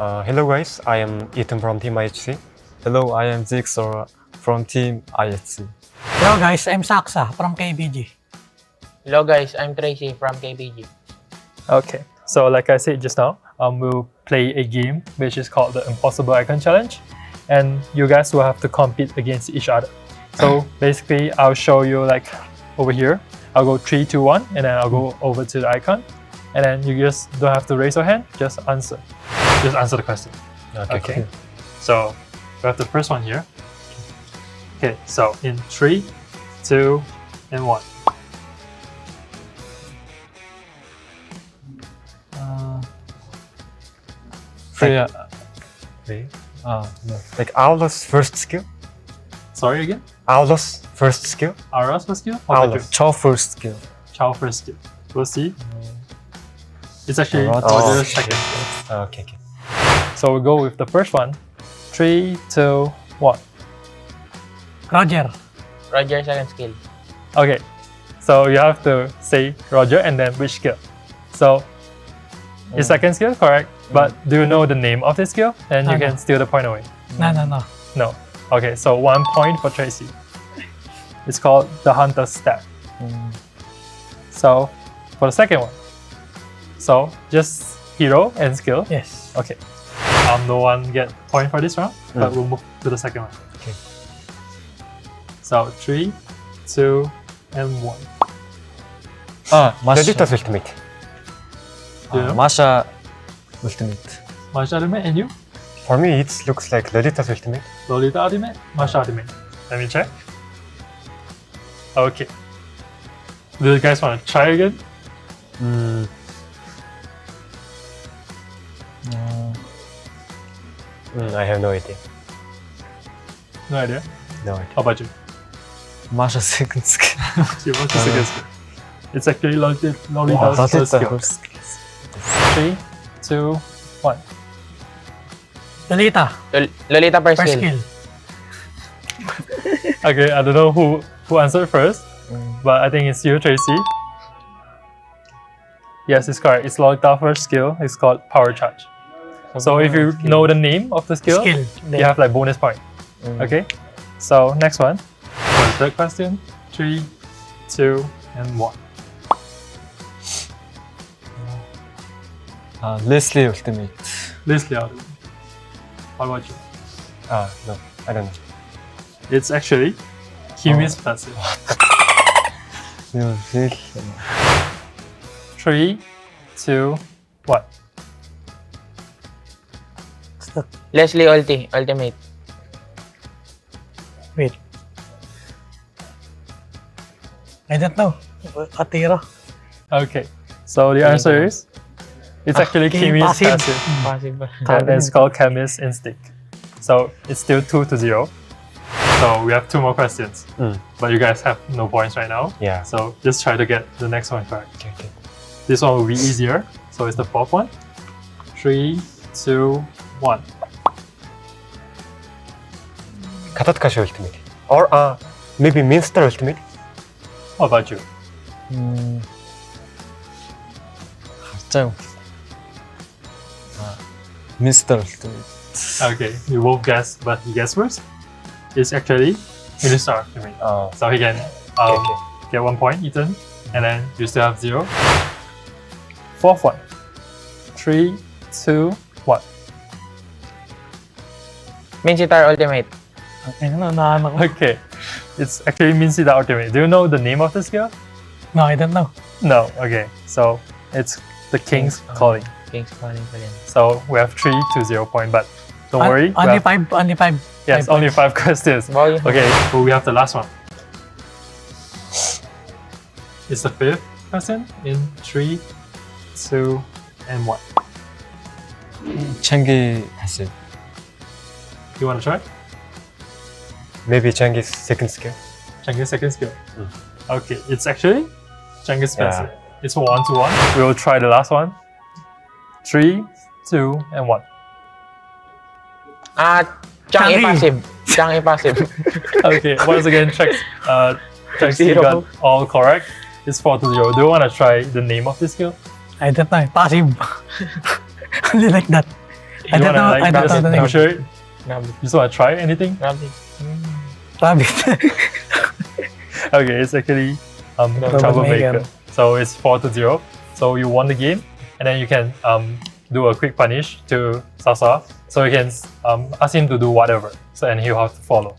Hello guys, I am Ethan from Team IHC. Hello, I am Jigsaw from Team IHC. Hello guys, I'm Saksa from KBG. Hello guys, I'm Tracy from KBG. Okay, so like I said just now, we'll play a game which is called the Impossible Icon Challenge, and you guys will have to compete against each other. So basically, I'll show you like over here. I'll go 3, 2, 1, and then I'll go over to the icon, and then you just don't have to raise your hand, just answer. Just answer the question. Okay. So we have the first one here. Okay, so in 3, 2, and 1. Freya. No. Like Aula's first skill? Sorry again? Aula's first skill? Aura's first skill? Aula's. Chow first skill. Chow first skill. We'll see. It's actually Oh, Roger's second skill. Okay. So we'll go with the first one. 3, 2, 1. Roger. Roger, second skill. Okay. So you have to say Roger and then which skill. So his second skill, correct. But do you know the name of this skill? And you can steal the point away. No. No. Okay, so 1 point for Tracy. It's called the Hunter's Staff. So for the second one. So just hero and skill. Yes. Okay. No one get point for this round, but we'll move to the second one. Okay. So 3, 2, and 1. Masha. Vegeta's ultimate. Do you know? Masha ultimate. Masha Ultimate and you? For me, it looks like Lolita's ultimate. Lolita Ultimate, Masha Ultimate. Let me check. Okay. Do you guys want to try again? I have no idea. No idea. No idea. How about you? Masha second skill. You want the second skill? It's actually Lolita's first skill. 3, 2, 1. Lolita. Lolita first First skill. skill. Okay, I don't know who answered first, but I think it's you, Tracy. Yes, it's correct. It's Lolita first skill. It's called Power Charge. So if you know the name of the skill, you have like bonus point. Okay. So next one. For the third question. 3, 2, and 1. Leslie ultimate. Leslie out. What about you? No, I don't know. It's actually Kimi's passive. 3, 2, 1. Leslie ultimate. Wait. I don't know. Atira. Okay. So the answer is it's actually Kimi's passive. Possible. And it's called Chemist Instinct. So it's still 2-0. So we have 2 more questions. But you guys have no points right now. Yeah. So just try to get the next one correct. Okay. This one will be easier. So it's the fourth one. 3, 2, 1. Katatkashi ultimate. Or maybe Minster ultimate. What about you? Mr. Ultimate. Okay, you both guess, but he guessed first. It's actually Minister ultimate. So he can get 1 point, Ethan, and then you still have 0. Fourth one. 3, 2, 1. Minsitar ultimate. Okay, it's actually Minsida ultimate. Do you know the name of the skill? No, I don't know. No. Okay, so it's the King's Calling. King's calling pa rin. So we have 3-0 point, but don't worry. we Only have- 5. Only 5. Yes, only 5 questions. Wow. Okay, so we have the last one. It's the 5th question in 3, 2, and 1. Chengi passive. You want to try? Maybe Changi's second skill. Chang's second skill. Okay, it's actually Chang's passive. It's 1-1. We will try the last one. 3, 2, and 1. Changi passive. Changi passive. Okay, once again, Chang's got all correct. It's 4-0. Do you want to try the name of this skill? I don't know. Passive. Only like that. I don't know. I don't know the name. You sure? You Rabbit. just want to try anything? Rabbit. Rabbit. Okay, it's actually troublemaker. So it's 4-0. So you won the game, and then you can do a quick punish to Sasa. So you can ask him to do whatever. So and he'll have to follow.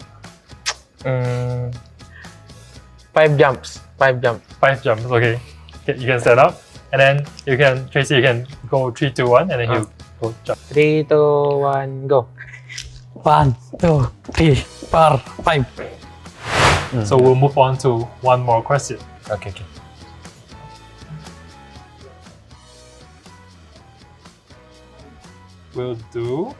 5 jumps. 5 jumps. 5 jumps. Okay. You can set up, and then Tracy, you can go 3, 2, 1, and then he'll go jump. 3, 2, 1, go. 1, 2, 3, 4, 5. So we'll move on to one more question. Okay. We'll do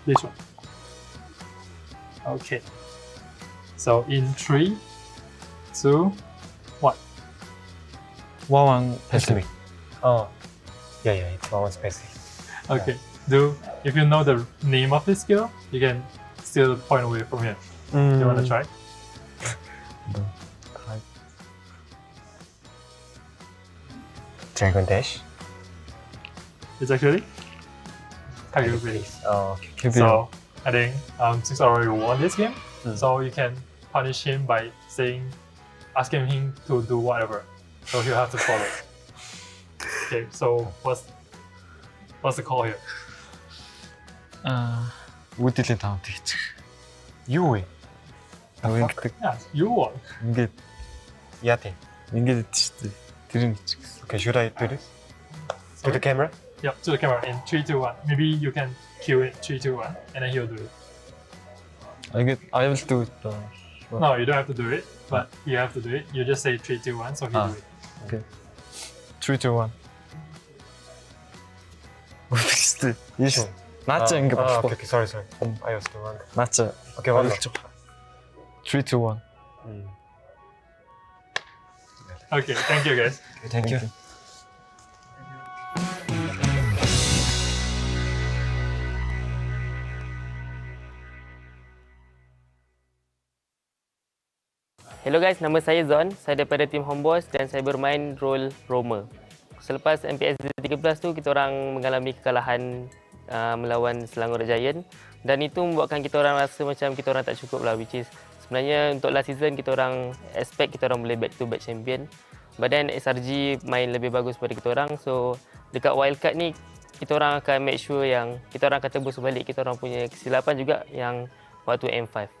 this one. Okay. So in 3, 2, 1. 1-1 Estimate. Oh. Yeah, it's 1 spacing. Okay. If you know the name of this skill, you can steal the point away from here. You want to try? Dragon Dash. It's actually Tiger Base. Oh, okay. So I think since I already won this game, so you can punish him by asking him to do whatever. So he'll have to follow. Okay, so what's the call here? 우디를 다음 되겠지. You win. 윙크 Yeah, you won. 윙게 Yate. 윙게 진짜 드림이지. Okay, should I do this? To the camera? Yep, to the camera in 3, 2, 1. Maybe you can cue it 3, 2, 1, and then he'll do it. I will do it. No, you don't have to do it, but you have to do it. You just say 3, 2, 1, so he'll do it. Okay. 3, 2, 1. 비슷해. 맞죠? 이게 맞고. Okay, sorry. I was the wrong. 맞죠? Okay, one more. 3, 2, 1. Okay, thank you guys. Thank you. Hello guys, nama saya Zon. Saya daripada tim Homeboys dan saya bermain role roamer. Selepas MPS 13 tu, kita orang mengalami kekalahan melawan Selangor Giant dan itu membuatkan kita orang rasa macam kita orang tak cukup lah, which is sebenarnya untuk last season kita orang expect kita orang boleh back to back champion, but then SRG main lebih bagus daripada kita orang. So dekat Wild Card ni kita orang akan make sure yang kita orang akan tebus balik kita orang punya kesilapan juga yang waktu M5.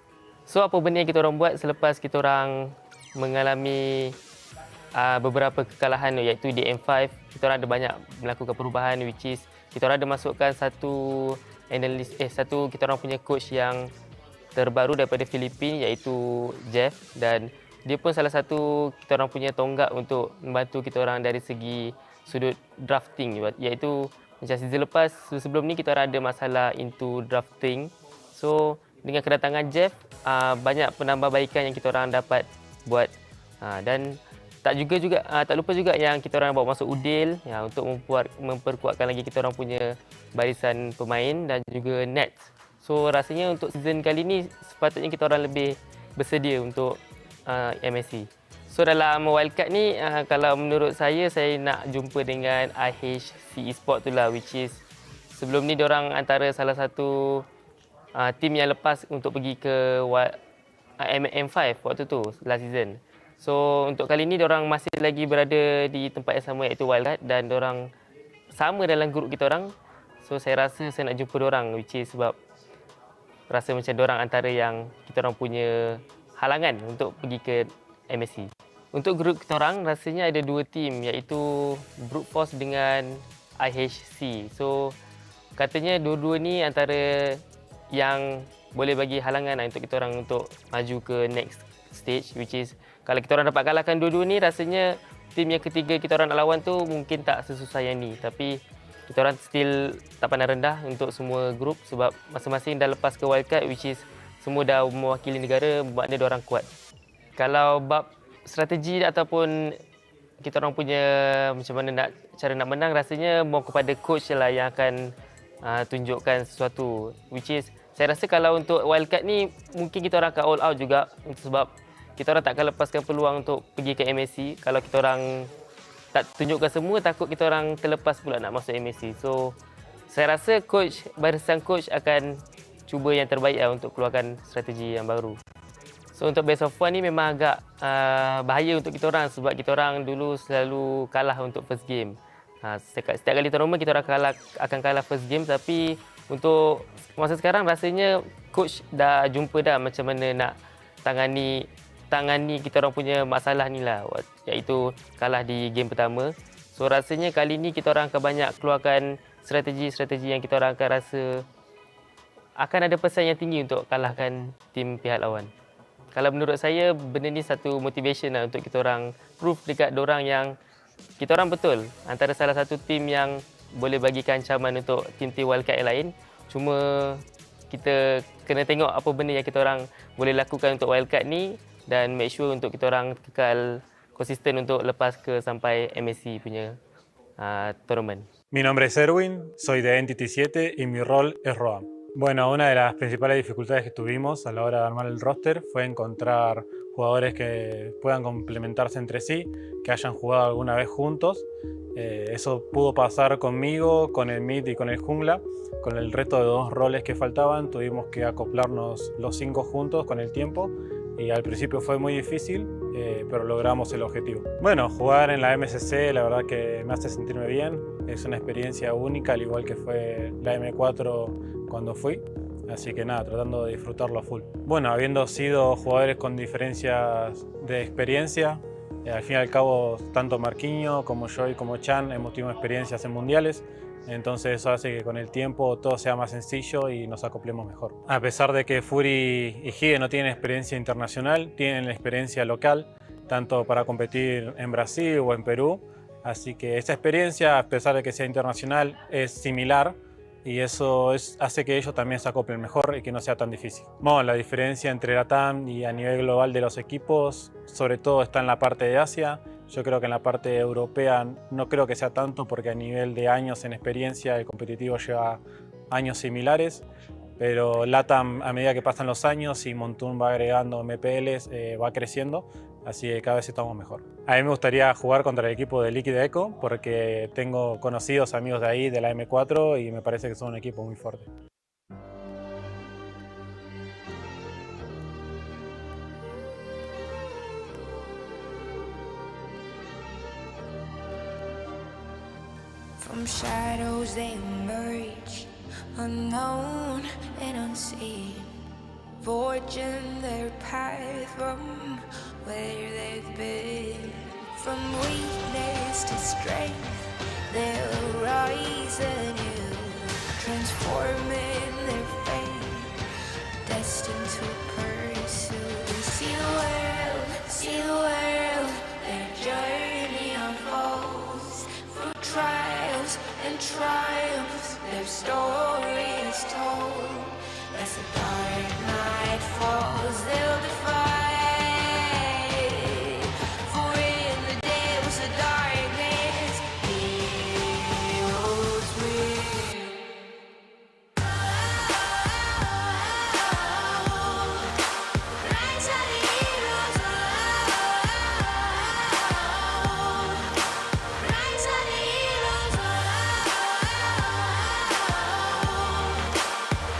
So apa benda yang kita orang buat selepas kita orang mengalami beberapa kekalahan iaitu di M5, kita orang ada banyak melakukan perubahan, which is kita orang ada masukkan satu kita orang punya coach yang terbaru daripada Filipina iaitu Jeff, dan dia pun salah satu kita orang punya tonggak untuk membantu kita orang dari segi sudut drafting, iaitu macam season lepas sebelum ni kita orang ada masalah into drafting. So dengan kedatangan Jeff, banyak penambahbaikan yang kita orang dapat buat, dan tak lupa juga yang kita orang bawa masuk Udil untuk memperkuatkan lagi kita orang punya barisan pemain dan juga net. So rasanya untuk season kali ni sepatutnya kita orang lebih bersedia untuk MSC. So dalam Wildcard ni, kalau menurut saya nak jumpa dengan IHC Esport tu lah, which is sebelum ni diorang antara salah satu tim yang lepas untuk pergi ke M5 waktu tu last season. So untuk kali ni diorang masih lagi berada di tempat yang sama iaitu Wildcard dan diorang sama dalam grup kita orang. So saya rasa saya nak jumpa diorang, which is sebab rasa macam diorang antara yang kita orang punya halangan untuk pergi ke MSC. Untuk grup kita orang rasanya ada dua tim iaitu Brute Force dengan IHC. So katanya dua-dua ni antara yang boleh bagi halangan untuk kita orang untuk maju ke next stage, which is kalau kita orang dapat kalahkan dua-dua ni, rasanya tim yang ketiga kita orang nak lawan tu mungkin tak sesusah yang ni, tapi kita orang still tak pandang rendah untuk semua grup sebab masing-masing dah lepas ke wildcard, which is semua dah mewakili negara, maknanya diorang kuat. Kalau bab strategi ataupun kita orang punya macam mana cara nak menang, rasanya mau kepada coach lah yang akan tunjukkan sesuatu, which is saya rasa kalau untuk wildcard ni mungkin kita orang akan all out juga sebab kita orang takkan lepaskan peluang untuk pergi ke MSC. Kalau kita orang tak tunjukkan semua, takut kita orang terlepas pula nak masuk MSC. So saya rasa barisan coach akan cuba yang terbaik lah untuk keluarkan strategi yang baru. So untuk best of one ni memang agak bahaya untuk kita orang sebab kita orang dulu selalu kalah untuk first game. Setiap kali tournament kita orang akan kalah first game, tapi untuk masa sekarang rasanya coach dah jumpa dah macam mana nak tangani kita orang punya masalah ni lah, iaitu kalah di game pertama. So rasanya kali ni kita orang akan banyak keluarkan strategi-strategi yang kita orang akan rasa akan ada pesan yang tinggi untuk kalahkan tim pihak lawan. Kalau menurut saya, benda ni satu motivation lah untuk kita orang prove dekat dorang yang kita orang betul antara salah satu tim yang boleh bagikan ancaman untuk tim-tim wildcard yang lain. Cuma kita kena tengok apa benda yang kita orang boleh lakukan untuk wildcard ni dan make sure untuk kita orang kekal konsisten untuk lepas ke sampai MSC punya tournament. Mi nombre es Erwin, soy de Entity 7 y mi rol es Roam. Bueno, una de las principales dificultades que tuvimos a la hora de armar el roster fue encontrar jugadores que puedan complementarse entre sí, que hayan jugado alguna vez juntos. Eso pudo pasar conmigo, con el mid y con el jungla. Con el resto de 2 roles que faltaban tuvimos que acoplarnos los 5 juntos con el tiempo y al principio fue muy difícil, pero logramos el objetivo. Bueno, jugar en la MSC la verdad que me hace sentirme bien, es una experiencia única al igual que fue la M4 cuando fui, así que nada, tratando de disfrutarlo a full. Bueno, habiendo sido jugadores con diferencias de experiencia, al fin y al cabo tanto Marquinhos como yo y como Chan hemos tenido experiencias en mundiales, entonces eso hace que con el tiempo todo sea más sencillo y nos acoplemos mejor. A pesar de que Fury y Hige no tienen experiencia internacional, tienen experiencia local, tanto para competir en Brasil o en Perú, así que esa experiencia, a pesar de que sea internacional, es similar y eso hace que ellos también se acoplen mejor y que no sea tan difícil. Bueno, la diferencia entre la TAM y a nivel global de los equipos, sobre todo está en la parte de Asia. Yo creo que en la parte europea no creo que sea tanto porque a nivel de años en experiencia el competitivo lleva años similares, pero LATAM a medida que pasan los años y Montun va agregando MPLs va creciendo, así que cada vez estamos mejor. A mí me gustaría jugar contra el equipo de Liquid Echo porque tengo conocidos amigos de ahí, de la M4, y me parece que son un equipo muy fuerte. From shadows they emerge, unknown and unseen, forging their path from where they've been. From weakness to strength, they'll rise anew, transforming their fate, destined to pursue. See the world, their journey unfolds through trials and triumphs, their story is told. As the dark night falls, they'll defy. For in the depths of darkness, heroes will. Rise of the heroes, rise of the heroes,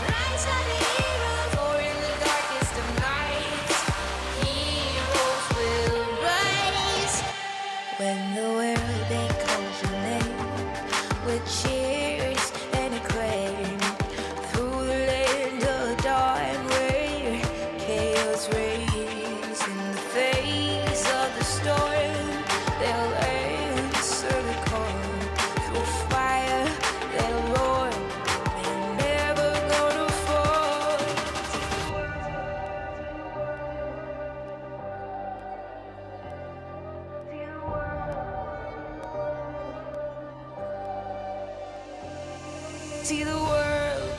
rise of the heroes. For in the darkest of nights, heroes will rise. When the world they calls your name, with cheers and acclaim, through the land of dawn where chaos reigns. In the face of the storm, they'll answer the call. Through fire, they'll roar. They're never gonna fall. See the world,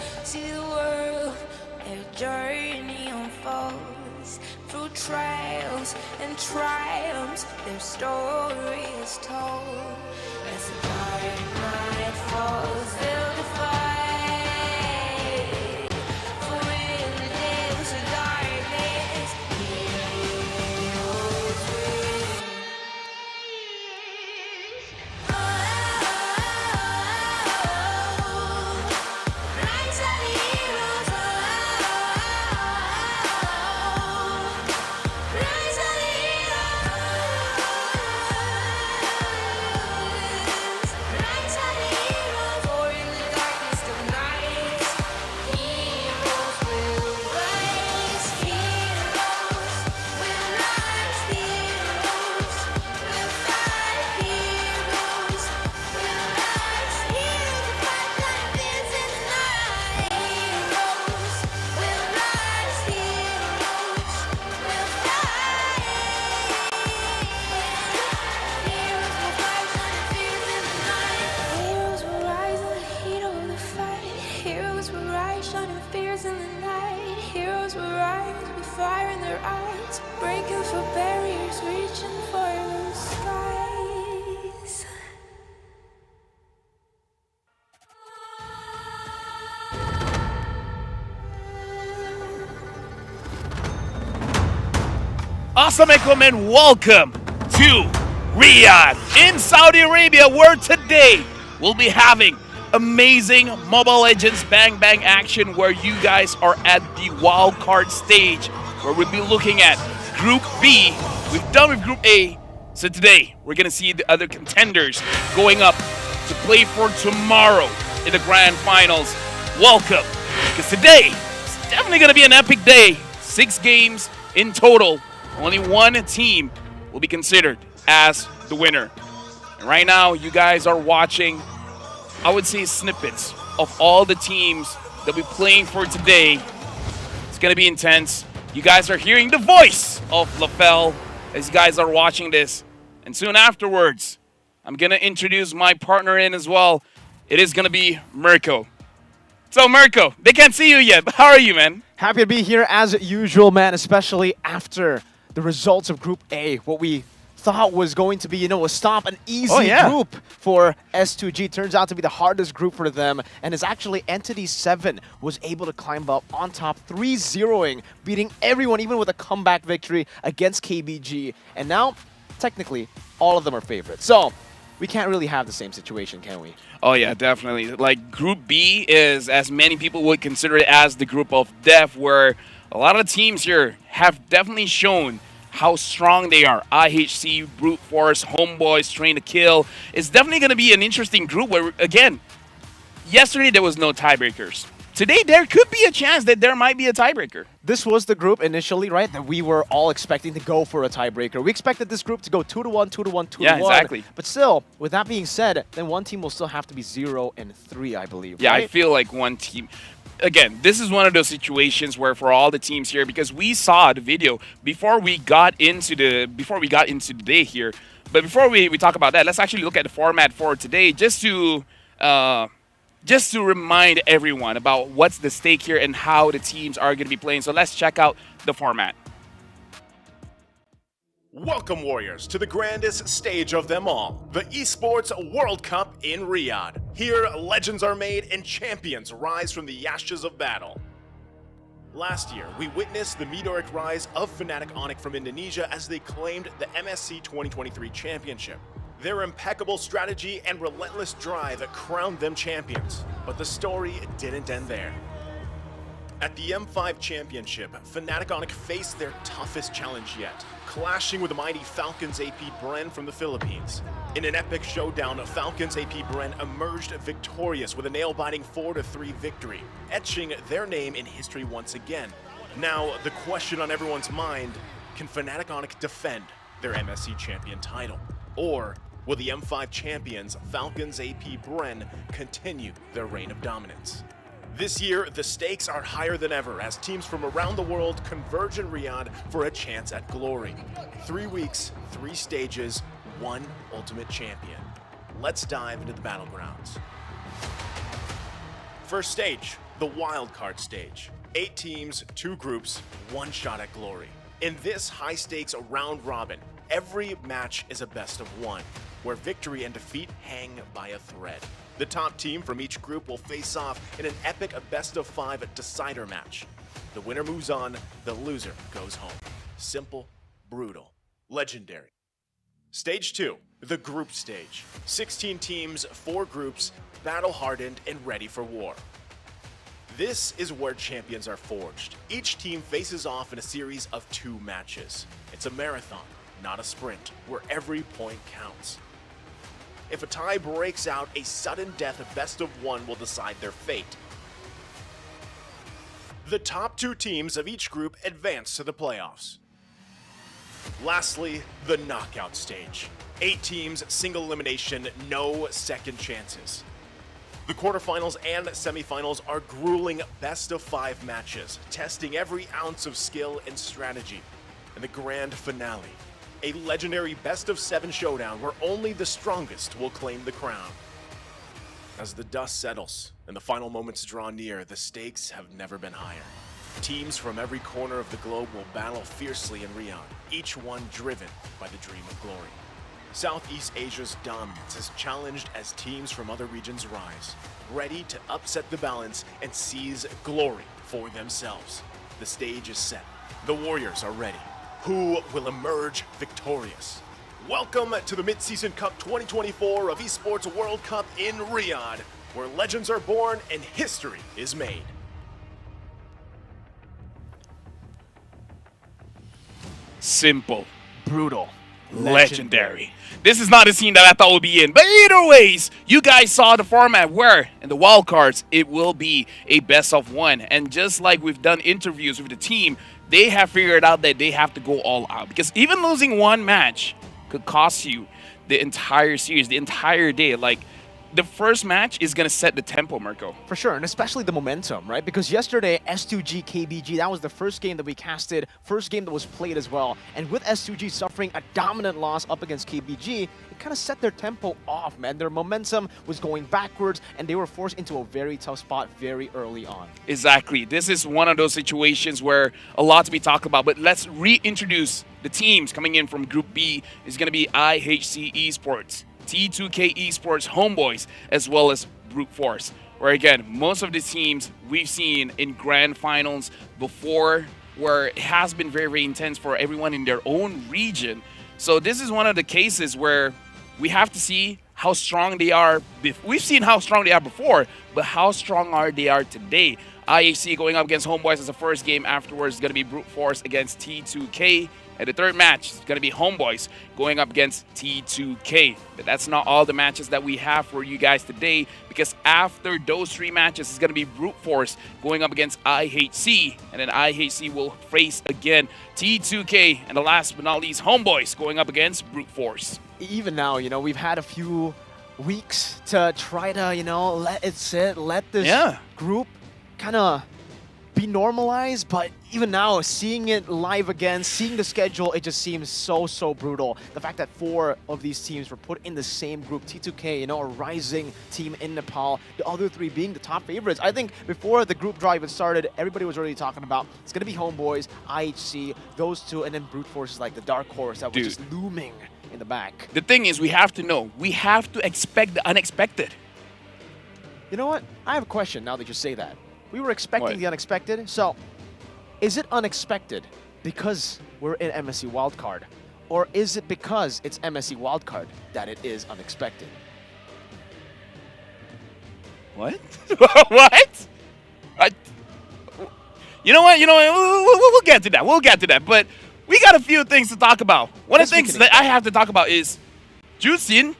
their journey unfolds through trials and triumphs, their story is told. As the dark night falls, they'll defy. For in the depths of darkness, heroes will. Assalamualaikum and welcome to Riyadh in Saudi Arabia, where today we'll be having amazing Mobile Legends Bang Bang action, where you guys are at the wild card stage, where we'll be looking at Group B. We've done with Group A, so today we're gonna see the other contenders going up to play for tomorrow in the Grand Finals. Welcome, because today it's definitely gonna be an epic day. 6 games in total. Only one team will be considered as the winner. And right now, you guys are watching, I would say, snippets of all the teams that we're playing for today. It's going to be intense. You guys are hearing the voice of LaFell as you guys are watching this. And soon afterwards, I'm going to introduce my partner in as well. It is going to be Mirko. So, Mirko, they can't see you yet, but how are you, man? Happy to be here as usual, man, especially after the results of Group A. What we thought was going to be, a stomp, an easy group for S2G. Turns out to be the hardest group for them, and is actually Entity 7 was able to climb up on top, 3-0ing, beating everyone, even with a comeback victory against KBG. And now, technically, all of them are favorites. So, we can't really have the same situation, can we? Oh yeah, definitely. Like, Group B is, as many people would consider it, as the group of death, where a lot of the teams here have definitely shown how strong they are. IHC, Brute Force, Homeboys, Train to Kill. It's definitely going to be an interesting group where, again, yesterday there was no tiebreakers. Today there could be a chance that there might be a tiebreaker. This was the group initially, right, that we were all expecting to go for a tiebreaker. We expected this group to go 2-1, 2-1, 2-1. Yeah, exactly. But still, with that being said, then one team will still have to be 0-3, I believe. Yeah, right? I feel like one team. Again, this is one of those situations where for all the teams here, because we saw the video before we got into the day here. But before we talk about that, let's actually look at the format for today, just to remind everyone about what's the stake here and how the teams are going to be playing. So let's check out the format. Welcome, Warriors, to the grandest stage of them all, the Esports World Cup in Riyadh. Here, legends are made and champions rise from the ashes of battle. Last year, we witnessed the meteoric rise of Fnatic Onyx from Indonesia as they claimed the MSC 2023 championship. Their impeccable strategy and relentless drive crowned them champions, but the story didn't end there. At the M5 Championship, Fnatic Onyx faced their toughest challenge yet, clashing with the mighty Falcons AP Bren from the Philippines. In an epic showdown, Falcons AP Bren emerged victorious with a nail-biting 4-3 victory, etching their name in history once again. Now, the question on everyone's mind, can Fnatic Onyx defend their MSC champion title? Or will the M5 champions, Falcons AP Bren, continue their reign of dominance? This year, the stakes are higher than ever as teams from around the world converge in Riyadh for a chance at glory. 3 weeks, 3 stages, 1 ultimate champion. Let's dive into the battlegrounds. First stage, the Wild Card stage. 8 teams, 2 groups, 1 shot at glory. In this high-stakes round robin, every match is a best of 1, where victory and defeat hang by a thread. The top team from each group will face off in an epic best-of-5 decider match. The winner moves on, the loser goes home. Simple, brutal, legendary. Stage 2, the group stage. 16 teams, 4 groups, battle-hardened and ready for war. This is where champions are forged. Each team faces off in a series of 2 matches. It's a marathon, not a sprint, where every point counts. If a tie breaks out, a sudden death of best of 1 will decide their fate. The top 2 teams of each group advance to the playoffs. Lastly, the knockout stage. 8 teams, single elimination, no second chances. The quarterfinals and semifinals are grueling best-of-5 matches, testing every ounce of skill and strategy. And the grand finale, a legendary best-of-7 showdown where only the strongest will claim the crown. As the dust settles and the final moments draw near, the stakes have never been higher. Teams from every corner of the globe will battle fiercely in Riyadh, each one driven by the dream of glory. Southeast Asia's dominance is challenged as teams from other regions rise, ready to upset the balance and seize glory for themselves. The stage is set. The Warriors are ready. Who will emerge victorious? Welcome to the Mid-Season Cup 2024 of Esports World Cup in Riyadh, where legends are born and history is made. Simple. Brutal. Legendary. This is not a scene that I thought would be in. But either ways, you guys saw the format where in the wild cards, it will be a best of one. And just like we've done interviews with the team, they have figured out that they have to go all out. Because even losing one match could cost you the entire series, the entire day. Like, the first match is going to set the tempo, Mirko. For sure, and especially the momentum, right? Because yesterday, S2G, KBG, that was the first game that we casted, first game that was played as well. And with S2G suffering a dominant loss up against KBG, it kind of set their tempo off, man. Their momentum was going backwards, and they were forced into a very tough spot very early on. Exactly. This is one of those situations where a lot to be talked about, but let's reintroduce the teams coming in from Group B. Is going to be IHC Esports, T2K Esports Homeboys, as well as Brute Force, where again, most of the teams we've seen in grand finals before, where it has been very, very intense for everyone in their own region. So this is one of the cases where we have to see how strong they are. We've seen how strong they are before, but how strong are they today? IHC going up against Homeboys as the first game. Afterwards, it's going to be Brute Force against T2K. And the third match is going to be Homeboys going up against T2K. But that's not all the matches that we have for you guys today, because after those three matches, it's going to be Brute Force going up against IHC. And then IHC will face again T2K. And the last but not least, Homeboys going up against Brute Force. Even now, you know, we've had a few weeks to try to, you know, let it sit, let this group kind of be normalized, but even now, seeing it live again, seeing the schedule, it just seems so brutal. The fact that 4 of these teams were put in the same group, T2K, you know, a rising team in Nepal, the other 3 being the top favorites. I think before the group draw even started, everybody was already talking about it's going to be Homeboys, IHC, those 2, and then Brute Force is like the dark horse that was just looming in the back. The thing is, we have to know, we have to expect the unexpected. You know what? I have a question now that you say that. We were expecting the unexpected, so is it unexpected because we're in MSC Wildcard? Or is it because it's MSC Wildcard that it is unexpected? What? What? You know what? We'll get to that. We'll get to that. But we got a few things to talk about. One of the things that I have to talk about is Jusin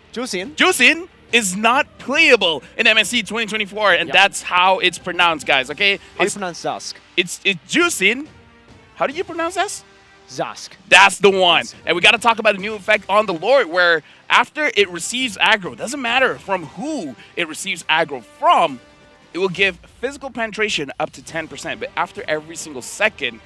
is not playable in MSC 2024, and that's how it's pronounced, guys, okay? How do you pronounce Zask? It's Jusin. How do you pronounce this? Zask. That's the one. And we got to talk about a new effect on the Lord, where after it receives aggro, doesn't matter from who it receives aggro from, it will give physical penetration up to 10%, but after every single second,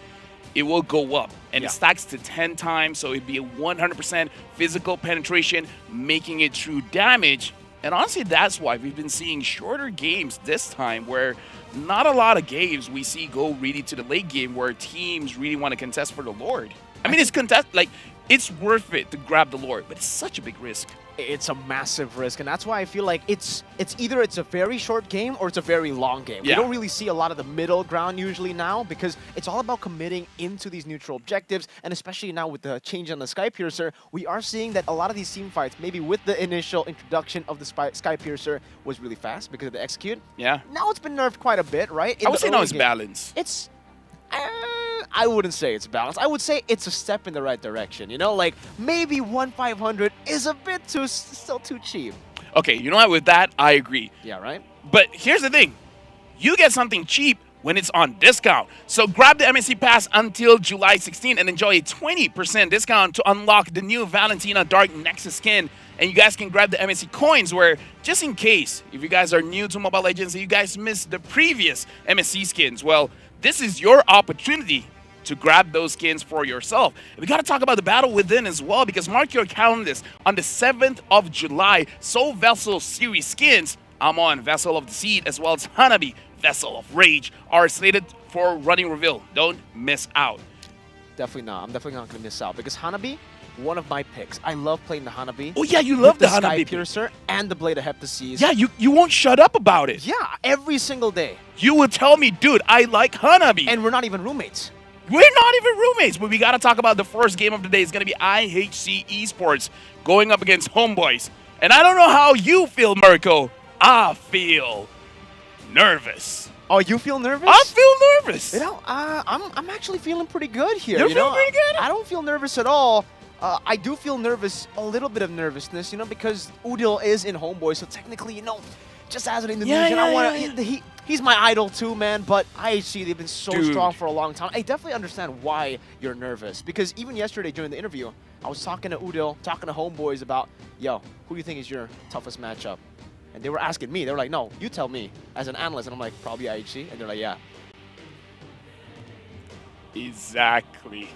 it will go up, and it stacks to 10 times, so it'd be a 100% physical penetration, making it true damage. And honestly, that's why we've been seeing shorter games this time, where not a lot of games we see go really to the late game where teams really want to contest for the Lord. I mean, it's worth it to grab the Lord, but it's such a big risk. It's a massive risk, and that's why I feel like it's either it's a very short game or it's a very long game. We don't really see a lot of the middle ground usually now, because it's all about committing into these neutral objectives, and especially now with the change on the Skypiercer, we are seeing that a lot of these team fights, maybe with the initial introduction of the Skypiercer, was really fast because of the execute. Yeah. Now it's been nerfed quite a bit, right? I would say now it's balanced. It's... I wouldn't say it's balanced. I would say it's a step in the right direction. You know, like maybe 1,500 is a bit still too cheap. Okay, you know what? With that, I agree. Yeah, right? But here's the thing. You get something cheap when it's on discount. So grab the MSC Pass until July 16 and enjoy a 20% discount to unlock the new Valentina Dark Nexus skin. And you guys can grab the MSC coins, where, just in case, if you guys are new to Mobile Legends and you guys missed the previous MSC skins, well, this is your opportunity to grab those skins for yourself. We got to talk about the battle within as well, because mark your calendars on the 7th of July, Soul Vessel Series skins, Amon, Vessel of the Seed, as well as Hanabi, Vessel of Rage, are slated for running reveal. Don't miss out. Definitely not. I'm definitely not going to miss out, because Hanabi, one of my picks. I love playing the Hanabi. Oh yeah, you love the Hanabi. Skypiercer and the Blade of Heptaseas. Yeah, you won't shut up about it. Yeah, every single day. You will tell me, dude, I like Hanabi. And we're not even roommates. We're not even roommates, but we got to talk about the first game of the day. It's going to be IHC Esports going up against Homeboys. And I don't know how you feel, Mirko. I feel nervous. Oh, you feel nervous? I feel nervous. You know, I'm actually feeling pretty good here. You're you know? feeling pretty good? I don't feel nervous at all. I do feel nervous, a little bit of nervousness, you know, because Udil is in Homeboy, so technically, you know, just as an Indonesian, I want to. He's my idol too, man. But IHC, they've been so strong for a long time. I definitely understand why you're nervous, because even yesterday during the interview, I was talking to Udil, talking to Homeboys about, yo, who do you think is your toughest matchup? And they were asking me. They were like, no, you tell me as an analyst. And I'm like, probably IHC. And they're like, yeah. Exactly.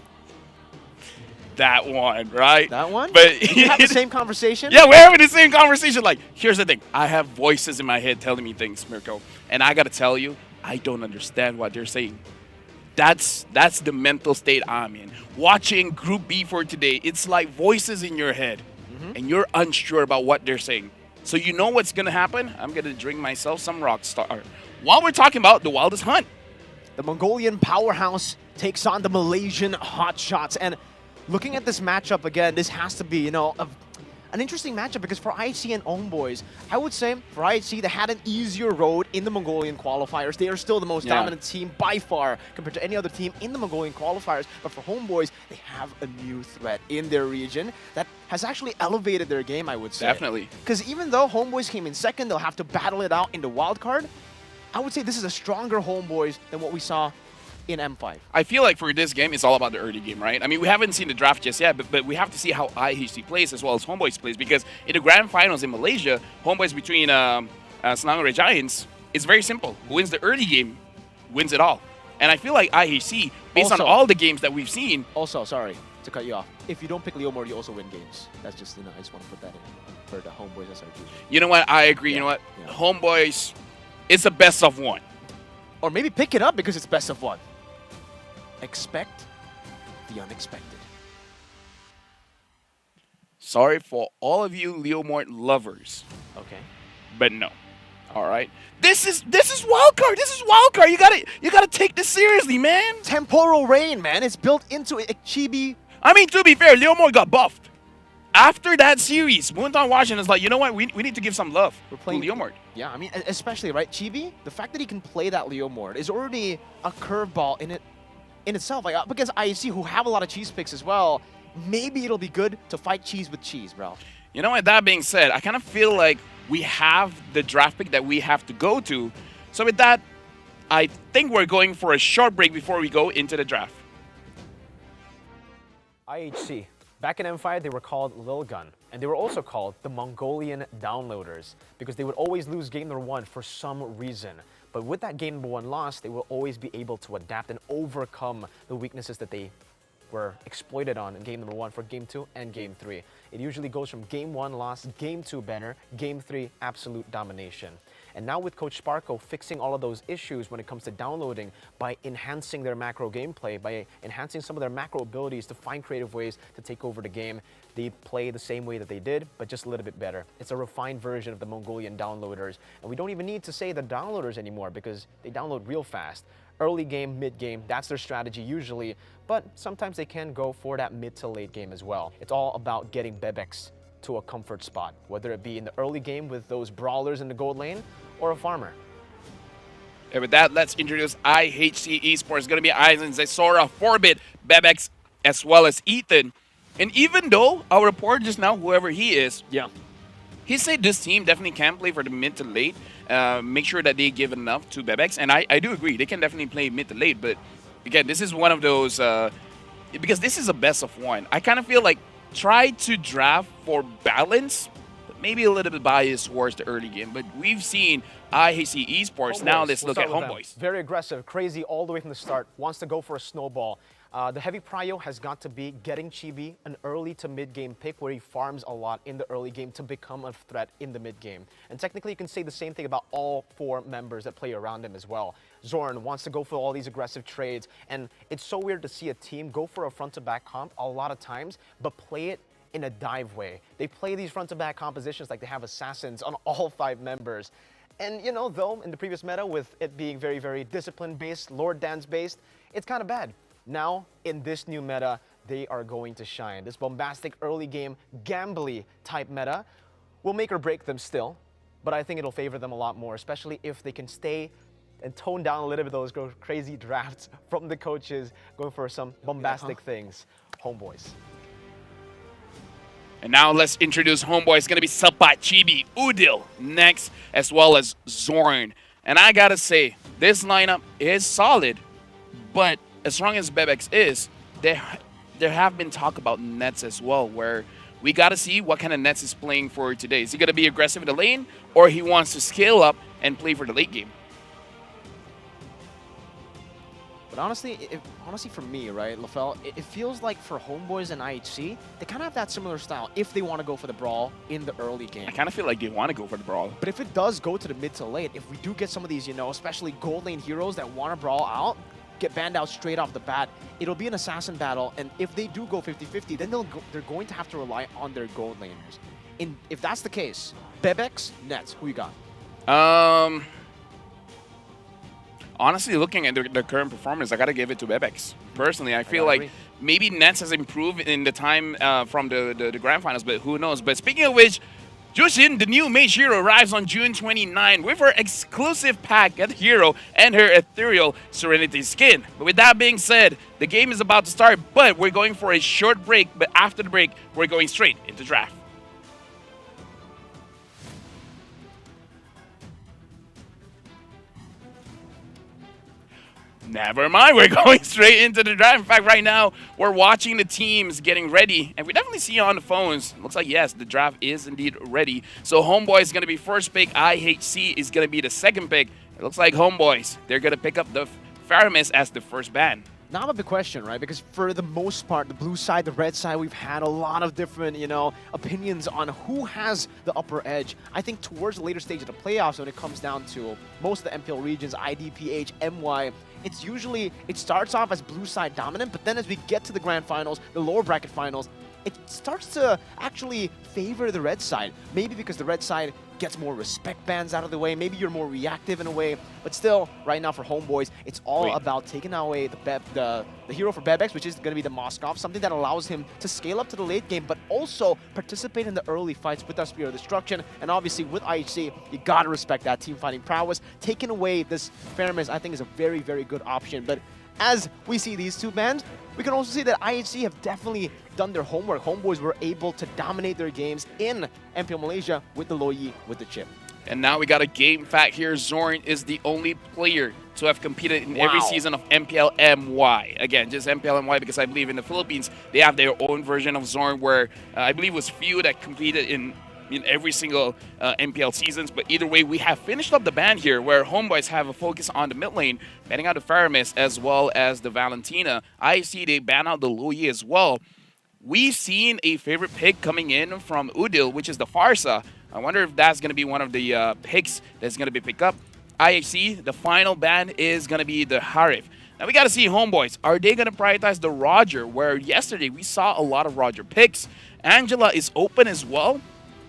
That one, right? That one? But you have the same conversation? Yeah, we're having the same conversation. Like, here's the thing. I have voices in my head telling me things, Mirko. And I got to tell you, I don't understand what they're saying. That's the mental state I'm in. Watching Group B for today, it's like voices in your head. And you're unsure about what they're saying. So you know what's going to happen? I'm going to drink myself some Rockstar. While we're talking about the Wildest Hunt. The Mongolian powerhouse takes on the Malaysian hotshots. And looking at this matchup again, this has to be, you know, an interesting matchup, because for IHC and Homeboys, I would say for IHC, they had an easier road in the Mongolian qualifiers. They are still the most dominant team by far compared to any other team in the Mongolian qualifiers. But for Homeboys, they have a new threat in their region that has actually elevated their game, I would say. Definitely. Because even though Homeboys came in second, they'll have to battle it out in the wild card. I would say this is a stronger Homeboys than what we saw in M5. I feel like for this game, it's all about the early game, right? I mean, we haven't seen the draft just yet, but we have to see how IHC plays as well as Homeboys plays, because in the grand finals in Malaysia, Homeboys between Selangor Giants, it's very simple. Who wins the early game wins it all. And I feel like IHC, based on all the games that we've seen... Also, sorry to cut you off. If you don't pick Leomord, you also win games. That's just, you know, I just want to put that in for the Homeboys SRG. You know what? I agree. You know what? Homeboys, it's a best of one. Or maybe pick it up because it's best of one. Expect the unexpected. Sorry for all of you Leomord lovers. Okay. But no. All right. This is wildcard. This is wildcard. You gotta take this seriously, man. Temporal rain, man. It's built into it. Chibi. I mean, to be fair, Leomord got buffed. After that series, Moonton Washington is like, you know what? We need to give some love to Leomord. Yeah, I mean, especially, right? Chibi, the fact that he can play that Leomord is already a curveball in itself. Like, because IHC, who have a lot of cheese picks as well, maybe it'll be good to fight cheese with cheese, bro. You know what? That being said, I kind of feel like we have the draft pick that we have to go to. So with that, I think we're going for a short break before we go into the draft. IHC. Back in M5, they were called Lil Gun, and they were also called the Mongolian Downloaders, because they would always lose game number 1 for some reason. But with that game number 1 loss, they will always be able to adapt and overcome the weaknesses that they were exploited on in game number 1 for game 2 and game 3. It usually goes from game 1 loss, game 2 banner, game 3 absolute domination. And now with Coach Sparko fixing all of those issues when it comes to downloading by enhancing their macro gameplay, by enhancing some of their macro abilities to find creative ways to take over the game, they play the same way that they did, but just a little bit better. It's a refined version of the Mongolian Downloaders. And we don't even need to say the Downloaders anymore because they download real fast. Early game, mid game, that's their strategy usually, but sometimes they can go for that mid to late game as well. It's all about getting Bebex to a comfort spot, whether it be in the early game with those brawlers in the gold lane or a farmer. And with that, let's introduce IHC Esports. It's going to be Aizen, Zesora, Forbit, Bebex, as well as Ethan. And even though our reporter just now, whoever he is, he said this team definitely can play for the mid to late. Make sure that they give enough to Bebex. And I do agree, they can definitely play mid to late. But again, this is one of those, because this is a best of one. I kind of feel like try to draft for balance, but maybe a little bit biased towards the early game. But we've seen IHC Esports. Now let's look at Homeboys. Very aggressive, crazy all the way from the start. Wants to go for a snowball. The heavy prio has got to be getting Chibi an early to mid-game pick where he farms a lot in the early game to become a threat in the mid-game. And technically you can say the same thing about all 4 members that play around him as well. Zorn wants to go for all these aggressive trades, and it's so weird to see a team go for a front-to-back comp a lot of times, but play it in a dive way. They play these front-to-back compositions like they have assassins on all 5 members. And you know, though, in the previous meta with it being very, very discipline-based, Lord Dance-based, it's kind of bad. Now, in this new meta, they are going to shine. This bombastic early game, gambly type meta will make or break them still, but I think it'll favor them a lot more, especially if they can stay and tone down a little bit those crazy drafts from the coaches, going for some bombastic things. Homeboys. And now let's introduce Homeboy. It's going to be Sapat, Chibi, Udil next, as well as Zorn. And I got to say, this lineup is solid, but as strong as Bebex is, there have been talk about Nets as well, where we got to see what kind of Nets he's playing for today. Is he going to be aggressive in the lane, or he wants to scale up and play for the late game? But honestly, for me, right, LaFell, it feels like for Homeboys and IHC, they kind of have that similar style if they want to go for the brawl in the early game. I kind of feel like they want to go for the brawl. But if it does go to the mid to late, if we do get some of these, especially gold lane heroes that want to brawl out, get banned out straight off the bat, it'll be an assassin battle, and if they do go 50-50, then they're going to have to rely on their gold laners. If that's the case, Bebex, Nets, who you got? Honestly, looking at the current performance, I got to give it to Bebex. Personally, I feel like maybe Nets has improved in the time from the Grand Finals, but who knows. But speaking of which, Jushin, the new mage hero, arrives on June 29 with her exclusive packet hero and her ethereal Serenity skin. But with that being said, the game is about to start, but we're going for a short break. But after the break, we're going straight into draft. Never mind, we're going straight into the draft. In fact, right now, we're watching the teams getting ready, and we definitely see on the phones. Looks like, yes, the draft is indeed ready. So Homeboy is going to be first pick. IHC is going to be the second pick. It looks like Homeboys, they're going to pick up the Faramis as the first ban. Now I have a big question, right? Because for the most part, the blue side, the red side, we've had a lot of different, opinions on who has the upper edge. I think towards the later stage of the playoffs, when it comes down to most of the MPL regions, IDPH, MY, it starts off as blue side dominant, but then as we get to the grand finals, the lower bracket finals, it starts to actually favor the red side. Maybe because the red side gets more respect bans out of the way. Maybe you're more reactive in a way. But still, right now for Homeboys, it's all about taking away the hero for Bebex, which is going to be the Moskov, something that allows him to scale up to the late game, but also participate in the early fights with that Spear of Destruction. And obviously with IHC, you got to respect that team fighting prowess. Taking away this Faramis, I think, is a very, very good option. But as we see these two bans, we can also see that IHC have definitely done their homework. Homeboys were able to dominate their games in MPL Malaysia with the Loyi, with the chip. And now we got a game fact here. Zorn is the only player to have competed in every season of MPL MY. Again, just MPL MY because I believe in the Philippines, they have their own version of Zorn where I believe it was few that competed in every single MPL seasons. But either way, we have finished up the ban here where Homeboys have a focus on the mid lane, banning out the Faramis as well as the Valentina. I see they ban out the Loyi as well. We've seen a favorite pick coming in from Udil, which is the Farsa. I wonder if that's going to be one of the picks that's going to be picked up. IHC, the final ban is going to be the Harif. Now we got to see Homeboys. Are they going to prioritize the Roger, where yesterday we saw a lot of Roger picks? Angela is open as well.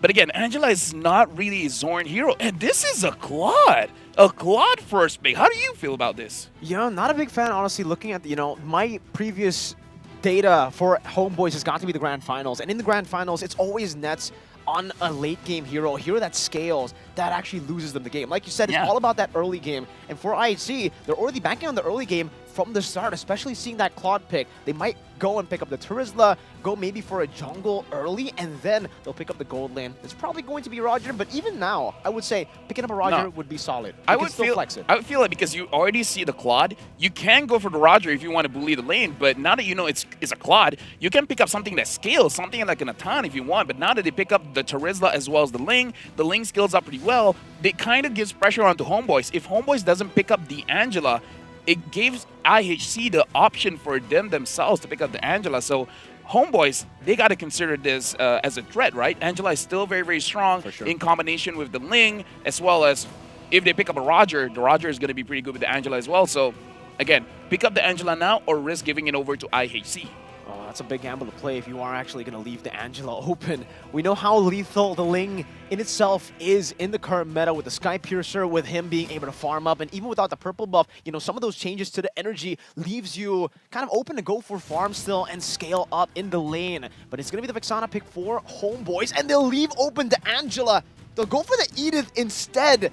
But again, Angela is not really a Zorn hero. And this is a Claude. A Claude first pick. How do you feel about this? Yeah, not a big fan, honestly, looking at, my previous data for Homeboys has got to be the Grand Finals. And in the Grand Finals, it's always Nets on a late game hero, a hero that scales, that actually loses them the game. Like you said, it's all about that early game. And for IHC, they're already banking on the early game from the start, especially seeing that Claude pick. They might go and pick up the Turizla, go maybe for a jungle early, and then they'll pick up the gold lane. It's probably going to be Roger, but even now, I would say picking up a Roger would be solid. I would feel like because you already see the Claude, you can go for the Roger if you want to bully the lane, but now that you know it's a Claude, you can pick up something that scales, something like an Atan if you want, but now that they pick up the Turizla as well as the Ling scales up pretty well, it kind of gives pressure onto Homeboys. If Homeboys doesn't pick up the Angela, it gives IHC the option for themselves to pick up the Angela. So Homeboys, they got to consider this as a threat, right? Angela is still very, very strong in combination with the Ling, as well as if they pick up a Roger, the Roger is going to be pretty good with the Angela as well. So again, pick up the Angela now or risk giving it over to IHC. Oh, that's a big gamble to play if you are actually going to leave the Angela open. We know how lethal the Ling in itself is in the current meta with the Sky Piercer, with him being able to farm up, and even without the purple buff, you know, some of those changes to the energy leaves you kind of open to go for farm still and scale up in the lane. But it's going to be the Vexana pick for Homeboys, and they'll leave open the Angela. They'll go for the Edith instead.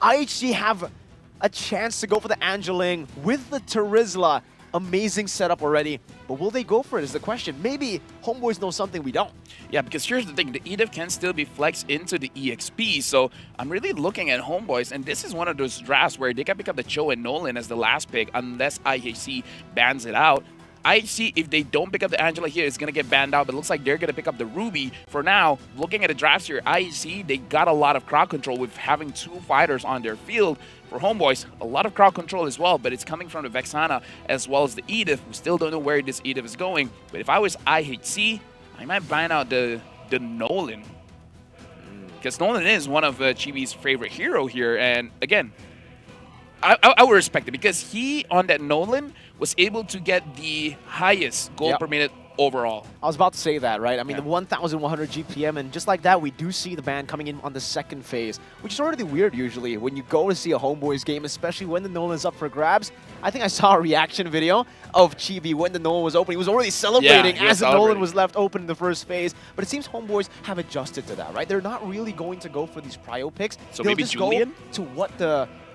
IHC have a chance to go for the Angeling with the Terizla. Amazing setup already, but will they go for it is the question. Maybe Homeboys know something we don't. Yeah, because here's the thing, the Edith can still be flexed into the EXP, so I'm really looking at Homeboys, and this is one of those drafts where they can pick up the Cho and Nolan as the last pick unless IHC bans it out. IHC, if they don't pick up the Angela here, it's going to get banned out, but it looks like they're going to pick up the Ruby. For now, looking at the drafts here, IHC, they got a lot of crowd control with having 2 fighters on their field. For Homeboys, a lot of crowd control as well, but it's coming from the Vexana as well as the Edith. We still don't know where this Edith is going, but if I was IHC, I might ban out the Nolan. Because Nolan is one of Chibi's favorite hero here, and again, I would respect it because he, on that Nolan, was able to get the highest gold per minute overall. I was about to say that, right? I mean, the 1,100 GPM, and just like that, we do see the ban coming in on the second phase, which is already weird usually when you go to see a Homeboys game, especially when the Nolan's up for grabs. I think I saw a reaction video of Chibi when the Nolan was open. He was already celebrating as the Nolan was left open in the first phase, but it seems Homeboys have adjusted to that, right? They're not really going to go for these prio picks. So they'll maybe just Julian? go to what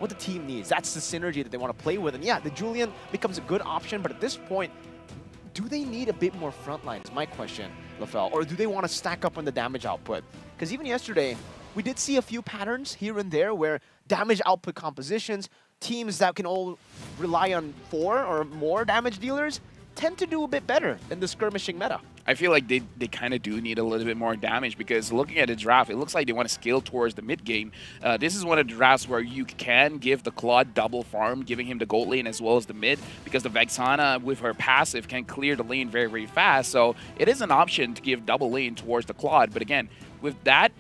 the team needs. That's the synergy that they want to play with. And yeah, the Julian becomes a good option, but at this point, do they need a bit more frontline is my question, LaFell, or do they want to stack up on the damage output? Because even yesterday, we did see a few patterns here and there where damage output compositions, teams that can all rely on 4 or more damage dealers, tend to do a bit better than the skirmishing meta. I feel like they kind of do need a little bit more damage because looking at the draft, it looks like they want to scale towards the mid game. This is one of the drafts where you can give the Claude double farm, giving him the gold lane as well as the mid, because the Vexana with her passive can clear the lane very, very fast. So it is an option to give double lane towards the Claude. But again, with that,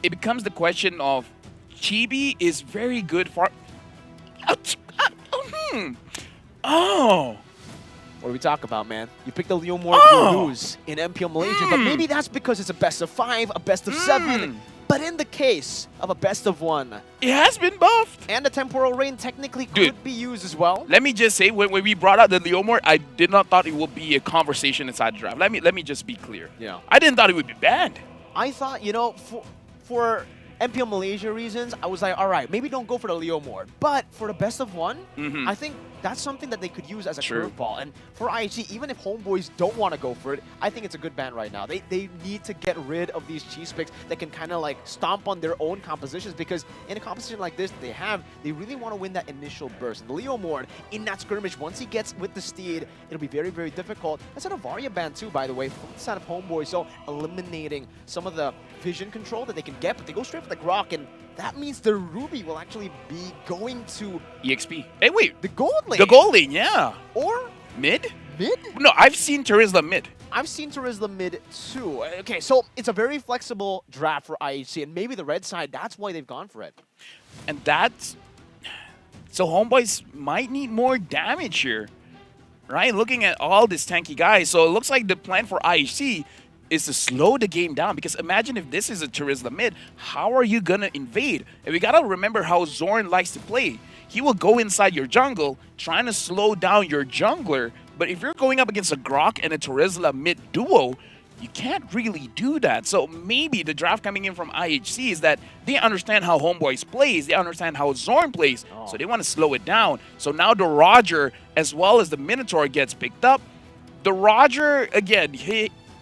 it becomes the question of Chibi is very good for... What do we talk about, man? You picked the Leomord you lose in MPL Malaysia, but maybe that's because it's a best of 5, a best of 7. But in the case of a best of 1, it has been buffed. And the Temporal Rain technically could be used as well. Let me just say, when we brought out the Leomord, I did not thought it would be a conversation inside the draft. Let me just be clear. Yeah. I didn't thought it would be banned. I thought, you know, for MPL Malaysia reasons, I was like, all right, maybe don't go for the Leomord. But for the best of 1, I think that's something that they could use as a curveball. And for IHG, even if Homeboys don't want to go for it, I think it's a good ban right now. They need to get rid of these cheese picks that can kind of like stomp on their own compositions, because in a composition like this they really want to win that initial burst. And the Leomord in that skirmish, once he gets with the Steed, it'll be very, very difficult. That's an Avaria ban too, by the way, from the side of Homeboys, so eliminating some of the vision control that they can get, but they go straight for the Grok, and that means the Ruby will actually be going to EXP. Hey, wait. The gold lane. The gold lane, yeah. Or mid? Mid? No, I've seen Terizla mid. I've seen Terizla mid too. Okay, so it's a very flexible draft for IHC, and maybe the red side, that's why they've gone for it. And that's... So Homeboys might need more damage here, right? Looking at all these tanky guys. So it looks like the plan for IHC is to slow the game down, because imagine if this is a Terizla mid, how are you gonna invade? And we gotta remember how Zorn likes to play. He will go inside your jungle, trying to slow down your jungler, but if you're going up against a Grok and a Terizla mid duo, you can't really do that. So maybe the draft coming in from IHC is that they understand how Homeboys plays, they understand how Zorn plays, so they want to slow it down. So now the Roger as well as the Minotaur gets picked up. The Roger, again,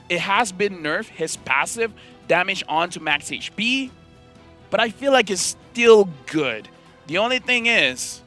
it has been nerfed, his passive damage onto max HP, but I feel like it's still good. The only thing is,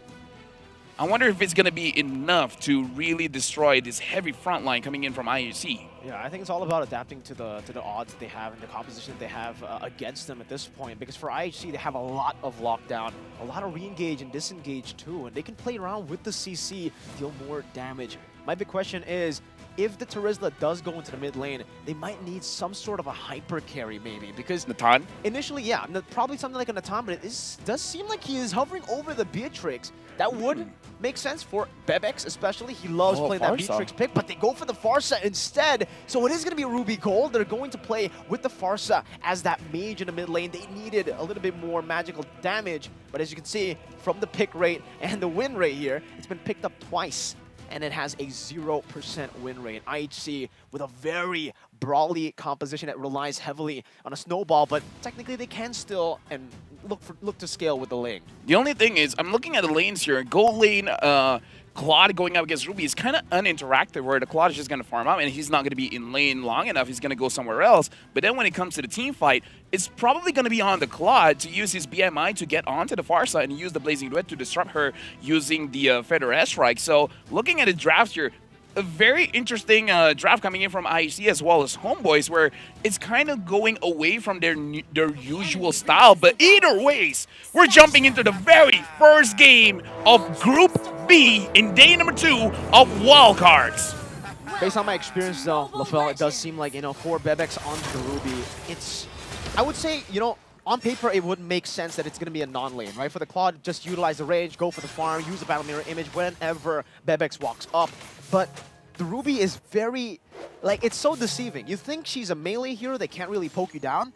I wonder if it's going to be enough to really destroy this heavy front line coming in from IUC. Yeah, I think it's all about adapting to the odds that they have and the composition that they have against them at this point. Because for IHC, they have a lot of lockdown, a lot of re-engage and disengage too, and they can play around with the CC, deal more damage. My big question is if the Terizla does go into the mid lane, they might need some sort of a hyper carry maybe, because Natan? initially, yeah, probably something like a Natan, but does seem like he is hovering over the Beatrix. That would make sense for Bebex especially. He loves playing that Beatrix pick, but they go for the Farsa instead. So it is going to be Ruby Gold. They're going to play with the Farsa as that mage in the mid lane. They needed a little bit more magical damage, but as you can see from the pick rate and the win rate here, it's been picked up twice, and it has a 0% win rate. IHC with a very brawly composition that relies heavily on a snowball, but technically they can still and look to scale with the lane. The only thing is, I'm looking at the lanes here. Gold lane, Claude going up against Ruby is kind of uninteractive, where the Claude is just going to farm out and he's not going to be in lane long enough. He's going to go somewhere else. But then when it comes to the team fight, it's probably going to be on the Claude to use his BMI to get onto the far side and use the Blazing Duet to disrupt her using the Feather S-Strike. So looking at the draft here, a very interesting draft coming in from IEC as well as Homeboys, where it's kind of going away from their usual style. But either ways, we're jumping into the very first game of Group B in day number 2 of Wildcards. Based on my experience though, LaFell, it does seem like, for Bebex onto the Ruby, I would say, on paper, it would make sense that it's going to be a non-lane, right? For the Claude, just utilize the range, go for the farm, use the Battle Mirror image whenever Bebex walks up. But the Ruby is very, it's so deceiving. You think she's a melee hero that can't really poke you down,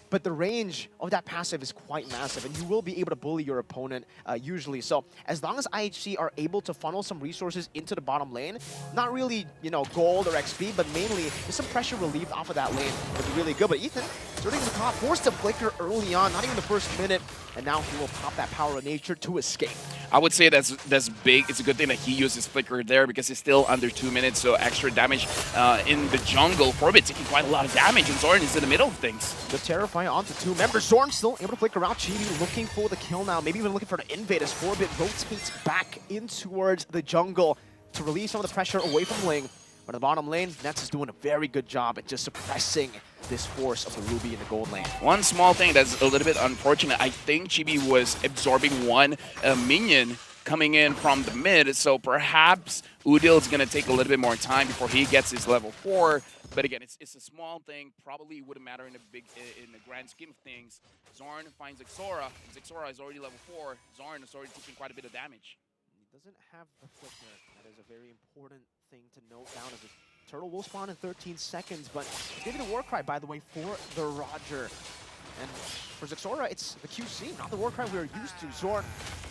but the range of that passive is quite massive, and you will be able to bully your opponent usually. So as long as IHC are able to funnel some resources into the bottom lane, not really, gold or XP, but mainly just some pressure relieved off of that lane would be really good. But Ethan, starting the top, forced to flicker early on, not even the first minute, and now he will pop that Power of Nature to escape. I would say that's big. It's a good thing that he uses Flicker there because it's still under 2 minutes, so extra damage in the jungle. Forbit taking quite a lot of damage, and Zoran is in the middle of things. The Terrify onto 2 members. Zoran still able to flicker out. Chibi looking for the kill now, maybe even looking for the invade as Forbit rotates back in towards the jungle to release some of the pressure away from Ling. But in the bottom lane, Nets is doing a very good job at just suppressing this force of the Ruby in the gold lane. One small thing that's a little bit unfortunate, I think Chibi was absorbing one minion coming in from the mid, so perhaps Udil is going to take a little bit more time before he gets his level 4. But again, it's a small thing, probably wouldn't matter in the grand scheme of things. Zorn finds Xora, and Xora is already level 4. Zorn is already taking quite a bit of damage. He doesn't have the flicker. That is a very important thing to note down, as the turtle will spawn in 13 seconds, but maybe the Warcry, by the way, for the Roger. And for Xora, it's the QC, not the Warcry we're used to. Zorn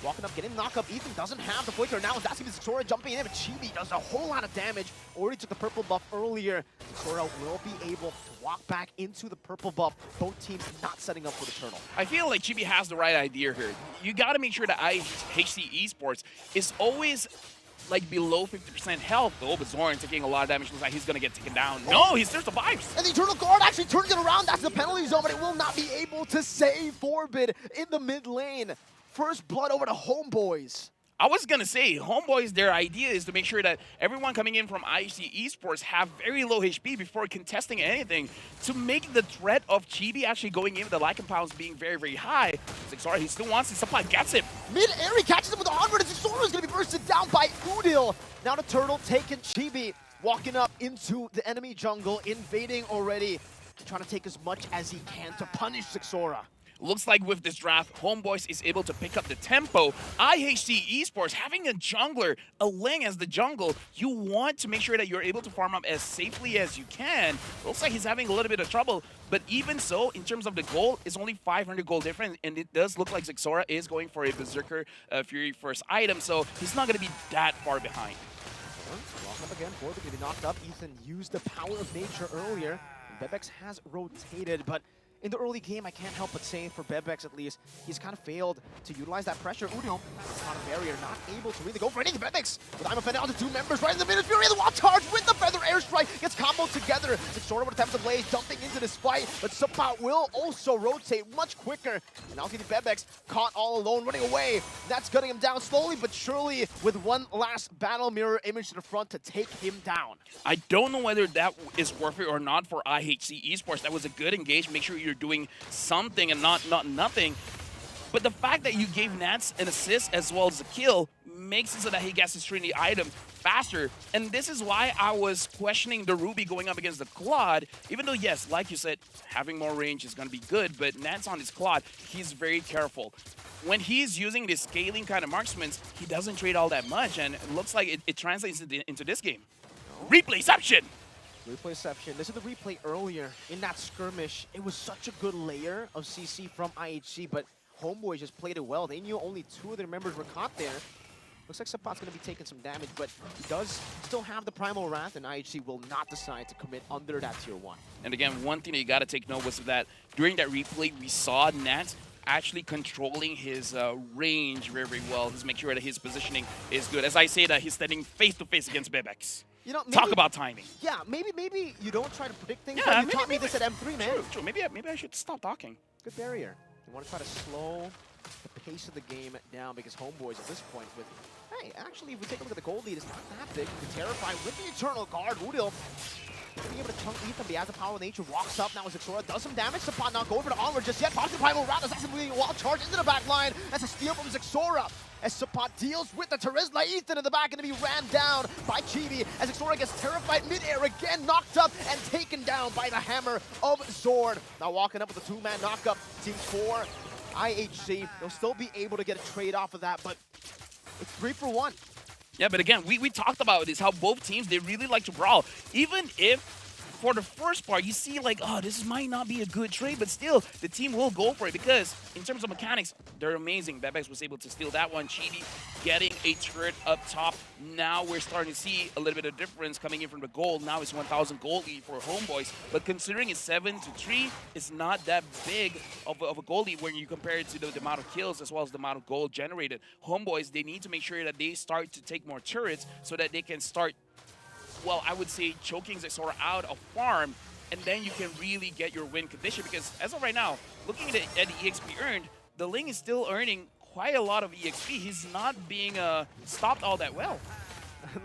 walking up, getting knocked up. Ethan doesn't have the flicker now. That's even Xora jumping in, but Chibi does a whole lot of damage. Already took the purple buff earlier. Xora will be able to walk back into the purple buff. Both teams not setting up for the turtle. I feel like Chibi has the right idea here. You got to make sure that IHC Esports is always below 50% health, though, but Zoran taking a lot of damage. Looks like he's going to get taken down. No, he still survives. And the Eternal Guard actually turns it around. That's the penalty zone, but it will not be able to save Forbid in the mid lane. First blood over to Homeboys. I was going to say, Homeboys, their idea is to make sure that everyone coming in from IHC Esports have very low HP before contesting anything to make the threat of Chibi actually going in with the light compounds being very, very high. Xora, he still wants it. Supply gets it. Mid-air, he catches him with 100, and Xora is going to be bursted down by Udil. Now the turtle taking Chibi, walking up into the enemy jungle, invading already, trying to take as much as he can to punish Xora. Looks like with this draft, Homeboys is able to pick up the tempo. IHC Esports, having a jungler, a Ling as the jungle, you want to make sure that you're able to farm up as safely as you can. Looks like he's having a little bit of trouble, but even so, in terms of the gold, it's only 500 gold difference, and it does look like Xora is going for a Berserker Fury first item, so he's not going to be that far behind. Walking up again, Forbid getting knocked up. Ethan used the Power of Nature earlier. Bebex has rotated, but in the early game, I can't help but say, for Bebex at least, he's kind of failed to utilize that pressure. Udil, on a barrier, not able to really go for anything. Bebex, with I'm offended onto 2 members, right in the middle. Fury, the wild charge with the Feather Airstrike, gets comboed together. Xora with attempts to blaze, dumping into this fight, but Suppot will also rotate much quicker. And now see the Bebex caught all alone, running away. That's gutting him down slowly but surely, with one last battle mirror image to the front to take him down. I don't know whether that is worth it or not for IHC Esports. That was a good engage. Make sure you're doing something and not nothing. But the fact that you gave Nats an assist as well as a kill makes it so that he gets his Trinity item faster. And this is why I was questioning the Ruby going up against the Claude, even though, yes, like you said, having more range is going to be good, but Nance on his Claude, he's very careful. When he's using this scaling kind of marksmen, he doesn't trade all that much, and it looks like it translates into this game. Replayception! Replayception. This is the replay earlier in that skirmish. It was such a good layer of CC from IHC, but Homeboys just played it well. They knew only 2 of their members were caught there. Looks like Sapat's going to be taking some damage, but he does still have the Primal Wrath, and IHC will not decide to commit under that tier 1. And again, one thing that you got to take note was that during that replay, we saw Nat actually controlling his range very, very well. He's making sure that his positioning is good. As I say that, he's standing face-to-face against Bebex. You know, maybe, talk about timing. Yeah, maybe you don't try to predict things. Yeah, but you taught me this at M3, man. True. Maybe I should stop talking. Good barrier. You want to try to slow the pace of the game down because Homeboys at this point with, hey, actually, if we take a look at the gold lead, it's not that big. You can terrify with the Eternal Guard. Udil being able to chunk Ethan, but he has the power of nature, walks up now as Xora does some damage. Sapot not going for the armor just yet. Pops the Primal Wrath, doesn't really wild charge into the back line. That's a steal from Xora. As Sapot deals with the Terizla, Ethan in the back going to be ran down by Chibi as Xora gets terrified mid-air again, knocked up and taken down by the hammer of Zord. Now walking up with a 2-man knockup, team 4, IHC. They'll still be able to get a trade off of that, but it's 3 for 1. Yeah, but again, we talked about this, how both teams, they really like to brawl. Even if, for the first part, you see like, oh, this might not be a good trade, but still, the team will go for it because in terms of mechanics, they're amazing. Bebex was able to steal that one. Chidi getting a turret up top. Now we're starting to see a little bit of difference coming in from the gold. Now it's 1,000 gold lead for Homeboys, but considering it's 7-3, it's not that big of a gold lead when you compare it to the amount of kills as well as the amount of gold generated. Homeboys, they need to make sure that they start to take more turrets so that they can start, well, I would say choking Xora out of farm, and then you can really get your win condition because as of right now, looking at the EXP earned, the Ling is still earning quite a lot of EXP. He's not being stopped all that well.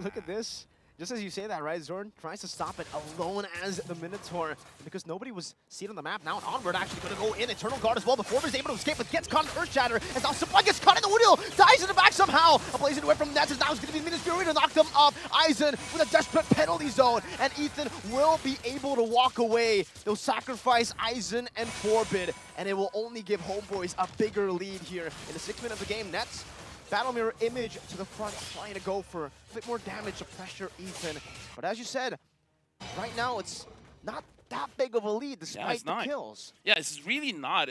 Look at this. Just as you say that, right? Zorn tries to stop it alone as the Minotaur because nobody was seen on the map. Now Onward actually going to go in. Eternal Guard as well. Before he's able to escape, but gets caught in Earth Shatter. As now Supply gets caught in the Woodhill. Dies in the back somehow. A blazing away from Nets. Now it's going to be Ministry to knock them off. Eisen with a desperate penalty zone. And Ethan will be able to walk away. They'll sacrifice Eisen and Forbid. And it will only give Homeboys a bigger lead here. In the 6th minute of the game, Nets Battle Mirror Image to the front, trying to go for a bit more damage to pressure Ethan. But as you said, right now it's not that big of a lead despite the kills. Yeah, it's really not.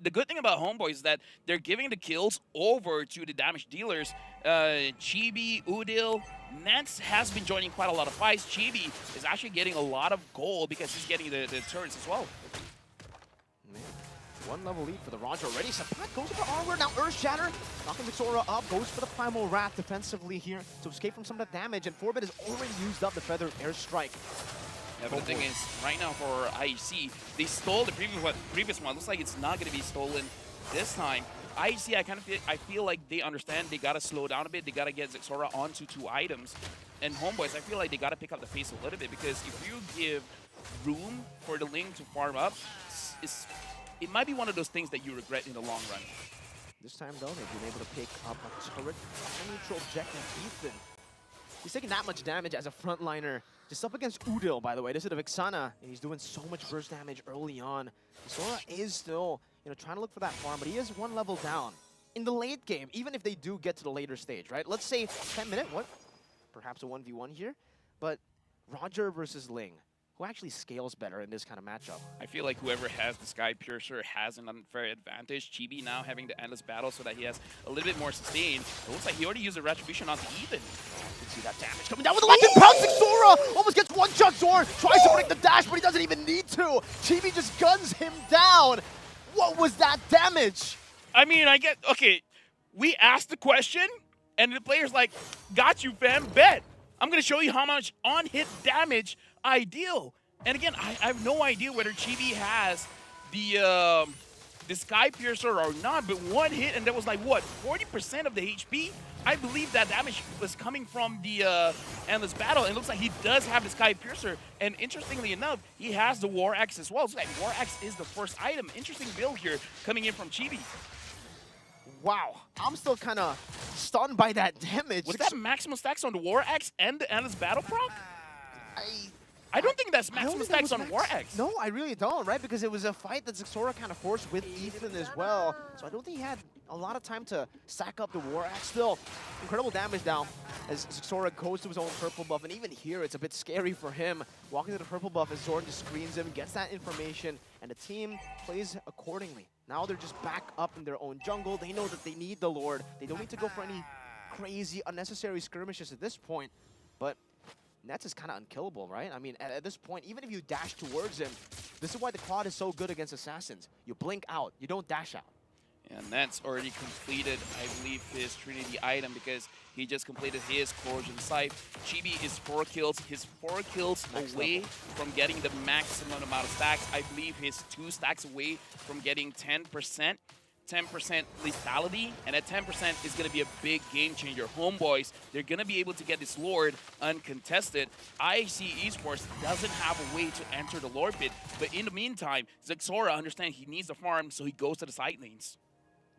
The good thing about Homeboy is that they're giving the kills over to the damage dealers. Chibi, Udil, Nance has been joining quite a lot of fights. Chibi is actually getting a lot of gold because he's getting the turrets as well. Man. 1 level lead for the Roger already. Sapat goes for the armor. Now Earth Shatter. Knocking Xora up. Goes for the Primal Wrath defensively here to escape from some of the damage. And Forbid has already used up the Feather Airstrike. Yeah, but the thing is, right now for IHC, they stole the previous one. Looks like it's not going to be stolen this time. IHC, I feel like they understand they got to slow down a bit. They got to get Xora onto 2 items. And Homeboys, I feel like they got to pick up the pace a little bit because if you give room for the Ling to farm up, it might be one of those things that you regret in the long run. This time, though, they've been able to pick up a turret. Neutral objective, Ethan. He's taking that much damage as a frontliner. Just up against Udil, by the way. This is a Vixana, and he's doing so much burst damage early on. Sora is still, trying to look for that farm, but he is 1 level down. In the late game, even if they do get to the later stage, right? Let's say 10-minute, perhaps a 1v1 here. But Roger versus Ling. Who actually scales better in this kind of matchup? I feel like whoever has the Sky Piercer has an unfair advantage. Chibi now having the Endless Battle so that he has a little bit more sustain. It looks like he already used a Retribution onto Ethan. You can see that damage coming down with the Lightning Pouncing Xora! Almost gets one-shot Zorn! Tries to break the dash, but he doesn't even need to! Chibi just guns him down! What was that damage? I mean, okay, we asked the question, and the player's like, got you, fam, bet! I'm going to show you how much on-hit damage I deal. And again, I have no idea whether Chibi has the Sky Piercer or not, but 1 hit, and that was like, what, 40% of the HP? I believe that damage was coming from the Endless Battle, and it looks like he does have the Sky Piercer, and interestingly enough, he has the War Axe as well. So like War Axe is the first item. Interesting build here coming in from Chibi. Wow, I'm still kind of stunned by that damage. Was that maximum stacks on the War Axe and the Endless Battle Proc? I don't think that's I don't maximum think that stacks was on War Axe. No, I really don't, right? Because it was a fight that Zixora kind of forced with Ethan as well. So I don't think he had a lot of time to stack up the War Axe. Still, incredible damage now as Zixora goes to his own purple buff. And even here, it's a bit scary for him. Walking to the purple buff as Zorn just screens him, gets that information, and the team plays accordingly. Now they're just back up in their own jungle. They know that they need the Lord. They don't need to go for any crazy, unnecessary skirmishes at this point. But Nets is kind of unkillable, right? I mean, at this point, even if you dash towards him, this is why the quad is so good against Assassins. You blink out, you don't dash out. And Nets already completed, I believe, his Trinity item because he just completed his Corrosion Scythe. Chibi is 4 kills. He's 4 kills away from getting the maximum amount of stacks. I believe he's 2 stacks away from getting 10%. 10% lethality, and at 10% is going to be a big game changer. Homeboys, they're going to be able to get this Lord uncontested. IHC Esports doesn't have a way to enter the Lord pit, but in the meantime, Zixora understands he needs the farm, so he goes to the side lanes.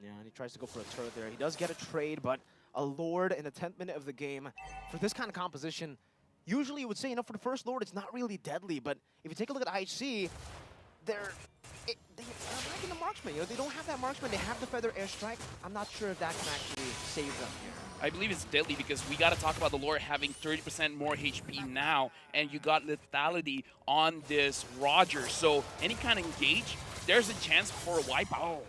Yeah, and he tries to go for a turret there. He does get a trade, but a Lord in the 10th minute of the game, for this kind of composition, usually you would say, you know, for the first Lord, it's not really deadly, but if you take a look at IHC, they're lacking the marksman. You know, they don't have that marksman. They have the feather airstrike. I'm not sure if that can actually save them here. I believe it's deadly because we got to talk about the Lord having 30% more HP now, and you got lethality on this Roger. So any kind of engage, there's a chance for a wipeout.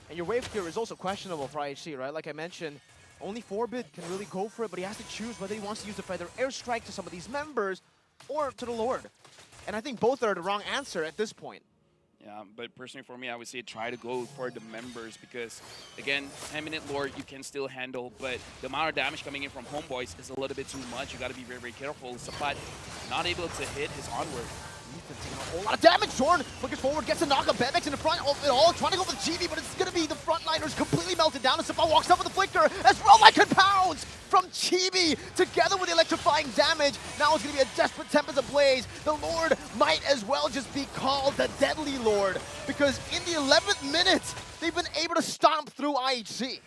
And your wave clear is also questionable for IHC, right? Like I mentioned, only 4-bit can really go for it, but he has to choose whether he wants to use the feather airstrike to some of these members or to the Lord. And I think both are the wrong answer at this point. Yeah, but personally for me, I would say try to go for the members because, again, 10-minute Lord you can still handle, but the amount of damage coming in from Homeboys is a little bit too much. You got to be very, very careful. Sapat not able to hit his onward. Ethan taking a whole lot of damage. Zorn looking forward, gets a knock up. Bebex in the front of it all, trying to go for the GB, but it's going to be the frontliners completely melted down. And Sapat walks up with the flicker as well. Like compounds from Chibi together with the electrifying damage. Now it's going to be a desperate Tempest ablaze. The Lord might as well just be called the Deadly Lord because in the 11th minute, they've been able to stomp through IHC.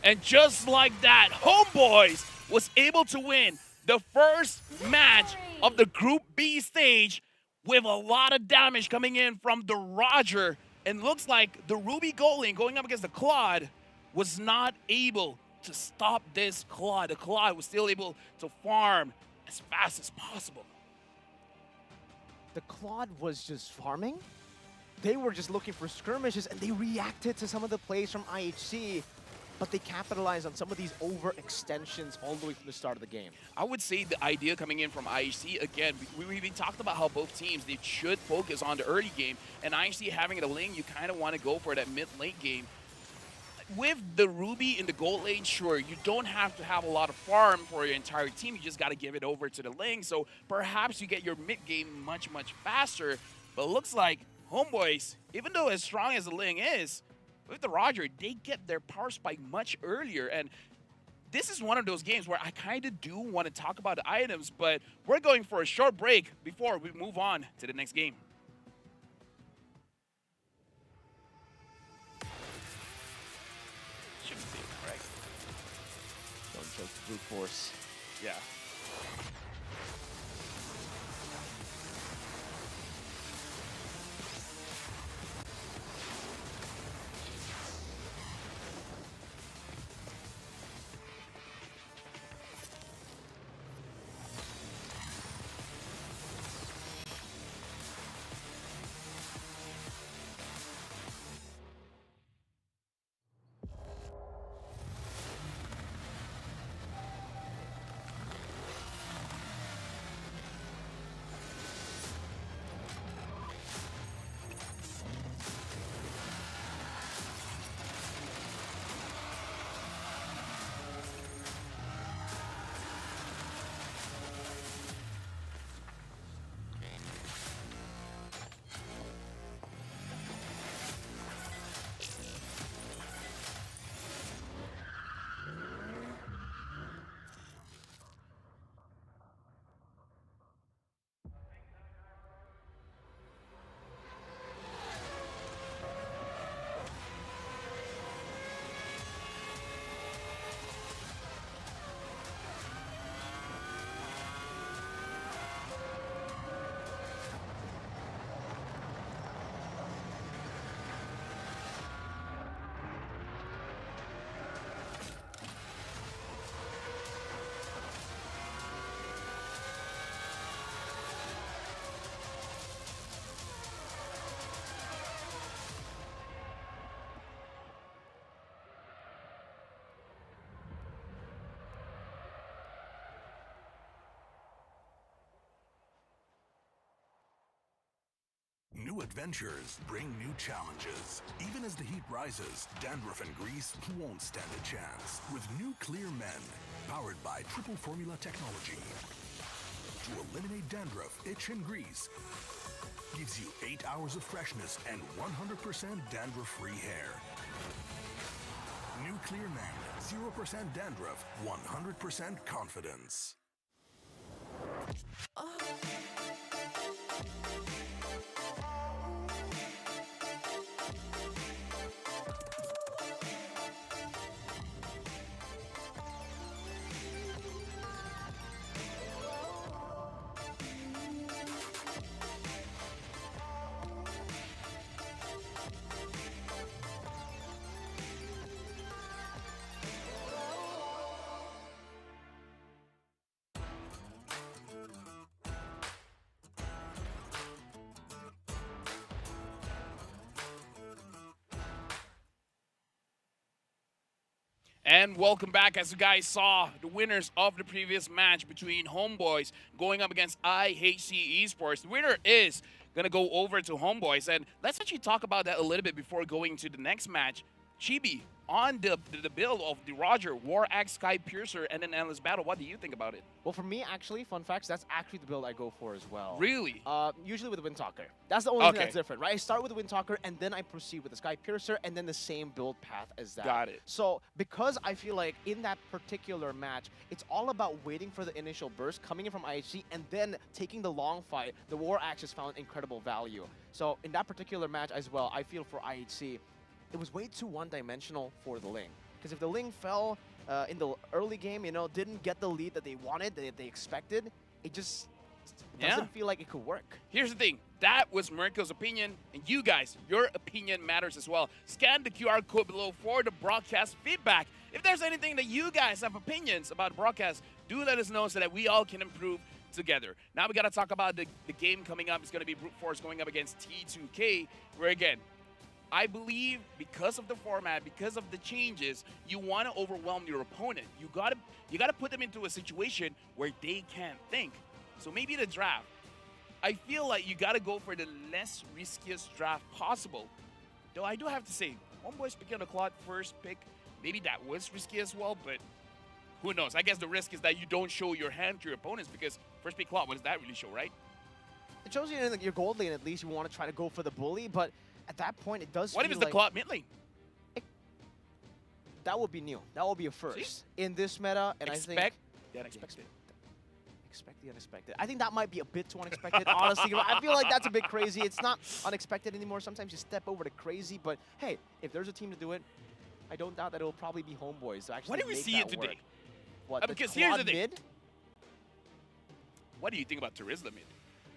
And just like that, Homeboys was able to win the first match of the Group B stage with a lot of damage coming in from the Roger. And looks like the Ruby Goaling going up against the Claude was not able to stop this Claude. The Claude was still able to farm as fast as possible. The Claude was just farming. They were just looking for skirmishes and they reacted to some of the plays from IHC, but they capitalized on some of these overextensions all the way from the start of the game. I would say the idea coming in from IHC, again, we talked about how both teams, they should focus on the early game, and IHC having it a lane, you kind of want to go for that mid-late game. With the Ruby in the gold lane, sure, you don't have to have a lot of farm for your entire team, you just got to give it over to the lane, so perhaps you get your mid-game much, much faster, but it looks like Homeboys, even though as strong as the Ling is, with the Roger, they get their power spike much earlier, and this is one of those games where I kind of do want to talk about the items, but we're going for a short break before we move on to the next game. Shouldn't say it correct. Don't choke brute force. Yeah. New adventures bring new challenges. Even as the heat rises, dandruff and grease won't stand a chance. With new Clear Men, powered by triple formula technology. To eliminate dandruff, itch, and grease, gives you 8 hours of freshness and 100% dandruff-free hair. New Clear Men, 0% dandruff, 100% confidence. And welcome back. As you guys saw, the winners of the previous match between Homeboys going up against IHC Esports. The winner is going to go over to Homeboys. And let's actually talk about that a little bit before going to the next match. Chibi, on the build of the Roger, War Axe, Sky Piercer, and an Endless Battle. What do you think about it? Well, for me, actually, fun facts, that's actually the build I go for as well. Really? Usually with the Windtalker. That's the only thing that's different, right? I start with the Windtalker, and then I proceed with the Sky Piercer, and then the same build path as that. Got it. So, because I feel like in that particular match, it's all about waiting for the initial burst, coming in from IHC, and then taking the long fight, the War Axe has found incredible value. So, in that particular match as well, I feel for IHC, it was way too one-dimensional for the Ling. Because if the Ling fell in the early game, you know, didn't get the lead that they wanted, that they expected, it just doesn't feel like it could work. Here's the thing. That was Mirko's opinion, and you guys, your opinion matters as well. Scan the QR code below for the broadcast feedback. If there's anything that you guys have opinions about the broadcast, do let us know so that we all can improve together. Now we got to talk about the game coming up. It's going to be Brute Force going up against T2K, where again, I believe because of the format, because of the changes, you want to overwhelm your opponent. You gotta put them into a situation where they can't think. So maybe the draft, I feel like you gotta go for the less riskiest draft possible. Though I do have to say, Homeboys picking the Clot first pick, maybe that was risky as well, but who knows? I guess the risk is that you don't show your hand to your opponents, because first pick Clot, what does that really show, right? It shows you in your gold lane, at least you want to try to go for the bully, but at that point, it does What if feel it's the like Clot mid lane? that would be new. That would be a first. See? In this meta, and Expect I think... the unexpected. Expect the unexpected. I think that might be a bit too unexpected, honestly. I feel like that's a bit crazy. It's not unexpected anymore. Sometimes you step over to crazy, but hey, if there's a team to do it, I don't doubt that it'll probably be Homeboys to actually What did we make see that it today? work. What, Because the here's the quad thing. mid? What do you think about Terizla mid?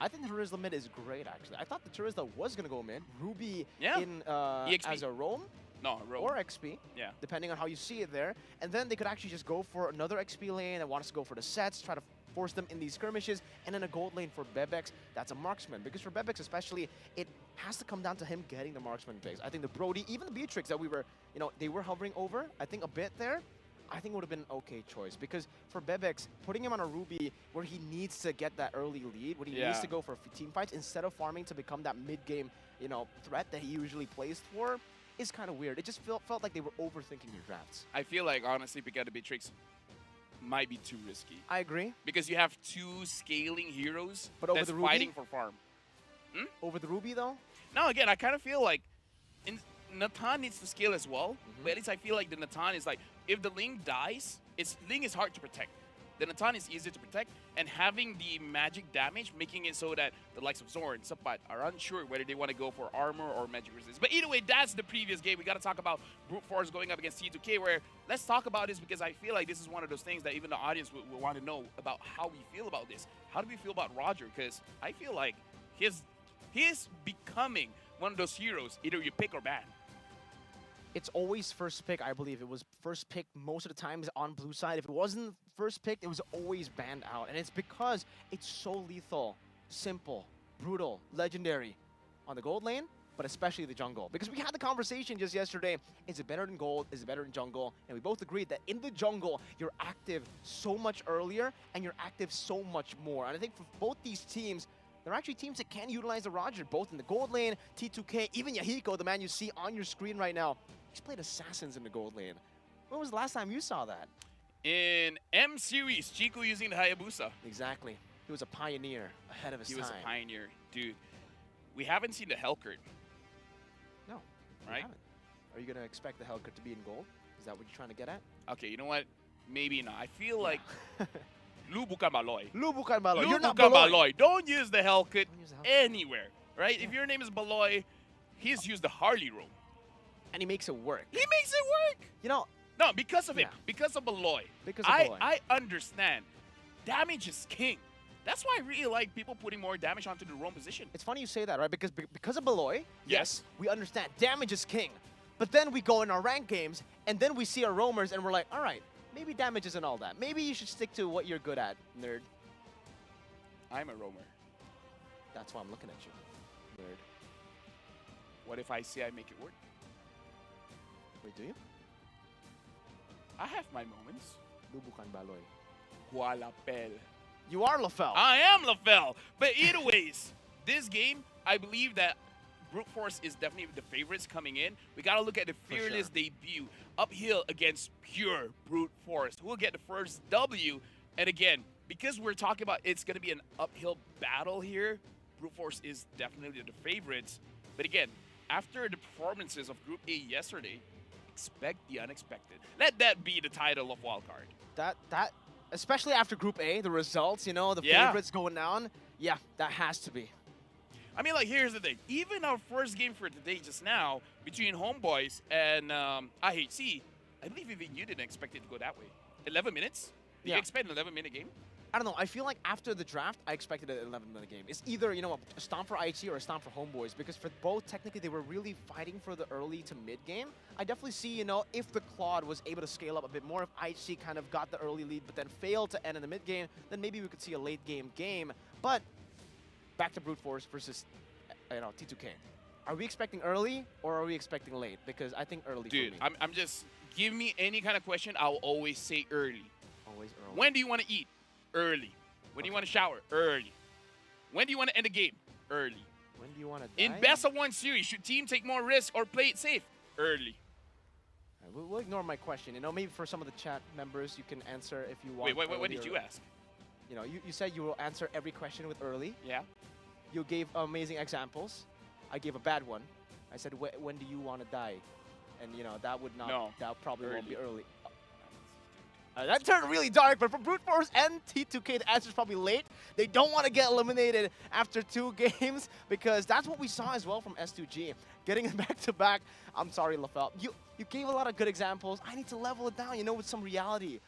I think the Terizla mid is great, actually. I thought the Terizla was going to go mid. Ruby Yeah. in EXP. as a roam. No, roam. Or XP, Yeah. depending on how you see it there. And then they could actually just go for another XP lane that wants to go for the sets, try to force them in these skirmishes, and then a gold lane for Bebex, that's a marksman. Because for Bebex especially, it has to come down to him getting the marksman picks. I think the Brody, even the Beatrix that we were, you know, they were hovering over, I think a bit there, I think it would have been an okay choice. Because for Bebex, putting him on a Ruby where he needs to get that early lead, where he needs to go for team fights instead of farming to become that mid-game, you know, threat that he usually plays for, is kind of weird. It just felt like they were overthinking their drafts. I feel like, honestly, picking the Beatrix might be too risky. I agree. Because you have two scaling heroes But over that's the Ruby? fighting for farm. Over the Ruby, though? No, again, I kind of feel like Natan needs to scale as well. But at least I feel like the Natan is like, if the Ling dies, Ling is hard to protect. The Natan is easier to protect, and having the magic damage, making it so that the likes of Zorn, Subbat are unsure whether they want to go for armor or magic resistance. But either way, that's the previous game. We got to talk about Brute Force going up against T2K, where let's talk about this because I feel like this is one of those things that even the audience will want to know about how we feel about this. How do we feel about Roger? Because I feel like he's becoming one of those heroes, either you pick or ban. It's always first pick, I believe. It was first pick most of the times on blue side. If it wasn't first pick, it was always banned out. And it's because it's so lethal, simple, brutal, legendary on the gold lane, but especially the jungle. Because we had the conversation just yesterday, is it better than gold, is it better than jungle? And we both agreed that in the jungle, you're active so much earlier and you're active so much more. And I think for both these teams, there are actually teams that can utilize the Roger, both in the gold lane, T2K, even Yahiko, the man you see on your screen right now. He's played Assassins in the gold lane. When was the last time you saw that? In M Series, Chico using the Hayabusa. Exactly. He was a pioneer ahead of his time. He was a pioneer. Dude, we haven't seen the Hellcurt. No, we right? haven't. Are you going to expect the Hellcurt to be in gold? Is that what you're trying to get at? Okay, you know what? Maybe not. I feel like Lu bukan Baloy. Lu bukan Baloy. Lu You're not bukan Baloy. Baloy. Don't use the Hellcurt anywhere, right? If your name is Baloy, he's used the Harley roam. And he makes it work. He makes it work. You know, no, because of him. Because of Baloy. Because of Baloy. I understand. Damage is king. That's why I really like people putting more damage onto the roam position. It's funny you say that, right? Because of Baloy, Yes. we understand damage is king. But then we go in our ranked games, and then we see our roamers, and we're like, all right, maybe damage isn't all that. Maybe you should stick to what you're good at, nerd. I'm a roamer. That's why I'm looking at you, nerd. What if I say I make it work? Wait, do you? I have my moments. Lu bukan Baloy. Gualapel. You are LaFell. I am LaFell. But either ways, this game, I believe that Brute Force is definitely the favorites coming in. We got to look at the fearless debut uphill against pure Brute Force. Who will get the first W? And again, because we're talking about it's going to be an uphill battle here, Brute Force is definitely the favorites. But again, after the performances of Group A yesterday, expect the unexpected. Let that be the title of Wild Card. That, especially after Group A, the results, you know, the favorites going down. Yeah, that has to be. I mean, like, here's the thing. Even our first game for today just now, between Homeboys and IHC, I believe even you didn't expect it to go that way. 11 minutes? Did you expect an 11-minute game? I don't know. I feel like after the draft, I expected an 11-minute game. It's either, you know, a stomp for IHC or a stomp for Homeboys, because for both, technically, they were really fighting for the early to mid game. I definitely see, you know, if the Claude was able to scale up a bit more, if IHC kind of got the early lead but then failed to end in the mid game, then maybe we could see a late game. But back to Brute Force versus, you know, T2K. Are we expecting early or are we expecting late? Because I think early Dude, for me. I'm just, give me any kind of question, I'll always say early. Always early. When do you want to eat? Early. When do you want to shower? Early. When do you want to end the game? Early. When do you want to die? In best of one series, should team take more risk or play it safe? Early. Right, we'll ignore my question. You know, maybe for some of the chat members, you can answer if you want. Wait, what early did or- you ask? You know, you said you will answer every question with early. Yeah. You gave amazing examples. I gave a bad one. I said, when do you want to die? And, you know, that would not, No. that probably won't be Early. early. That turned really dark, but for Brute Force and T2K, the answer's probably late. They don't want to get eliminated after 2 games because that's what we saw as well from S2G. Getting it back-to-back. I'm sorry, LaFell. You gave a lot of good examples. I need to level it down, you know, with some reality.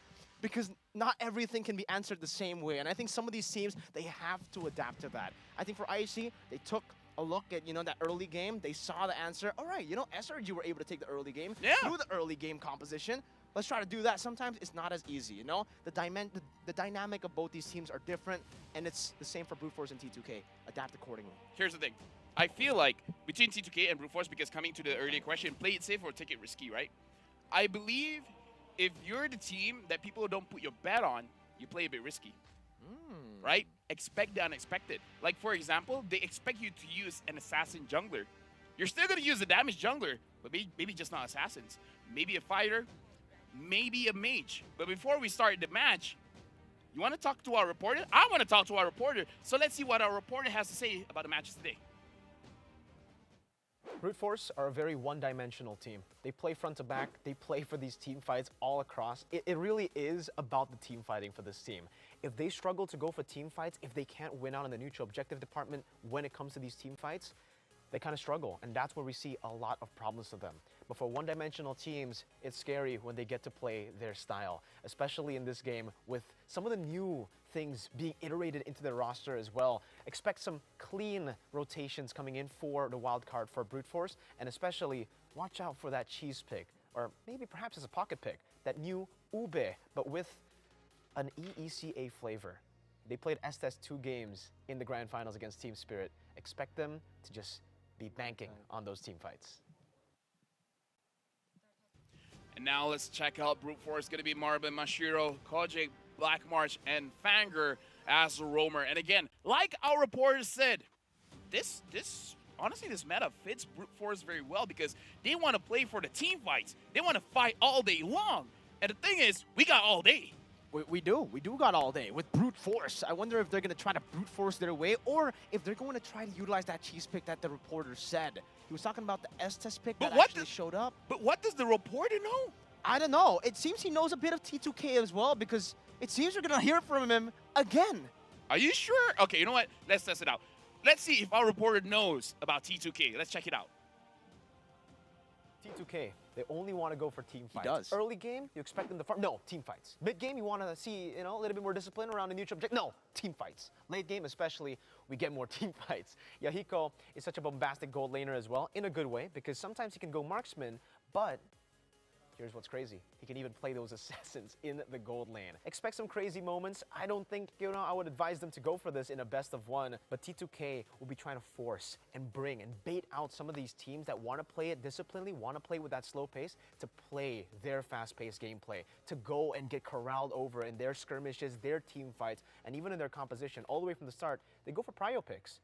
Because not everything can be answered the same way. And I think some of these teams, they have to adapt to that. I think for IHC, they took a look at, you know, that early game. They saw the answer. All right, you know, SRG were able to take the early game. Yeah. Do the early game composition. Let's try to do that. Sometimes it's not as easy, you know? The dynamic of both these teams are different, and it's the same for Brute Force and T2K. Adapt accordingly. Here's the thing. I feel like between T2K and Brute Force, because coming to the earlier question, play it safe or take it risky, right? I believe if you're the team that people don't put your bet on, you play a bit risky, right? Expect the unexpected. Like, for example, they expect you to use an assassin jungler. You're still going to use the damage jungler, but maybe just not assassins. Maybe a fighter, maybe a mage. But before we start the match, you want to talk to our reporter? I want to talk to our reporter. So let's see what our reporter has to say about the matches today. Brute Force are a very one-dimensional team. They play front to back, they play for these team fights all across. It really is about the team fighting for this team. If they struggle to go for team fights, if they can't win out in the neutral objective department when it comes to these team fights, they kind of struggle, and that's where we see a lot of problems to them. But for one-dimensional teams, it's scary when they get to play their style, especially in this game with some of the new things being iterated into their roster as well. Expect some clean rotations coming in for the wild card for Brute Force, and especially watch out for that cheese pick, or maybe perhaps as a pocket pick, that new Ube, but with an EECA flavor. They played Estes 2 games in the Grand Finals against Team Spirit. Expect them to just be banking on those team fights. And now let's check out Brute Force. Going to be Marvin, Mashiro, Kojik, Black March, and Fanger as a roamer. And again, like our reporter said, honestly, this meta fits Brute Force very well because they want to play for the team fights. They want to fight all day long. And the thing is, we got all day. We do got all day with Brute Force. I wonder if they're going to try to Brute Force their way or if they're going to try to utilize that cheese pick that the reporter said. He was talking about the S-Test pick that actually showed up. But what does the reporter know? I don't know. It seems he knows a bit of T2K as well because it seems we're going to hear from him again. Are you sure? Okay, you know what? Let's test it out. Let's see if our reporter knows about T2K. Let's check it out. T2K, they only want to go for team fights. He does. Early game, you expect them to farm. No, team fights. Mid game, you want to see a little bit more discipline around the neutral objective. No, team fights. Late game, especially, we get more team fights. Yahiko is such a bombastic gold laner as well, in a good way, because sometimes he can go marksman, but here's what's crazy. He can even play those assassins in the gold lane. Expect some crazy moments. I don't think, I would advise them to go for this in a best of one, but T2K will be trying to force and bring and bait out some of these teams that want to play it disciplinedly, want to play with that slow pace, to play their fast-paced gameplay, to go and get corralled over in their skirmishes, their team fights, and even in their composition. All the way from the start, they go for prio picks,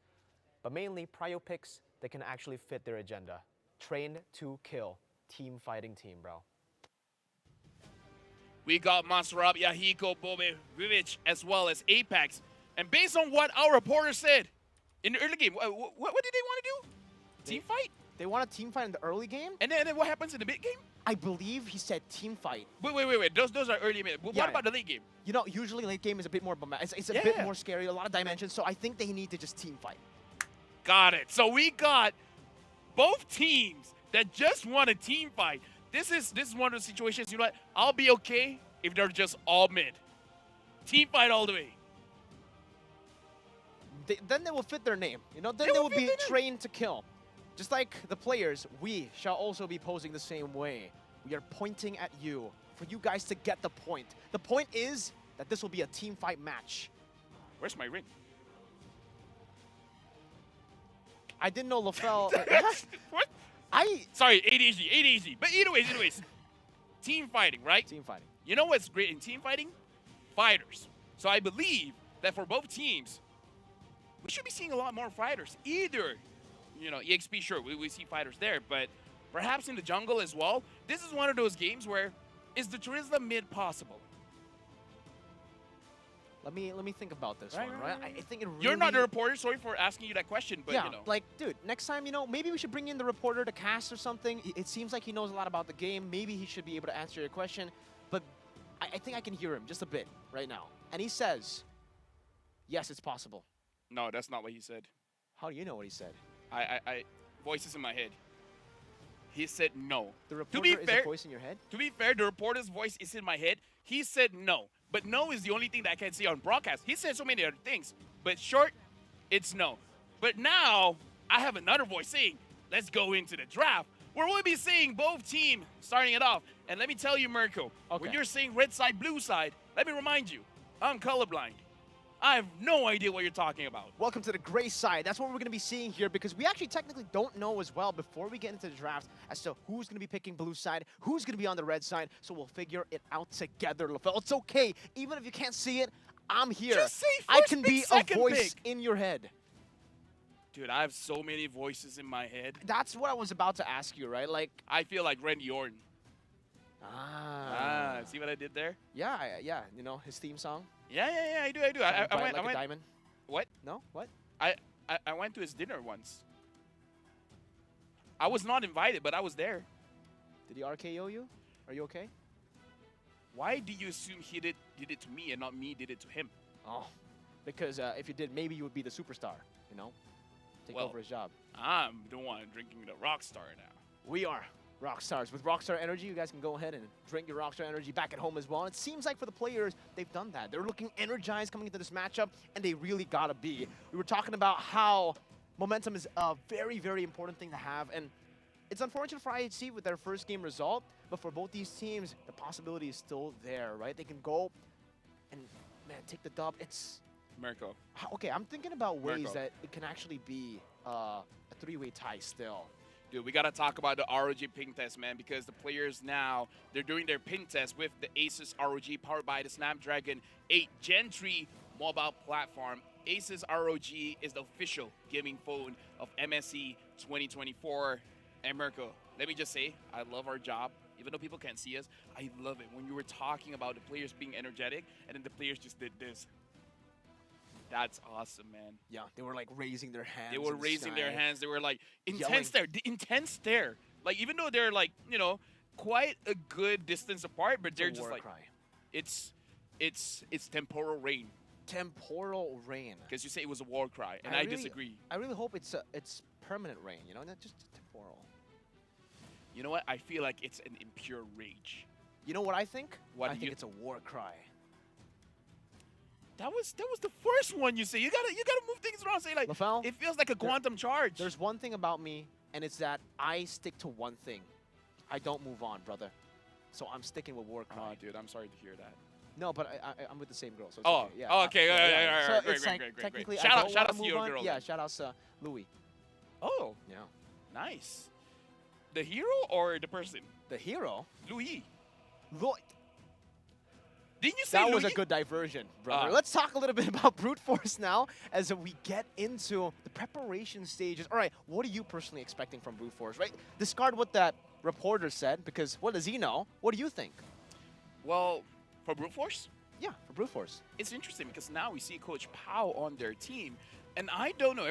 but mainly prio picks that can actually fit their agenda. Trained to kill. Team fighting team, bro. We got Monster Up, Yahiko, Bobe, Vivich, as well as Apex. And based on what our reporter said in the early game, what did they want to do? Team fight? They want a team fight in the early game? And then what happens in the mid game? I believe he said team fight. Wait. Those are early mid. What about the late game? Usually late game is a bit more bombastic. It's a bit more scary, a lot of dimensions. So I think they need to just team fight. Got it. So we got both teams that just want a team fight. This is one of the situations, you know what? I'll be okay if they're just all mid. Team fight all the way. Then they will fit their name. Then they will be trained to kill. Just like the players, we shall also be posing the same way. We are pointing at you for you guys to get the point. The point is that this will be a team fight match. Where's my ring? I didn't know LaFell... What? Sorry, ADHD. But anyways. Team fighting, right? Team fighting. You know what's great in team fighting? Fighters. So I believe that for both teams, we should be seeing a lot more fighters. Either, EXP, sure, we see fighters there, but perhaps in the jungle as well. This is one of those games where, is the Charizla mid possible? Let me think about this one, right? I think it really... You're not the reporter, sorry for asking you that question, but like, dude, next time, maybe we should bring in the reporter to cast or something. It seems like he knows a lot about the game. Maybe he should be able to answer your question, but I think I can hear him just a bit right now. And he says, yes, it's possible. No, that's not what he said. How do you know what he said? I voices in my head. He said no. The reporter is a voice in your head? To be fair, the reporter's voice is in my head. He said no. But no is the only thing that I can see on broadcast. He said so many other things. But short, it's no. But now, I have another voice saying, let's go into the draft. Where we'll be seeing both teams starting it off. And let me tell you, Mirko, when you're saying red side, blue side, let me remind you, I'm colorblind. I have no idea what you're talking about. Welcome to the gray side. That's what we're going to be seeing here because we actually technically don't know as well before we get into the draft as to who's going to be picking blue side, who's going to be on the red side. So we'll figure it out together, LaFell. It's okay. Even if you can't see it, I'm here. Just say I first can pick, be a second voice pick. in your head. Dude, I have so many voices in my head. That's what I was about to ask you, right? Like, I feel like Randy Orton. Ah, see what I did there? Yeah. His theme song. Yeah, I do. I went like a diamond. What? No, what? I went to his dinner once. I was not invited, but I was there. Did he RKO you? Are you okay? Why do you assume he did it to me and not me did it to him? Oh, because if you did, maybe you would be the superstar, Take over his job. I'm the one drinking the Rockstar now. We are Rockstars. With Rockstar Energy, you guys can go ahead and drink your Rockstar Energy back at home as well. And it seems like for the players, they've done that. They're looking energized coming into this matchup, and they really gotta be. We were talking about how momentum is a very, very important thing to have, and it's unfortunate for IHC with their first game result, but for both these teams, the possibility is still there, right? They can go and, man, take the dub. It's... Mirko. Okay, I'm thinking about ways Mirko. that it can actually be a three-way tie still. Dude, we got to talk about the ROG ping test, man, because the players now, they're doing their ping test with the Asus ROG powered by the Snapdragon 8 Gen 3 mobile platform. Asus ROG is the official gaming phone of MSC 2024. And Mirko, let me just say, I love our job. Even though people can't see us, I love it when you were talking about the players being energetic and then the players just did this. That's awesome, man. Yeah, they were like raising their hands. They were in the raising their sky. hands. They were like intense Yelling. stare. The intense stare. Like even though they're like, you know, quite a good distance apart, but they're It's a just war like cry. it's temporal rain. Temporal rain. Because you say it was a war cry, and I really- disagree. I really hope it's permanent rain, you know, not just temporal. You know what? I feel like it's an impure rage. You know what I think? What I do think you- it's a war cry. That was the first one you say. You gotta move things around. Say like Lafel, it feels like a quantum charge. There's one thing about me, and it's that I stick to one thing. I don't move on, brother. So I'm sticking with war cry. Oh, dude, I'm sorry to hear that. No, but I'm with the same girl. So it's Oh, okay. Yeah. oh, okay, So great, it's great, like great, great. technically Shout I out- don't shout wanna out to move your on. girl Yeah, then. shout outs to Louis. Oh, Yeah. nice. The hero or the person? The hero? Louis. Lloyd. Didn't you say That was a Louis? good diversion, brother. Ah. Let's talk a little bit about Brute Force now as we get into the preparation stages. All right, what are you personally expecting from Brute Force, right? Discard what that reporter said, because what does he know? What do you think? Well, for Brute Force, Yeah, for Brute Force. it's interesting because now we see Coach Pao on their team, and I don't know.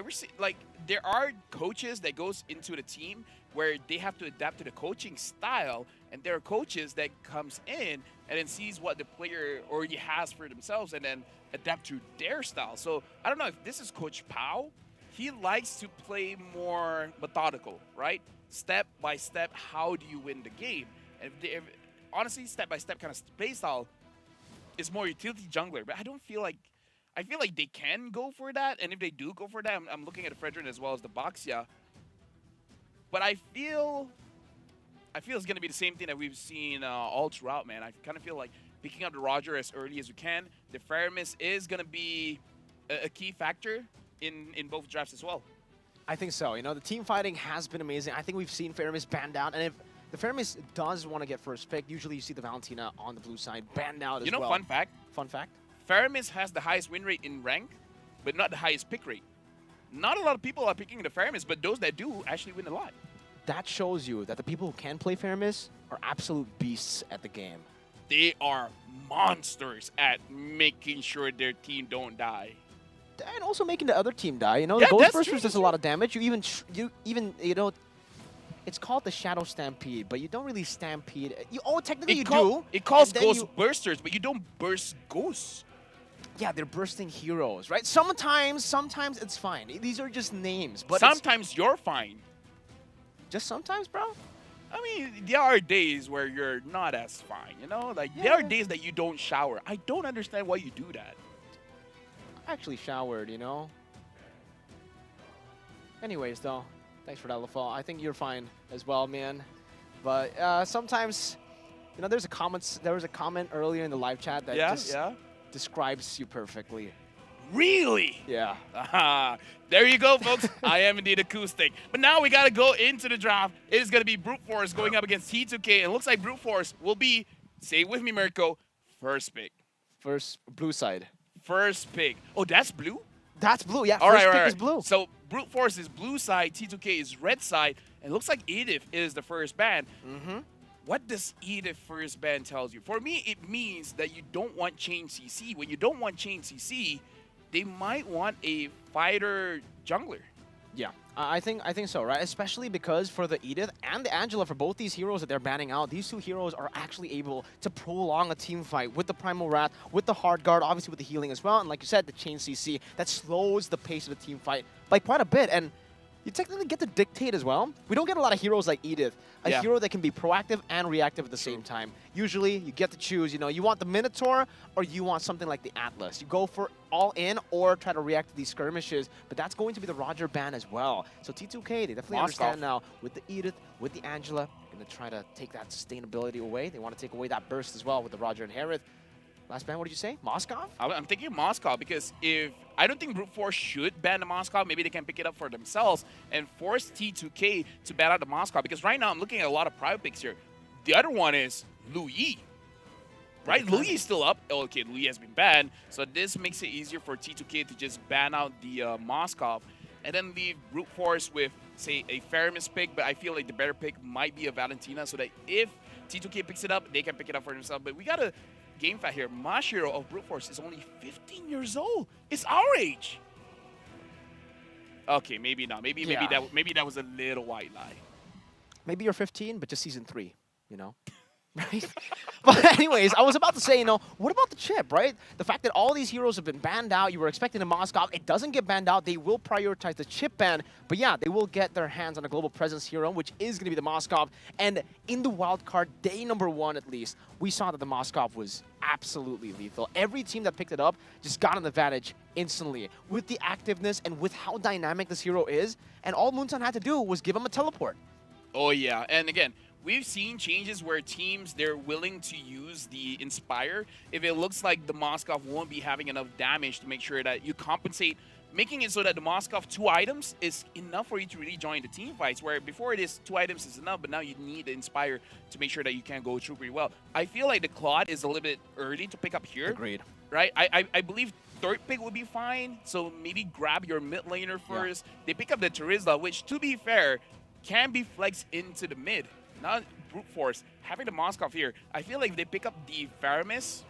There are coaches that goes into the team where they have to adapt to the coaching style, and there are coaches that comes in and then sees what the player already has for themselves and then adapt to their style. So I don't know if this is Coach Pao. He likes to play more methodical, right? Step by step, how do you win the game? And honestly, step by step kind of play style is more utility jungler, but I feel like they can go for that, and if they do go for that, I'm looking at the Fredrin as well as the Baxia. But I feel it's gonna be the same thing that we've seen all throughout, man. I kind of feel like picking up the Roger as early as you can. The Faramis is gonna be a key factor in both drafts as well. I think so. You know, the team fighting has been amazing. I think we've seen Faramis banned out, and if the Faramis does want to get first pick, usually you see the Valentina on the blue side banned out as You know, well. fun fact. Fun fact? Faramis has the highest win rate in rank, but not the highest pick rate. Not a lot of people are picking the Faramis, but those that do actually win a lot. That shows you that the people who can play Faramis are absolute beasts at the game. They are monsters at making sure their team don't die. And also making the other team die. You know, Yeah, the that's Ghost true, Bursters does a lot of damage. You know, it's called the Shadow Stampede, but you don't really stampede. Technically you do. It calls and then Ghost you- Bursters, but you don't burst ghosts. Yeah, they're bursting heroes, right? Sometimes it's fine. These are just names, but Sometimes you're fine. just sometimes, bro. I mean, there are days where you're not as fine, you know? Like, there are days that you don't shower. I don't understand why you do that. I actually showered, you know. Anyways, though, thanks for that, Lafal. I think you're fine as well, man. But sometimes, you know, there was a comment earlier in the live chat that just describes you perfectly. Really? Yeah. Aha. There you go, folks. I am indeed acoustic. But now we got to go into the draft. It is going to be Brute Force going up against T2K. And it looks like Brute Force will be, say it with me, Mirko, first pick. First, blue side. First pick. Oh, that's blue? That's blue, yeah. All First right, pick all is right. blue. So Brute Force is blue side, T2K is red side. And it looks like Edith is the first ban. Mm-hmm. What does Edith first ban tells you? For me, it means that you don't want chain CC. When you don't want chain CC, they might want a fighter jungler. Yeah, I think so, right? Especially because for the Edith and the Angela, for both these heroes that they're banning out, these two heroes are actually able to prolong a team fight with the Primal Wrath, with the Hard Guard, obviously with the healing as well, and like you said, the Chain CC, that slows the pace of the team fight by quite a bit, and you technically get to dictate as well. We don't get a lot of heroes like Edith, a hero that can be proactive and reactive at the same time. Usually, you get to choose, you know, you want the Minotaur or you want something like the Atlas. You go for all in or try to react to these skirmishes, but that's going to be the Roger ban as well. So T2K, they definitely understand now with the Edith, with the Angela, going to try to take that sustainability away. They want to take away that burst as well with the Roger and Harith. Last ban, what did you say? Moskov? I'm thinking Moskov because I don't think Brute Force should ban the Moskov. Maybe they can pick it up for themselves and force T2K to ban out the Moskov. Because right now I'm looking at a lot of private picks here. The other one is Louis. right? Louis is still up. Okay, Louis has been banned, so this makes it easier for T2K to just ban out the Moskov and then leave Brute Force with, say, a Faramis pick, but I feel like the better pick might be a Valentina, so that if T2K picks it up, they can pick it up for themselves. But we got a game fact here. Mashiro of Brute Force is only 15 years old. It's our age. Okay, maybe not. Maybe that was a little white lie. Maybe you're 15, but just season 3, you know? Right? But anyways, I was about to say, you know, what about the chip, right? The fact that all these heroes have been banned out, you were expecting a Moskov, it doesn't get banned out, they will prioritize the chip ban, but yeah, they will get their hands on a global presence hero, which is going to be the Moskov, and in the wildcard, day number 1 at least, we saw that the Moskov was absolutely lethal. Every team that picked it up just got an advantage instantly, with the activeness and with how dynamic this hero is, and all Moonsan had to do was give him a teleport. Oh yeah, and again, we've seen changes where teams, they're willing to use the Inspire if it looks like the Moskov won't be having enough damage to make sure that you compensate, making it so that the Moskov 2 items is enough for you to really join the team fights, where before it is 2 items is enough, but now you need the Inspire to make sure that you can go through pretty well. I feel like the Claude is a little bit early to pick up here. Agreed. Right? I believe 3rd pick would be fine, so maybe grab your mid laner first. Yeah. They pick up the Terizla, which, to be fair, can be flexed into the mid. Not Brute Force. Having the Moskov here, I feel like if they pick up the Faramis,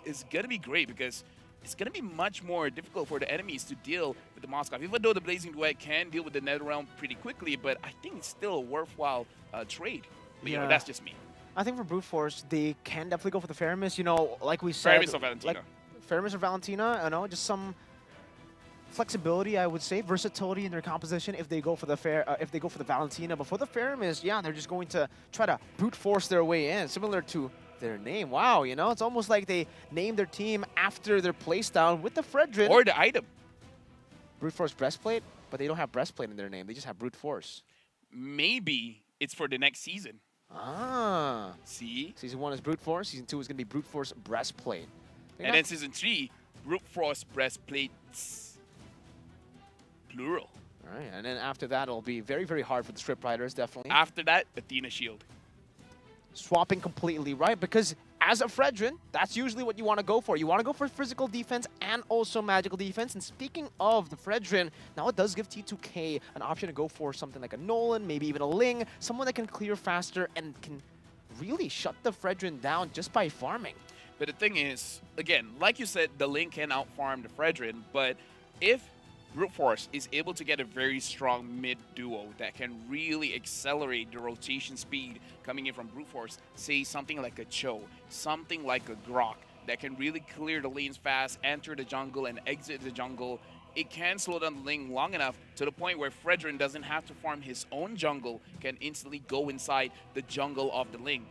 is going to be great because it's going to be much more difficult for the enemies to deal with the Moskov. Even though the Blazing Duet can deal with the Netherrealm pretty quickly, but I think it's still a worthwhile trade. But, you know, that's just me. I think for Brute Force, they can definitely go for the Faramis. You know, like we said, Faramis or Valentina. Faramis or Valentina, you know, just some flexibility, I would say, versatility in their composition if they go for the Valentina. But for the Faramis, yeah, they're just going to try to brute force their way in, similar to their name. Wow, you know, it's almost like they named their team after their playstyle with the Fredrin. Or the item. Brute Force Breastplate, but they don't have Breastplate in their name. They just have Brute Force. Maybe it's for the next season. Ah. See? Season 1 is Brute Force. Season 2 is going to be Brute Force Breastplate. And then Season 3, Brute Force Breastplates. Plural. All right, and then after that, it'll be very, very hard for the Strip Riders, definitely. After that, Athena Shield. Swapping completely, right? Because as a Fredrin, that's usually what you want to go for. You want to go for physical defense and also magical defense. And speaking of the Fredrin, now it does give T2K an option to go for something like a Nolan, maybe even a Ling, someone that can clear faster and can really shut the Fredrin down just by farming. But the thing is, again, like you said, the Ling can outfarm the Fredrin, but if Brute Force is able to get a very strong mid duo that can really accelerate the rotation speed coming in from Brute Force, say something like a Cho, something like a Grok that can really clear the lanes fast, enter the jungle and exit the jungle, it can slow down the lane long enough to the point where Fredrin doesn't have to farm his own jungle, can instantly go inside the jungle of the lane.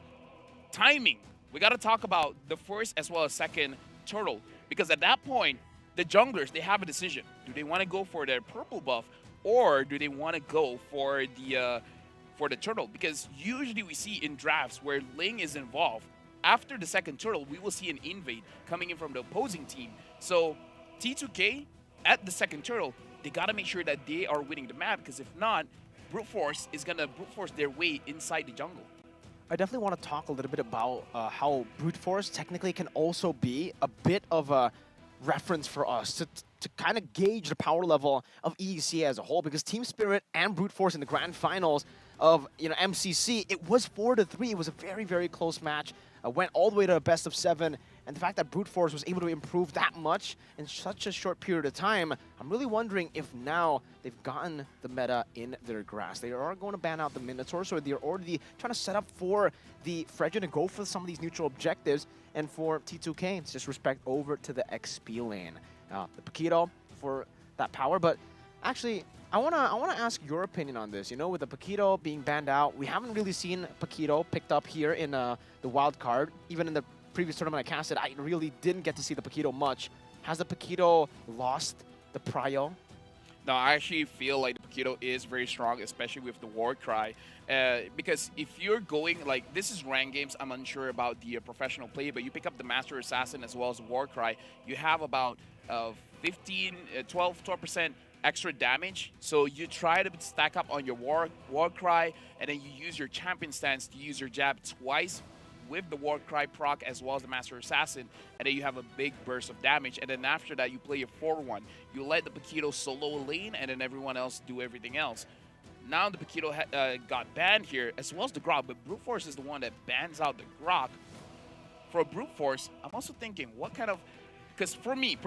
Timing. We got to talk about the first as well as second turtle, because at that point, the junglers, they have a decision. Do they want to go for their purple buff, or do they want to go for the turtle? Because usually we see in drafts where Ling is involved, after the second turtle, we will see an invade coming in from the opposing team. So T2K, at the second turtle, they got to make sure that they are winning the map, because if not, Brute Force is going to brute force their way inside the jungle. I definitely want to talk a little bit about how Brute Force technically can also be a bit of a reference for us to kind of gauge the power level of EDC as a whole, because Team Spirit and Brute Force in the grand finals of MCC, it was 4-3. It was a very, very close match. Went all the way to a best of 7, and the fact that Brute Force was able to improve that much in such a short period of time, I'm really wondering if now they've gotten the meta in their grasp. They are going to ban out the Minotaur, so they're already trying to set up for the Fredrin to go for some of these neutral objectives, and for T2K, it's just respect over to the XP lane. The Paquito for that power, but actually, I wanna ask your opinion on this. You know, with the Paquito being banned out, we haven't really seen Paquito picked up here in the wild card. Even in the previous tournament I casted, I really didn't get to see the Paquito much. Has the Paquito lost the prio? No, I actually feel like the Paquito is very strong, especially with the War Cry. Because if you're going, like, this is ranked games, I'm unsure about the professional play, but you pick up the Master Assassin as well as War Cry, you have about 12% extra damage. So you try to stack up on your War Cry, and then you use your champion stance to use your jab twice with the Warcry proc as well as the Master Assassin, and then you have a big burst of damage, and then after that you play a 4-1. You let the Paquito solo a lane, and then everyone else do everything else. Now the Paquito got banned here, as well as the Grok, but Brute Force is the one that bans out the Grok. For a Brute Force, I'm also thinking, what kind of... Because for me,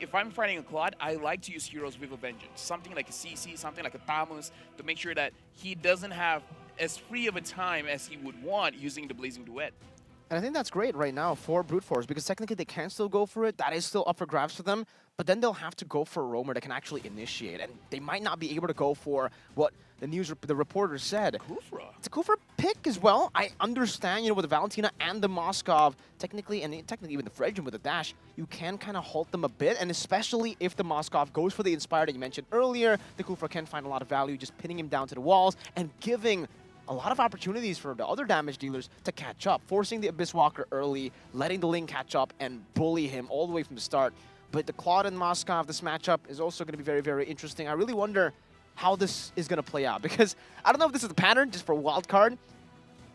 if I'm fighting a Claude, I like to use heroes with a vengeance. Something like a CC, something like a Tamus, to make sure that he doesn't have as free of a time as he would want using the Blazing Duet. And I think that's great right now for Brute Force, because technically they can still go for it. That is still up for grabs for them. But then they'll have to go for a roamer that can actually initiate. And they might not be able to go for what the reporter said. Kufra. It's a Kufra pick as well. I understand, with the Valentina and the Moskov, technically even the Fredgen with the dash, you can kind of halt them a bit. And especially if the Moskov goes for the Inspire that you mentioned earlier, the Kufra can find a lot of value just pinning him down to the walls and giving a lot of opportunities for the other damage dealers to catch up, forcing the Abyss Walker early, letting the Ling catch up and bully him all the way from the start. But the Claude and Moskov, this matchup is also going to be very, very interesting. I really wonder how this is going to play out, because I don't know if this is the pattern just for Wild Card,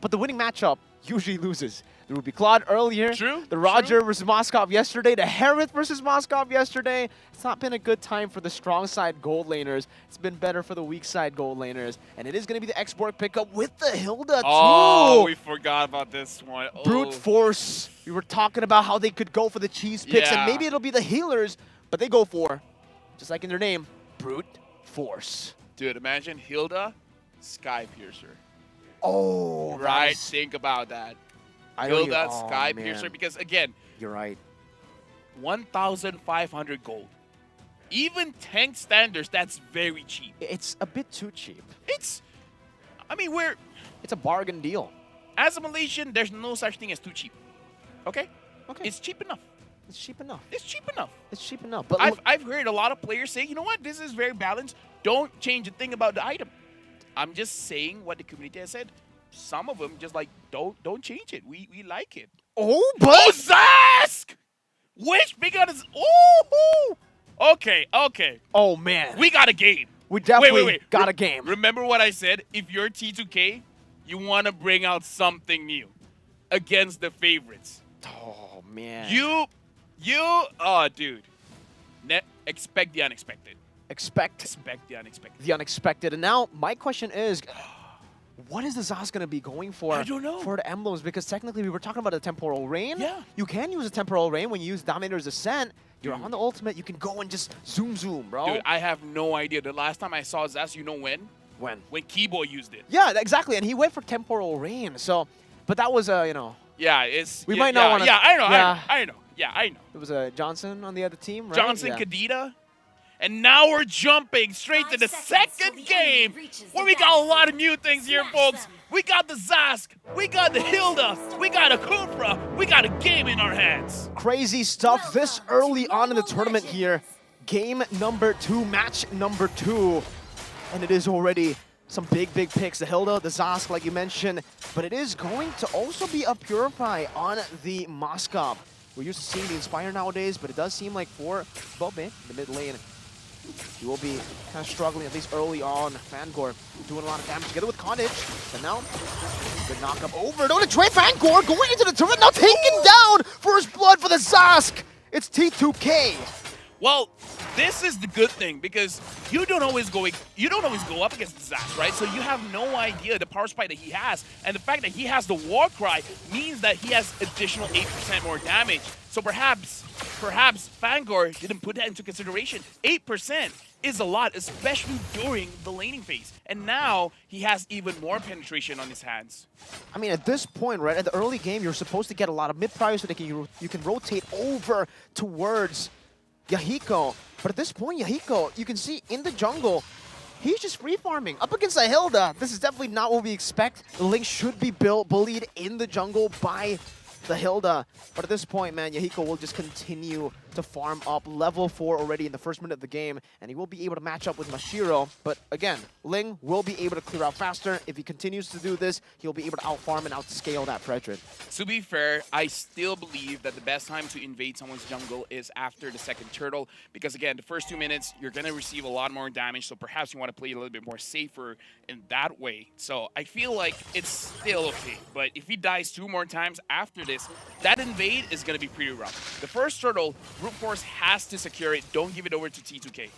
but the winning matchup usually loses. The Ruby Claude earlier, the Roger versus Moskov yesterday, the Harith versus Moskov yesterday. It's not been a good time for the strong side gold laners. It's been better for the weak side gold laners. And it is going to be the export pickup with the Hilda too. Oh, we forgot about this one. Oh. Brute Force. We were talking about how they could go for the cheese picks, and maybe it'll be the healers, but they go for, just like in their name, Brute Force. Dude, imagine Hilda, Sky Piercer. Oh, right. Think about that. Hilda, Sky Piercer, because again, you're right. 1,500 gold. Even tank standards, that's very cheap. It's a bit too cheap. It's a bargain deal. As a Malaysian, there's no such thing as too cheap. Okay? Okay. It's cheap enough. It's cheap enough. It's cheap enough. It's cheap enough. But I've heard a lot of players say, you know what, this is very balanced. Don't change a thing about the item. I'm just saying what the community has said. Some of them just like, don't change it. We like it. Oh, but Zask! Which big on is Okay. Oh man. We got a game. We definitely wait. got a game. Remember what I said? If you're T2K, you want to bring out something new against the favorites. Oh man. Oh dude. Expect the unexpected. Expect the unexpected. The unexpected. And now my question is, what is the Zaz going to be going for? I don't know. For the emblems, because technically we were talking about a temporal rain. Yeah. You can use a temporal rain when you use Dominator's Ascent. You're on the ultimate. You can go and just zoom, bro. Dude, I have no idea. The last time I saw Zaz, you know when? When? When Keyboy used it. Yeah, exactly. And he went for temporal rain. So, but that was Yeah, it's. We might not want to. Yeah, I know. Yeah, I know. It was Johnson on the other team, right? Johnson, Kadita. And now we're jumping straight to the second game, where we got a lot of new things here, folks. We got the Zask, we got the Hilda, we got a Kufra, we got a game in our hands. Crazy stuff this early on in the tournament here. Game number 2, match number 2. And it is already some big picks. The Hilda, the Zask, like you mentioned. But it is going to also be a Purify on the Moskov. We're used to seeing the Inspire nowadays, but it does seem like for Bobe, the mid lane, he will be kind of struggling, at least early on. Fangor doing a lot of damage together with Condage. And now, good knock-up over. No, to Trey Fangor going into the turret, now taken down! First blood for the Zask! It's T2K. Well, this is the good thing, because you don't always go up against the Zask, right? So you have no idea the power spike that he has. And the fact that he has the Warcry means that he has additional 8% more damage. So perhaps Fangor didn't put that into consideration. 8% is a lot, especially during the laning phase. And now he has even more penetration on his hands. I mean, at this point, right, at the early game, you're supposed to get a lot of mid-prior so that you can rotate over towards Yahiko. But at this point, Yahiko, you can see in the jungle, he's just free farming up against a Hilda. This is definitely not what we expect. The Link should be bullied in the jungle by the Hilda. But at this point, man, Yahiko will just continue to farm up level 4 already in the first minute of the game, and he will be able to match up with Mashiro. But again, Ling will be able to clear out faster. If he continues to do this, he'll be able to outfarm and outscale that Fredrin. To be fair, I still believe that the best time to invade someone's jungle is after the second turtle, because again, the first 2 minutes, you're going to receive a lot more damage, so perhaps you want to play a little bit more safer in that way. So I feel like it's still okay, but if he dies 2 more times after this, that invade is going to be pretty rough. The first turtle, Brute Force has to secure it. Don't give it over to T2K.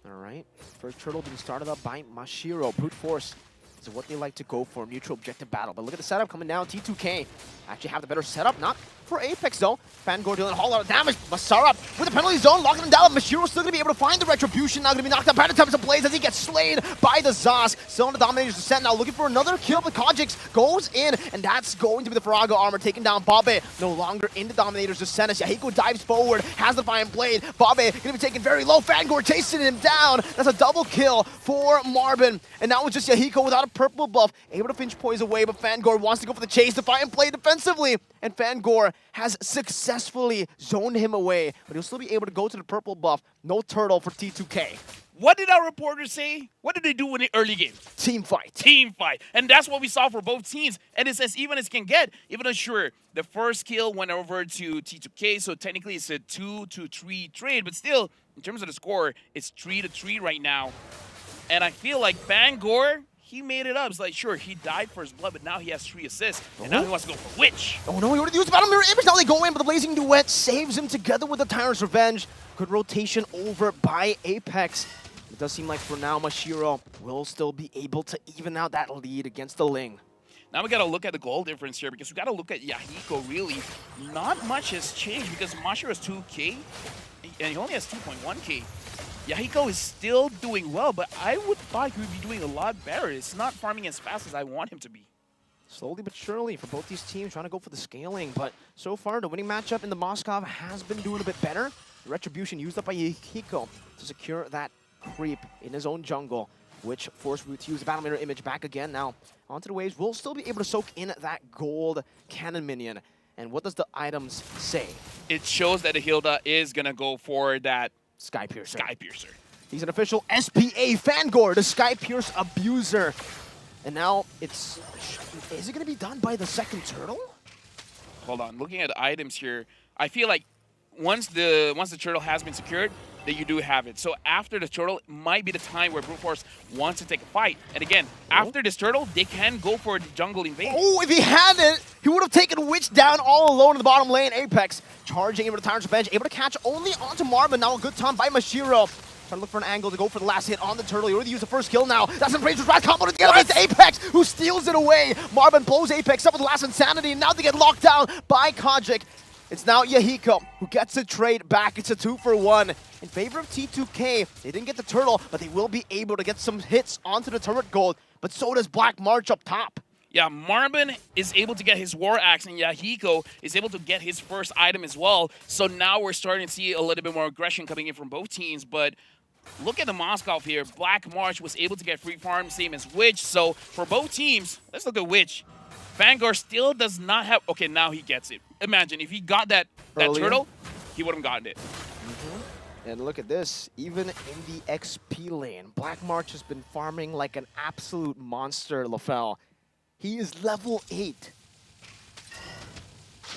All right, first turtle being started up by Mashiro. Brute Force is what they like to go for, neutral objective battle. But look at the setup coming down. T2K actually have the better setup, not for Apex though. Fangor dealing a whole lot of damage. Masara with the penalty zone, locking him down. Mashiro's still going to be able to find the retribution. Now going to be knocked out by the Tempest of Blaze as he gets slain by the Zas. Still on the Dominator's descent now, looking for another kill, but Kojix goes in, and that's going to be the Faraga armor, taking down Babe. No longer in the Dominator's descent as Yahiko dives forward, has the Defiant Blade. Babe going to be taken very low. Fangor chasing him down. That's a double kill for Marvin. And now it's just Yahiko without a purple buff, able to pinch poise away, but Fangor wants to go for the chase. Defiant Blade defensively, and Fangor has successfully zoned him away, but he'll still be able to go to the purple buff. No turtle for T2K. What did our reporters say? What did they do in the early game? Team fight. Team fight. And that's what we saw for both teams. And it's as even as can get. Even though, sure, the first kill went over to T2K, so technically it's a 2-3 trade, but still, in terms of the score, it's 3-3 right now. And I feel like Fangor, he made it up. It's like, sure, he died for his blood, but now he has 3 assists, and now he wants to go for Witch. Oh no, he already used the Battle Mirror Image. Now they go in, but the Blazing Duet saves him together with the Tyrant's Revenge. Good rotation over by Apex. It does seem like for now, Mashiro will still be able to even out that lead against the Ling. Now we got to look at the goal difference here, because we got to look at Yahiko, really. Not much has changed, because Mashiro has 2K, and he only has 2.1K. Yahiko is still doing well, but I would thought he would be doing a lot better. It's not farming as fast as I want him to be. Slowly but surely for both these teams trying to go for the scaling, but so far the winning matchup in the Moskov has been doing a bit better. The retribution used up by Yahiko to secure that creep in his own jungle, which forced Root to use the Battle Mirror Image back again. Now onto the waves, we'll still be able to soak in that gold cannon minion. And what does the items say? It shows that the Hilda is going to go for that Sky Piercer. He's an official SPA Fangor, the Sky Pierce abuser. And now it's... Is it going to be done by the second turtle? Hold on. Looking at the items here, I feel like once the turtle has been secured, that you do have it. So after the turtle might be the time where Brute Force wants to take a fight. And again, after this turtle, they can go for the jungle invade. Oh, if he had it, he would have taken Witch down all alone in the bottom lane. Apex charging into the Tyrant's Revenge, able to catch only onto Marvin. Now a good time by Mashiro. Trying to look for an angle to go for the last hit on the turtle. He already used the first kill now. That's an Razor's Wrath combo together against Apex, who steals it away. Marvin blows Apex up with the last Insanity, and now they get locked down by Kojik. It's now Yahiko who gets the trade back. It's a 2-for-1 in favor of T2K. They didn't get the turtle, but they will be able to get some hits onto the turret gold. But so does Black March up top. Yeah, Marvin is able to get his War Axe, and Yahiko is able to get his first item as well. So now we're starting to see a little bit more aggression coming in from both teams. But look at the Moskov here. Black March was able to get free farm, same as Witch. So for both teams, let's look at Witch. Fangor still does not have... Okay, now he gets it. Imagine if he got that turtle, he would have gotten it. And look at this. Even in the XP lane, Black March has been farming like an absolute monster, LaFell. He is level 8.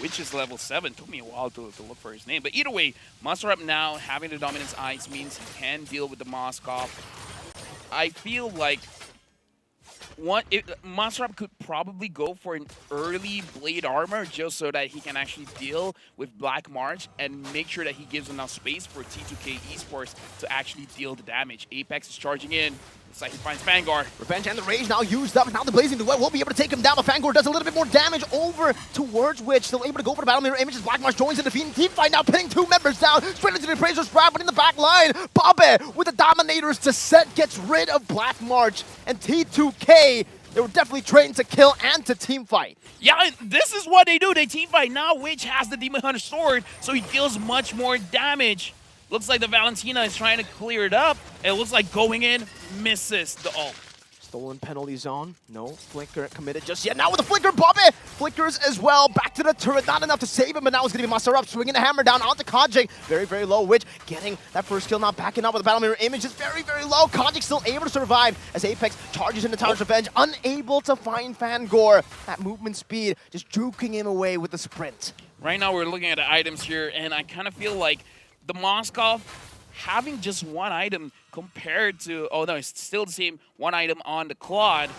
Witch is level 7. Took me a while to look for his name. But either way, Monster Up now having the Dominance Eyes means he can deal with the Moskov. I feel like Monster Up could probably go for an early Blade Armor just so that he can actually deal with Black March and make sure that he gives enough space for T2K Esports to actually deal the damage. Apex is charging in. Looks like he finds Fangor. Revenge and the Rage now used up. Now the Blazing Duet will be able to take him down, but Fangor does a little bit more damage over towards Witch. Still able to go for the Battle Mirror Images. Black March joins in the team fight now, pinning 2 members down. Straight into the Appraiser's Wrath, but in the back line, Babe with the Dominator's Descent gets rid of Black March. And T2K, they were definitely trained to kill and to team fight. Yeah, this is what they do. They team fight. Now Witch has the Demon Hunter sword, so he deals much more damage. Looks like the Valentina is trying to clear it up. It looks like going in, misses the ult. Stolen penalty zone. No flicker committed just yet. Now with the flicker, Bobby flickers as well. Back to the turret. Not enough to save him, but now it's going to be Masarab swinging the hammer down onto Kajik. Very, very low. Witch getting that first kill. Now backing up with the battle mirror image. Is very, very low. Kajik still able to survive as Apex charges into Tower's Revenge. Unable to find Fangor. That movement speed just juking him away with the sprint. Right now we're looking at the items here, and I kind of feel like the Moskov having just one item compared to, oh no, it's still the same one item on the Claude.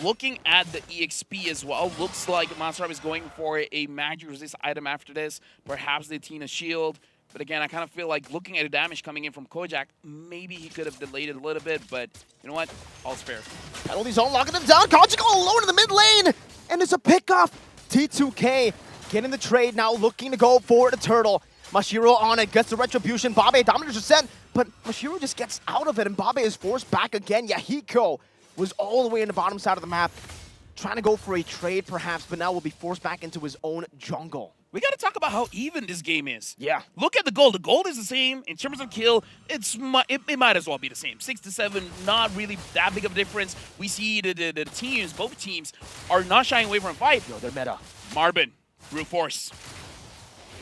Looking at the EXP as well, looks like Monster is going for a magic resist item after this, perhaps the Tina Shield. But again, I kind of feel like looking at the damage coming in from Kojak, maybe he could have delayed it a little bit, but you know what? All's fair. Penalty zone locking him down. Kojak all alone in the mid lane, and it's a pickoff. T2K getting the trade now, looking to go for the turtle. Mashiro on it, gets the retribution. Babe dominates the set, but Mashiro just gets out of it, and Babe is forced back again. Yahiko was all the way in the bottom side of the map, trying to go for a trade perhaps, but now will be forced back into his own jungle. We got to talk about how even this game is. Yeah. Look at the gold. The gold is the same. In terms of kill, it might as well be the same. 6 to 7, not really that big of a difference. We see the teams, both teams, are not shying away from a fight. Yo, they're meta. Marbin, brute force.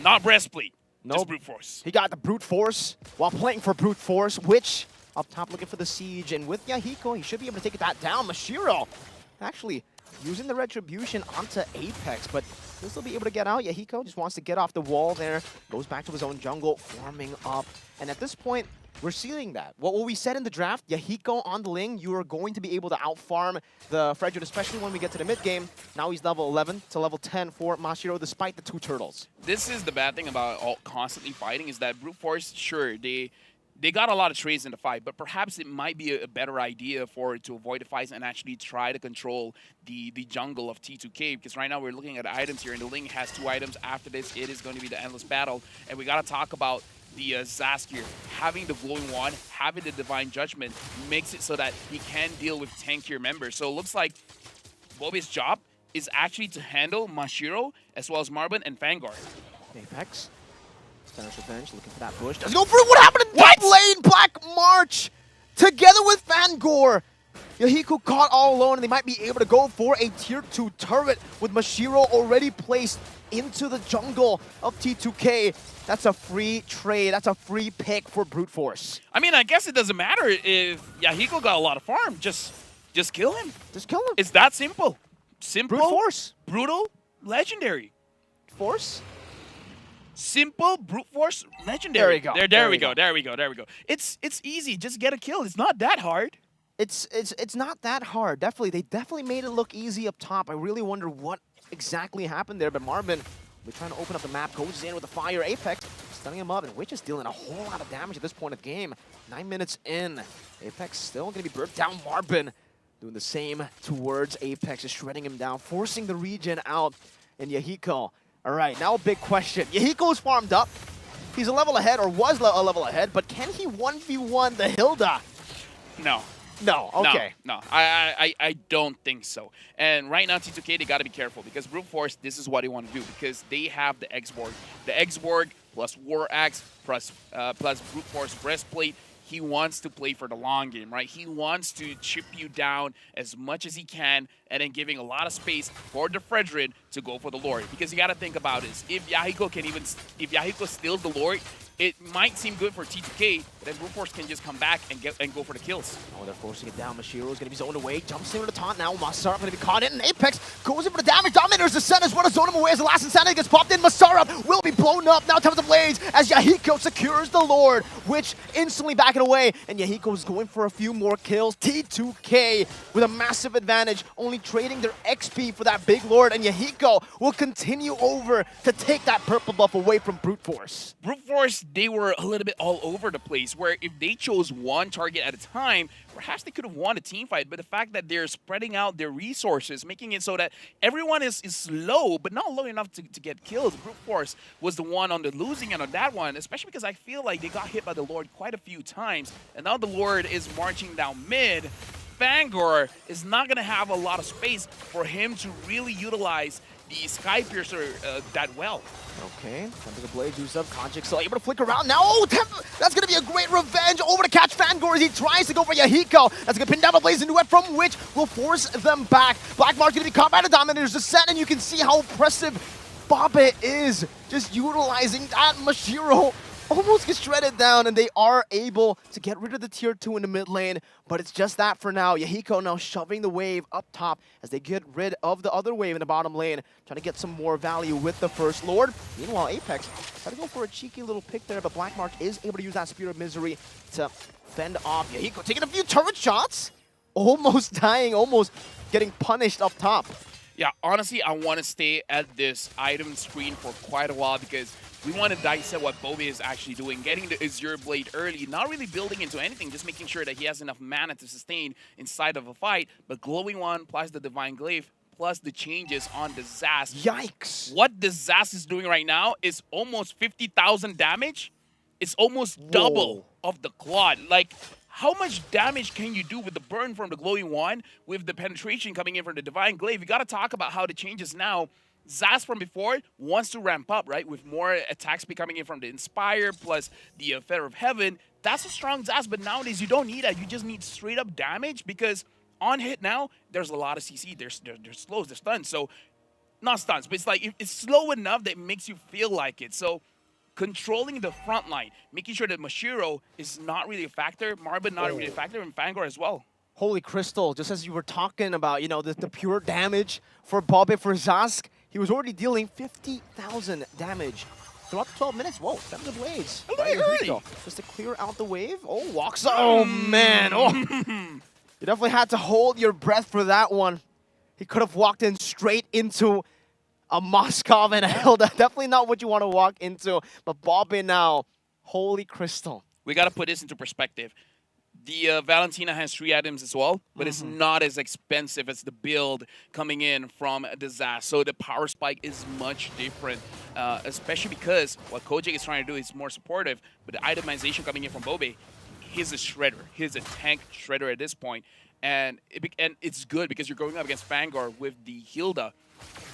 Not breastplate. Nope. Just brute force. He got the brute force while playing for brute force, which up top looking for the siege, and with Yahiko, he should be able to take that down. Mashiro actually using the retribution onto Apex, but he'll still be able to get out. Yahiko just wants to get off the wall there, goes back to his own jungle, farming up, and at this point, we're seeing that. What we said in the draft, Yahiko on the Ling, you are going to be able to outfarm the Frederick, especially when we get to the mid game. Now he's level 11 to level 10 for Mashiro, despite the 2 turtles. This is the bad thing about constantly fighting, is that brute force, sure, they got a lot of trades in the fight, but perhaps it might be a better idea to avoid the fights and actually try to control the jungle of T2K, because right now we're looking at the items here, and the Ling has 2 items. After this, it is going to be the Endless Battle, and we got to talk about the Zaskier. Having the Glowing Wand, having the Divine Judgment makes it so that he can deal with tankier members. So it looks like Bobby's job is actually to handle Mashiro as well as Marbin and Fangor. Apex. Spanish Revenge looking for that push. Doesn't go through. What happened in top lane? Black March together with Fangor. Yahiko caught all alone, and they might be able to go for a tier 2 turret with Mashiro already placed into the jungle of T2K. That's a free trade. That's a free pick for brute force. I mean, I guess it doesn't matter if Yahiko got a lot of farm. Just kill him. Just kill him. It's that simple. Simple. Brute force. Brutal. Legendary. Force. Simple, brute force, legendary. There we go. There we go. It's easy. Just get a kill. It's not that hard. It's not that hard. They definitely made it look easy up top. I really wonder what exactly happened there. But Marvin, we're trying to open up the map, goes in with the fire. Apex stunning him up, and Witch is dealing a whole lot of damage at this point of the game. 9 minutes in, Apex still going to be burnt down. Marvin doing the same towards Apex, just shredding him down, forcing the regen out. And Yahiko. All right, now a big question. Yahiko's farmed up. He's a level ahead, or was a level ahead, but can he 1v1 the Hilda? No. No, okay. No, I don't think so. And right now, T2K, they got to be careful, because brute force, this is what they want to do, because they have the X-Borg. The X-Borg plus War Axe plus brute force breastplate. He wants to play for the long game, right? He wants to chip you down as much as he can, and then giving a lot of space for the Fredrin to go for the Lord. Because you got to think about this. If Yahiko steals the Lord, it might seem good for T2K, but then brute force can just come back and go for the kills. Oh, they're forcing it down. Mashiro is going to be zoned away. Jumps into the taunt now. Masarab going to be caught in, and Apex goes in for the damage. Dominators descent as well as zone him away as the last insanity gets popped in. Masarab will be blown up. Now Times of Blades as Yahiko secures the Lord, which instantly backing away, and Yahiko is going for a few more kills. T2K with a massive advantage, only trading their XP for that big Lord, and Yahiko will continue over to take that purple buff away from brute force. Brute force, they were a little bit all over the place, where if they chose one target at a time, perhaps they could have won a team fight. But the fact that they're spreading out their resources, making it so that everyone is low, but not low enough to get killed. Brute force was the one on the losing end on that one, especially because I feel like they got hit by the Lord quite a few times. And now the Lord is marching down mid. Fangor is not going to have a lot of space for him to really utilize the Sky Piercer that well. Okay, Temper the Blade used up. Konjik still able to flick around. Now, oh, that's going to be a great revenge over to catch Fangor as he tries to go for Yahiko. That's going to pin down the Blaze into it, from which will force them back. Black Mark's going to be caught by the Dominators descent, and you can see how impressive Bobbit is just utilizing that. Mashiro almost gets shredded down, and they are able to get rid of the tier 2 in the mid lane, but it's just that for now. Yahiko now shoving the wave up top as they get rid of the other wave in the bottom lane, trying to get some more value with the First Lord. Meanwhile, Apex trying to go for a cheeky little pick there, but Black Mark is able to use that Spear of Misery to fend off Yahiko, taking a few turret shots, almost dying, almost getting punished up top. Yeah, honestly, I want to stay at this item screen for quite a while because we want to dissect what Bobe is actually doing. Getting the Azure Blade early, not really building into anything, just making sure that he has enough mana to sustain inside of a fight. But Glowing One plus the Divine Glaive plus the changes on the Zas. Yikes! What the Zas is doing right now is almost 50,000 damage. It's almost double of the Claude. Like, how much damage can you do with the burn from the Glowing One, with the penetration coming in from the Divine Glaive? You got to talk about how the changes now. Zas from before wants to ramp up, right? With more attack speed coming in from the Inspire plus the Feather of Heaven. That's a strong Zas, but nowadays you don't need that. You just need straight up damage because on hit now, there's a lot of CC. There's slows, there's stuns. So, not stuns, but it's like it's slow enough that it makes you feel like it. So, controlling the front line, making sure that Mashiro is not really a factor, Marvin not really a factor, and Fangor as well. Holy Crystal, just as you were talking about, you know, the pure damage for Bobbit, for Zask, he was already dealing 50,000 damage throughout the 12 minutes. Whoa, 7 Blades. Just to clear out the wave. Oh, walks up. Oh, man. Oh. You definitely had to hold your breath for that one. He could have walked in straight into a Moskov and a Hilda. Definitely not what you want to walk into. But Bobbit now, holy Crystal. We got to put this into perspective. The Valentina has 3 items as well, but it's not as expensive as the build coming in from the Zas. So the power spike is much different, especially because what Kojik is trying to do is more supportive, but the itemization coming in from Bobe, he's a shredder. He's a tank shredder at this point. And it's good because you're going up against Fangor with the Hilda.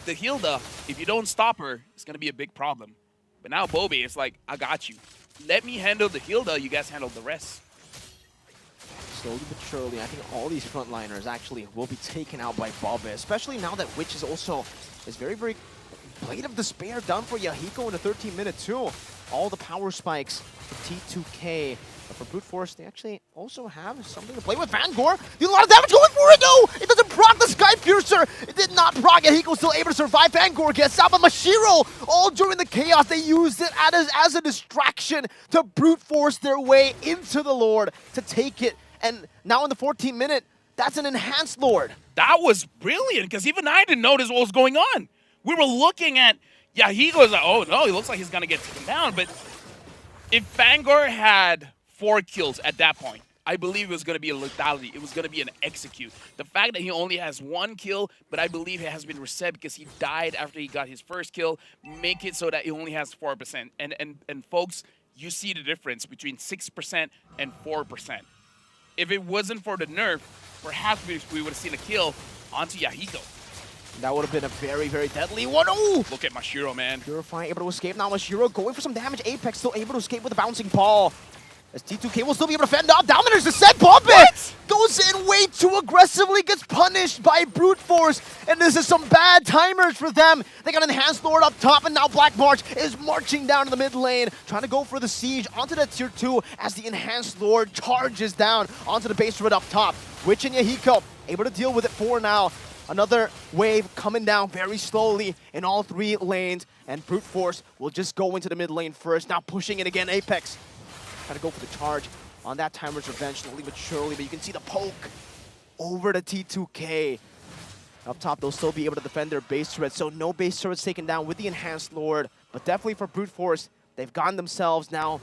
The Hilda, if you don't stop her, it's going to be a big problem. But now Bobe is like, I got you. Let me handle the Hilda, you guys handle the rest. Slowly but surely, I think all these frontliners actually will be taken out by Bobbit, especially now that Witch is also very, very Blade of Despair done for Yahiko in the 13-minute too. All the power spikes for T2K. But for Brute Force, they actually also have something to play with. Fangor, a lot of damage going for it though! It doesn't proc the Sky Piercer! It did not proc, Yahiko still able to survive. Fangor gets out, but Mashiro, all during the chaos, they used it as a distraction to brute force their way into the Lord to take it. And now in the 14th minute, that's an enhanced Lord. That was brilliant, because even I didn't notice what was going on. We were looking at Yahiko's like, oh no, he looks like he's going to get taken down. But if Fangor had 4 kills at that point, I believe it was going to be a lethality. It was going to be an execute. The fact that he only has 1 kill, but I believe it has been reset because he died after he got his first kill, make it so that he only has 4%. And folks, you see the difference between 6% and 4%. If it wasn't for the nerf, perhaps we would have seen a kill onto Yahiko. That would have been a very, very deadly one. Oh! Look at Mashiro, man. Purify able to escape. Now Mashiro going for some damage. Apex still able to escape with a bouncing ball. As T2K will still be able to fend off. Dominators descent. Bobbit goes in way too aggressively. Gets punished by Brute Force. And this is some bad timers for them. They got an Enhanced Lord up top. And now Black March is marching down to the mid lane. Trying to go for the siege onto that tier 2 as the Enhanced Lord charges down onto the base turret up top. Witch and Yahiko able to deal with it for now. Another wave coming down very slowly in all 3 lanes. And Brute Force will just go into the mid lane first. Now pushing it again. Apex trying to go for the charge on that Timer's Revenge, slowly but surely. But you can see the poke over to T2K. Up top, they'll still be able to defend their base turrets. So no base turrets taken down with the Enhanced Lord. But definitely for Brute Force, they've gotten themselves now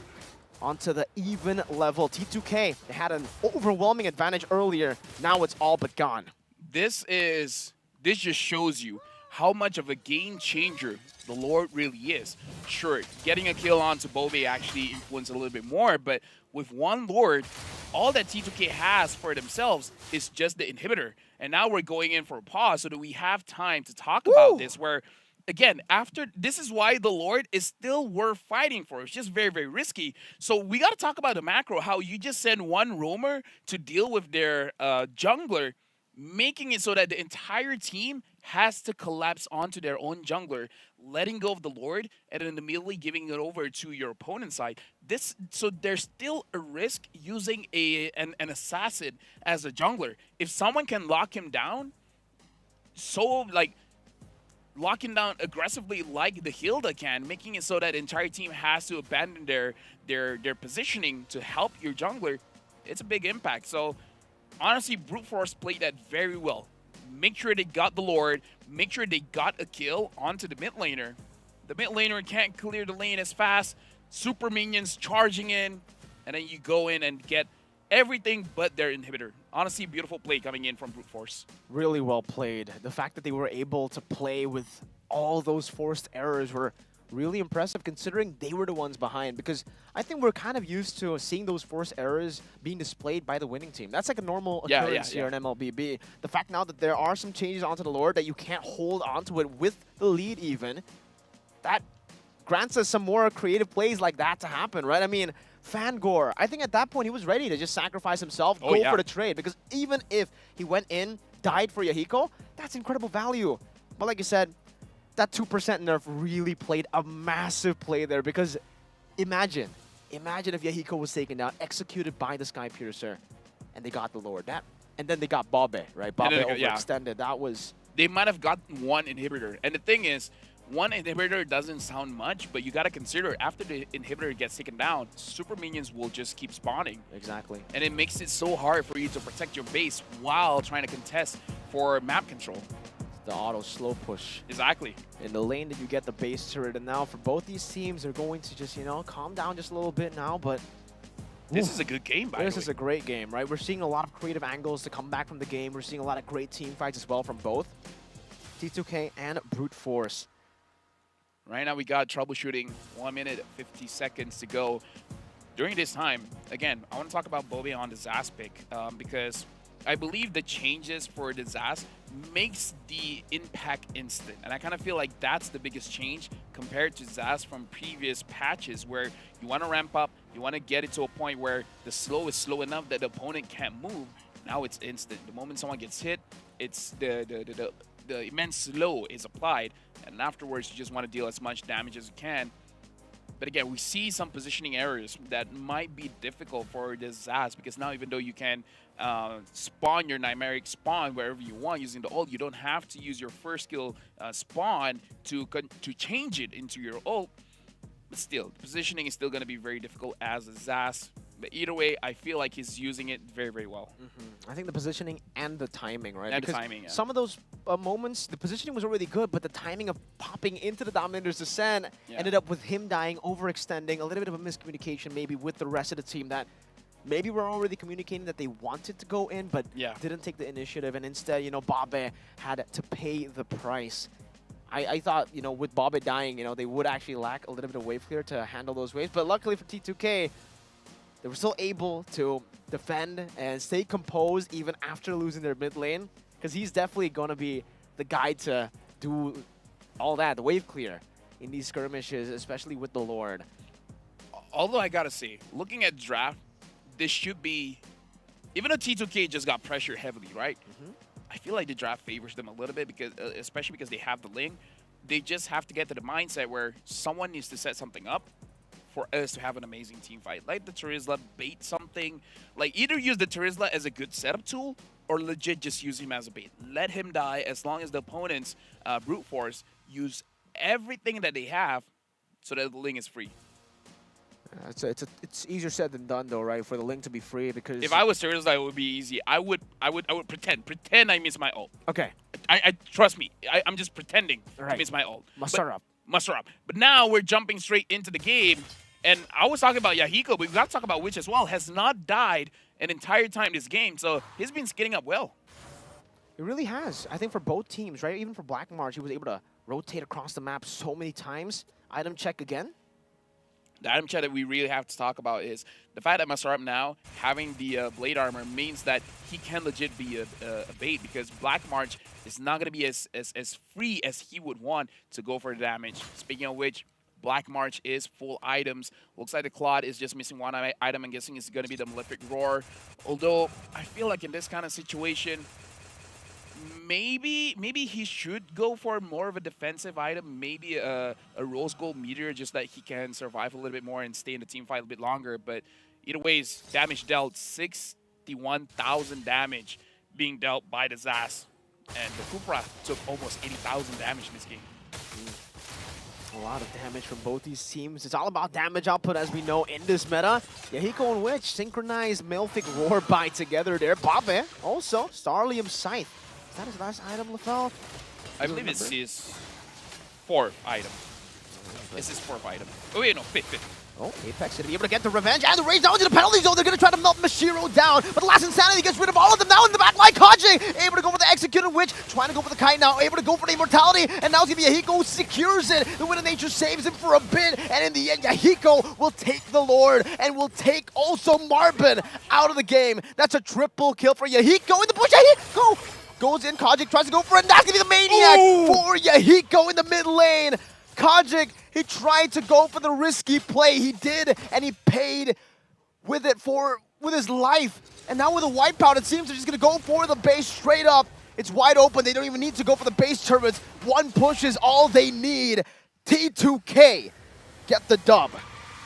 onto the even level. T2K, they had an overwhelming advantage earlier. Now it's all but gone. This just shows you how much of a game changer the Lord really is. Sure, getting a kill onto Bobe actually influenced a little bit more, but with 1 Lord, all that T2K has for themselves is just the inhibitor. And now we're going in for a pause so that we have time to talk about this, where, again, after this is why the Lord is still worth fighting for. It's just very, very risky. So we got to talk about the macro, how you just send one roamer to deal with their jungler, making it so that the entire team has to collapse onto their own jungler, letting go of the Lord, and then immediately giving it over to your opponent's side. So there's still a risk using an assassin as a jungler. If someone can lock him down, lock him down aggressively like the Hilda can, making it so that the entire team has to abandon their positioning to help your jungler, it's a big impact. So honestly, Brute Force played that very well. Make sure they got the Lord, make sure they got a kill onto the mid laner. The mid laner can't clear the lane as fast, super minions charging in, and then you go in and get everything but their inhibitor. Honestly, beautiful play coming in from Brute Force. Really well played. The fact that they were able to play with all those forced errors were really impressive, considering they were the ones behind, because I think we're kind of used to seeing those forced errors being displayed by the winning team. That's like a normal occurrence here in MLBB. The fact now that there are some changes onto the Lord, that you can't hold onto it with the lead even, that grants us some more creative plays like that to happen, right? I mean, Fangor, I think at that point he was ready to just sacrifice himself, go for the trade, because even if he went in, died for Yahiko, that's incredible value. But like you said, that 2% nerf really played a massive play there, because imagine if Yahiko was taken down, executed by the Sky Piercer, and they got the Lord. And then they got Bobe, right? Bobe overextended. That was... They might have gotten one inhibitor. And the thing is, one inhibitor doesn't sound much, but you got to consider after the inhibitor gets taken down, super minions will just keep spawning. Exactly. And it makes it so hard for you to protect your base while trying to contest for map control. The auto slow push. Exactly. In the lane that you get the base turret, and now for both these teams, they're going to just, calm down just a little bit now, but... This is a good game, by the way. This is a great game, right? We're seeing a lot of creative angles to come back from the game. We're seeing a lot of great team fights as well from both T2K and Brute Force. Right now we got troubleshooting, 1 minute, 50 seconds to go. During this time, again, I want to talk about Bobe on the Zaz pick because I believe the changes for the Zaz makes the impact instant. And I kind of feel like that's the biggest change compared to Zaz from previous patches, where you want to ramp up, you want to get it to a point where the slow is slow enough that the opponent can't move. Now it's instant. The moment someone gets hit, it's the immense slow is applied, and afterwards you just want to deal as much damage as you can. But again, we see some positioning errors that might be difficult for this Zaz, because now even though you can spawn your Nightmaric spawn wherever you want using the ult, you don't have to use your first skill spawn to change it into your ult. But still, the positioning is still going to be very difficult as a Zaz. But either way, I feel like he's using it very, very well. I think the positioning and the timing, right? And because the timing, yeah. Some of those moments, the positioning was already good, but the timing of popping into the Dominator's Descent ended up with him dying, overextending, a little bit of a miscommunication maybe with the rest of the team that maybe were already communicating that they wanted to go in, but didn't take the initiative, and instead, Bobe had to pay the price. I thought, with Bobe dying, they would actually lack a little bit of wave clear to handle those waves, but luckily for T2K, they were still able to defend and stay composed even after losing their mid lane, because he's definitely going to be the guy to do all that, the wave clear in these skirmishes, especially with the Lord. Although I got to say, looking at draft, this should be, even though T2K just got pressured heavily, right? I feel like the draft favors them a little bit, because especially because they have the Ling. They just have to get to the mindset where someone needs to set something up for us to have an amazing team fight. Like the Terizla, bait something. Like either use the Terizla as a good setup tool or legit just use him as a bait. Let him die as long as the opponent's Brute Force use everything that they have so that the Ling is free. It's easier said than done though, right? For the Ling to be free, because if I was Terizla, it would be easy. I would pretend I miss my ult. Okay. I trust me. I'm just pretending I miss my ult. Muster up. But now we're jumping straight into the game. And I was talking about Yahiko, but we've got to talk about Witch as well. Has not died an entire time this game, so he's been skinning up well. It really has. I think for both teams, right? Even for Black March, he was able to rotate across the map so many times. Item check again. the item chat that we really have to talk about is the fact that Masarap now having the blade armor means that he can legit be a bait, because Black March is not going to be as free as he would want to go for the damage. Speaking of which, Black March is full items. Looks like the Claude is just missing one item. I'm guessing it's going to be the Malefic Roar. Although I feel like in this kind of situation, maybe he should go for more of a defensive item, maybe a Rose Gold Meteor, just that he can survive a little bit more and stay in the team fight a bit longer. But either ways, damage dealt, 61,000 damage being dealt by the Zas. And the Kupra took almost 80,000 damage in this game. A lot of damage from both these teams. It's all about damage output, as we know, in this meta. Yahiko and Witch synchronized Malefic Roar by together there. Babe also, Starlium Scythe. Is that his last item, LaFell? I believe it's his 4th item. It's his 4th item. Oh wait, no, 5th. Oh, Apex gonna be able to get the revenge and the raise down into the penalty zone. They're gonna try to melt Mashiro down, but the last Insanity gets rid of all of them now in the back line. Kaji able to go for the Executed Witch, trying to go for the Kite now, able to go for the Immortality, and now it's gonna be Yahiko who secures it. The Wind of Nature saves him for a bit, and in the end, Yahiko will take the Lord and will take also Marbin out of the game. That's a triple kill for Yahiko in the bush. Yahiko goes in, Kaji tries to go for it, and that's gonna be the Maniac for Yahiko in the mid lane. Kajic, he tried to go for the risky play. He did, and he paid with it with his life. And now with a wipeout, it seems they're just going to go for the base straight up. It's wide open. They don't even need to go for the base turrets. One push is all they need. T2K get the dub.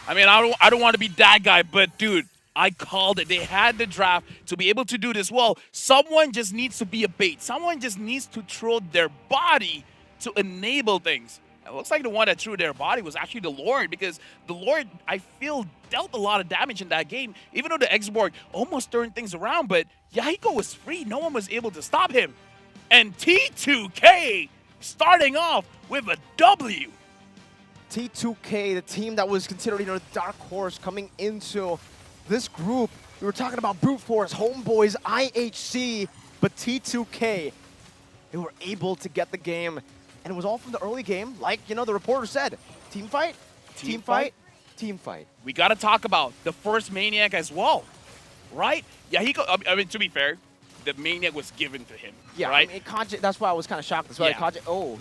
I mean, I don't want to be that guy, but dude, I called it. They had the draft to be able to do this well. Someone just needs to be a bait. Someone just needs to throw their body to enable things. It looks like the one that threw their body was actually the Lord, because the Lord, I feel, dealt a lot of damage in that game, even though the X-Borg almost turned things around, but Yahiko was free. No one was able to stop him. And T2K starting off with a W. T2K, the team that was considered, you know, the dark horse coming into this group. We were talking about Brute Force, Homeboys, IHC, but T2K, they were able to get the game. And it was all from the early game, like, you know, the reporter said. Team fight, team fight, team fight. We got to talk about the first Maniac as well, right? Yahiko, I mean, to be fair, the Maniac was given to him, yeah, right? I mean, Kaji, that's why I was kind of shocked. That's why Kaji,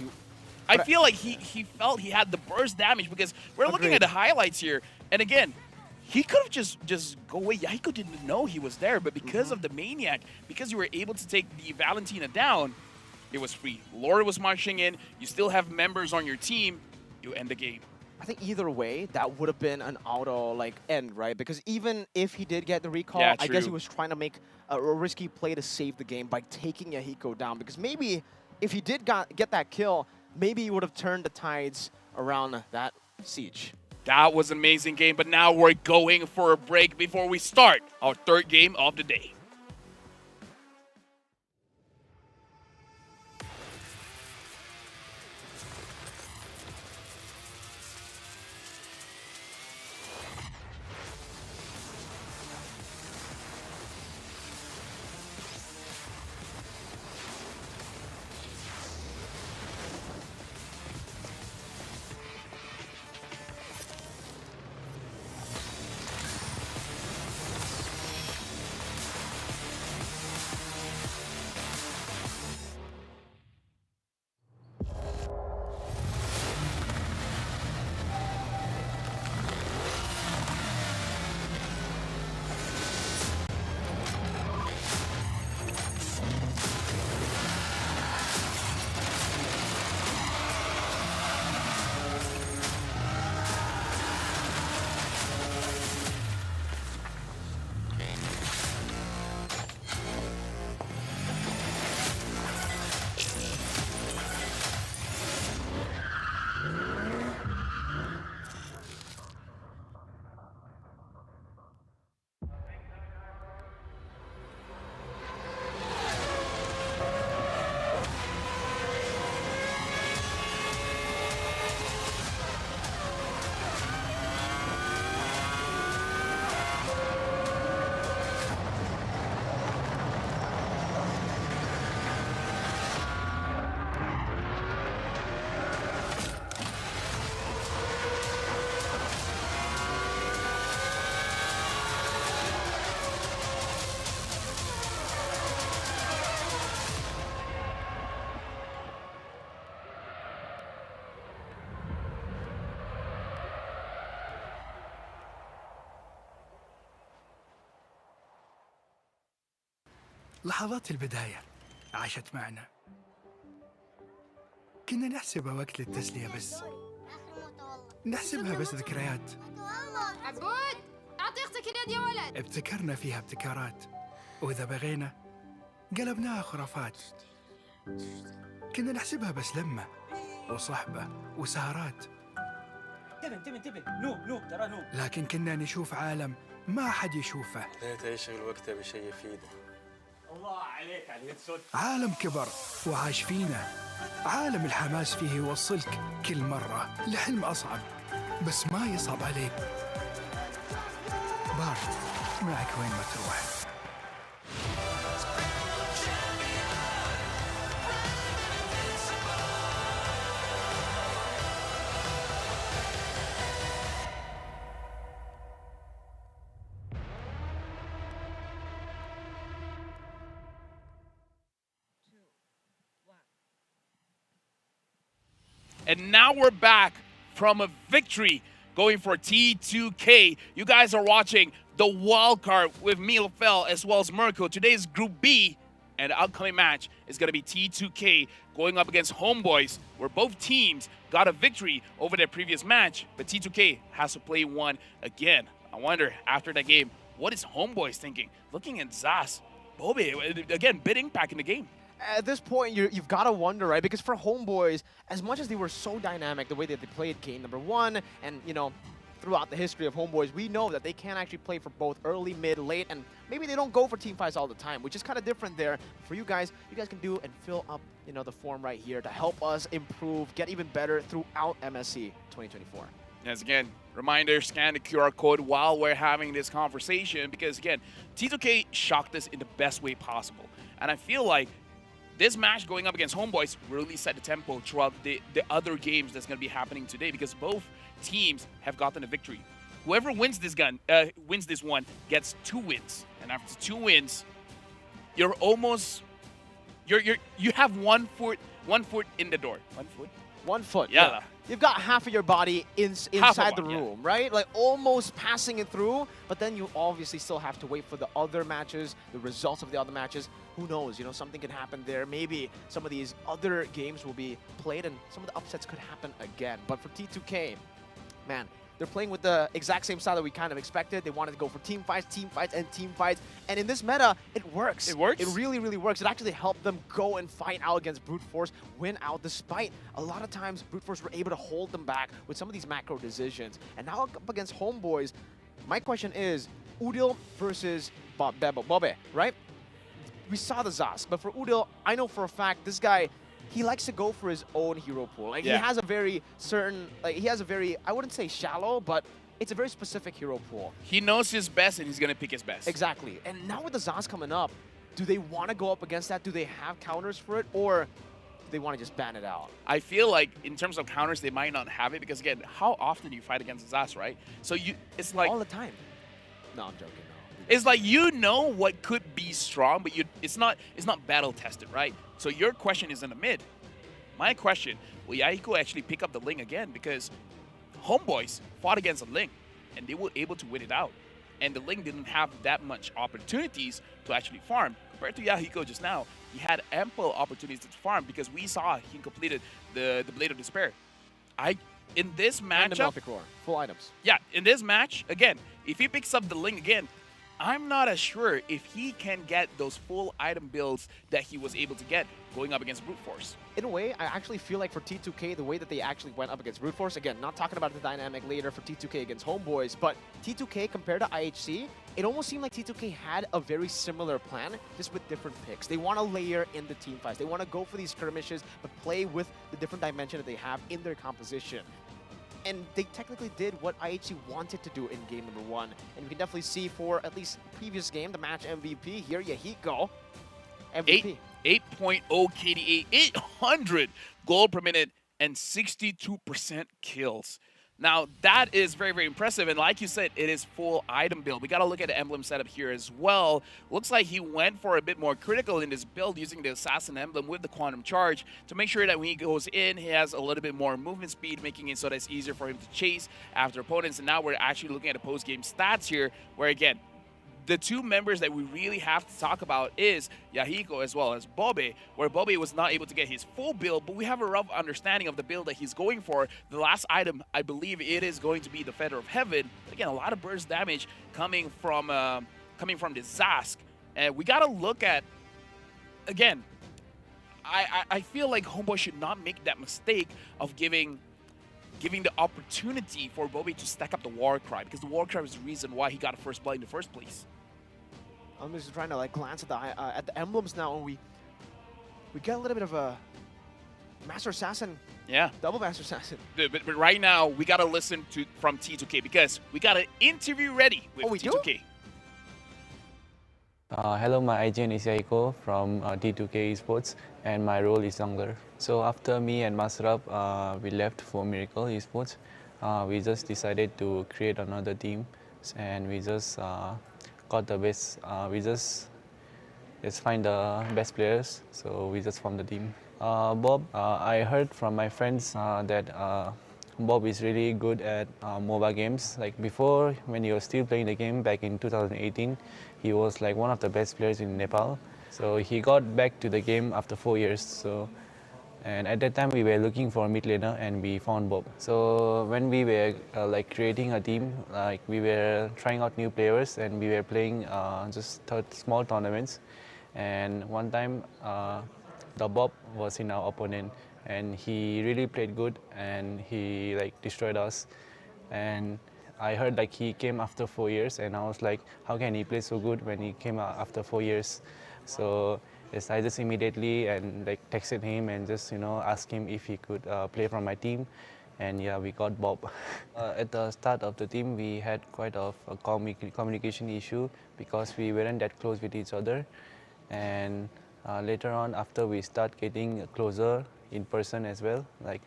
I feel like he felt he had the burst damage, because we're looking at the highlights here. And again, he could have just go away. Yahiko didn't know he was there, but because of the Maniac, because you were able to take the Valentina down, it was free. Lord was marching in. You still have members on your team. You end the game. I think either way, that would have been an auto end, right? Because even if he did get the recall, Yeah, I guess he was trying to make a risky play to save the game by taking Yahiko down. Because maybe if he did get that kill, maybe he would have turned the tides around that siege. That was an amazing game, but now we're going for a break before we start our 3rd game of the day. لحظات البداية عاشت معنا. كنا نحسبها وقت للتسلية بس. نحسبها بس ذكريات. عبود أعطي أختك اليد يا ولد. ابتكرنا فيها ابتكارات، وإذا بغينا قلبناها خرافات. كنا نحسبها بس لمة وصحبة وسهرات. انتبه نوب ترى نوب. لكن كنا نشوف عالم ما حد يشوفه. ليت يشغل وقته بشيء يفيده. الله عليك على اليد صوت. عالم كبر وعاش فينا. عالم الحماس فيه يوصلك كل مرة لحلم أصعب، بس ما يصعب عليك. بارد معك وين ما تروح. And now we're back from a victory going for T2K. You guys are watching the wild card with Milfel as well as Mirko. Today's Group B, and the upcoming match is going to be T2K going up against Homeboys, where both teams got a victory over their previous match, but T2K has to play one again. I wonder, after that game, what is Homeboys thinking? Looking at Zas, Bobby, again, big impact in the game. At this point, you've got to wonder, right? Because for Homeboys, as much as they were so dynamic, the way that they played game number 1, and, you know, throughout the history of Homeboys, we know that they can actually play for both early, mid, late, and maybe they don't go for team fights all the time, which is kind of different there. For you guys can do and fill up, you know, the form right here to help us improve, get even better throughout MSC 2024. Yes, again, reminder, scan the QR code while we're having this conversation because, again, T2K shocked us in the best way possible. And I feel like this match going up against Homeboys really set the tempo throughout the other games that's going to be happening today because both teams have gotten a victory. Whoever wins this one gets 2 wins. And after 2 wins, you're almost you have 1 foot in the door. 1 foot? 1 foot. Yeah. You've got half of your body inside the room, right? Like almost passing it through, but then you obviously still have to wait for the other matches, the results of the other matches. Who knows, you know, something can happen there. Maybe some of these other games will be played and some of the upsets could happen again. But for T2K, man, they're playing with the exact same style that we kind of expected. They wanted to go for team fights, and team fights. And in this meta, it works. It works? It really, really works. It actually helped them go and fight out against Brute Force, win out, despite a lot of times Brute Force were able to hold them back with some of these macro decisions. And now up against Homeboys, my question is, Udil versus Bobby, right? We saw the Zas, but for Udil, I know for a fact this guy, he likes to go for his own hero pool. Like, he has a very certain, like, he has a very, I wouldn't say shallow, but it's a very specific hero pool. He knows his best, and he's going to pick his best. Exactly. And now with the Zas coming up, do they want to go up against that? Do they have counters for it? Or do they want to just ban it out? I feel like, in terms of counters, they might not have it, because, again, how often do you fight against Zas, right? So it's like... all the time. No, I'm joking. No. It's like you know what could be strong, but it's not battle tested, right? So your question is in the mid. My question, will Yahiko actually pick up the Ling again? Because Homeboys fought against a Ling, and they were able to win it out. And the Ling didn't have that much opportunities to actually farm. Compared to Yahiko just now, he had ample opportunities to farm because we saw he completed the Blade of Despair. In this matchup... And the Melfic Roar, full items. Yeah, in this match, again, if he picks up the Ling again, I'm not as sure if he can get those full item builds that he was able to get going up against Brute Force. In a way, I actually feel like for T2K, the way that they actually went up against Brute Force, again, not talking about the dynamic later for T2K against Homeboys, but T2K compared to IHC, it almost seemed like T2K had a very similar plan, just with different picks. They want to layer in the team fights. They want to go for these skirmishes, but play with the different dimension that they have in their composition. And they technically did what IHC wanted to do in game number 1. And you can definitely see for at least previous game, the match MVP here, Yahiko, MVP. 8.0 KDA, 800 gold per minute, and 62% kills. Now, that is very, very impressive. And like you said, it is full item build. We got to look at the emblem setup here as well. Looks like he went for a bit more critical in this build using the Assassin emblem with the Quantum Charge to make sure that when he goes in, he has a little bit more movement speed, making it so that it's easier for him to chase after opponents. And now we're actually looking at the post-game stats here, where, again, the two members that we really have to talk about is Yahiko as well as Bobby, where Bobby was not able to get his full build, but we have a rough understanding of the build that he's going for. The last item, I believe it is going to be the Feather of Heaven. Again, a lot of burst damage coming from the Zask. And we got to look at, again, I feel like Homeboy should not make that mistake of giving the opportunity for Bobby to stack up the Warcry, because the Warcry was the reason why he got a first blood in the first place. I'm just trying to like glance at the emblems now, and we get a little bit of a Master Assassin. Yeah. Double Master Assassin. But right now, we got to listen from T2K, because we got an interview ready with T2K. Hello, my IGN is Yaiko from T2K Esports, and my role is jungler. So after me and Masrab, we left for Miracle Esports. We just decided to create another team, and we just got the best. We just find the best players, so we just formed the team. Bob, I heard from my friends that Bob is really good at MOBA games. Like before, when he was still playing the game back in 2018, he was like one of the best players in Nepal. So he got back to the game after 4 years. And at that time, we were looking for a mid laner, and we found Bob. So when we were like creating a team, like we were trying out new players, and we were playing just small tournaments. And one time, the Bob was in our opponent, and he really played good, and he like destroyed us. And I heard like he came after 4 years, and I was like, how can he play so good when he came out after 4 years? So yes, I just immediately and like texted him and just asked him if he could play from my team, and yeah, we got Bob. At the start of the team, we had quite a communication issue because we weren't that close with each other, and later on, after we start getting closer in person as well, like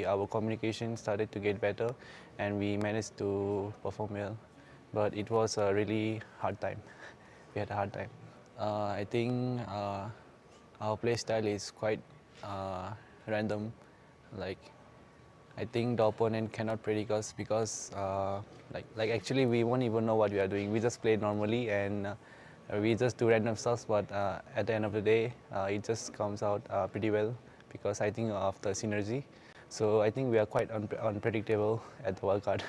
our communication started to get better, and we managed to perform well. But it was a really hard time. We had a hard time. I think our play style is quite random. Like I think the opponent cannot predict us because like actually we won't even know what we are doing. We just play normally, and we just do random stuff, but at the end of the day, it just comes out pretty well because I think of the synergy. So I think we are quite unpredictable at the Wild Card.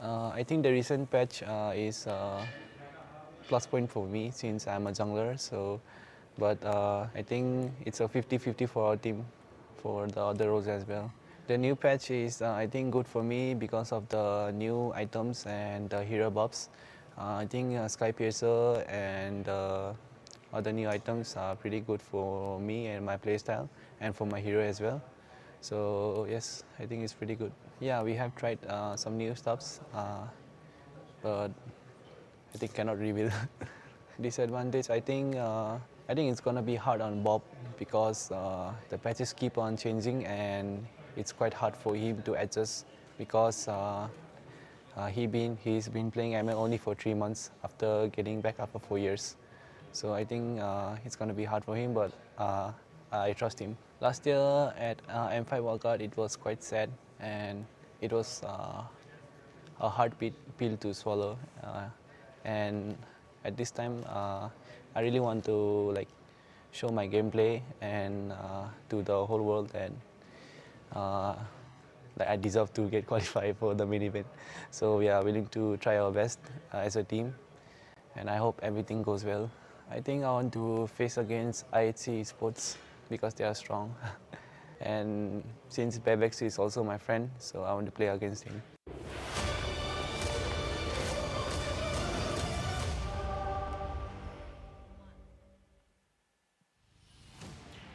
I think the recent patch is plus point for me since I'm a jungler. So, but I think it's a 50-50 for our team, for the other roles as well. The new patch is I think good for me because of the new items and the hero buffs. I think Sky Piercer and other new items are pretty good for me and my playstyle, and for my hero as well. So yes, I think it's pretty good. Yeah, we have tried some new stuffs, but I think cannot reveal. Disadvantage, I think it's gonna be hard on Bob because the patches keep on changing, and it's quite hard for him to adjust because he's been playing ML only for 3 months after getting back after 4 years. So I think it's going to be hard for him, but I trust him. Last year at M5 Wild Card, it was quite sad, and it was a hard pill to swallow. And at this time, I really want to like show my gameplay and to the whole world that like I deserve to get qualified for the main event. So we are willing to try our best as a team, and I hope everything goes well. I think I want to face against IHC Esports because they are strong. And since Bebex is also my friend, so I want to play against him.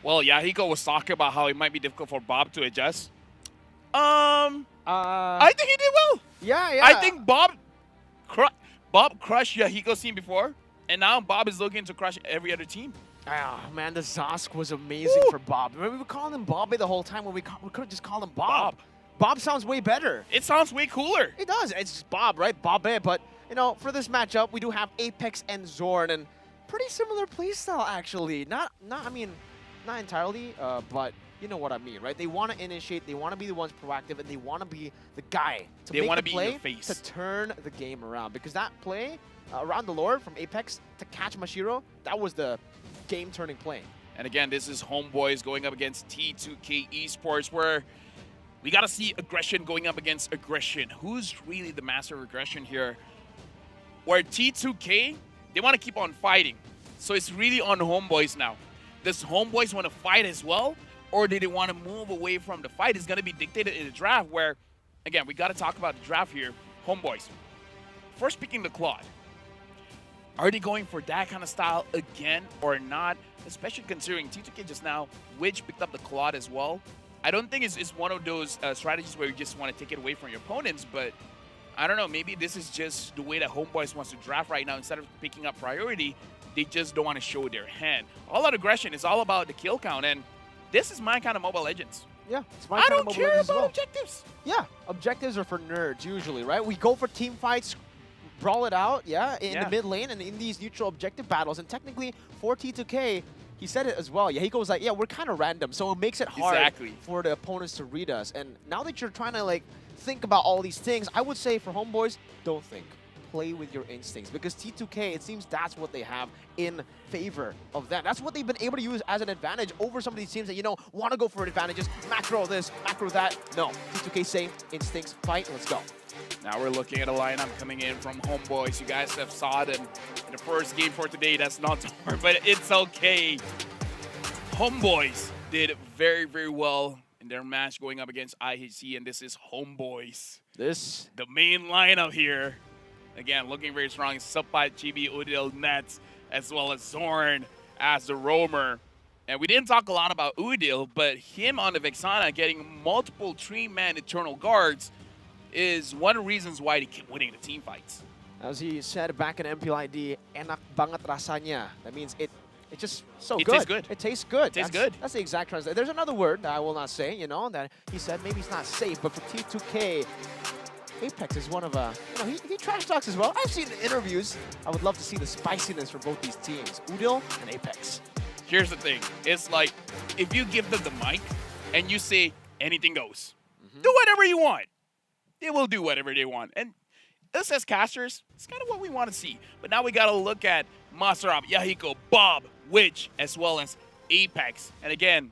Well, Yahiko was talking about how it might be difficult for Bob to adjust. I think he did well. Yeah. I think Bob crushed Yahiko's team before, and now Bob is looking to crush every other team. Ah, man, the Zosk was amazing for Bob. Remember, we were calling him Bobby the whole time when we could have just called him Bob. Bob sounds way better. It sounds way cooler. It does. It's just Bob, right? Bobby. But, you know, for this matchup, we do have Apex and Zorn, and pretty similar playstyle, actually. Not entirely, but you know what I mean, right? They want to initiate, they want to be the ones proactive, and they want to be the guy to They make wanna the be in play your face. to turn the game around. Because that play around the Lord from Apex to catch Mashiro, that was the game-turning play. And again, this is Homeboys going up against T2K Esports, where we got to see aggression going up against aggression. Who's really the master of aggression here? Where T2K, they want to keep on fighting. So it's really on Homeboys now. Does Homeboys want to fight as well? Or do they want to move away from the fight? It's going to be dictated in the draft where, again, we got to talk about the draft here. Homeboys, first picking the Claude. Are they going for that kind of style again or not? Especially considering T2K just now, Widge picked up the Claude as well. I don't think it's one of those strategies where you just want to take it away from your opponents, but I don't know, maybe this is just the way that Homeboys wants to draft right now. Instead of picking up priority, they just don't want to show their hand. All that aggression is all about the kill count, and this is my kind of Mobile Legends. Yeah, it's my I kind don't of Mobile care Legends as about well. objectives. Yeah, objectives are for nerds usually, right? We go for team fights, brawl it out, in the mid lane and in these neutral objective battles. And technically, for T2K, he said it as well. Yeah, he goes like, we're kind of random, so it makes it hard for the opponents to read us. And now that you're trying to like think about all these things, I would say for Homeboys, don't think. Play with your instincts, because T2K, it seems that's what they have in favor of that. That's what they've been able to use as an advantage over some of these teams that, want to go for advantages, macro this, macro that. No, T2K saying instincts, fight, let's go. Now we're looking at a lineup coming in from Homeboys. You guys have saw them in the first game for today. That's not hard, but it's okay. Homeboys did very, very well in their match going up against IHC, and this is Homeboys. The main lineup here. Again, looking very strong. Sapat, Chibi, Udil, Nets, as well as Zorn as the roamer. And we didn't talk a lot about Udil, but him on the Vexana getting multiple 3-man Eternal Guards is one of the reasons why they keep winning the team fights. As he said back in MPLID, enak banget rasanya. That means it's just so It good. tastes good. It tastes good. It tastes good. That's the exact translation. There's another word that I will not say, that he said maybe it's not safe, but for T2K, Apex is one of he trash talks as well. I've seen the interviews. I would love to see the spiciness for both these teams, Udil and Apex. Here's the thing. It's like, if you give them the mic and you say anything goes, do whatever you want. They will do whatever they want. And us as casters, it's kind of what we want to see. But now we got to look at Masarab, Yahiko, Bob, Witch, as well as Apex. And again,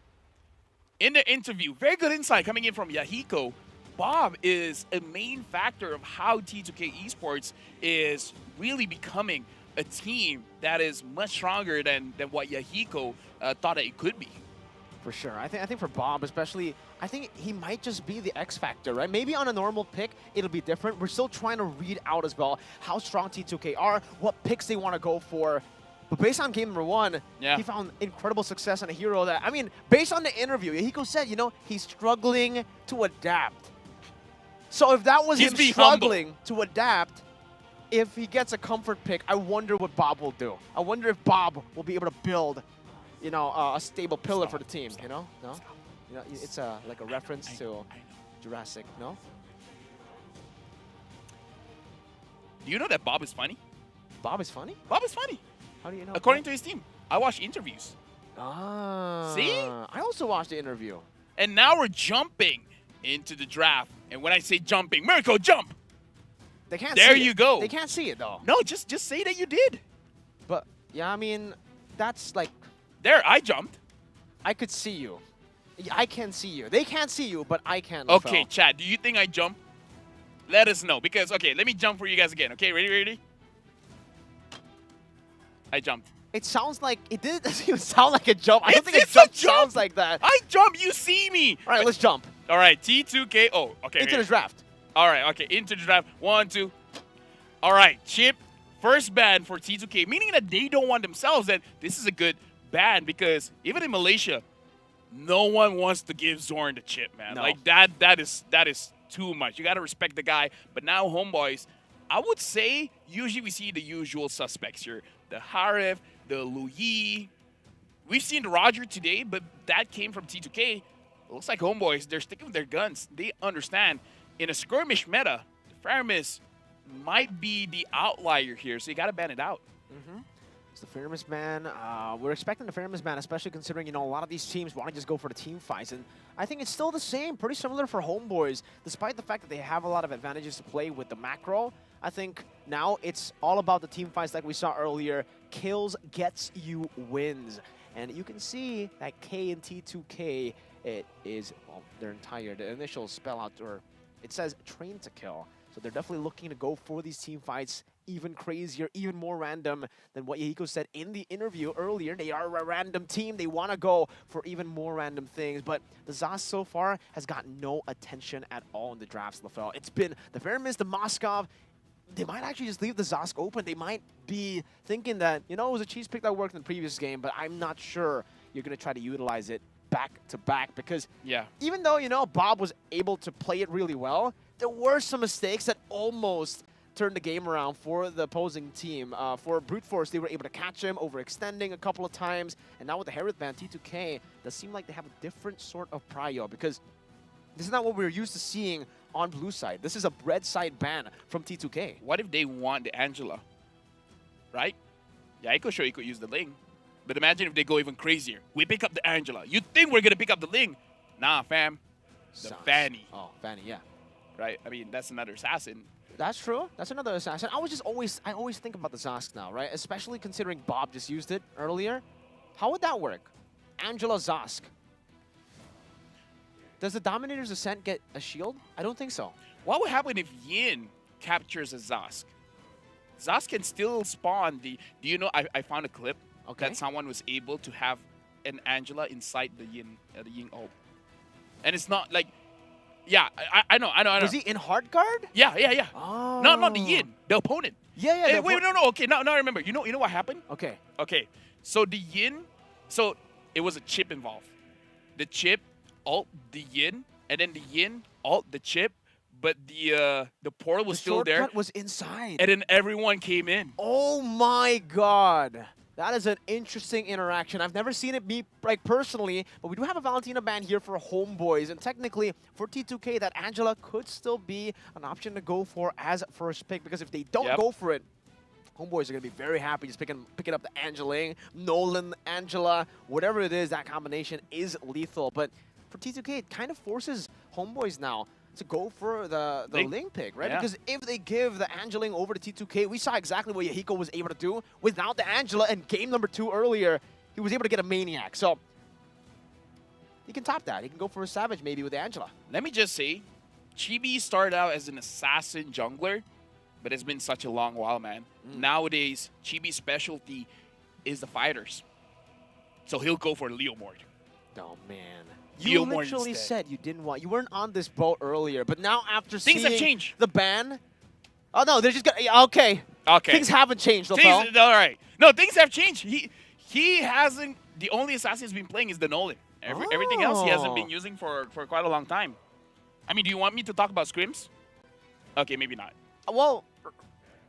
in the interview, very good insight coming in from Yahiko. Bob is a main factor of how T2K Esports is really becoming a team that is much stronger than what Yahiko thought that it could be. For sure. I think for Bob especially, I think he might just be the X factor, right? Maybe on a normal pick, it'll be different. We're still trying to read out as well how strong T2K are, what picks they want to go for. But based on game number 1, he found incredible success on a hero that, based on the interview, Yahiko said, he's struggling to adapt. So if that was him struggling to adapt, if he gets a comfort pick, I wonder what Bob will do. I wonder if Bob will be able to build, a stable pillar for the team. No, it's like a reference to Jurassic. No. Do you know that Bob is funny? Bob is funny? Bob is funny. How do you know? According to his team, I watch interviews. Ah. See? I also watched the interview. And now we're jumping into the draft. And when I say jumping, Mirko, jump! They can't there see you it. go. They can't see it, though. No, just say that you did. But, yeah, that's like... There, I jumped. I could see you. I can see you. They can't see you, but I can. Okay, Chad, do you think I jumped? Let us know. Because, okay, let me jump for you guys again. Okay, ready? I jumped. It sounds like... It doesn't even sound like a jump. I don't think a jump sounds like that. I jump, you see me. All right, let's jump. All right, T2K. Oh, okay. Into the draft. All right, okay, into the draft. 1, 2. All right, Chip, first ban for T2K, meaning that they don't want themselves that this is a good ban because even in Malaysia, no one wants to give Zorn the chip, man. No. Like that is too much. You got to respect the guy. But now Homeboys, I would say usually we see the usual suspects here. The Harif, the Luyi. We've seen the Roger today, but that came from T2K. It looks like Homeboys, they're sticking with their guns. They understand. In a skirmish meta, the Faramis might be the outlier here, so you got to ban it out. So the Fairness ban, we're expecting the Fairness ban, especially considering, you know, a lot of these teams want to just go for the team fights. And I think it's still the same, pretty similar for Homeboys. Despite the fact that they have a lot of advantages to play with the macro, I think now it's all about the team fights like we saw earlier. Kills gets you wins. And you can see that K and T2K, it is, well, the initial spell out, or it says train to kill. So they're definitely looking to go for these team fights even crazier, even more random than what Yahiko said in the interview earlier. They are a random team. They want to go for even more random things. But the Zas so far has gotten no attention at all in the drafts, LaFell. It's been the Fairmist, the Moskov. They might actually just leave the Zosk open. They might be thinking that, you know, it was a cheese pick that worked in the previous game, but I'm not sure you're going to try to utilize it back to back because even though, you know, Bob was able to play it really well, there were some mistakes that almost turned the game around for the opposing team. For Brute Force, they were able to catch him, overextending a couple of times, and now with the Herith ban, T2K does seem like they have a different sort of prio because this is not what we're used to seeing on blue side. This is a red side ban from T2K. What if they want the Angela, right? Yeah, Aiko sure you could use the Ling. But imagine if they go even crazier. We pick up the Angela. You think we're going to pick up the Ling? Nah, fam. The Fanny. Oh, Fanny, yeah. Right? I mean, that's another assassin. That's true. That's another assassin. I always think about the Zosk now, right? Especially considering Bob just used it earlier. How would that work? Angela Zosk. Does the Dominator's Ascent get a shield? I don't think so. What would happen if Yin captures a Zosk? Zosk can still spawn the... Do you know, I found a clip that someone was able to have an Angela inside the Yin ult. And it's not like... Yeah, I know. Was he in hard guard? Yeah. Oh. No, not the Yin, the opponent. Yeah. Hey, wait, no. Okay, now I remember. You know what happened? Okay. So the Yin... So it was a chip involved. The chip ult the Yin, and then the Yin ult the chip, but the portal was still there. The shortcut was inside. And then everyone came in. Oh my god. That is an interesting interaction. I've never seen it be like personally, but we do have a Valentina ban here for Homeboys, and technically for T2K, that Angela could still be an option to go for as first pick, because if they don't go for it, Homeboys are going to be very happy just picking up the Angeling, Nolan, Angela, whatever it is, that combination is lethal. But for T2K, it kind of forces Homeboys now to go for the Ling pick, right? Because if they give the Angeling over to T2K, we saw exactly what Yahiko was able to do without the Angela, and game number 2 earlier, he was able to get a Maniac. So he can top that. He can go for a Savage maybe with the Angela. Let me just say, Chibi started out as an assassin jungler, but it's been such a long while, man. Nowadays, Chibi's specialty is the fighters. So he'll go for Leomord. Oh, man. You Leomord literally instead. said you didn't want... You weren't on this boat earlier, but now after seeing Things have changed. the ban... Oh, no, they're just gonna... Okay. Things haven't changed, LaFell. All right. No, things have changed. He hasn't... The only assassin he's been playing is the Nolan. Everything else he hasn't been using for quite a long time. I mean, do you want me to talk about scrims? Okay, maybe not. Well,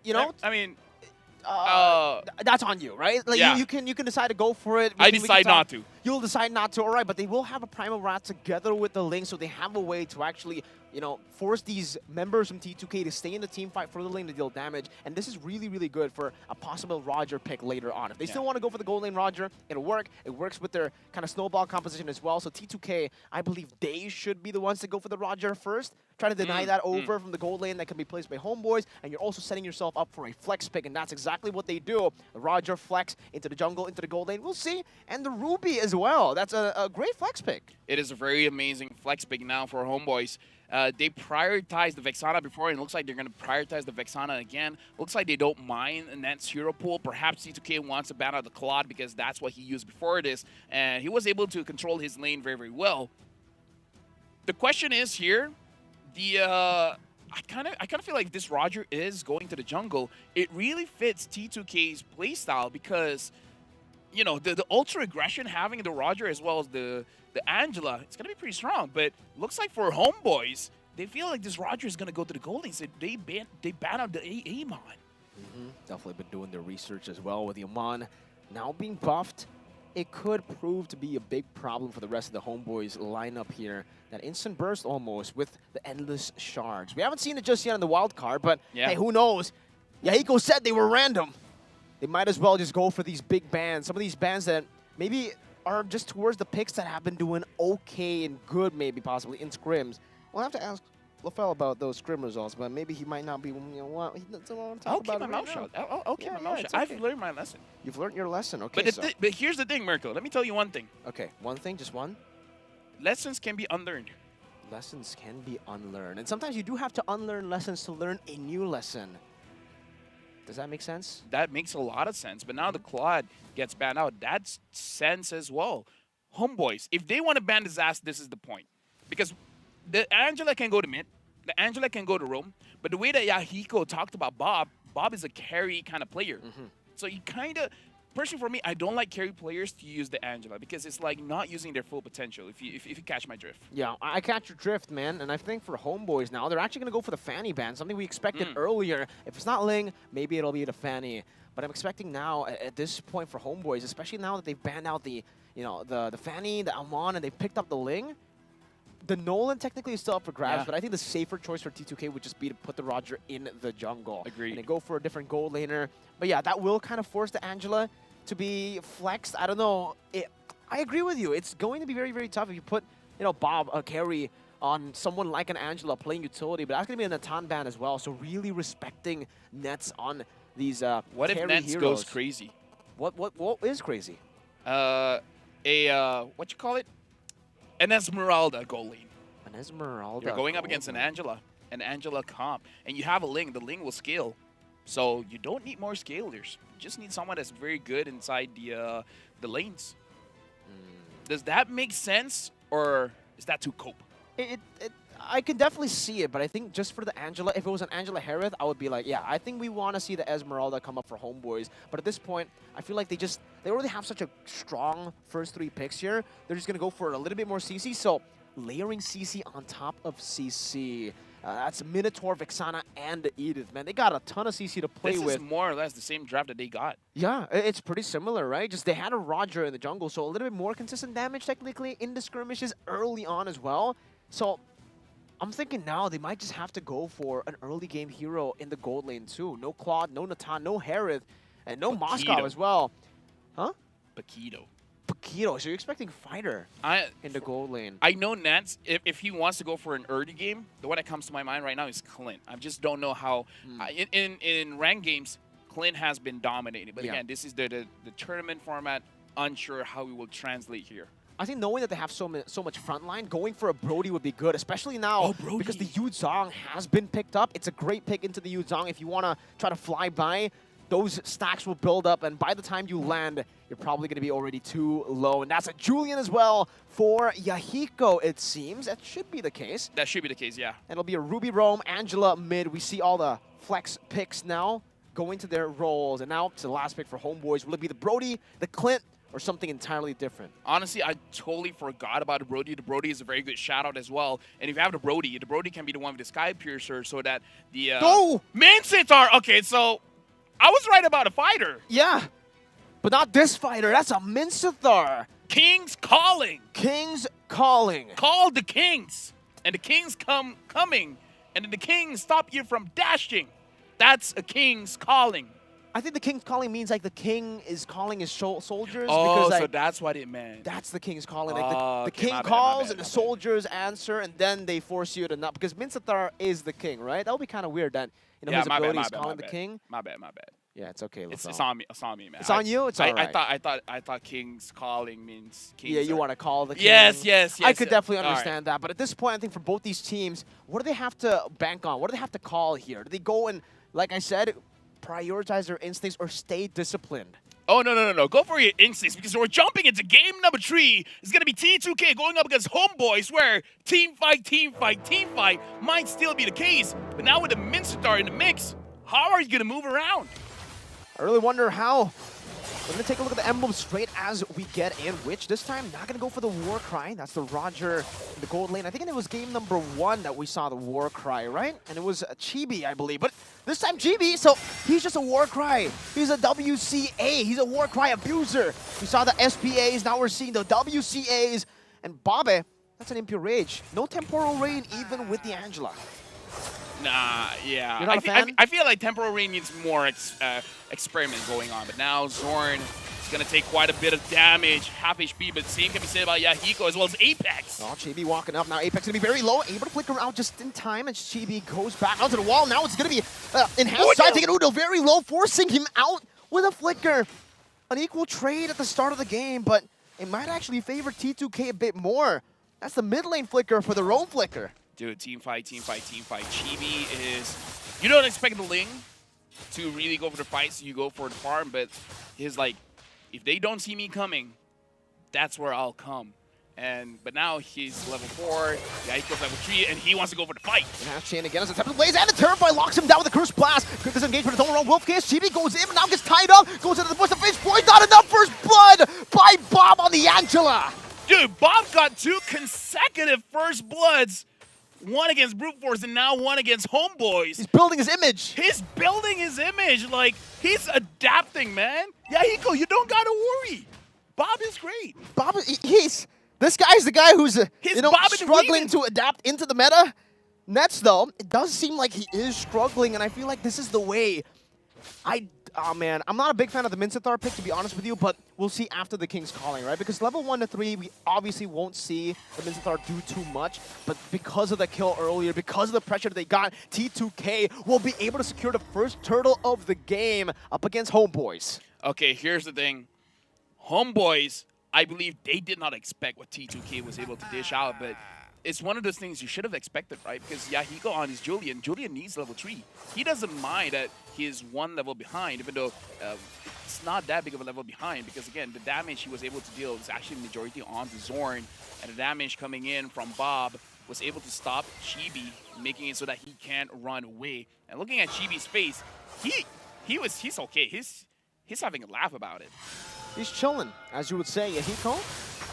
you know... I mean... that's on you, right? Like you can decide to go for it. I decide not to. You'll decide not to, all right, but they will have a Primal Rat together with the Ling, so they have a way to actually, you know, force these members from T2K to stay in the team fight for the lane to deal damage, and this is really, really good for a possible Roger pick later on. If they still want to go for the gold lane Roger, it'll work. It works with their kind of snowball composition as well, so T2K, I believe they should be the ones to go for the Roger first, try to deny that over from the gold lane that can be placed by Homeboys, and you're also setting yourself up for a flex pick, and that's exactly what they do. The Roger flex into the jungle, into the gold lane, we'll see, and the Ruby as well. That's a great flex pick. It is a very amazing flex pick now for Homeboys. They prioritized the Vexana before, and it looks like they're going to prioritize the Vexana again. Looks like they don't mind Net's hero pool. Perhaps T2K wants to ban out the Claude because that's what he used before this, and he was able to control his lane very, very well. The question is here, I kind of feel like this Roger is going to the jungle. It really fits T2K's playstyle because, you know, the ultra aggression having the Roger as well as the Angela, it's going to be pretty strong. But looks like for Homeboys, they feel like this Roger is going to go to the gold lane. So they ban out the Amon. Definitely been doing their research as well with the Amon now being buffed. It could prove to be a big problem for the rest of the Homeboys lineup here. That instant burst almost with the endless shards. We haven't seen it just yet in the wild card, but hey, who knows? Yahiko said they were random. they might as well just go for these big bans. Some of these bans that maybe are just towards the picks that have been doing okay and good, maybe possibly in scrims. We'll have to ask LaFell about those scrim results, but maybe he might not be, he doesn't want to talk about it right now. I'll keep my mouth shut. I've learned my lesson. You've learned your lesson, okay. But here's the thing, Mirko. Let me tell you one thing. Okay, one thing, just one? Lessons can be unlearned. Lessons can be unlearned. And sometimes you do have to unlearn lessons to learn a new lesson. Does that make sense? That makes a lot of sense. But now the Claude gets banned out. That's sense as well. Homeboys, if they want to ban his ass, this is the point. Because the Angela can go to mid. The Angela can go to roam. But the way that Yahiko talked about Bob is a carry kind of player. So you kind of... Personally, for me, I don't like carry players to use the Angela because it's like not using their full potential, if you catch my drift. Yeah, I catch your drift, man. And I think for Homeboys now, they're actually going to go for the Fanny ban, something we expected earlier. If it's not Ling, maybe it'll be the Fanny. But I'm expecting now, at this point for Homeboys, especially now that they've banned out the Fanny, the Almon, and they've picked up the Ling, the Nolan technically is still up for grabs, but I think the safer choice for T2K would just be to put the Roger in the jungle. Agreed. And then go for a different gold laner. But yeah, that will kind of force the Angela to be flexed. I don't know. I agree with you. It's going to be very, very tough if you put, Bob, a carry on someone like an Angela playing utility, but that's going to be a Natan ban as well. So really respecting nets on these what if Nets goes crazy? What is crazy? What you call it? An Esmeralda goal lane. An Esmeralda. You're going up against an Angela comp, and you have a Ling. The Ling will scale. So you don't need more scalers. You just need someone that's very good inside the lanes. Does that make sense, or is that too cope? I can definitely see it, but I think just for the Angela, if it was an Angela Harith, I would be like, yeah, I think we want to see the Esmeralda come up for Homeboys. But at this point, I feel like they already have such a strong first 3 picks here. They're just going to go for a little bit more CC. So layering CC on top of CC. That's Minotaur, Vexana, and Edith, man. They got a ton of CC to play with. This is more or less the same draft that they got. Yeah, it's pretty similar, right? Just they had a Roger in the jungle, so a little bit more consistent damage technically in the skirmishes early on as well. So I'm thinking now they might just have to go for an early game hero in the gold lane too. No Claude, no Natan, no Harith, and no Moscow as well. Huh? Paquito. So you're expecting Fighter in the gold lane. I know Nats, if he wants to go for an early game, the one that comes to my mind right now is Clint. I just don't know how. In ranked games, Clint has been dominating. But again, this is the tournament format. Unsure how we will translate here. I think knowing that they have so much frontline, going for a Brody would be good, especially now because the Yu Zhong has been picked up. It's a great pick into the Yu Zhong if you want to try to fly by. Those stacks will build up, and by the time you land, you're probably going to be already too low. And that's a Julian as well for Yahiko, it seems. That should be the case. That should be the case, yeah. And it'll be a Ruby Roam, Angela mid. We see all the flex picks now going to their roles. And now to the last pick for Homeboys. Will it be the Brody, the Clint, or something entirely different? Honestly, I totally forgot about the Brody. The Brody is a very good shout-out as well. And if you have the Brody can be the one with the Sky Piercer so that the... Main Sitar! Okay, so... I was right about a Fighter. Yeah, but not this Fighter. That's a Minsathar. King's calling. King's calling. Call the Kings. And the Kings coming. And then the Kings stop you from dashing. That's a King's calling. I think the King's calling means like the King is calling his soldiers. Oh, because, like, so that's what it meant. That's the King's calling. Like the King calls and the soldiers answer, and then they force you to not. Because Minsathar is the King, right? That would be kind of weird that his ability is calling the King. My bad. Yeah, it's okay. It's on me. It's on me, man. It's on you. It's all right. I thought King's calling means Kings. Yeah, you want to call the King. Yes. I could definitely understand that. But at this point, I think for both these teams, what do they have to bank on? What do they have to call here? Do they go and, like I said, prioritize their instincts or stay disciplined? Oh, no. Go for your instincts because we're jumping into game number 3. It's going to be T2K going up against Homeboys where team fight might still be the case. But now with the Minsathar in the mix, how are you going to move around? I really wonder how. We're going to take a look at the emblem straight as we get in, which this time not going to go for the War Cry. That's the Roger in the gold lane. I think it was game number 1 that we saw the War Cry, right? And it was Chibi, I believe. But this time Chibi, so he's just a War Cry. He's a WCA. He's a War Cry abuser. We saw the SPAs. Now we're seeing the WCAs. And Babe, that's an Impure Rage. No Temporal Rain even with the Angela. Nah, yeah. You're not a fan? I feel like Temporal Rain needs more experiment going on, but now Zorn is going to take quite a bit of damage. Half HP, but same can be said about Yahiko as well as Apex. Oh, Chibi walking up now. Apex going to be very low, able to flicker out just in time, and Chibi goes back onto the wall. Now it's going to be enhanced side, taking Udo very low, forcing him out with a flicker. An equal trade at the start of the game, but it might actually favor T2K a bit more. That's the mid lane flicker for the roam flicker. Dude, team fight, team fight, team fight. Chibi is... You don't expect the Ling to really go for the fight, so you go for the farm, but he's like, if they don't see me coming, that's where I'll come. But now he's level 4, Yahiko's level 3, and he wants to go for the fight. And chain again as a Tempest Blaze, and the Terrify locks him down with a Curse Blast. Quick disengage for the own Wolf Case. Chibi goes in, but now gets tied up. Goes into the bush of Face Boy. Not enough first blood by Bob on the Angela. Dude, Bob got 2 consecutive first bloods. One against Brute Force and now one against Homeboys. He's building his image. He's building his image. Like, he's adapting, man. Yahiko, you don't gotta worry. Bob is great. Bob, this guy's the guy who's struggling to adapt into the meta. Nets, though, it does seem like he is struggling, and I feel like this is the way. Oh man, I'm not a big fan of the Minsithar pick, to be honest with you, but we'll see after the King's Calling, right? Because level 1 to 3, we obviously won't see the Minsithar do too much, but because of the kill earlier, because of the pressure that they got, T2K will be able to secure the first turtle of the game up against Homeboys. Okay, here's the thing. Homeboys, I believe they did not expect what T2K was able to dish out, but it's one of those things you should have expected, right? Because Yahiko on his Julian needs level 3. He doesn't mind that he is 1 level behind, even though it's not that big of a level behind, because again, the damage he was able to deal was actually majority onto Zorn, and the damage coming in from Bob was able to stop Chibi, making it so that he can't run away. And looking at Chibi's face, he's okay. He's having a laugh about it. He's chilling, as you would say. Yahiko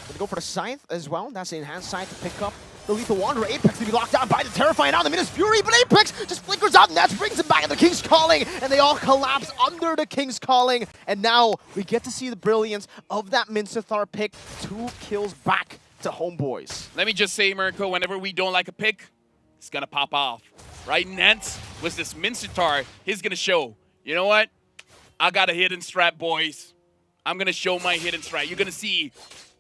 gonna go for the Scythe as well. That's the enhanced Scythe to pick up the Lethal Wanderer. Apex to be locked down by the Terrifying out the Midas Fury, but Apex just flickers out, and that brings him back in the King's Calling, and they all collapse under the King's Calling. And now we get to see the brilliance of that Minsithar pick. 2 kills back to Homeboys. Let me just say, Mirko, whenever we don't like a pick, it's gonna pop off. Right? Nance was this Minsithar. He's gonna show, you know what? I got a hidden strat, boys. I'm gonna show my hidden strat. You're gonna see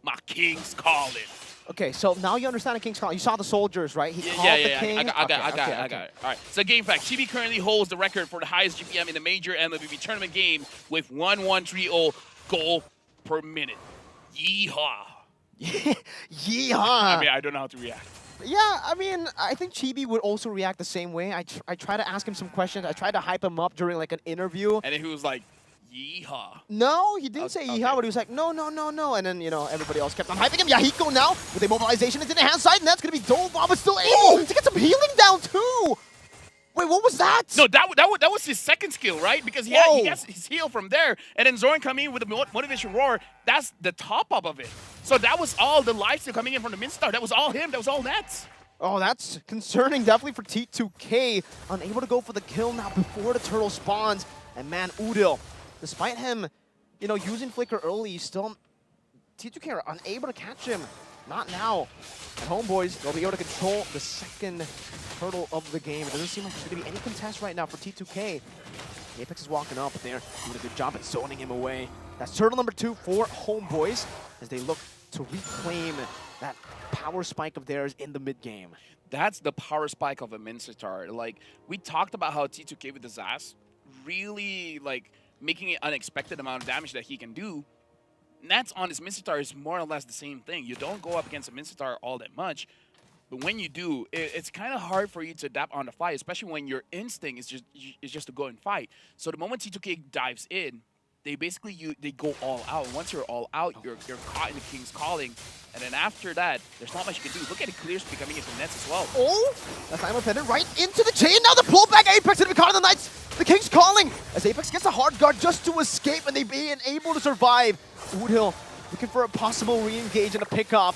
my King's Calling. Okay, so now you understand the King's Calling. You saw the soldiers, right? He called the King. I got it. All right, so game fact. Chibi currently holds the record for the highest GPM in the major MLBB tournament game with 1130 goal per minute. Yeehaw. Yeehaw. I mean, I don't know how to react. Yeah, I mean, I think Chibi would also react the same way. I try to ask him some questions. I tried to hype him up during like an interview. And then he was like, yeehaw. No, he didn't say yeehaw, but he was like, no. And then, you know, everybody else kept on hyping him. Yahiko now with a mobilization into the hand side, and that's going to be Dolbob, but still able to get some healing down too. Wait, what was that? No, that was his second skill, right? Because he gets his heal from there, and then Zorn coming in with the Motivation Roar. That's the top up of it. So that was all the lifesteal coming in from the Minstar. That was all him. That was all Nets. Oh, that's concerning definitely for T2K. Unable to go for the kill now before the turtle spawns. And man, Udil, despite him, you know, using Flicker early, still T2K are unable to catch him. Not now. And Homeboys, they'll be able to control the second turtle of the game. It doesn't seem like there's going to be any contest right now for T2K. Apex is walking up there, doing a good job at zoning him away. That's turtle number 2 for Homeboys as they look to reclaim that power spike of theirs in the mid game. That's the power spike of a Minstar. Like, we talked about how T2K with the Zaz really, like, making an unexpected amount of damage that he can do. Nats on his Minstar is more or less the same thing. You don't go up against a Minstar all that much, but when you do, it's kind of hard for you to adapt on the fly, especially when your instinct is just to go and fight. So the moment T2K dives in, they basically they go all out. Once you're all out, you're caught in the King's Calling, and then after that, there's not much you can do. Look at the clear speed coming into Nets as well. Oh, that's Simon Pendant right into the chain. Now the pullback. Apex to be caught in the Knights. The King's Calling as Apex gets a hard guard just to escape, and they've been able to survive. Woodhill looking for a possible re-engage and a pickoff.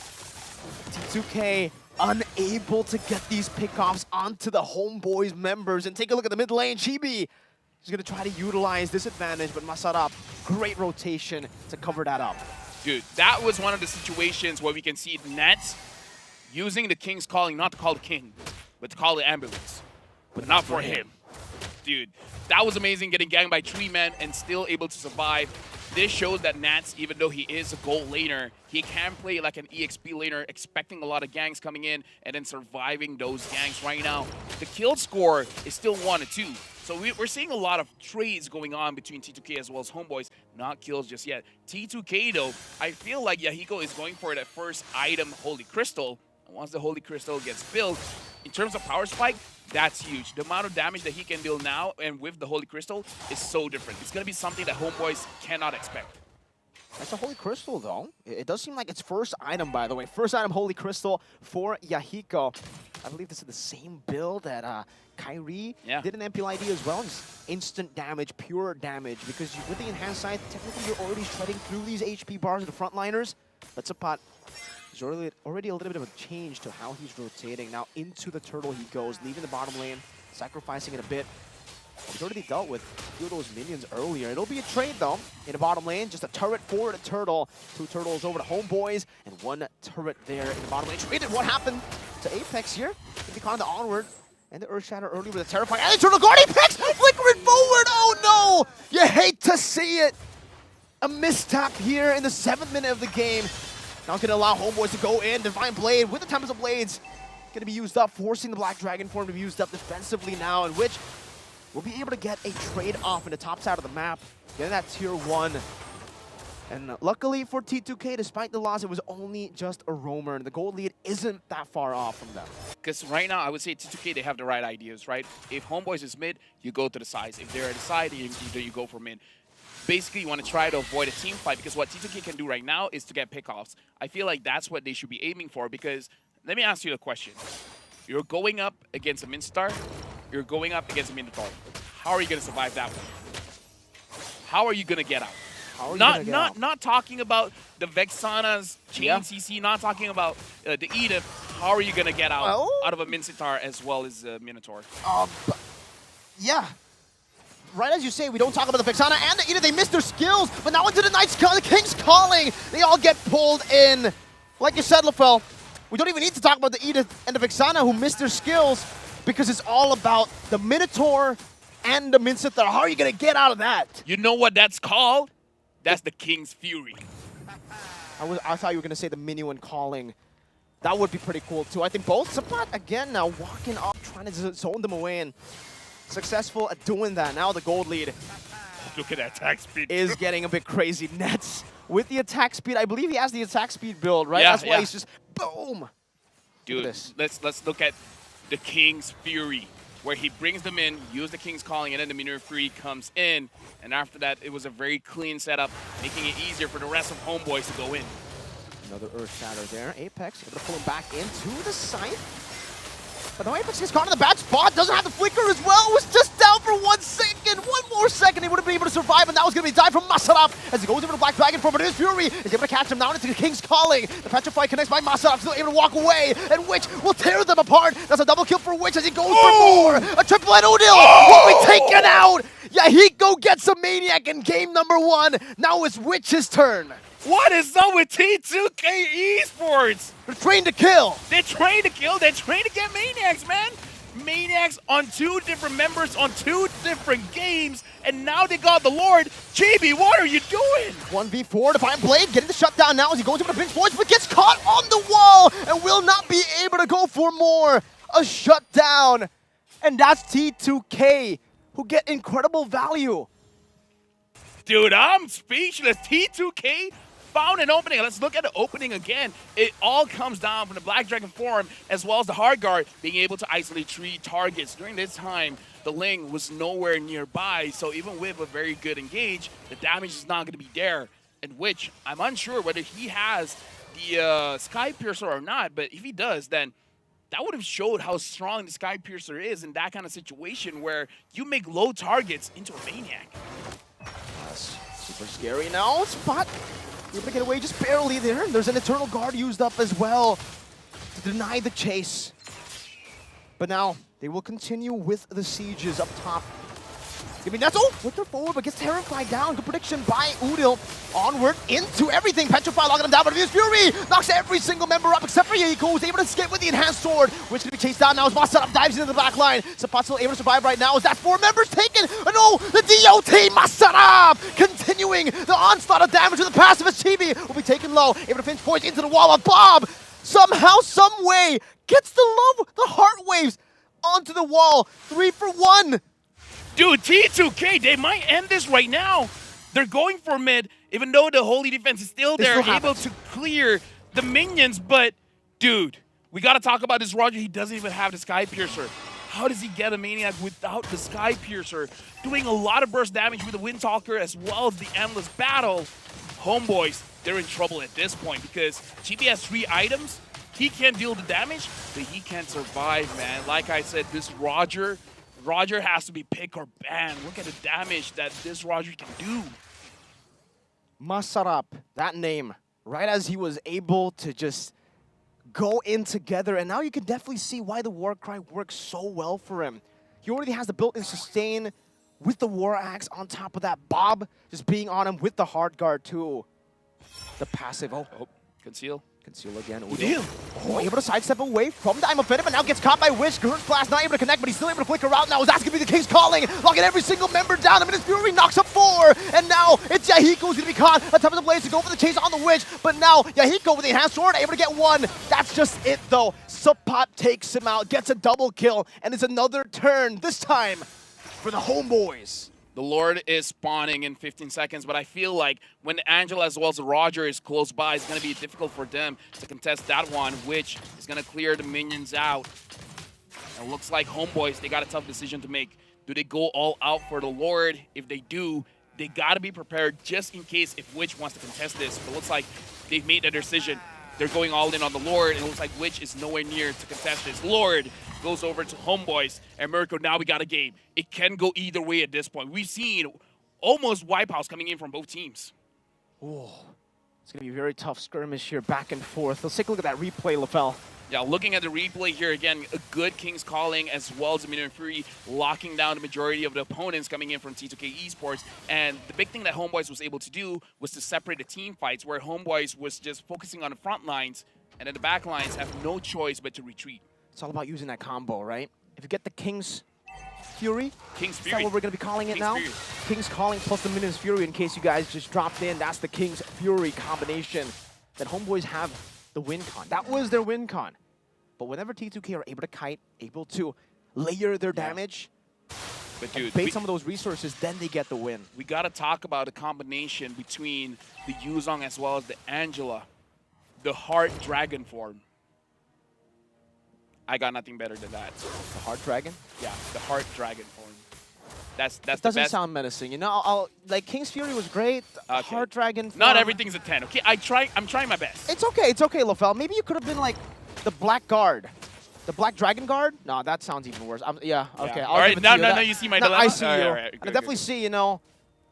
T2K unable to get these pickoffs onto the Homeboys members. And take a look at the mid lane. Chibi is going to try to utilize this advantage, but Masarap, great rotation to cover that up. Dude, that was one of the situations where we can see Nets using the King's Calling, not to call the King, but to call the ambulance. but not for him. Dude, that was amazing, getting ganged by 3 men and still able to survive. This shows that Nats, even though he is a gold laner, he can play like an EXP laner, expecting a lot of gangs coming in and then surviving those gangs right now. The kill score is still 1-2. So we're seeing a lot of trades going on between T2K as well as Homeboys. Not kills just yet. T2K, though, I feel like Yahiko is going for that first item, Holy Crystal. And once the Holy Crystal gets built, in terms of power spike, that's huge. The amount of damage that he can deal now and with the Holy Crystal is so different. It's going to be something that Homeboys cannot expect. That's a Holy Crystal, though. It does seem like its first item, by the way. First item, Holy Crystal for Yahiko. I believe this is the same build that Kyrie did in MPLID as well. Just instant damage, pure damage. Because with the Enhanced Sight, technically you're already shredding through these HP bars of the frontliners. But Sapat, there's already a little bit of a change to how he's rotating. Now into the turtle he goes, leaving the bottom lane, sacrificing it a bit. He's already dealt with a few of those minions earlier. It'll be a trade, though, in the bottom lane. Just a turret for the turtle. 2 turtles over to Homeboys, and 1 turret there in the bottom lane. Traded. What happened to Apex here? He caught the onward, and the Earth Shatter early with a terrifying. And the turtle guard Apex flickering forward. Oh no! You hate to see it. A mistap here in the 7th minute of the game. Now it's going to allow Homeboys to go in. Divine Blade with the Tempest of Blades going to be used up, forcing the Black Dragon form to be used up defensively now, in which we'll be able to get a trade off in the top side of the map, getting that tier 1. And luckily for T2K, despite the loss, it was only just a roamer, and the gold lead isn't that far off from them. Because right now, I would say T2K, they have the right ideas, right? If Homeboys is mid, you go to the sides. If they're at the side, you go for mid. Basically, you want to try to avoid a team fight, because what T2K can do right now is to get pickoffs. I feel like that's what they should be aiming for, because let me ask you a question. You're going up against a Minstar, you're going up against a Minotaur. How are you going to survive that one? How are you going to get out? Not talking about the Vexana's chain CC, not talking about the Edith. How are you going to get out of a Minotaur as well as a Minotaur? Yeah. Right as you say, we don't talk about the Vexana and the Edith. They missed their skills, but now into the King's Calling. They all get pulled in. Like you said, LaFell, we don't even need to talk about the Edith and the Vexana who missed their skills, because it's all about the Minotaur and the Minsithar. How are you going to get out of that? You know what that's called? That's the King's Fury. I thought you were going to say the Minuan Calling. That would be pretty cool, too. I think both Sapat, again, now walking up, trying to zone them away, and successful at doing that. Now the gold lead. Look at that attack speed. Is getting a bit crazy. Nets with the attack speed. I believe he has the attack speed build, right? Yeah, That's why he's just boom. Dude, let's look at the King's Fury, where he brings them in, use the King's Calling, and then the Minor Fury comes in. And after that, it was a very clean setup, making it easier for the rest of Homeboys to go in. Another Earth Shatter there. Apex able to pull him back into the site. But now Apex gets caught in the bad spot, doesn't have the flicker as well, was just down for 1 second. One more second, he would have been able to survive, and that was going to be dive from Masaraf as he goes over to Black Dragon for his Fury. Is able to catch him down into the King's Calling. The Petrify connects by Masaraf, still able to walk away, and Witch will tear them apart. That's a double kill for Witch as he goes for more. A triple at Odil will be taken out. Yahiko gets a Maniac in game number 1. Now it's Witch's turn. What is up with T2K Esports? They're trained to kill. They're trained to kill. They're trained to get Maniacs, man. Maniacs on 2 different members on 2 different games, and now they got the Lord. JB, what are you doing? 1v4, Defiant Blade getting the shutdown now as he goes over to pinch points, but gets caught on the wall and will not be able to go for more. A shutdown. And that's T2K, who get incredible value. Dude, I'm speechless. T2K found an opening. Let's look at the opening again. It all comes down from the Black Dragon form as well as the Hard Guard being able to isolate 3 targets. During this time, the Ling was nowhere nearby, so even with a very good engage, the damage is not going to be there. And which, I'm unsure whether he has the Sky Piercer or not, but if he does, then that would have showed how strong the Sky Piercer is in that kind of situation where you make low targets into a Maniac. Super scary now. Spot able to get away just barely there. There's an Eternal Guard used up as well to deny the chase. But now they will continue with the sieges up top. Gonna be nuts. Oh, with the forward, but gets terrified down. Good prediction by Udil. Onward into everything. Petrify locking him down, but Fuse Fury knocks every single member up except for Yahiko, who's able to escape with the enhanced sword, which can be chased down now as Masarap dives into the back line. Sapat's able to survive right now as that 4 members taken. And no, the DOT Masarap continuing the onslaught of damage with the passive as Chibi will be taken low, able to pinch points into the wall of Bob. Somehow, some way, gets the heart waves onto the wall. 3 for 1. Dude, T2K, they might end this right now. They're going for mid, even though the holy defense is still there, able to clear the minions. But, dude, we got to talk about this Roger. He doesn't even have the Sky Piercer. How does he get a Maniac without the Sky Piercer? Doing a lot of burst damage with the Windtalker as well as the Endless Battle. Homeboys, they're in trouble at this point because GB has 3 items. He can deal the damage, but he can't survive, man. Like I said, this Roger has to be pick or ban. Look at the damage that this Roger can do. Masarap, that name, right as he was able to just go in together, and now you can definitely see why the War Cry works so well for him. He already has the built-in sustain with the War Axe on top of that. Bob just being on him with the Hard Guard too. The passive, Conceal. Conceal again. Udil. Oh, able to sidestep away from the Imofetive, but now gets caught by Wish. Gur's Blast not able to connect, but he's still able to flicker out now. That's going to be the King's Calling, locking every single member down. The Minutes Fury knocks up 4, and now it's Yahiko who's going to be caught on top of the Blaze to go for the chase on the Witch, but now Yahiko with the enhanced sword able to get 1. That's just it though. Sapat takes him out, gets a double kill, and it's another turn, this time for the Homeboys. The Lord is spawning in 15 seconds, but I feel like when Angela as well as Roger is close by, it's going to be difficult for them to contest that one, which is going to clear the minions out. It looks like Homeboys, they got a tough decision to make. Do they go all out for the Lord? If they do, they got to be prepared just in case if Witch wants to contest this. But it looks like they've made their decision. They're going all in on the Lord, and it looks like Witch is nowhere near to contest this. Lord goes over to Homeboys, and Mirko, now we got a game. It can go either way at this point. We've seen almost wipeouts coming in from both teams. Oh, it's going to be a very tough skirmish here, back and forth. Let's take a look at that replay, LaFell. Yeah, looking at the replay here again, a good King's Calling as well as Dominion Fury locking down the majority of the opponents coming in from T2K Esports. And the big thing that Homeboys was able to do was to separate the team fights, where Homeboys was just focusing on the front lines, and then the back lines have no choice but to retreat. It's all about using that combo, right? If you get the King's Fury, King's is Fury. that what we're going to be calling it now? Fury. King's Calling plus the Minions Fury, in case you guys just dropped in. That's the King's Fury combination that Homeboys have the win con. That was their win con. But whenever T2K are able to kite, able to layer their damage, but dude, bait some of those resources, then they get the win. We got to talk about the combination between the Yuzong as well as the Angela. The Heart Dragon form. I got nothing better than that. The Heart Dragon? Yeah, the Heart Dragon form. That's It the doesn't best. sound menacing. You know, like King's Fury was great. Okay. Heart Dragon form. Not everything's a 10, okay? I'm trying my best. It's okay, LaFell. Maybe you could have been like the Black Guard. The Black Dragon Guard? No, that sounds even worse. Yeah, okay. All right, now you see my dilemma? I see you. All right, I definitely see, you know,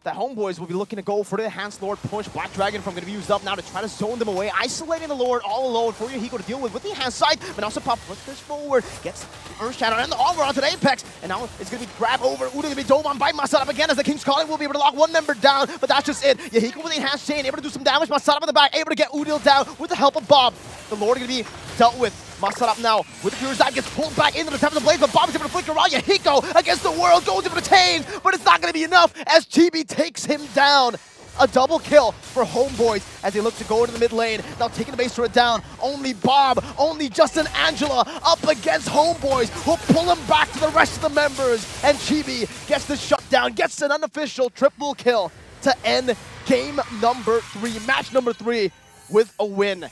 that Homeboys will be looking to go for the Enhanced Lord push. Black Dragon from going to be used up now to try to zone them away. Isolating the Lord all alone for Yahiko to deal with the Enhanced side. But also Pop puts forward, gets the Earth Shadow and the armor onto the Apex. And now it's going to be grab over. Uda going to be dove on by Masarap again as the King's Calling will be able to lock 1 member down. But that's just it. Yahiko with the Enhanced Chain, able to do some damage. Masarap in the back, able to get Udil down with the help of Bob. The Lord going to be dealt with. Masarap now with the Fury Dive gets pulled back into the top of the Blaze, but Bob is able to flicker around. Yahiko against the world goes into the chain, but it's not going to be enough as Chibi takes him down. A double kill for Homeboys as they look to go into the mid lane. Now taking the base turret down. Only Bob, only Justin Angela up against Homeboys who'll pull him back to the rest of the members. And Chibi gets the shutdown, gets an unofficial triple kill to end game number 3, match number 3 with a win.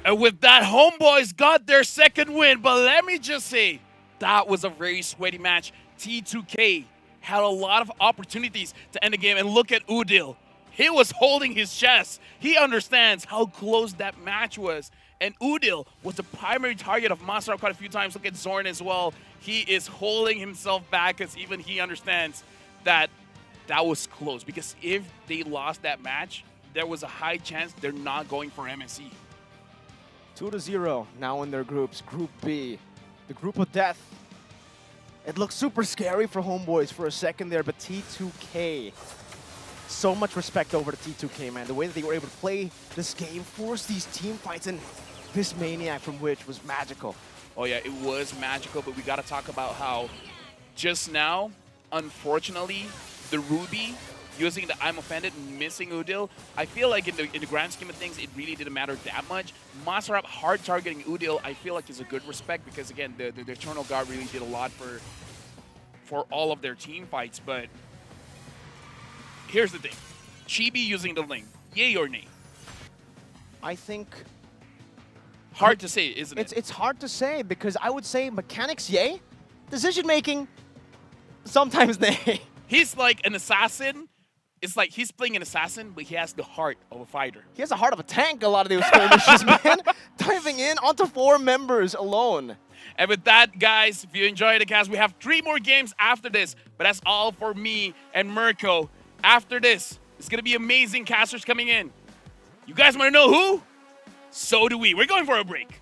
And with that, Homeboys got their second win. But let me just say, that was a very sweaty match. T2K had a lot of opportunities to end the game. And look at Udil. He was holding his chest. He understands how close that match was. And Udil was the primary target of Masarap quite a few times. Look at Zorn as well. He is holding himself back because even he understands that that was close. Because if they lost that match, there was a high chance they're not going for MSC. 2-0 now in their groups. Group B, the group of death. It looked super scary for Homeboys for a second there, but T2K, so much respect over to T2K, man. The way that they were able to play this game, force these team fights, and this Maniac from Which was magical. Oh yeah, it was magical, but we got to talk about how just now, unfortunately, the Ruby using the I'm Offended, missing Udil. I feel like in the grand scheme of things, it really didn't matter that much. Masarap hard targeting Udil, I feel like is a good respect because again, the Eternal Guard really did a lot for all of their team fights. But here's the thing, Chibi using the Ling, yay or nay? I think hard to say, isn't it? It's hard to say because I would say mechanics, yay. Decision making, sometimes nay. He's like an assassin. It's like he's playing an assassin, but he has the heart of a fighter. He has the heart of a tank, a lot of those skirmishes, man. Diving in onto 4 members alone. And with that, guys, if you enjoyed the cast, we have 3 more games after this. But that's all for me and Mirko. After this, it's going to be amazing casters coming in. You guys want to know who? So do we. We're going for a break.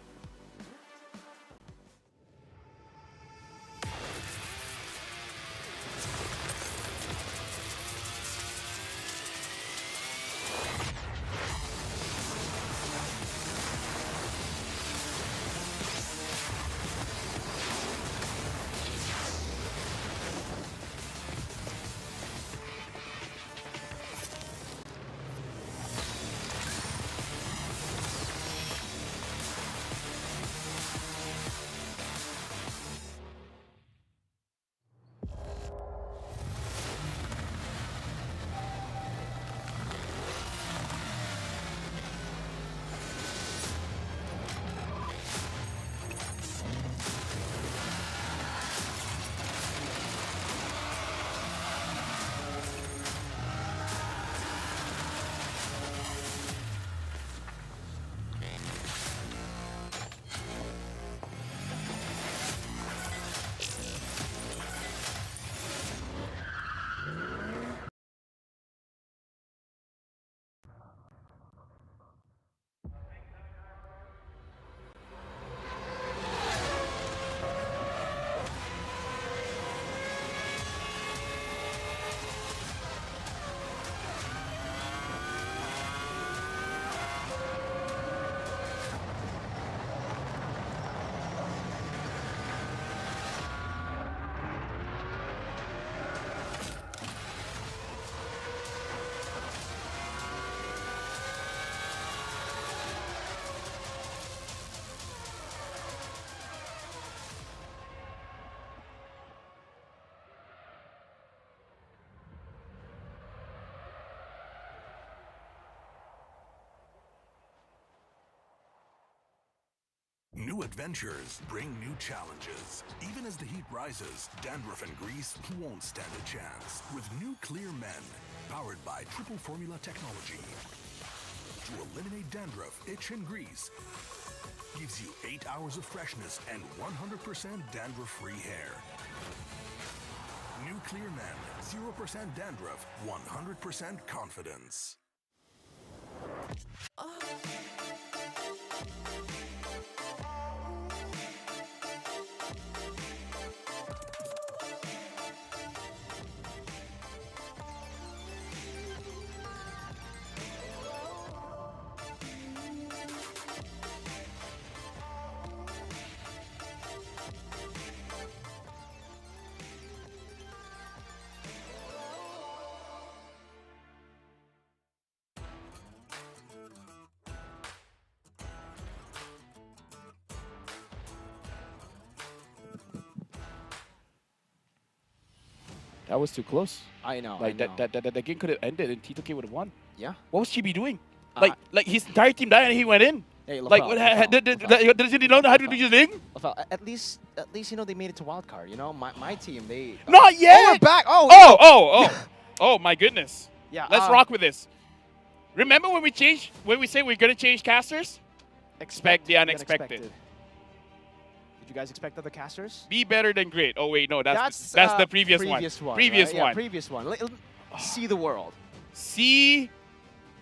New adventures bring new challenges. Even as the heat rises, dandruff and grease won't stand a chance. With new Clear Men, powered by triple formula technology. To eliminate dandruff, itch, and grease, gives you 8 hours of freshness and 100% dandruff-free hair. New Clear Men, 0% dandruff, 100% confidence. That was too close. I know. Like I know. that game could have ended and T2K would have won. Yeah. What was Chibi doing? Like his entire team died and he went in. Hey, like what? Did he know how to do his thing? At least you know they made it to Wild Card. You know, my team they. Not yet. Oh, we're back. Oh my goodness. Yeah. Let's rock with this. Remember when we say we're gonna change casters? Expect the unexpected. Did you guys expect other casters? Be better than great. Oh wait, no, that's the previous one. Previous one. Yeah, previous one. See the world. See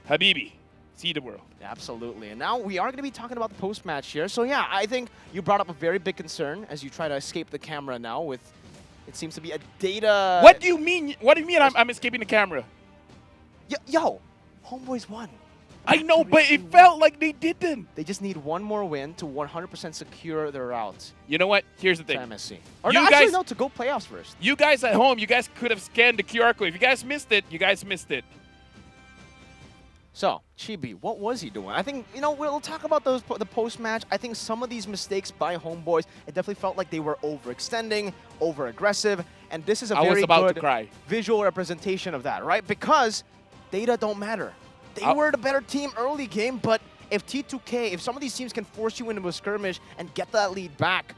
Habibi. See the world. Absolutely. And now we are going to be talking about the post-match here. So yeah, I think you brought up a very big concern as you try to escape the camera now with It seems to be a data. What do you mean? What do you mean I'm escaping the camera? Yo, Homeboys won. I know, but it felt like they didn't. They just need one more win to 100% secure their route. You know what? Here's the thing. To MSC. Or You no, actually, guys- no, to go playoffs first. You guys at home, you guys could have scanned the QR code. If you guys missed it, you guys missed it. So, Chibi, what was he doing? I think, we'll talk about the post-match. I think some of these mistakes by Homeboys, it definitely felt like they were overextending, over-aggressive, and this is a I was very about to good cry. visual representation of that, right? Because data don't matter. They were the better team early game, but if T2K, if some of these teams can force you into a skirmish and get that lead back,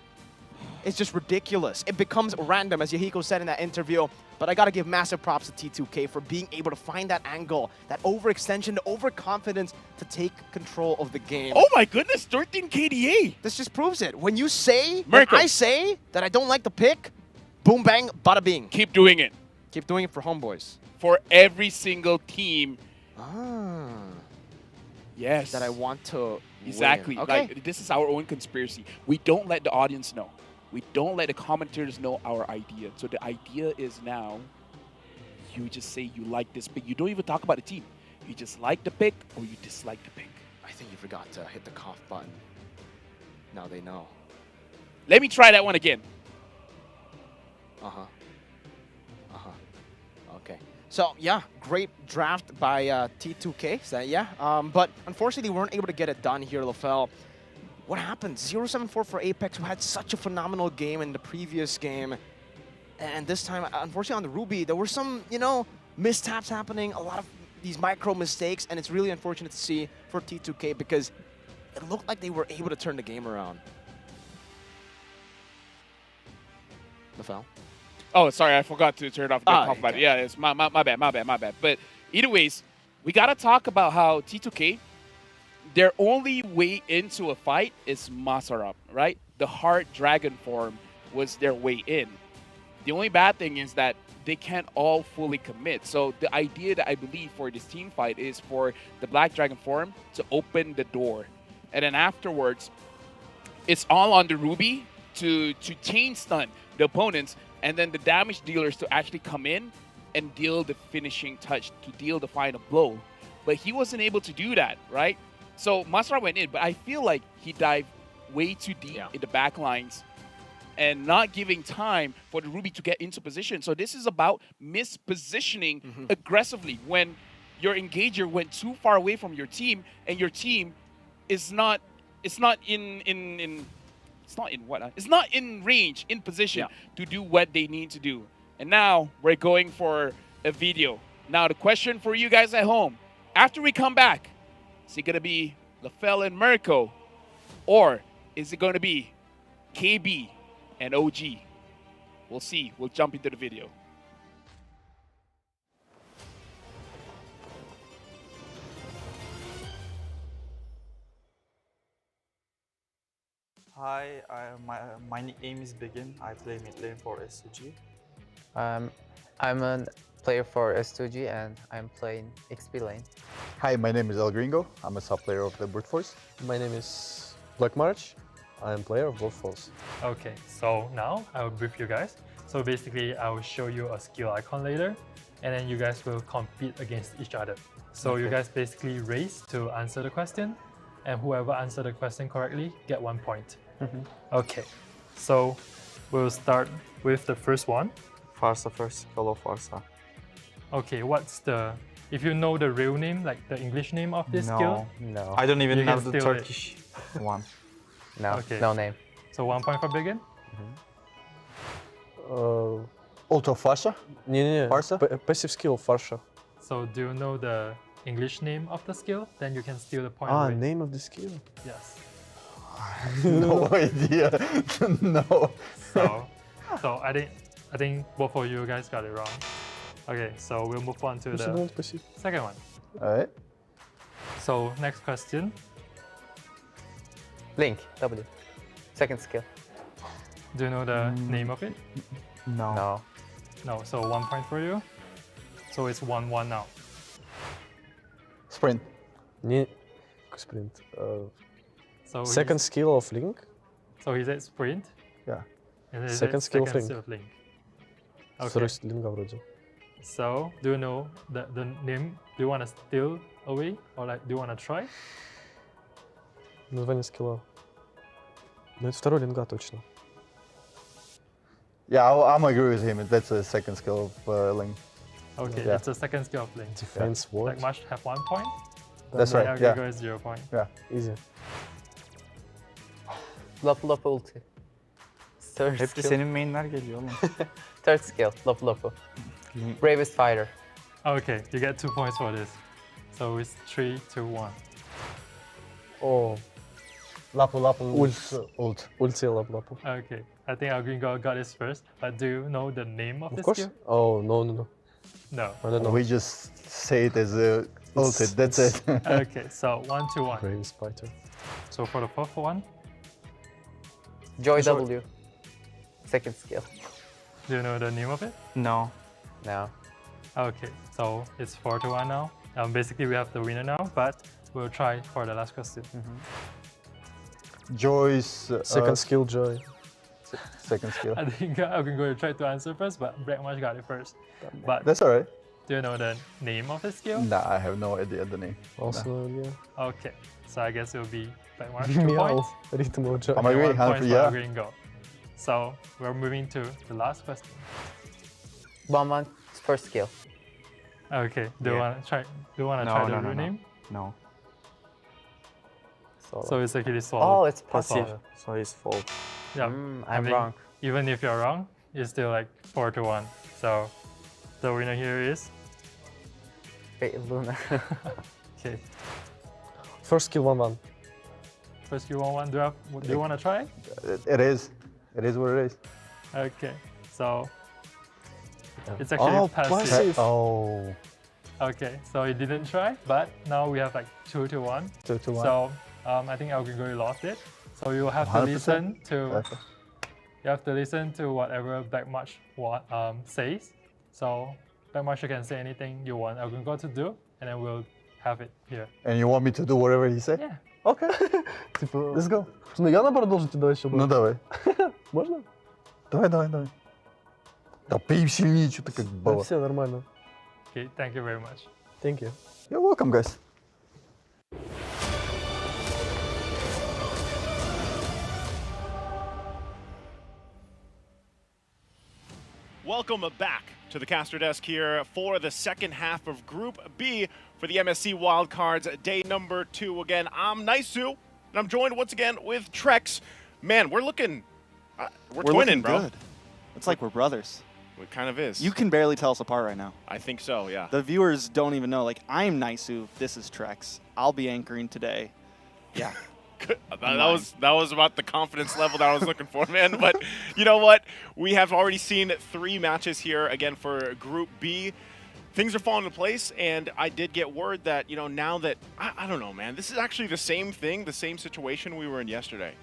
it's just ridiculous. It becomes random, as Yahiko said in that interview. But I got to give massive props to T2K for being able to find that angle, that overextension, the overconfidence to take control of the game. Oh my goodness, 13 KDA. This just proves it. When you say, Mirko. when I say that I don't like the pick, boom, bang, bada bing. Keep doing it. Keep doing it for Homeboys. For every single team. Yes. That I want to Exactly. win. Okay. Like, this is our own conspiracy. We don't let the audience know. We don't let the commentators know our idea. So the idea is now, you just say you like this pick. You don't even talk about the team. You just like the pick or you dislike the pick. I think you forgot to hit the cough button. Now they know. Let me try that one again. Okay. So, yeah, great draft by T2K. So, yeah, but unfortunately, they weren't able to get it done here, LaFell. What happened? 0-7-4 for Apex, who had such a phenomenal game in the previous game. And this time, unfortunately, on the Ruby, there were some, mishaps happening, a lot of these micro mistakes, and it's really unfortunate to see for T2K because it looked like they were able to turn the game around. LaFell? Oh, sorry, I forgot to turn off the cough okay. button. Yeah, it's my bad. But either ways, we got to talk about how T2K, their only way into a fight is Masarap, right? The hard dragon form was their way in. The only bad thing is that they can't all fully commit. So the idea that I believe for this team fight is for the black dragon form to open the door. And then afterwards, it's all on the Ruby to chain stun the opponents, and then the damage dealers to actually come in and deal the finishing touch, to deal the final blow. But he wasn't able to do that, right? So Masra went in, but I feel like he dived way too deep in the back lines and not giving time for the Ruby to get into position. So this is about mispositioning aggressively when your engager went too far away from your team and your team is not in range, in position to do what they need to do. And now we're going for a video. Now the question for you guys at home, after we come back, is it going to be LaFell and Mirko, or is it going to be KB and OG? We'll see. We'll jump into the video. Hi, my nickname is Begin. I play mid lane for S2G. I'm a player for S2G and I'm playing XP lane. Hi, my name is El Gringo. I'm a sub player of the Brute Force. My name is Black March. I am player of Brute Force. Okay, so now I will brief you guys. So basically, I will show you a skill icon later, and then you guys will compete against each other. So you guys basically race to answer the question, and whoever answered the question correctly get 1 point. Okay, so we'll start with the first one. Farsa first, follow Farsa. Okay, what's the, if you know the real name, like the English name of this skill? No. I don't even you know can the steal Turkish one. No, Okay. no name. So 1 point for Begin? Ultra Farsa? Nie. Farsa? Passive skill, Farsa. So do you know the English name of the skill? Then you can steal the point. Ah, away. name of the skill? Yes. No idea. No. So I think both of you guys got it wrong. Okay, so we'll move on to the second one. All right. So next question. Link, W. Second skill. Do you know the name of it? No. No. No, so 1 point for you. So it's 1-1 now. Sprint. Nie. Sprint. So Second skill of Link? So he said sprint. Yeah. And he Second said skill of second Link. skill of Link. Okay. вроде. So, do you know the name? Do you want to steal away or like do you want to try? Название скилла. Ну, это второй линга точно. Yeah, I'm agree with him. That's a second skill of Ling. Okay, Yeah. it's a second skill of Ling. Defense what? Like must have 1 point. That's then right, Algringo yeah. is 0 point. Yeah. Easy. Lapu Lapu ulti. Third Hep de skill. senin mainler geliyor oğlum. Third skill, Lapu Lapu. Bravest fighter. Okay, you get 2 points for this. So it's 3, 2, 1. Oh. Lapu Lapu Ult. Ulti Lapu Lapu. Okay, I think Algringo got this first. But do you know the name of Of this course. skill? Oh, no. No. I don't know. We just say it as a ulted. That's it. Okay, so 1, 2, 1. Bravest fighter. So for the fourth one, Joy W. Second skill. do you know the name of it? No. No. Okay, so it's 4 to 1 now. Basically, we have the winner now, but we'll try for the last question. Joy's Second skill, Joy. second skill. I think I'm going to try to answer first, but Blackmarsh got it first. But That's alright. do you know the name of the skill? Nah, I have no idea the name. Also, yeah. Okay, so I guess it'll be Blackmarsh 2 Meow. points. Rhythm of Joy. I'm and agree, 1 point for yeah. Gringo. So we're moving to the last question. Bomban's first skill. Okay, do you Yeah. want to try? Do you want to No, try no, the no, real no. name? No. So it's actually swallow. Oh, it's Passive. passive. So he's full. Yeah, I'm wrong. Even if you're wrong, it's still like 4 to 1. So the winner here is. Wait, Luna. Okay, First skill 1-1. first you want one. Do you want to try? It is. It is what it is. Okay, so it's actually passive. Oh. Okay, so you didn't try, but now we have like 2 to 1. 2 to 1. So I think Algringo lost it. So you have to 100%? listen to. Okay. You have to listen to whatever Blackmarsh says. So Blackmarsh can say anything you want Algringo to do, and then we'll have it here. And you want me to do whatever he said? Yeah. Okay. Типа, Let's go. ну я наоборот должен тебе давать еще Ну давай. Можно? Давай. Да пей сильнее, что-то как Да, было. все нормально. Okay, thank you very much. Thank you. You're welcome, guys. Welcome back to the caster desk here for the second half of Group B for the MSC Wildcards, day number 2. Again, I'm Naisu, and I'm joined once again with Trex. Man, we're looking, we're twinning, looking bro. good. It's like we're brothers. It kind of is. You can barely tell us apart right now. I think so, yeah. The viewers don't even know. Like, I'm Naisu, this is Trex. I'll be anchoring today. Yeah. That was about the confidence level that I was looking for, man. But you know what? We have already seen 3 matches here again for Group B. Things are falling into place, and I did get word that, you know, now that I don't know, man. This is actually the same thing, the same situation we were in yesterday.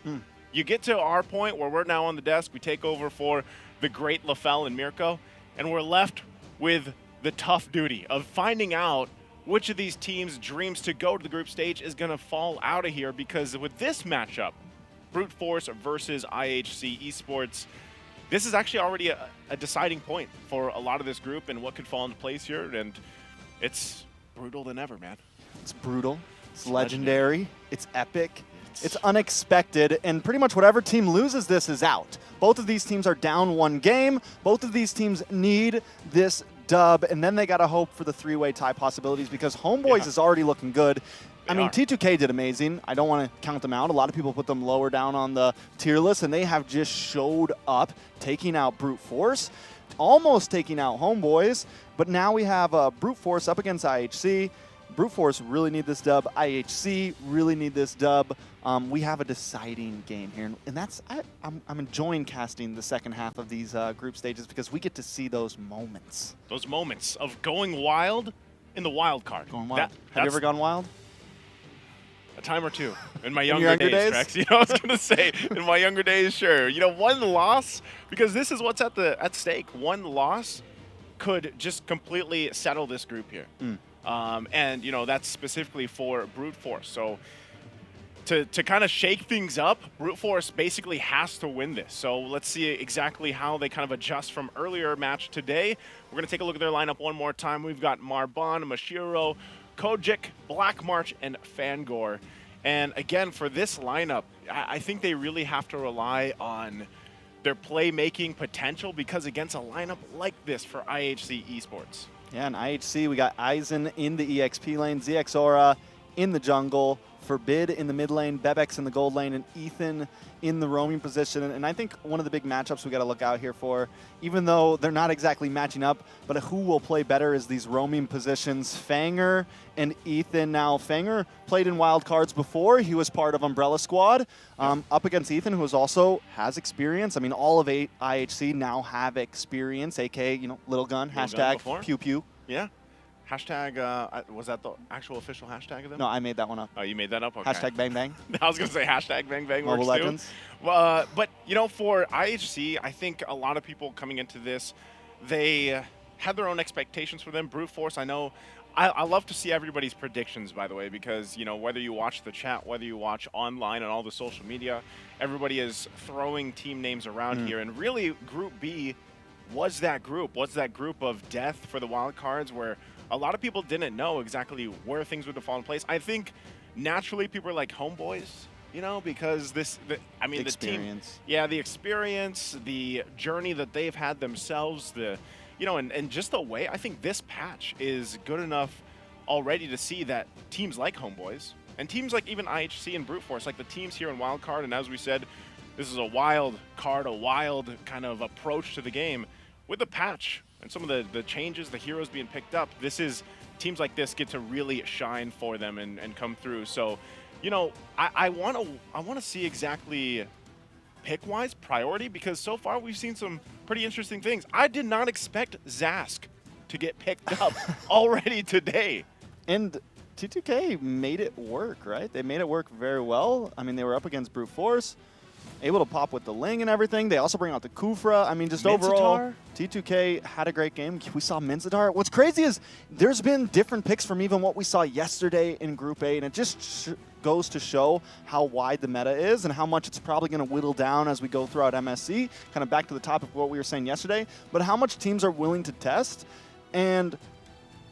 You get to our point where we're now on the desk. We take over for the great Lafel and Mirko, and we're left with the tough duty of finding out which of these teams' dreams to go to the group stage is going to fall out of here, because with this matchup, Brute Force versus IHC Esports, this is actually already a deciding point for a lot of this group and what could fall into place here, and it's brutal than ever, man. It's brutal. It's legendary. It's epic. It's unexpected, and pretty much whatever team loses this is out. Both of these teams are down 1 game. Both of these teams need this dub, and then they got to hope for the 3-way tie possibilities, because Homeboys is already looking good. I mean, T2K did amazing. I don't want to count them out. A lot of people put them lower down on the tier list, and they have just showed up, taking out Brute Force, almost taking out Homeboys, but now we have Brute Force up against IHC. Brute Force really need this dub. IHC really need this dub. We have a deciding game here, and that's I'm enjoying casting the second half of these group stages, because we get to see those moments. Those moments of going wild in the wild card. Going wild. Have you ever gone wild? A time or two in my your younger younger days, days? Trex. You know, I was gonna say in my younger days, sure. You know, 1 loss, because this is what's at stake. 1 loss could just completely settle this group here. And you know, that's specifically for Brute Force. So to kind of shake things up, Brute Force basically has to win this. So let's see exactly how they kind of adjust from earlier match today. We're going to take a look at their lineup one more time. We've got Marban, Mashiro, Kojic, Black March, and Fangor. And again, for this lineup, I think they really have to rely on their playmaking potential, because against a lineup like this for IHC Esports. Yeah, and IHC, we got Aizen in the EXP lane, ZXaura in the jungle, Forbid in the mid lane, Bebex in the gold lane, and Ethan in the roaming position. And I think one of the big matchups we got to look out here for, even though they're not exactly matching up, but who will play better is these roaming positions, Fanger and Ethan. Now, Fanger played in Wild Cards before. He was part of Umbrella Squad, up against Ethan, who also has experience. I mean, all of IHC now have experience, aka, you know, Little Gun, hashtag pew pew. Yeah. Hashtag, was that the actual official hashtag of them? No, I made that one up. Oh, you made that up? Okay. Hashtag bang bang. I was going to say hashtag bang bang Mobile works Legends. too. But, you know, for IHC, I think a lot of people coming into this, they had their own expectations for them. Brute Force, I know. I love to see everybody's predictions, by the way, because, you know, whether you watch the chat, whether you watch online and all the social media, everybody is throwing team names around here. And really, Group B was that group of death for the wild cards, where a lot of people didn't know exactly where things would have fallen in place. I think naturally people are like Homeboys, you know, because the team, the experience, the journey that they've had themselves, and just the way, I think this patch is good enough already to see that teams like Homeboys and teams like even IHC and Brute Force, like the teams here in Wild Card, and as we said, this is a wild card, a wild kind of approach to the game. With the patch and some of the changes, the heroes being picked up, teams like this get to really shine for them and come through. So, you know, I want to see exactly pick-wise priority, because so far we've seen some pretty interesting things. I did not expect Zask to get picked up already today. And T2K made it work, right? They made it work very well. I mean, they were up against Brute Force, able to pop with the Ling and everything. They also bring out the Kufra. I mean, just overall, T2K had a great game. We saw Minzadar. What's crazy is there's been different picks from even what we saw yesterday in Group A, and it just goes to show how wide the meta is and how much it's probably going to whittle down as we go throughout MSC, kind of back to the topic of what we were saying yesterday, but how much teams are willing to test. And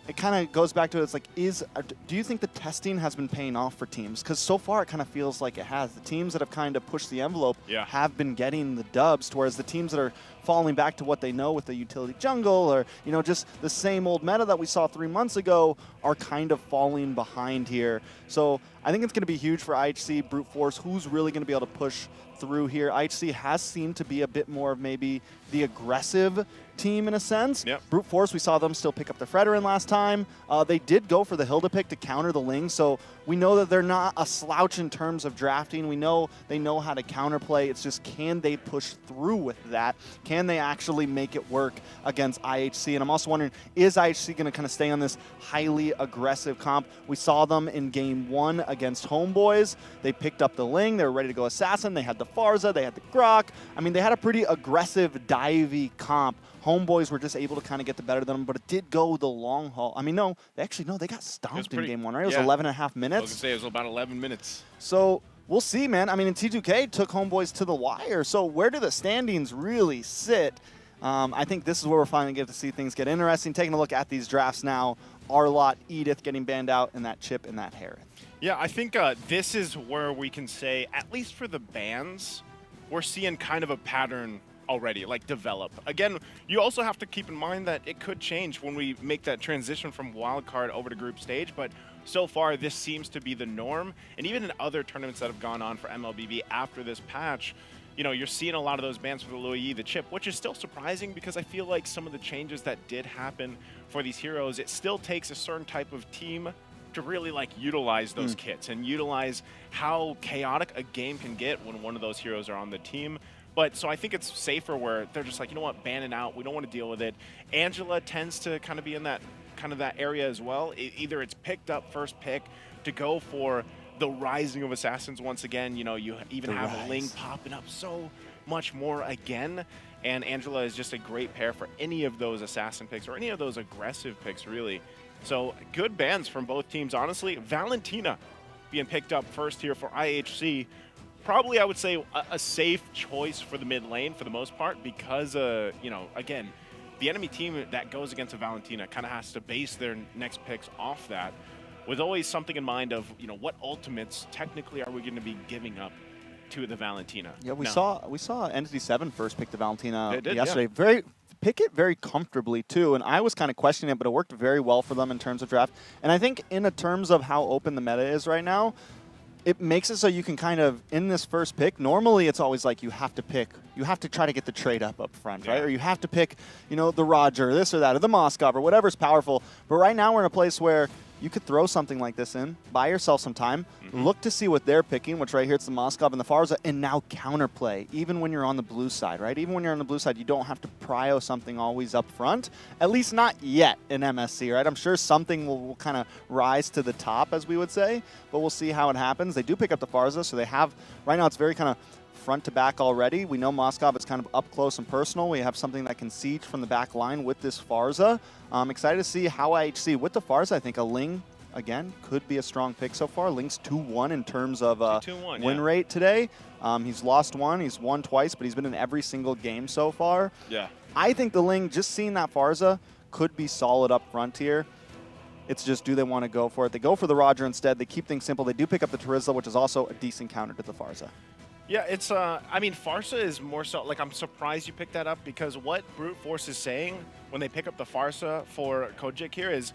it kind of goes back to it's like, do you think the testing has been paying off for teams? Because so far it kind of feels like it has. The teams that have kind of pushed the envelope have been getting the dubs, whereas the teams that are falling back to what they know with the utility jungle, or, you know, just the same old meta that we saw 3 months ago, are kind of falling behind here. So I think it's going to be huge for IHC, Brute Force. Who's really going to be able to push through here? IHC has seemed to be a bit more of maybe the aggressive team in a sense. Brute Force, we saw them still pick up the Fredrin last time. They did go for the Hilda pick to counter the Ling, so we know that they're not a slouch in terms of drafting. We know they know how to counterplay. It's just, can they push through with that? Can they actually make it work against IHC? And I'm also wondering, is IHC going to kind of stay on this highly aggressive comp? We saw them in Game 1 against Homeboys. They picked up the Ling. They were ready to go Assassin. They had the Farza. They had the Grok. I mean, they had a pretty aggressive, divey comp. Homeboys were just able to kind of get the better than them, but it did go the long haul. I mean, they got stomped in Game 1, right? It was 11 and a half minutes. I was going to say, it was about 11 minutes. So we'll see, man. I mean, T2K took Homeboys to the wire. So where do the standings really sit? I think this is where we're finally going to see things get interesting. Taking a look at these drafts now, Arlott, Edith getting banned out, and that Chip and that Harith. Yeah, I think this is where we can say, at least for the bans, we're seeing kind of a pattern already, like, develop. Again, you also have to keep in mind that it could change when we make that transition from wildcard over to group stage, but so far this seems to be the norm. And even in other tournaments that have gone on for MLBB after this patch, you know, you're seeing a lot of those bans for the Luyi, the Chip, which is still surprising because I feel like some of the changes that did happen for these heroes, it still takes a certain type of team to really, like, utilize those kits and utilize how chaotic a game can get when one of those heroes are on the team. But so I think it's safer where they're just like, you know what, ban it out. We don't want to deal with it. Angela tends to kind of be in that area as well. Either it's picked up first pick to go for the rising of assassins once again. You know, you even have a Ling popping up so much more again. And Angela is just a great pair for any of those assassin picks or any of those aggressive picks, really. So good bans from both teams, honestly. Valentina being picked up first here for IHC. Probably, I would say, a safe choice for the mid lane for the most part because, you know, again, the enemy team that goes against a Valentina kind of has to base their next picks off that with always something in mind of, you know, what ultimates technically are we going to be giving up to the Valentina. Yeah, we saw Entity 7 first pick the Valentina yesterday. Yeah. Pick it very comfortably too, and I was kind of questioning it, but it worked very well for them in terms of draft. And I think in terms of how open the meta is right now, it makes it so you can kind of, in this first pick, normally it's always like you have to try to get the trade up front, right? Or you have to pick, you know, the Roger, this or that, or the Moskov, or whatever's powerful. But right now we're in a place where you could throw something like this in, buy yourself some time, look to see what they're picking, which right here it's the Moskov and the Farza, and now counterplay, even when you're on the blue side, right? Even when you're on the blue side, you don't have to prio something always up front, at least not yet in MSC, right? I'm sure something will kind of rise to the top, as we would say, but we'll see how it happens. They do pick up the Farza, so they have, right now it's very kind of front to back already. We know Moskov is kind of up close and personal. We have something that can siege from the back line with this Farza. I'm excited to see how IHC with the Farza. I think a Ling, again, could be a strong pick so far. Ling's 2-1 in terms of win rate today. He's lost one. He's won twice, but he's been in every single game so far. Yeah. I think the Ling, just seeing that Farza, could be solid up front here. It's just, do they want to go for it? They go for the Roger instead. They keep things simple. They do pick up the Terizla, which is also a decent counter to the Farza. Yeah, it's, I mean, Farsa is more so, like, I'm surprised you picked that up because what Brute Force is saying when they pick up the Farsa for Kojik here is,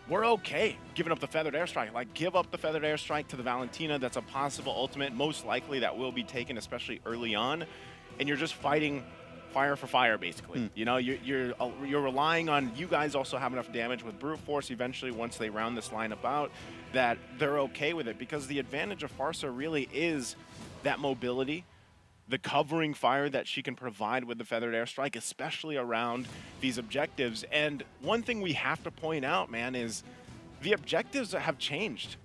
we're okay giving up the Feathered Airstrike. Like, give up the Feathered Airstrike to the Valentina. That's a possible ultimate. Most likely that will be taken, especially early on. And you're just fighting fire for fire, basically. You know, you're relying on, you guys also have enough damage with Brute Force eventually once they round this lineup out that they're okay with it because the advantage of Farsa really is that mobility, the covering fire that she can provide with the Feathered Airstrike, especially around these objectives. And one thing we have to point out, man, is the objectives have changed.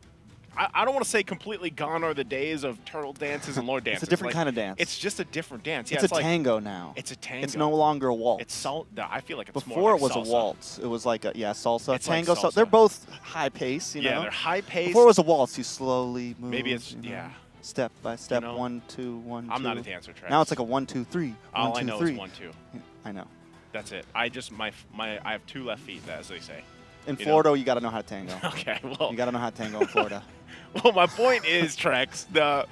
I don't want to say completely gone are the days of turtle dances and lord dances. It's a different kind of dance. It's just a different dance. It's a tango now. It's a tango. It's no longer a waltz. It's I feel like it's Before more like it was salsa. a waltz. It was like a, salsa, It's like tango. salsa. They're both high pace, you know? Yeah, they're high pace. Before it was a waltz, you slowly move. Maybe it's, you know, yeah. Step by step, You know, 1, 2, 1, 2. I'm not a dancer, Travis. Now it's like a 1, 2, 3. All 1, 2, I know 3. is 1, 2. Yeah, I know. That's it. I just, I have 2 left feet, as they say. In You Florida, know? you got to know how to tango. Okay, well. You got to know how to tango in Florida. Well, my point is, Trex, the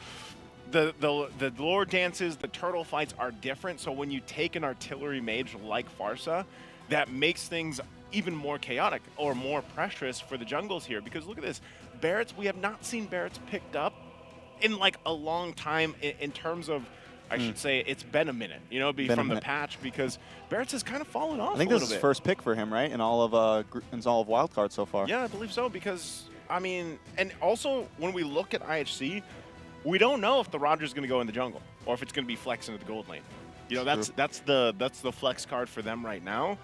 lore dances, the turtle fights are different. So when you take an artillery mage like Farsa, that makes things even more chaotic or more pressurous for the jungles here. Because look at this. Barrett's, we have not seen Barrett's picked up in like a long time in terms of, I should say, it's been a minute, you know, from the patch because Barrett's has kind of fallen off I think a this little is his bit. first pick for him, right? In all of Wild Card so far. Yeah, I believe so because, I mean, and also when we look at IHC, we don't know if the Roger's going to go in the jungle or if it's going to be flex into the gold lane. You know, that's the flex card for them right now.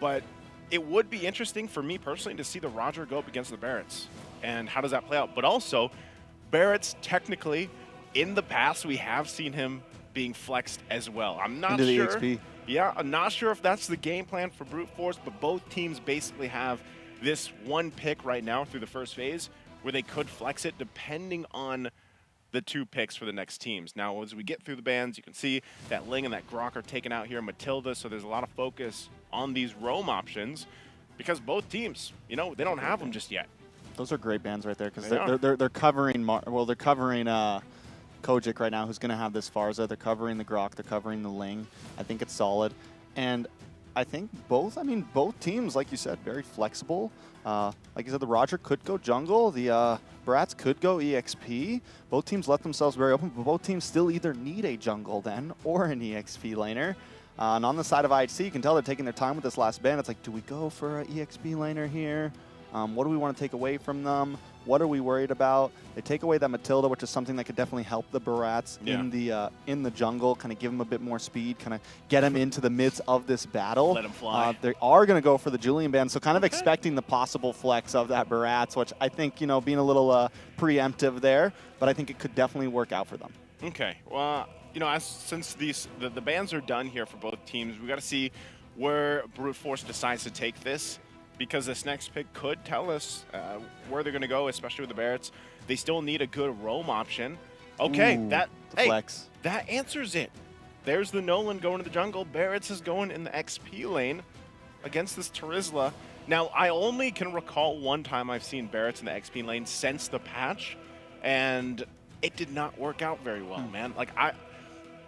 But it would be interesting for me personally to see the Roger go up against the Barretts. And how does that play out? But also, Barrett's technically, in the past, we have seen him being flexed as well. I'm not Into the sure. EXP. Yeah, I'm not sure if that's the game plan for Brute Force, but both teams basically have this one pick right now through the first phase where they could flex it depending on the 2 picks for the next teams. Now, as we get through the bans, you can see that Ling and that Grok are taken out here, Matilda, so there's a lot of focus on these roam options because both teams, you know, they don't have them just yet. Those are great bands right there because They they're covering they're covering Kojik right now, who's going to have this Farza. They're covering the Grok. They're covering the Ling. I think it's solid, and I think both teams, like you said, very flexible. Like you said, the Roger could go jungle. The Brats could go EXP. Both teams let themselves very open, but both teams still either need a jungle then or an EXP laner. And on the side of IHC, you can tell they're taking their time with this last ban. It's like, do we go for an EXP laner here? What do we want to take away from them? What are we worried about? They take away that Matilda, which is something that could definitely help the Barats in the jungle, kind of give them a bit more speed, kind of get them into the midst of this battle. Let them fly. They are going to go for the Julian ban, so kind of expecting the possible flex of that Barats, which I think, you know, being a little preemptive there, but I think it could definitely work out for them. Okay, well, you know, since the bans are done here for both teams, we got to see where Brute Force decides to take this. because this next pick could tell us where they're going to go, especially with the Barretts. They still need a good roam option. Okay, Ooh, that the flex. that answers it. There's the Nolan going to the jungle. Barretts is going in the XP lane against this Terizla. Now, I only can recall one time I've seen Barretts in the XP lane since the patch, and it did not work out very well, man. Like, I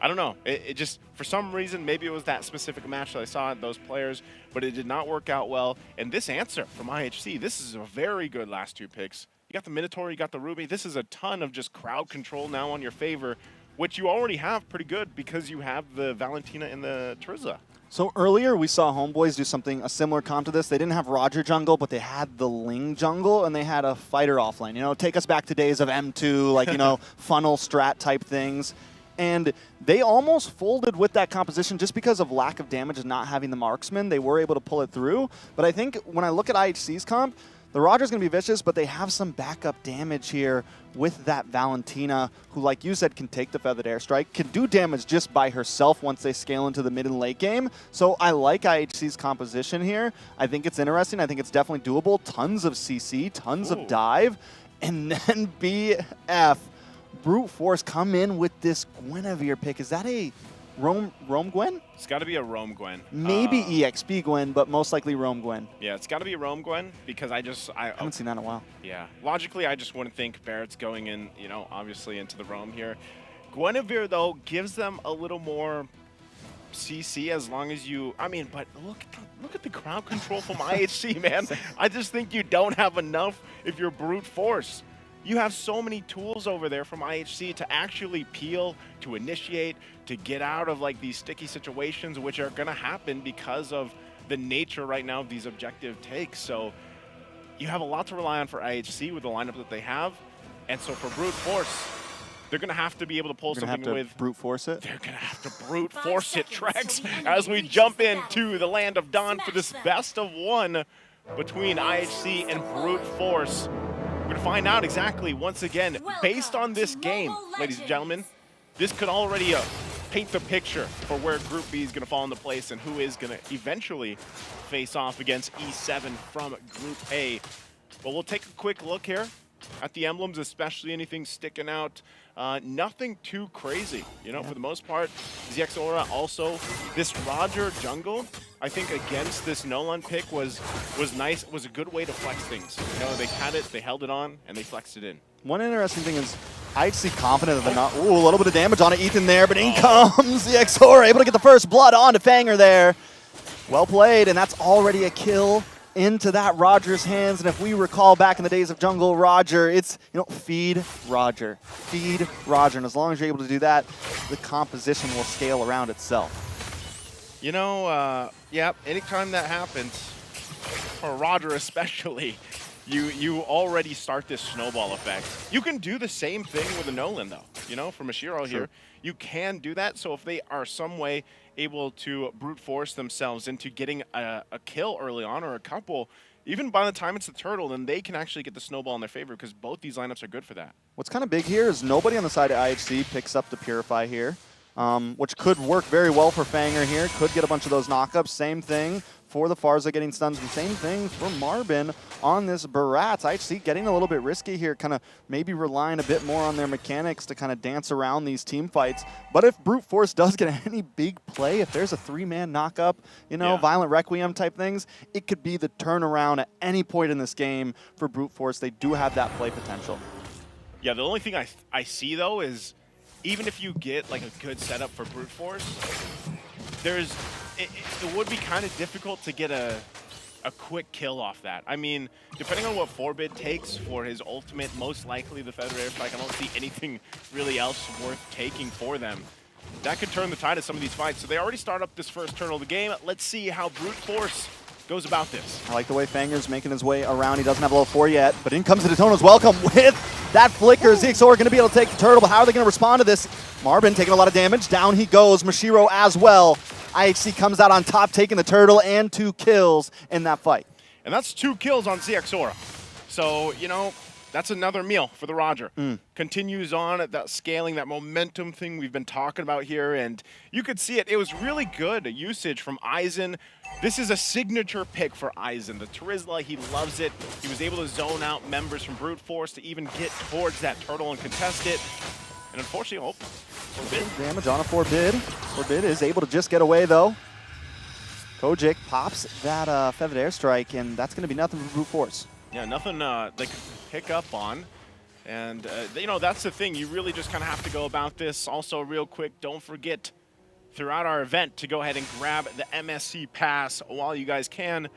don't know. It just, for some reason, maybe it was that specific match that I saw at those players, but it did not work out well. And this answer from IHC, this is a very good last 2 picks. You got the Minotaur, you got the Ruby. This is a ton of just crowd control now on your favor, which you already have pretty good because you have the Valentina and the Terizla. So earlier we saw Homeboys do a similar comp to this. They didn't have Roger jungle, but they had the Ling jungle, and they had a fighter offlane. You know, take us back to days of M2, like, you know, funnel strat type things. And they almost folded with that composition just because of lack of damage and not having the marksman. They were able to pull it through. But I think when I look at IHC's comp, the Roger's going to be vicious, but they have some backup damage here with that Valentina, who, like you said, can take the Feathered Airstrike, can do damage just by herself once they scale into the mid and late game. So I like IHC's composition here. I think it's interesting. I think it's definitely doable. Tons of CC, tons of dive. And then BF, Brute Force, come in with this Guinevere pick. Is that a Roam Gwen? It's got to be a Roam Gwen. Maybe EXP Gwen, but most likely Roam Gwen. Yeah, it's got to be a Roam Gwen because I haven't seen that in a while. Yeah, logically, I just wouldn't think Barrett's going in, you know, obviously into the Roam here. Guinevere, though, gives them a little more CC as long as you, I mean, but look at the crowd control from IHC, man. I just think you don't have enough if you're Brute Force. You have so many tools over there from IHC to actually peel, to initiate, to get out of like these sticky situations, which are going to happen because of the nature right now of these objective takes. So you have a lot to rely on for IHC with the lineup that they have. And so for Brute Force, they're going to have to be able to pull something with... Brute Force it? They're going to have to Brute Force it, Trex, as we jump into the Land of Dawn for this best of 1 between IHC and Brute Force. We're going to find out exactly, once again, based on this game, ladies and gentlemen, this could already paint the picture for where Group B is going to fall into place and who is going to eventually face off against E7 from Group A. But we'll take a quick look here at the emblems, especially anything sticking out. Nothing too crazy, you know, for the most part. ZX Aura also, this Roger jungle, I think against this Nolan pick was nice, was a good way to flex things. You know, they had it, they held it on, and they flexed it in. One interesting thing is IHC confident that they're not, ooh, a little bit of damage on it, Ethan there, but in comes ZX Aura, able to get the first blood onto Fanger there. Well played, and that's already a kill into that Roger's hands. And if we recall back in the days of Jungle Roger, it's, you know, feed Roger. And as long as you're able to do that, the composition will scale around itself. You know, yeah, anytime that happens, for Roger especially, you already start this snowball effect. You can do the same thing with a Nolan, though. You know, from Mashiro here, you can do that. So if they are some way able to brute force themselves into getting a kill early on, or a couple, even by the time it's the turtle, then they can actually get the snowball in their favor, because both these lineups are good for that. What's kind of big here is nobody on the side of IHC picks up the Purify here, which could work very well for Fanger here. Could get a bunch of those knockups. Same thing for the Farza getting stuns, and same thing for Marbin on this Barats. IHC getting a little bit risky here, kind of maybe relying a bit more on their mechanics to kind of dance around these team fights. But if Brute Force does get any big play, if there's a 3-man knockup, you know, Violent Requiem type things, it could be the turnaround at any point in this game for Brute Force. They do have that play potential. Yeah, the only thing I see, though, is even if you get like a good setup for Brute Force, it would be kind of difficult to get a quick kill off that. I mean, depending on what Forbid takes for his ultimate, most likely the Feather Airstrike, I don't see anything really else worth taking for them. That could turn the tide of some of these fights. So they already start up this first turn of the game. Let's see how Brute Force goes about this. I like the way Fanger's making his way around. He doesn't have a level 4 yet, but in comes the Daytona's welcome with that flicker. ZXOR going to be able to take the turtle, but how are they going to respond to this? Marbin taking a lot of damage. Down he goes. Mashiro as well. IHC comes out on top, taking the turtle and 2 kills in that fight. And that's 2 kills on ZX Aura. So, you know, That's another meal for the Roger. Continues on at that scaling, that momentum thing we've been talking about here, and you could see it. It was really good usage from Aizen. This is a signature pick for Aizen. The Terizla, he loves it. He was able to zone out members from Brute Force to even get towards that turtle and contest it. And unfortunately, Forbid. Damage on a Forbid. Forbid is able to just get away, though. Kojic pops that Feathered Airstrike, and that's going to be nothing for Brute Force. Yeah, nothing they could pick up on. And, you know, that's the thing. You really just kind of have to go about this. Also, real quick, don't forget throughout our event to go ahead and grab the MSC pass while you guys can.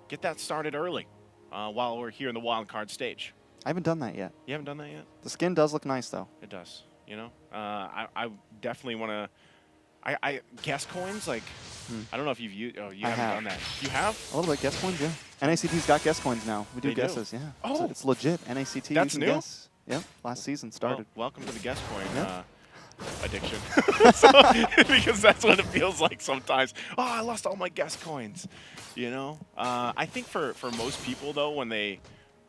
Get that started early while we're here in the wild card stage. I haven't done that yet. You haven't done that yet? The skin does look nice, though. It does. You know, I definitely want to. I guess coins, like, I don't know if you've used. Oh, you haven't done that. You have? A little bit. Guess coins, yeah. NACT's got guess coins now. We do They guesses, do? yeah. Oh. It's legit. NACT. That's you can new? Guess. Yep. Last season started. Well, welcome to the guess coin Yeah. addiction. So, because that's what it feels like sometimes. Oh, I lost all my guess coins. You know? I think for most people, though, when they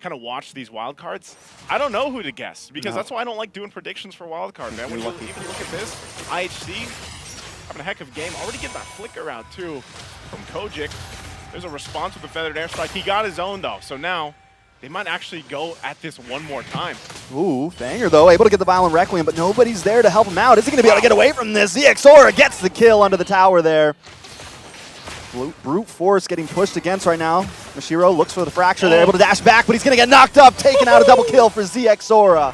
kind of watch these wild cards, I don't know who to guess because No. that's why I don't like doing predictions for wild card, man. When you lucky. even look at this, IHC having a heck of a game. Already getting that flicker out too from Kojic. There's a response with the Feathered Airstrike. He got his own though, so now they might actually go at this one more time. Ooh, Fanger, though, able to get the Violent Requiem, but nobody's there to help him out. Is he going to be able to get away from this? ZXora gets the kill under the tower there. Brute Force getting pushed against right now. Mashiro looks for the fracture. They're able to dash back, but he's going to get knocked up, taking out a double kill for ZXora.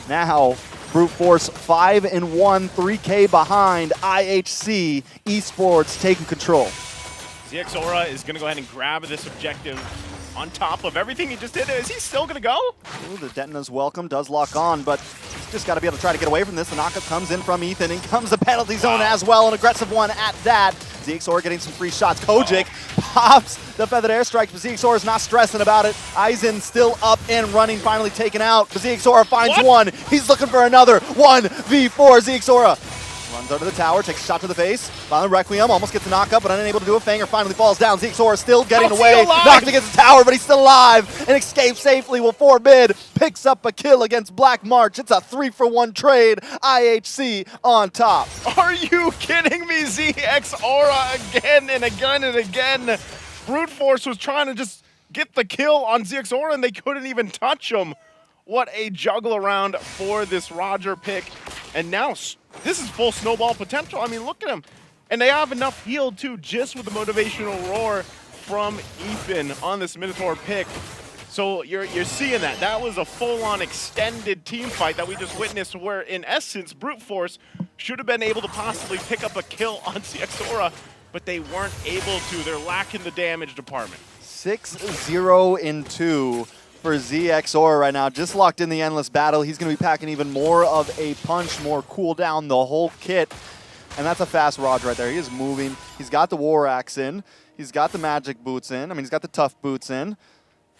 Now, Brute Force 5-1, 3K behind. IHC Esports taking control. ZXora is going to go ahead and grab this objective on top of everything he just did. Is he still going to go? Ooh, the Detna's welcome does lock on, but he's just got to be able to try to get away from this. The knockup comes in from Ethan, and comes the penalty zone as well. An aggressive one at that. ZXora getting some free shots. Kojic pops the Feathered Airstrike, but ZXora is not stressing about it. Aizen still up and running, finally taken out. But ZXora finds one. He's looking for another 1v4. ZXora runs under the tower, takes a shot to the face. Violent Requiem almost gets a knockup, but unable to do a Fanger. Finally falls down. ZXora still getting away. Knocked against the tower, but he's still alive and escapes safely with Forbid. Picks up a kill against Black March. It's a 3-for-1 trade. IHC on top. Are you kidding me? ZXora again and again and again. Brute Force was trying to just get the kill on ZXora and they couldn't even touch him. What a juggle around for this Roger pick. And now this is full snowball potential. I mean, look at him. And they have enough heal too, just with the motivational roar from Ethan on this Minotaur pick. So you're seeing that. That was a full-on extended team fight that we just witnessed where, in essence, Brute Force should have been able to possibly pick up a kill on ZXora, but they weren't able to. They're lacking the damage department. 6-0-2 for ZXora right now. Just locked in the Endless Battle. He's going to be packing even more of a punch, more cooldown, the whole kit. And that's a fast Rod right there. He is moving. He's got the War Axe in. He's got the Magic Boots in. I mean, he's got the Tough Boots in.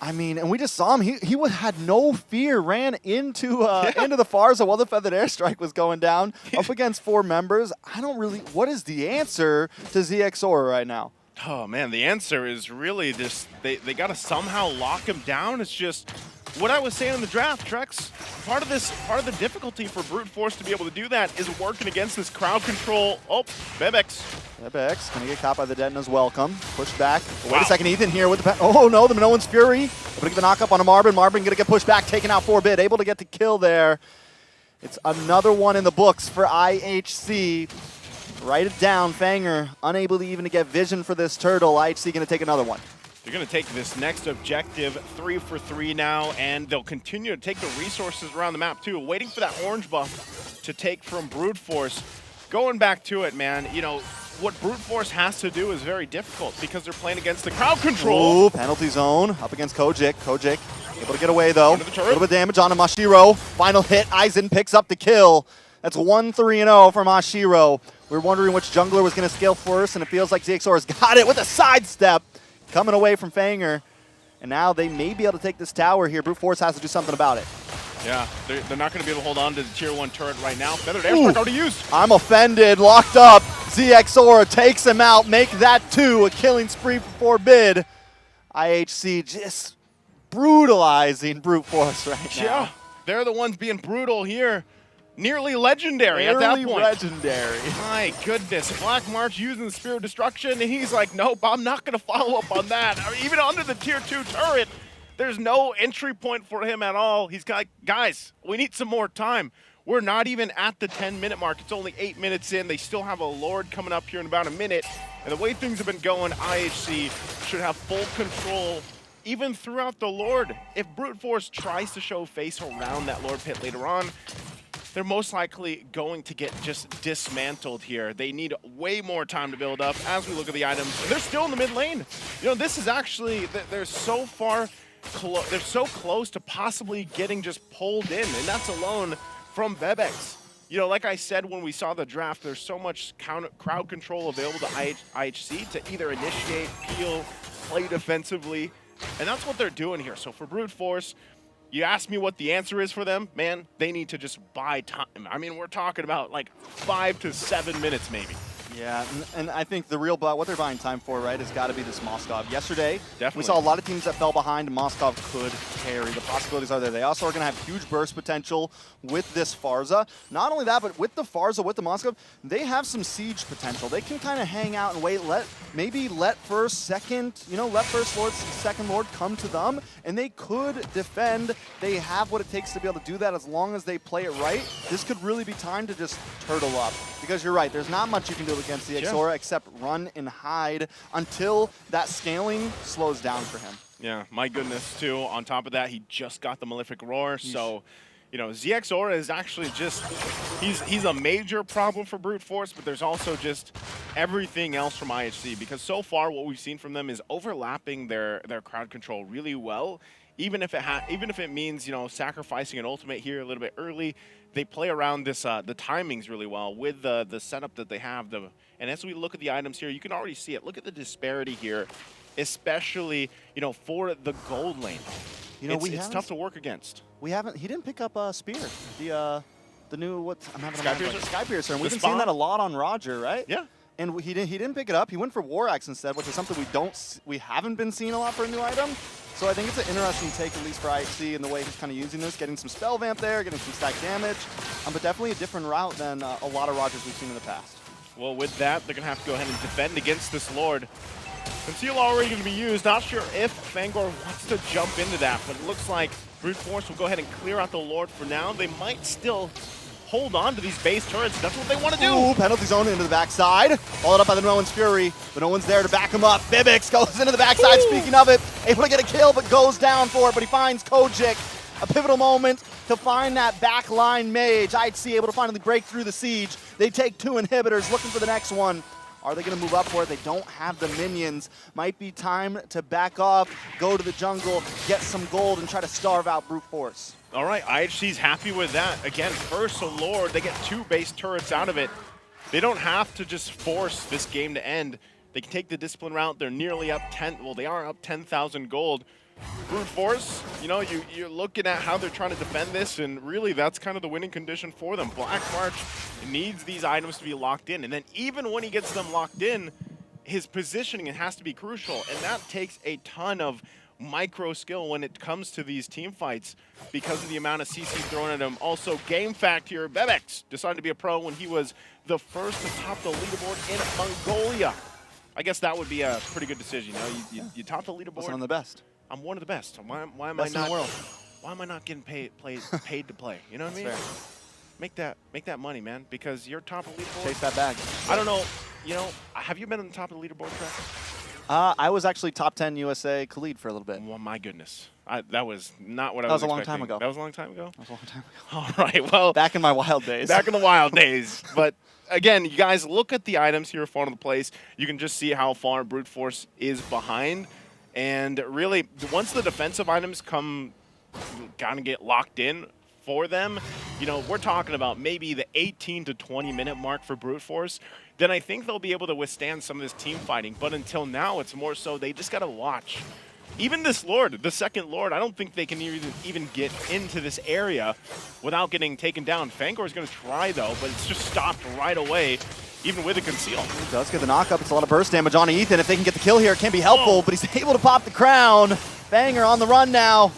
I mean, and we just saw him. He had no fear, ran into the Farza while the Feathered Airstrike was going down, up against 4 members. I don't really, what is the answer to ZXora right now? Oh man, the answer is really this, they got to somehow lock him down. It's just what I was saying in the draft, Trex. Part of the difficulty for Brute Force to be able to do that is working against this crowd control. Oh, Bebex. Bebex gonna get caught by the Detna's welcome. Pushed back. Wait a second, Ethan here with the oh no, the Minoan's Fury. Able to get the knockup on a Marvin. Marvin gonna get pushed back, taking out Forbid. Able to get the kill there. It's another one in the books for IHC. Write it down, Fanger. Unable to even get vision for this turtle. IHC gonna take another one. They're going to take this next objective 3 for 3 now, and they'll continue to take the resources around the map too, waiting for that orange buff to take from Brute Force. Going back to it, man, you know, what Brute Force has to do is very difficult because they're playing against the crowd control. Ooh, penalty zone up against Kojic. Kojic able to get away though. A little bit of damage on Mashiro. Final hit, Aizen picks up the kill. That's 1-3-0 for Mashiro. We were wondering which jungler was going to scale first, and it feels like ZXOR's got it with a sidestep. Coming away from Fanger, and now they may be able to take this tower here. Brute Force has to do something about it. Yeah, they're not going to be able to hold on to the tier 1 turret right now. Feathered Airstrike already used. I'm offended, locked up. ZXORA takes him out, make that 2, a killing spree for Forbid. IHC just brutalizing Brute Force right now. Yeah, they're the ones being brutal here. Nearly legendary at that point. Legendary. My goodness. Black March using the Spear of Destruction, and he's like, nope, I'm not going to follow up on that. I mean, even under the Tier 2 turret, there's no entry point for him at all. He's got, guys, we need some more time. We're not even at the 10-minute mark. It's only 8 minutes in. They still have a Lord coming up here in about a minute. And the way things have been going, IHC should have full control even throughout the Lord. If Brute Force tries to show face around that Lord pit later on, they're most likely going to get just dismantled here. They need way more time to build up as we look at the items. They're still in the mid lane. You know, this is actually, they're so far, they're so close to possibly getting just pulled in, and that's alone from Bebex. You know, like I said when we saw the draft, there's so much crowd control available to IHC to either initiate, peel, play defensively, and that's what they're doing here. So for Brute Force, you ask me what the answer is for them, man, they need to just buy time. I mean, we're talking about like 5 to 7 minutes maybe. Yeah, and I think the real what they're buying time for, right, has got to be this Moskov. Yesterday, Definitely. we saw a lot of teams that fell behind, and Moskov could carry. The possibilities are there. They also are going to have huge burst potential with this Farza. Not only that, but with the Farza, with the Moskov, they have some siege potential. They can kind of hang out and wait, maybe let first, second, let first Lord, second Lord come to them, and they could defend. They have what it takes to be able to do that as long as they play it right. This could really be time to just turtle up, because you're right, there's not much you can do against the Exora except run and hide until that scaling slows down for him. Yeah, my goodness, too. On top of that, he just got the Malefic Roar, so, ZXora is actually just, he's a major problem for Brute Force, but there's also just everything else from IHC, because so far what we've seen from them is overlapping their crowd control really well. Even if it means, sacrificing an ultimate here a little bit early, they play around this the timings really well with the setup that they have. And as we look at the items here, you can already see it. Look at the disparity here, especially for the gold lane. It's tough to work against. He didn't pick up Spear, the new Sky Piercer. And we've been Spawn? seeing that a lot on Roger, right? Yeah. And he didn't pick it up. He went for War Axe instead, which is something we haven't been seeing a lot for a new item. So I think it's an interesting take, at least for IHC, in the way he's kind of using this, getting some spell vamp there, getting some stack damage, but definitely a different route than a lot of Rogers we've seen in the past. Well, with that, they're going to have to go ahead and defend against this Lord. Conceal already going to be used. Not sure if Fangor wants to jump into that, but it looks like Brute Force will go ahead and clear out the Lord for now. They might still hold on to these base turrets. That's what they want to do. Ooh, penalty zone into the backside. Followed up by the No One's Fury, but no one's there to back him up. Bibix goes into the backside, speaking of it. Able to get a kill, but goes down for it, but he finds Kojic. A pivotal moment to find that backline mage. IHC able to finally break through the siege. They take 2 inhibitors, looking for the next one. Are they going to move up for it? They don't have the minions. Might be time to back off, go to the jungle, get some gold, and try to starve out Brute Force. All right, IHC's happy with that. Again, first a Lord, they get 2 base turrets out of it. They don't have to just force this game to end. They can take the discipline route. They're nearly up 10, well, they are up 10,000 gold. Brute Force, you're looking at how they're trying to defend this, and really that's kind of the winning condition for them. Black March needs these items to be locked in, and then even when he gets them locked in, his positioning has to be crucial, and that takes a ton of micro skill when it comes to these team fights because of the amount of CC thrown at him. Also, game fact here, Bebex decided to be a pro when he was the first to top the leaderboard in Mongolia. I guess that would be a pretty good decision. You top the leaderboard. One of the best. I'm one of the best. Why am Best I not? in the world. Why am I not getting paid to play? You know what I mean? Fair. Make that money, man. Because you're top of the leaderboard. Chase that bag. I don't know. Have you been on the top of the leaderboard track? I was actually top 10 USA Khalid for a little bit. Well, my goodness. That was not what I That was was a long expecting. time ago. That was a long time ago? That was a long time ago. All right, well. Back in my wild days. Back in the wild days. But again, you guys look at the items here for the place. You can just see how far Brute Force is behind. And really, once the defensive items kind of get locked in for them, we're talking about maybe the 18 to 20 minute mark for Brute Force, then I think they'll be able to withstand some of this team fighting. But until now, it's more so they just got to watch. Even this Lord, the second Lord, I don't think they can even get into this area without getting taken down. Fangor is going to try, though, but it's just stopped right away, even with a conceal. He does get the knock up. It's a lot of burst damage on Ethan. If they can get the kill here, it can be helpful, but he's able to pop the crown. Banger on the run now.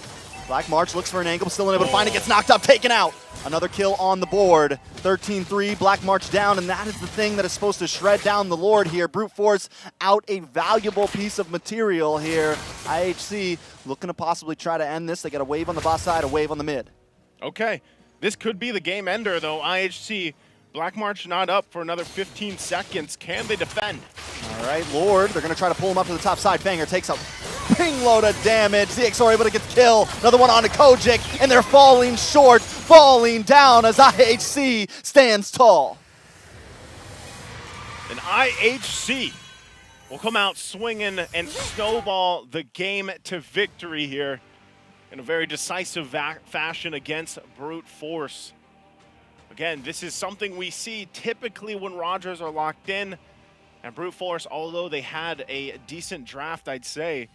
Black March looks for an angle, but still unable to find it. Gets knocked up, taken out. Another kill on the board. 13-3, Black March down, and that is the thing that is supposed to shred down the Lord here. Brute Force out a valuable piece of material here. IHC looking to possibly try to end this. They got a wave on the bot side, a wave on the mid. Okay, this could be the game ender though. IHC, Black March not up for another 15 seconds. Can they defend? All right, Lord, they're going to try to pull him up to the top side. Banger takes a ping load of damage. ZXOR able to get the kill. Another one on to Kojic, and they're falling short, falling down as IHC stands tall. And IHC will come out swinging and snowball the game to victory here in a very decisive fashion against Brute Force. Again, this is something we see typically when Rogers are locked in. And Brute Force, although they had a decent draft, I'd say,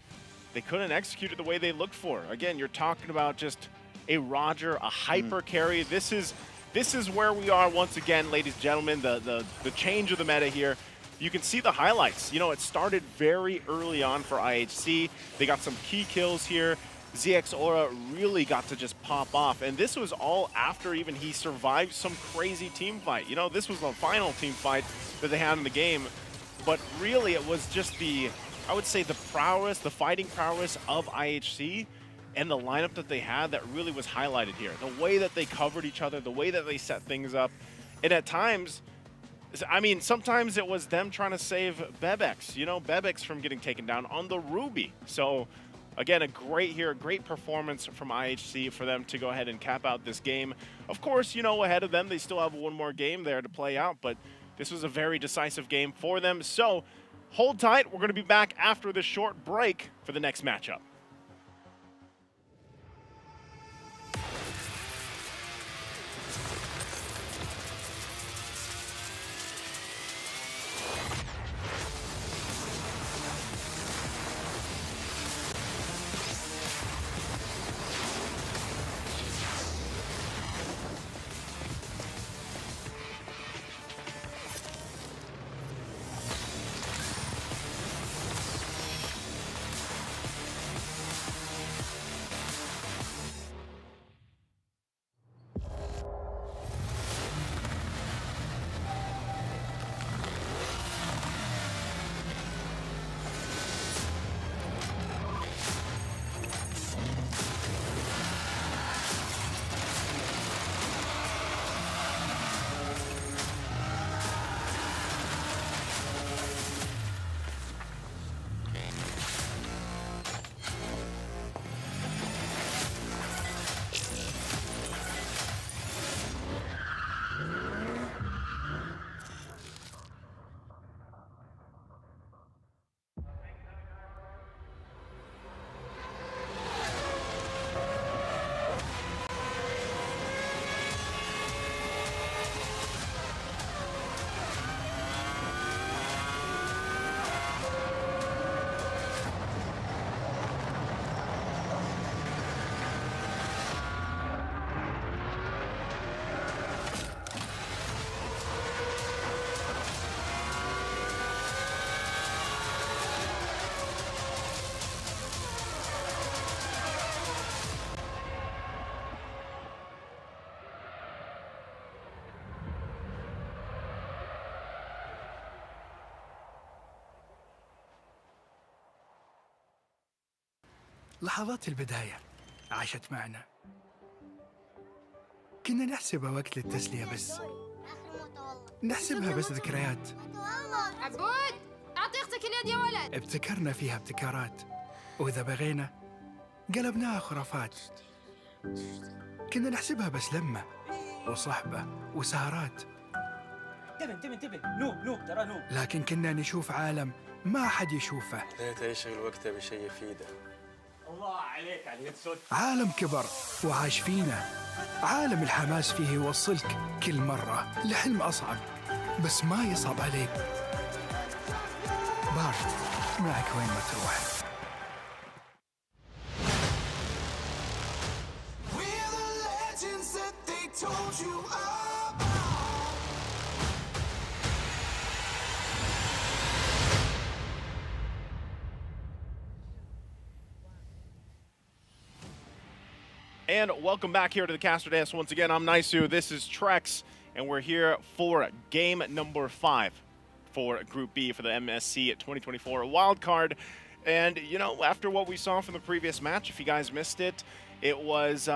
they couldn't execute it the way they looked for. Again, you're talking about just a Roger, a hyper carry. This is where we are once again, ladies and gentlemen, the change of the meta here. You can see the highlights. You know, it started very early on for IHC. They got some key kills here. ZX Aura really got to just pop off, and this was all after even he survived some crazy team fight. You know, this was the final team fight that they had in the game, but really it was just the, I would say, the prowess, the fighting prowess of IHC and the lineup that they had that really was highlighted here. The way that they covered each other, the way that they set things up, and at times, I mean, sometimes it was them trying to save Bebex, you know, Bebex from getting taken down on the Ruby. So again, a great performance from IHC for them to go ahead and cap out this game. Of course, you know, ahead of them, they still have one more game there to play out, but this was a very decisive game for them. So hold tight. We're going to be back after this short break for the next matchup. لحظات البداية عاشت معنا. كنا نحسبها وقت للتسلية بس. نحسبها بس ذكريات. عبود أعطي أختك اليد يا ولد. ابتكرنا فيها ابتكارات، وإذا بغينا قلبناها خرافات. كنا نحسبها بس لمة وصحبة وسهرات. انتبه نوب ترى نوب. لكن كنا نشوف عالم ما حد يشوفه. ليت يشغل وقته بشيء يفيده. الله عليك على الهيدسوت. عالم كبر وعاش فينا. عالم الحماس فيه يوصلك كل مرة لحلم أصعب، بس ما يصعب عليك. بارد معك وين ما تروح. And welcome back here to the Caster Dance once again. I'm Naisu, this is Trex, and we're here for game number 5 for Group B for the MSC 2024 Wild Card. And, you know, after what we saw from the previous match, if you guys missed it, it was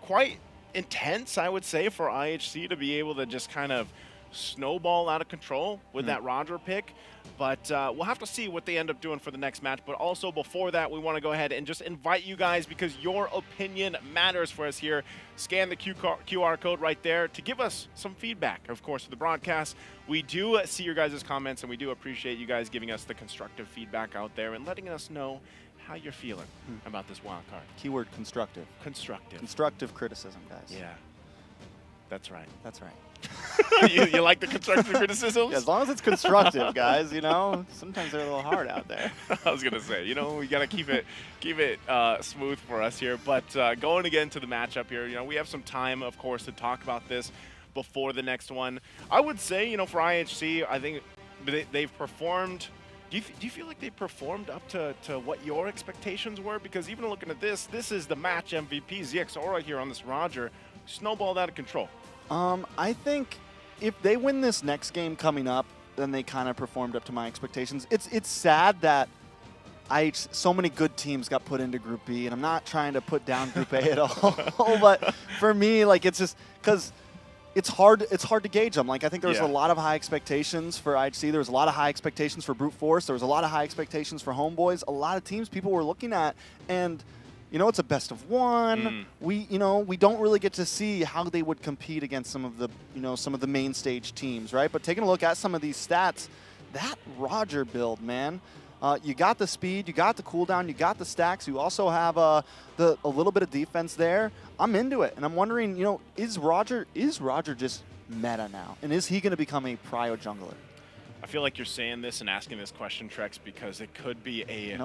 quite intense, I would say, for IHC to be able to just kind of snowball out of control with that Roger pick. But we'll have to see what they end up doing for the next match. But also before that, we want to go ahead and just invite you guys, because your opinion matters for us here. Scan the QR code right there to give us some feedback, of course, for the broadcast. We do see your guys' comments, and we do appreciate you guys giving us the constructive feedback out there and letting us know how you're feeling about this wild card. Keyword constructive. Constructive. Constructive criticism, guys. Yeah. That's right. That's right. you like the constructive criticisms? Yeah, as long as it's constructive, guys, you know, sometimes they're a little hard out there. I was gonna say, you know, we gotta keep it smooth for us here. But going again to the matchup here, you know, we have some time, of course, to talk about this before the next one. I would say, you know, for IHC, I think they've performed. Do you feel like they performed up to what your expectations were? Because even looking at this is the match MVP, ZXORA here on this Roger, snowballed out of control. I think if they win this next game coming up, then they kind of performed up to my expectations. It's sad that so many good teams got put into Group B, and I'm not trying to put down Group A at all. But for me, like, it's just because it's hard to gauge them. Like, I think there was a lot of high expectations for IHC. There was a lot of high expectations for Brute Force. There was a lot of high expectations for Homeboys. A lot of teams people were looking at, and you know, it's a best of one. We don't really get to see how they would compete against some of the main stage teams, right? But taking a look at some of these stats, that Roger build, man, you got the speed, you got the cooldown, you got the stacks. You also have a little bit of defense there. I'm into it, and I'm wondering, you know, is Roger just meta now, and is he going to become a prio jungler? I feel like you're saying this and asking this question, Trex, because it could be a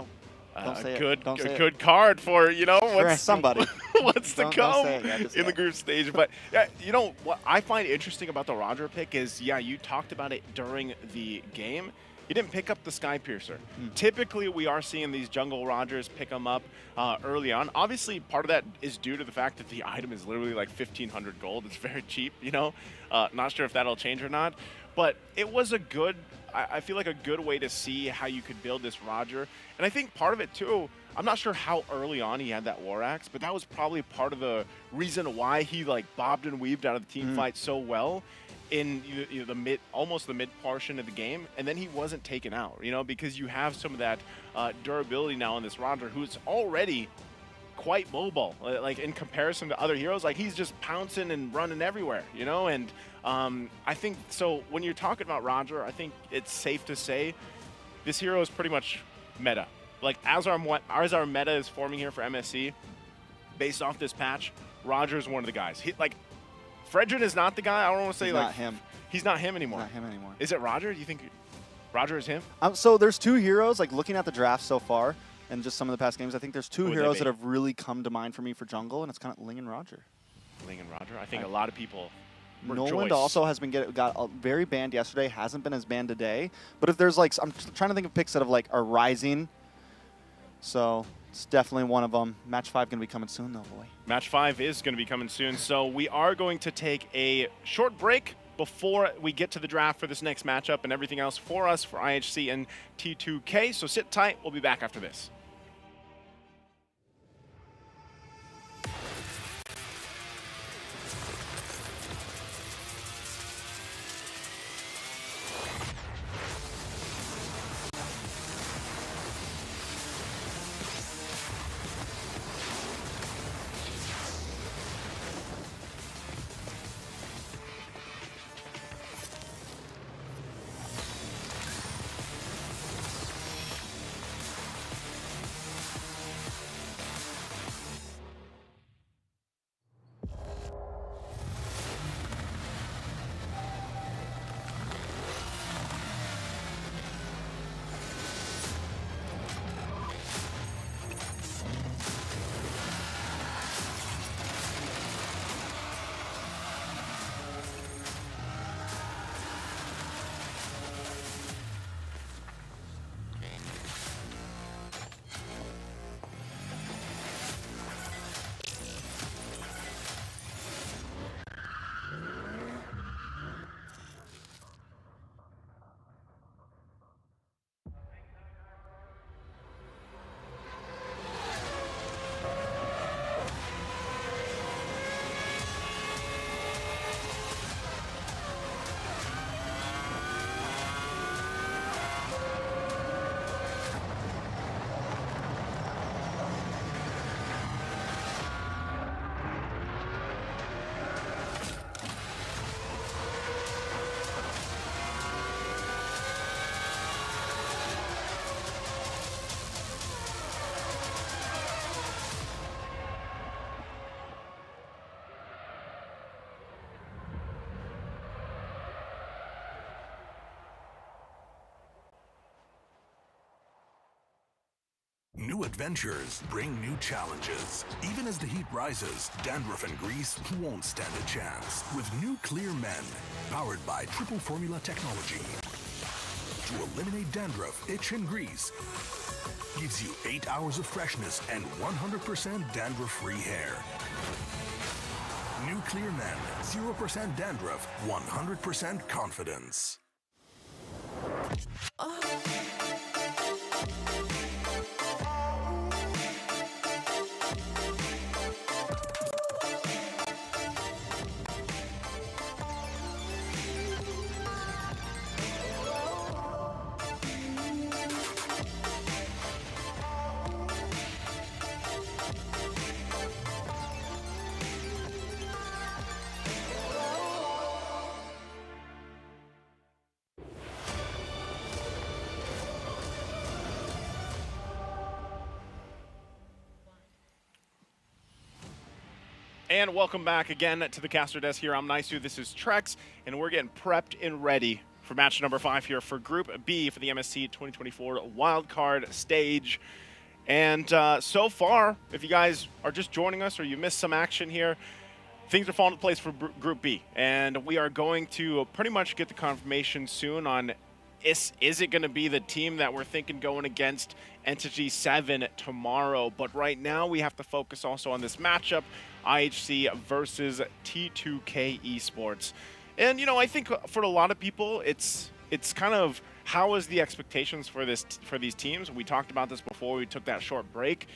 good card for, you know, what's somebody what's to come in the group stage. But yeah, you know what I find interesting about the Roger pick is, yeah, you talked about it during the game. He didn't pick up the Sky Piercer. Typically, we are seeing these jungle Rogers pick them up early on. Obviously, part of that is due to the fact that the item is literally like 1,500 gold. It's very cheap, you know. Not sure if that'll change or not. But it was a good, I feel like a good way to see how you could build this Roger. And I think part of it too, I'm not sure how early on he had that War Axe, but that was probably part of the reason why he like bobbed and weaved out of the team fight so well in almost the mid portion of the game, and then he wasn't taken out, you know, because you have some of that durability now on this Roger, who's already quite mobile, like in comparison to other heroes. Like, he's just pouncing and running everywhere, you know. And I think so when you're talking about Roger, I think it's safe to say this hero is pretty much meta. Like, as our meta is forming here for MSC, based off this patch, Roger is one of the guys. Fredrin is not the guy. I don't want to say he's not him. He's not him anymore. Not him anymore. Is it Roger? Do you think Roger is him? So there's two heroes, like looking at the draft so far and just some of the past games, I think there's two heroes that have really come to mind for me for jungle, and it's kind of Ling and Roger. Ling and Roger? I think a lot of people Noland also has been got very banned yesterday, hasn't been as banned today. But if there's like, I'm trying to think of picks that have like are rising. So it's definitely one of them. Match 5 going to be coming soon, though, boy. Match 5 is going to be coming soon. So we are going to take a short break before we get to the draft for this next matchup and everything else for us for IHC and T2K. So sit tight. We'll be back after this. new adventures bring new challenges. Even as the heat rises, dandruff and grease won't stand a chance. With new Clear Men, powered by triple formula technology. To eliminate dandruff, itch, and grease, gives you 8 hours of freshness and 100% dandruff-free hair. New Clear Men, 0% dandruff, 100% confidence. And welcome back again to the caster desk here. I'm Naisu, this is Trex, and we're getting prepped and ready for match number 5 here for Group B for the MSC 2024 wildcard stage. And so far, if you guys are just joining us or you missed some action here, things are falling into place for Group B. And we are going to pretty much get the confirmation soon on is it going to be the team that we're thinking going against Entity 7 tomorrow. But right now, we have to focus also on this matchup, IHC versus T2K Esports. And, you know, I think for a lot of people, it's kind of how is the expectations for these teams. We talked about this before we took that short break.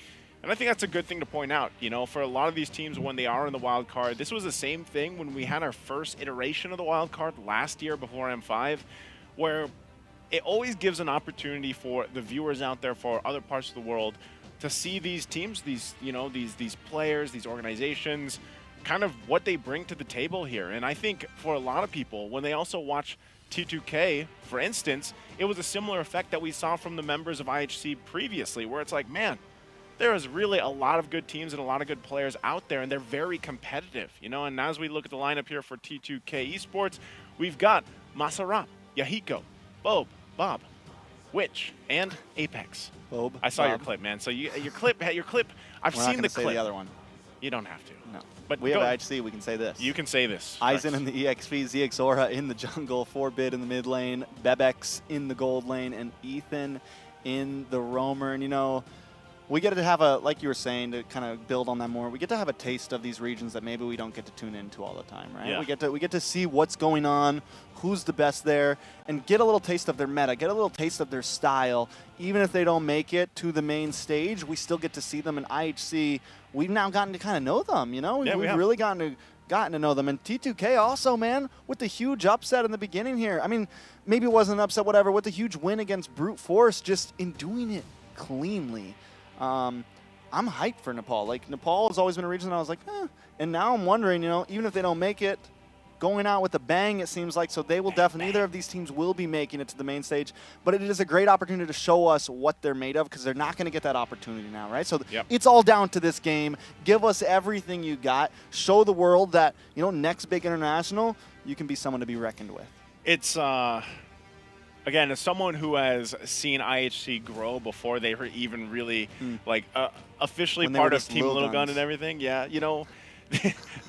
And I think that's a good thing to point out. You know, for a lot of these teams, when they are in the wild card, this was the same thing when we had our first iteration of the wild card last year before M5, where it always gives an opportunity for the viewers out there for other parts of the world to see these teams, these players, these organizations, kind of what they bring to the table here. And I think for a lot of people, when they also watch T2K, for instance, it was a similar effect that we saw from the members of IHC previously, where it's like, man, there is really a lot of good teams and a lot of good players out there, and they're very competitive, you know. And as we look at the lineup here for T2K Esports, we've got Masarap, Yahiko, Bob, Witch, and Apex. I saw your clip, man. So your clip. I've seen the clip. Say the other one. You don't have to. No. But we have IHC. We can say this. You can say this. Aizen in the EXP, ZXora in the jungle, 4-bit in the mid lane, Bebex in the gold lane, and Ethan in the roamer. And you know, we get to have a, like you were saying, to kind of build on that more, we get to have a taste of these regions that maybe we don't get to tune into all the time, right? Yeah. We get to see what's going on, who's the best there, and get a little taste of their meta, get a little taste of their style. Even if they don't make it to the main stage, we still get to see them in IHC. We've now gotten to kind of know them, you know? Yeah, We've really gotten to know them. And T2K also, man, with the huge upset in the beginning here. I mean, maybe it wasn't an upset, whatever, with the huge win against Brute Force, just in doing it cleanly. I'm hyped for Nepal. Like, Nepal has always been a region that I was like, eh. And now I'm wondering, you know, even if they don't make it, going out with a bang, it seems like, so they will definitely, neither of these teams will be making it to the main stage, but it is a great opportunity to show us what they're made of, because they're not going to get that opportunity now, right? So it's all down to this game. Give us everything you got. Show the world that, you know, next big international, you can be someone to be reckoned with. It's, again, as someone who has seen IHC grow before they were even really, like, officially part of Team Little Gun and everything, yeah, you know,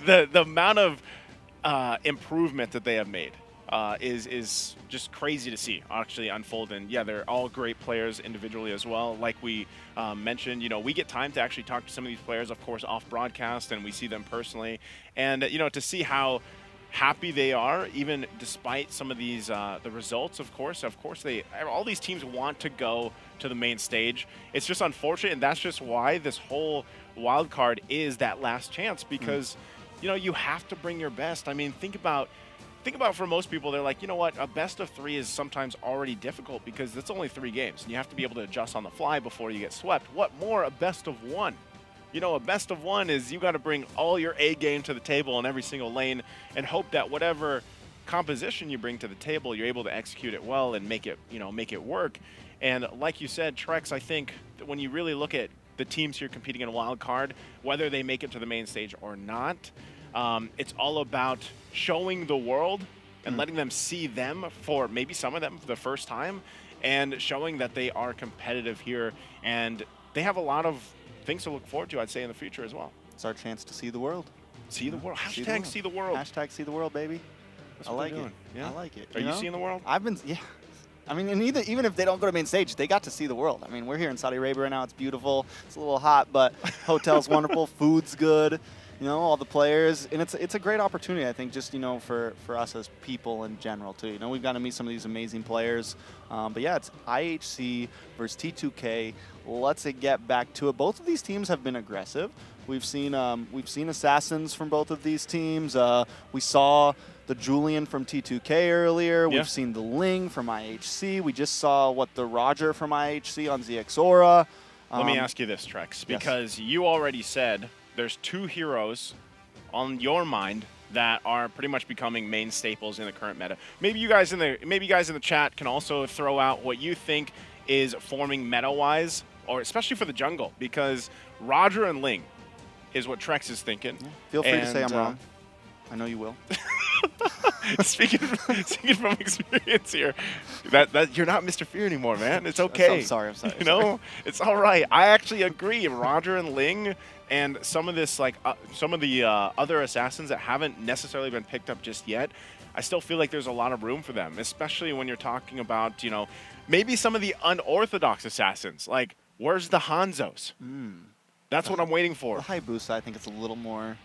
the amount of improvement that they have made is just crazy to see actually unfold. And yeah, they're all great players individually as well. Like we mentioned, you know, we get time to actually talk to some of these players, of course, off broadcast, and we see them personally. And, you know, to see how happy they are, even despite some of these the results, of course all these teams want to go to the main stage. It's just unfortunate, and that's just why this whole wild card is that last chance, because you know, you have to bring your best. I mean, think about for most people, they're like, you know what, a best of 3 is sometimes already difficult because it's only 3 games and you have to be able to adjust on the fly before you get swept. What more, a best of 1? You know, a best of 1 is you got to bring all your A game to the table in every single lane and hope that whatever composition you bring to the table, you're able to execute it well and make it, you know, make it work. And like you said, Trex, I think that when you really look at the teams here competing in a wild card, whether they make it to the main stage or not, it's all about showing the world and letting them see them, for maybe some of them for the first time, and showing that they are competitive here and they have a lot of things to look forward to, I'd say, in the future as well. It's our chance to see the world. See the world. Hashtag see the world. Hashtag see the world, baby. That's I what like they're it. doing. Yeah. I like it. Are you seeing the world? I've been, yeah. I mean, and even if they don't go to main stage, they got to see the world. I mean, we're here in Saudi Arabia right now. It's beautiful. It's a little hot, but hotel's wonderful. Food's good. You know, all the players. And it's a great opportunity, I think, just, you know, for us as people in general, too. You know, we've got to meet some of these amazing players. But, yeah, it's IHC versus T2K. Let's get back to it. Both of these teams have been aggressive. We've seen assassins from both of these teams. We saw the Julian from T2K earlier. Yeah. We've seen the Ling from IHC. We just saw the Roger from IHC on ZX Aura. Let me ask you this, Trex, because you already said there's 2 heroes on your mind that are pretty much becoming main staples in the current meta. Maybe you guys in the chat can also throw out what you think is forming meta-wise, or especially for the jungle, because Roger and Ling is what Trex is thinking. Yeah. Feel free to say I'm wrong. I know you will. speaking from experience here, that you're not Mr. Fear anymore, man. It's okay. I'm sorry. You know, it's all right. I actually agree. Roger and Ling and some of this, some of the other assassins that haven't necessarily been picked up just yet, I still feel like there's a lot of room for them, especially when you're talking about, you know, maybe some of the unorthodox assassins. Like, where's the Hanzos? That's what I'm waiting for. The Hayabusa, I think it's a little more.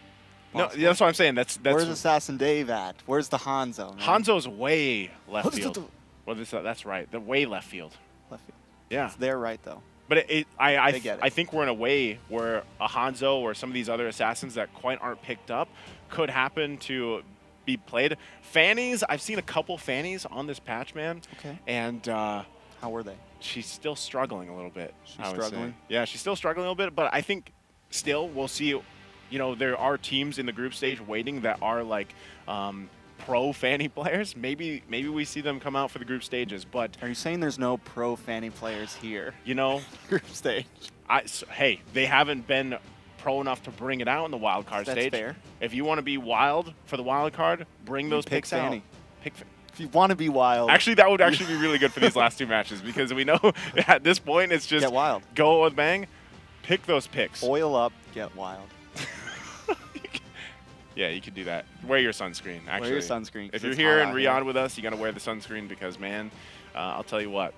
No, that's what I'm saying. That's Where's Assassin Dave at? Where's the Hanzo? Man? Hanzo's way left field. Well, that's right. They're way left field. Left field. Yeah. It's there, right, though. But I get it. I think we're in a way where a Hanzo or some of these other assassins that quite aren't picked up could happen to be played. Fannies, I've seen a couple Fannies on this patch, man. Okay. And how were they? She's still struggling a little bit. She's struggling? Yeah, she's still struggling a little bit, but I think still we'll see. You know, there are teams in the group stage waiting that are like pro Fanny players. Maybe we see them come out for the group stages. But are you saying there's no pro Fanny players here? You know, group stage. Hey, they haven't been pro enough to bring it out in the wild card stage. That's fair. If you want to be wild for the wild card, bring those pick picks Fanny. out. Pick. If you want to be wild. Actually, that would actually be really good for these last 2 matches because we know at this point it's just get wild. Go with bang, pick those picks. Oil up, get wild. Yeah, you could do that. Wear your sunscreen, actually. Wear your sunscreen. If you're here in Riyadh with us, you got to wear the sunscreen because, man, I'll tell you what.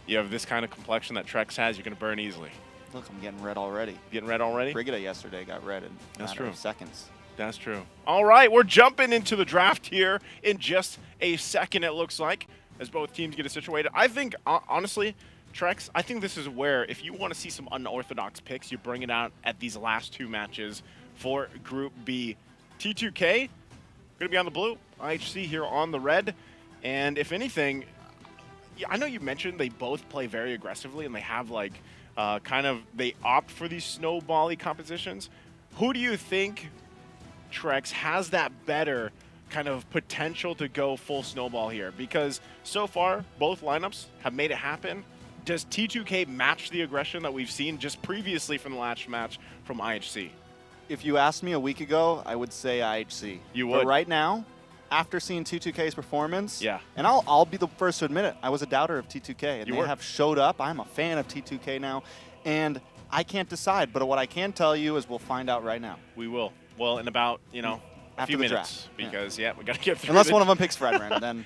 You have this kind of complexion that Trex has, you're going to burn easily. Look, I'm getting red already. Getting red already? Brigida yesterday got red in a matter of seconds. That's true. All right, we're jumping into the draft here in just a second, it looks like, as both teams get it situated. I think, honestly, Trex, I think this is where, if you want to see some unorthodox picks, you bring it out at these last 2 matches for Group B. T2K, going to be on the blue, IHC here on the red. And if anything, I know you mentioned they both play very aggressively and they have like they opt for these snowbally compositions. Who do you think, Trex, has that better kind of potential to go full snowball here? Because so far, both lineups have made it happen. Does T2K match the aggression that we've seen just previously from the last match from IHC? If you asked me a week ago, I would say IHC. You would? But right now, after seeing T2K's performance, yeah, and I'll be the first to admit it, I was a doubter of T2K, and you they were. have showed up. I'm a fan of T2K now, and I can't decide. But what I can tell you is we'll find out right now. We will. Well, in about, a after few the minutes, draft. because we got to get through. Unless one of them picks Fredrin, then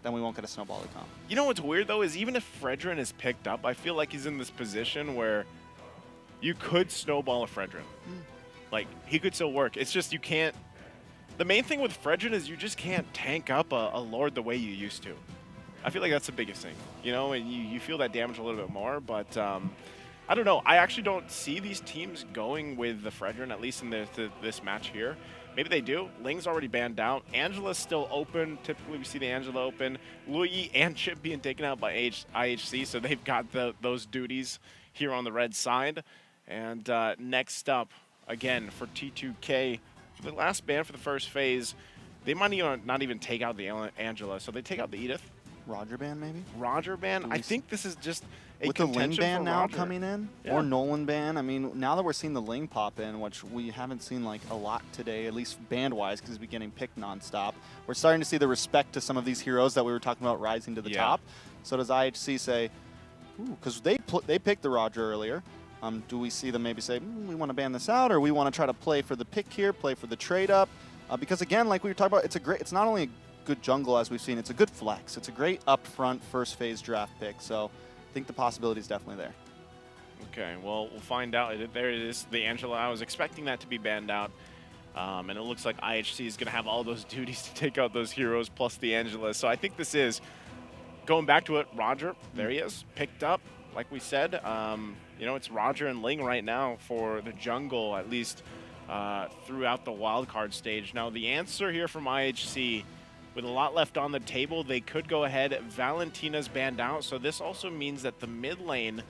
then we won't get a snowball comp. You know what's weird though is even if Fredrin is picked up, I feel like he's in this position where you could snowball a Fredrin. Like, he could still work. It's just you can't. The main thing with Fredrin is you just can't tank up a Lord the way you used to. I feel like that's the biggest thing, and you feel that damage a little bit more. But I don't know. I actually don't see these teams going with the Fredrin, at least in this match here. Maybe they do. Ling's already banned out. Angela's still open. Typically, we see the Angela open. Luyi and Chip being taken out by IHC, so they've got those duties here on the red side. And next up, again, for T2K, the last ban for the first phase, they might not even take out the Angela, so they take out the Edith. Roger ban, maybe? Roger ban? I think this is just a with the Ling contention ban for now Roger. coming in, Yeah. or Nolan ban. I mean, now that we're seeing the Ling pop in, which we haven't seen like a lot today, at least band-wise, because he's been getting picked nonstop. We're starting to see the respect to some of these heroes that we were talking about rising to the top. So does IHC say, Because they picked the Roger earlier. Do we see them maybe say, we want to ban this out, or we want to try to play for the pick here, play for the trade up? Because again, like we were talking about, it's not only a good jungle as we've seen, it's a good flex. It's a great upfront first phase draft pick. So I think the possibility is definitely there. Okay, well, we'll find out. There it is, the Angela. I was expecting that to be banned out. And it looks like IHC is going to have all those duties to take out those heroes plus the Angela. So I think this is, going back to it, Roger, there he is, picked up, like we said. You know, it's Roger and Ling right now for the jungle, at least throughout the wild card stage. Now, the answer here from IHC, with a lot left on the table, they could go ahead. Valentina's banned out, so this also means that the mid lane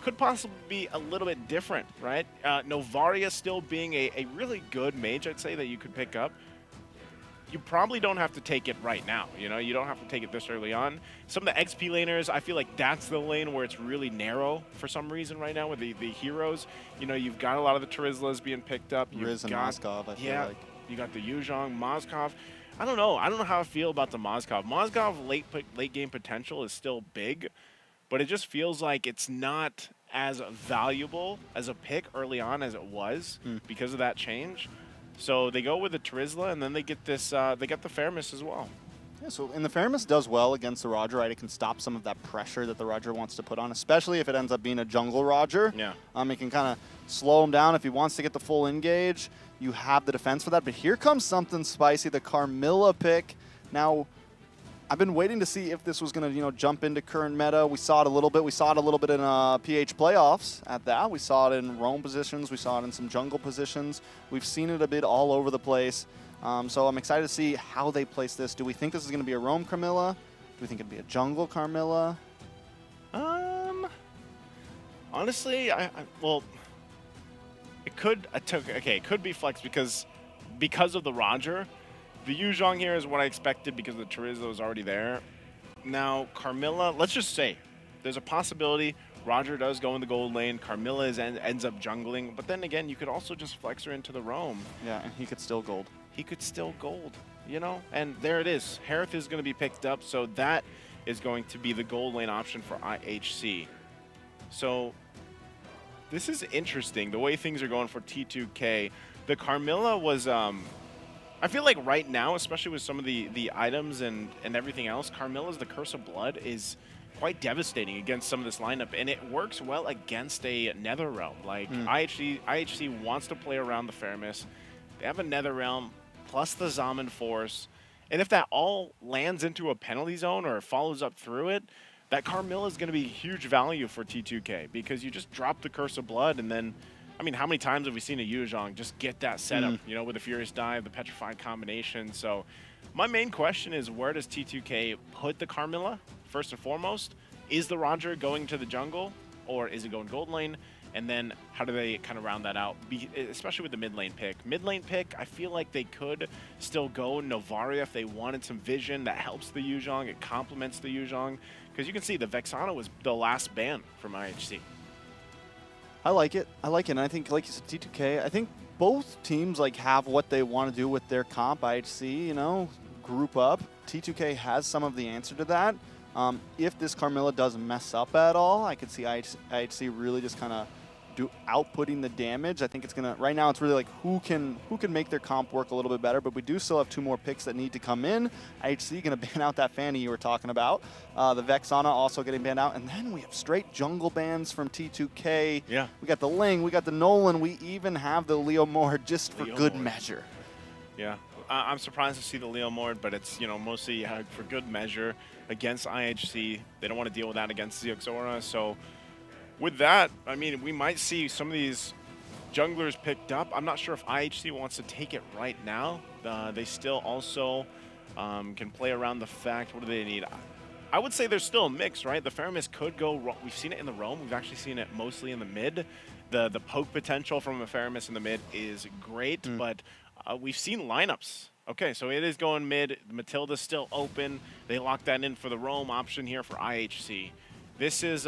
could possibly be a little bit different, right? Novaria still being a really good mage, I'd say, that you could pick up. You probably don't have to take it right now, you know? You don't have to take it this early on. Some of the XP laners, I feel like that's the lane where it's really narrow for some reason right now with the heroes. You know, you've got a lot of the Terizlas being picked up. Riz and Moskov, I feel like. You got the Yuzhong, Moskov. I don't know. I don't know how I feel about the Moskov. Moskov late game potential is still big, but it just feels like it's not as valuable as a pick early on as it was because of that change. So they go with the Terizla, and then they get this. They get the Faramis as well. Yeah, so and the Faramis does well against the Roger, right? It can stop some of that pressure that the Roger wants to put on, especially if it ends up being a jungle Roger. Yeah. It can kind of slow him down if he wants to get the full engage. You have the defense for that. But here comes something spicy, the Carmilla pick. Now, I've been waiting to see if this was going to, jump into current meta. We saw it a little bit. We saw it a little bit in PH playoffs at that. We saw it in roam positions. We saw it in some jungle positions. We've seen it a bit all over the place. So I'm excited to see how they place this. Do we think this is going to be a roam Carmilla? Do we think it'd be a jungle Carmilla? Honestly, well, it could. It could be flex because of the Roger. The Yuzhong here is what I expected because the Terizla was already there. Now, Carmilla, let's just say there's a possibility Roger does go in the gold lane, Carmilla ends up jungling, but then again, you could also just flex her into the roam. Yeah, and he could still gold. He could still gold, and there it is. Harith is going to be picked up, so that is going to be the gold lane option for IHC. So this is interesting, the way things are going for T2K. The Carmilla was... I feel like right now, especially with some of the items and everything else, Carmilla's the Curse of Blood is quite devastating against some of this lineup, and it works well against a Netherrealm. Like, IHC wants to play around the Faramis. They have a Netherrealm plus the Zaman Force, and if that all lands into a penalty zone or follows up through it, that Carmilla is going to be huge value for T2K because you just drop the Curse of Blood and then... I mean, how many times have we seen a Yuzhong just get that setup, with the Furious Dive, the Petrified combination? So my main question is, where does T2K put the Carmilla, first and foremost? Is the Roger going to the jungle, or is it going gold lane? And then how do they kind of round that out, especially with the mid lane pick? Mid lane pick, I feel like they could still go Novaria if they wanted some vision that helps the Yuzhong, it complements the Yuzhong. Because you can see the Vexana was the last ban from IHC. I like it. And I think, like you said, T2K, I think both teams have what they want to do with their comp. IHC, group up. T2K has some of the answer to that. If this Carmilla does mess up at all, I could see IHC really just kind of outputting the damage. I think it's gonna right now. It's really like who can make their comp work a little bit better. But we do still have 2 more picks that need to come in. IHC gonna ban out that Fanny you were talking about. The Vexana also getting banned out, and then we have straight jungle bans from T2K. Yeah, we got the Ling, we got the Nolan, we even have the Leo Mord just for good measure. Yeah, I'm surprised to see the Leo Mord, but it's mostly for good measure against IHC. They don't want to deal with that against the Xora, so. With that, I mean, we might see some of these junglers picked up. I'm not sure if IHC wants to take it right now. They still also can play around the fact, what do they need? I would say there's still a mix, right? The Faramis could go, we've seen it in the roam. We've actually seen it mostly in the mid. The poke potential from a Faramis in the mid is great, but we've seen lineups. Okay, so it is going mid. Matilda's still open. They locked that in for the roam option here for IHC. This is...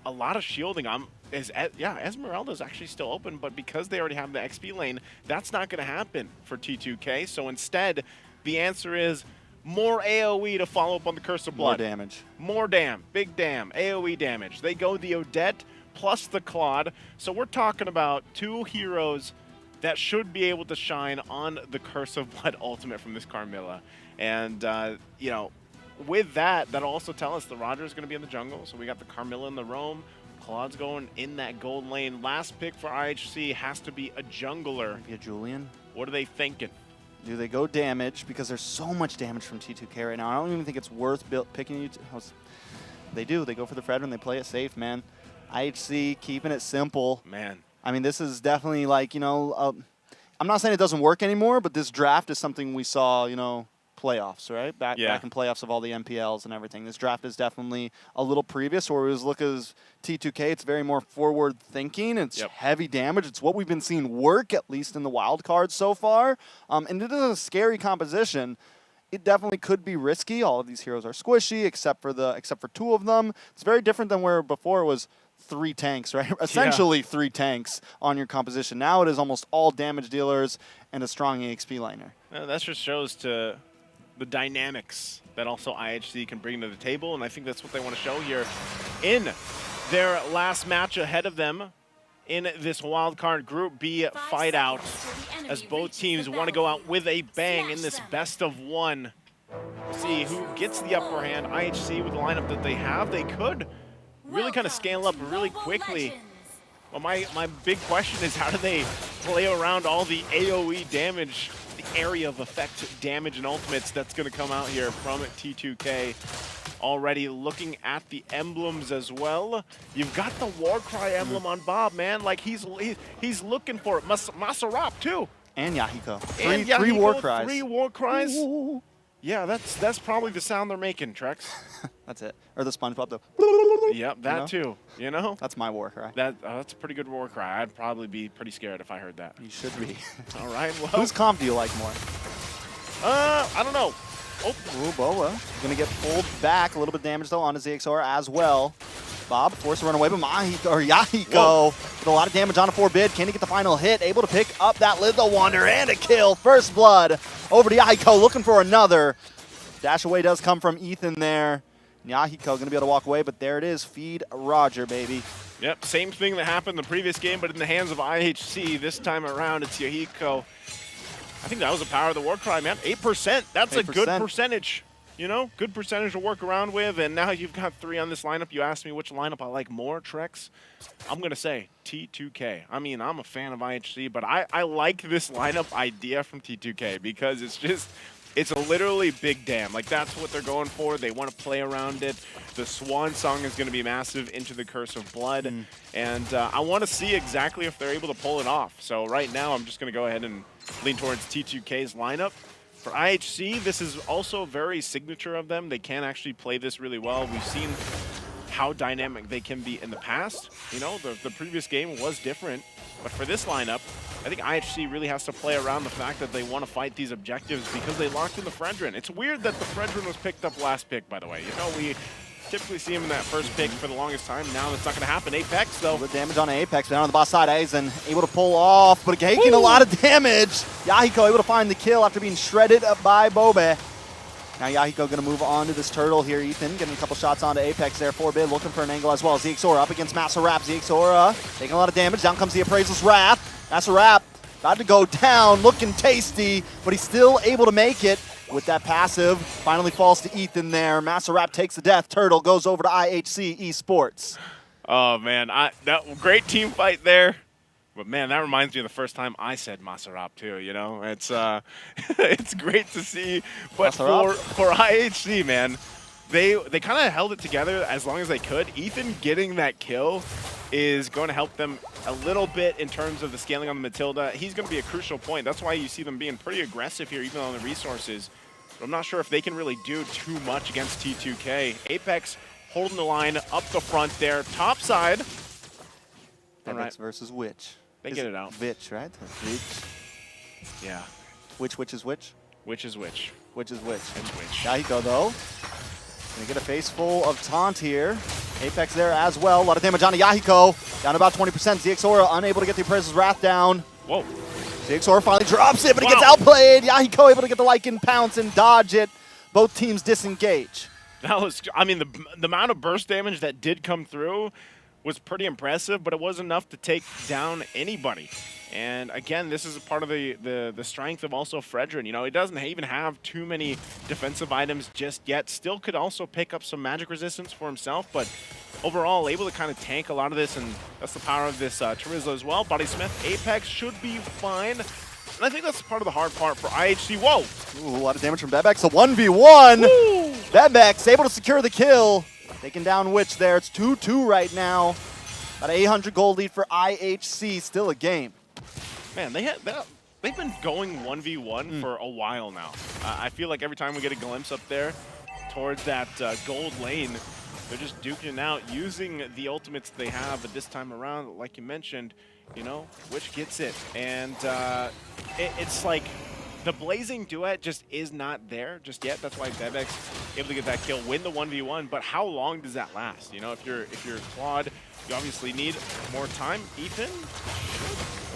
a lot of shielding. Esmeralda's actually still open, but because they already have the XP lane, that's not going to happen for T2K. So instead, the answer is More AoE to follow up on the Curse of Blood. More damage. More dam. Big dam. AoE damage. They go the Odette plus the Claude. So we're talking about 2 heroes that should be able to shine on the Curse of Blood ultimate from this Carmilla. And, you know, with that, that'll also tell us the Roger is going to be in the jungle. So we got the Carmilla in the roam. Claude's going in that gold lane. Last pick for IHC has to be a jungler. Maybe a Julian. What are they thinking? Do they go damage? Because there's so much damage from T2K right now. I don't even think it's worth picking you. They do. They go for the Fredrin. They play it safe, man. IHC keeping it simple. Man. I mean, this is definitely like, you know, I'm not saying it doesn't work anymore, but this draft is something we saw, you know, playoffs, right? Back in playoffs of all the MPLs and everything. This draft is definitely a little previous, where we was look as T2K, it's very more forward thinking. It's heavy damage. It's what we've been seeing work, at least in the wild cards so far. And it is a scary composition. It definitely could be risky. All of these heroes are squishy, except for 2 of them. It's very different than where before it was 3 tanks, right? Essentially 3 tanks on your composition. Now it is almost all damage dealers and a strong EXP laner. That just shows to the dynamics that also IHC can bring to the table, and I think that's what they want to show here in their last match ahead of them in this wildcard Group B fight out, as both teams want to go out with a bang in this best of 1. See who gets the upper hand. IHC, with the lineup that they have, they could really kind of scale up really quickly. Well, my big question is, how do they play around all the AoE damage, the area of effect damage and ultimates that's going to come out here from T2K? Already looking at the emblems as well. You've got the Warcry emblem on Bob, man. Like, he's looking for it. Masarap, too. And Yahiko. And Three Yahiko, Warcries. 3 Warcries. Ooh. Yeah, that's probably the sound they're making, Trex. That's it. Or the SpongeBob, though. Yep, that too. You know? That's my Warcry. That's a pretty good Warcry. I'd probably be pretty scared if I heard that. You should be. All right, well. Whose comp do you like more? I don't know. Oh, ooh, Boa. Gonna get pulled back. A little bit of damage, though, onto ZXR as well. Bob forced to run away, but Yahiko with a lot of damage on a Forbid. Can he get the final hit? Able to pick up that Little Wonder and a kill. First blood over to Yahiko, looking for another. Dash away does come from Ethan there. Yahiko going to be able to walk away, but there it is. Feed Roger, baby. Yep, same thing that happened in the previous game, but in the hands of IHC. This time around, it's Yahiko. I think that was the power of the Warcry, man. 8%. That's 8%. A good percentage. You know, good percentage to work around with, and now you've got 3 on this lineup. You asked me which lineup I like more, Trex. I'm going to say T2K. I mean, I'm a fan of IHC, but I like this lineup idea from T2K because it's literally big damn. Like, that's what they're going for. They want to play around it. The Swan Song is going to be massive into the Curse of Blood, and I want to see exactly if they're able to pull it off. So right now, I'm just going to go ahead and lean towards T2K's lineup. For IHC, this is also very signature of them. They can actually play this really well. We've seen how dynamic they can be in the past. You know, the previous game was different. But for this lineup, I think IHC really has to play around the fact that they want to fight these objectives because they locked in the Fredrin. It's weird that the Fredrin was picked up last pick, by the way. You know, we typically see him in that first pick for the longest time. Now that's not going to happen. Apex, though. A little damage on Apex down on the boss side. Aizen able to pull off, but taking a lot of damage. Yahiko able to find the kill after being shredded by Bobe. Now Yahiko going to move on to this turtle here. Ethan getting a couple shots onto Apex there. Forbid looking for an angle as well. ZXora up against Masarap. ZXora taking a lot of damage. Down comes the Appraisal's Wrath. Masarap about to go down, looking tasty, but he's still able to make it with that passive. Finally falls to Ethan there. Masarap takes the death. Turtle goes over to IHC Esports. Oh, man. That great team fight there. But, man, that reminds me of the first time I said Masarap, too, you know? It's it's great to see. But for IHC, man, they kind of held it together as long as they could. Ethan getting that kill is going to help them a little bit in terms of the scaling on the Matilda. He's going to be a crucial point. That's why you see them being pretty aggressive here, even on the resources. But I'm not sure if they can really do too much against T2K. Apex holding the line up the front there. Top side. Apex versus Witch. They get it out. Witch, right? Witch. Yeah. Which is which? Which is which? Which is which? It's which. Yahiko, though. Gonna get a face full of taunt here. Apex there as well. A lot of damage on Yahiko. Down about 20%. ZXora unable to get the Appraisal's Wrath down. Whoa. ZXora finally drops it, but he gets outplayed. Yahiko able to get the Lycan pounce and dodge it. Both teams disengage. That was, I mean, the amount of burst damage that did come through was pretty impressive, but it wasn't enough to take down anybody. And again, this is a part of the strength of also Fredrin. You know, he doesn't even have too many defensive items just yet. Still could also pick up some magic resistance for himself, but overall able to kind of tank a lot of this, and that's the power of this Chorizo as well. Body Smith, Apex should be fine. And I think that's part of the hard part for IHC. Whoa! Ooh, a lot of damage from Bebex. A 1v1. Woo! Bebex able to secure the kill. Taking down Witch there. It's 2-2 right now. About 800 gold lead for IHC. Still a game. Man, they've been going 1v1 for a while now. I feel like every time we get a glimpse up there towards that gold lane, they're just duking it out using the ultimates they have. But this time around, like you mentioned, you know, Witch gets it. And it's like the Blazing Duet just is not there just yet. That's why Bebex able to get that kill, win the 1v1. But how long does that last? You know, if you're Claude, you obviously need more time. Ethan?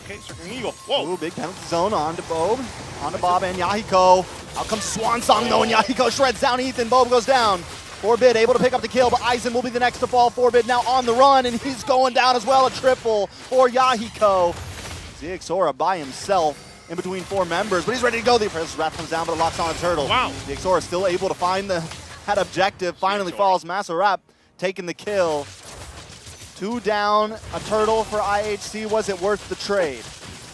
Okay, Circling Eagle. Whoa! Ooh, big penalty zone onto Bob. Onto Bob and Yahiko. Out comes Swan Song though, and Yahiko shreds down Ethan. Bob goes down. Forbid able to pick up the kill, but Aizen will be the next to fall. Forbid now on the run, and he's going down as well. A triple for Yahiko. Zixora by himself in between 4 members, but he's ready to go. The Apprentice Wrath comes down, but it locks on a turtle. Wow. Zixora still able to find that objective. Finally falls. Maserap taking the kill. 2 down, a turtle for IHC. Was it worth the trade?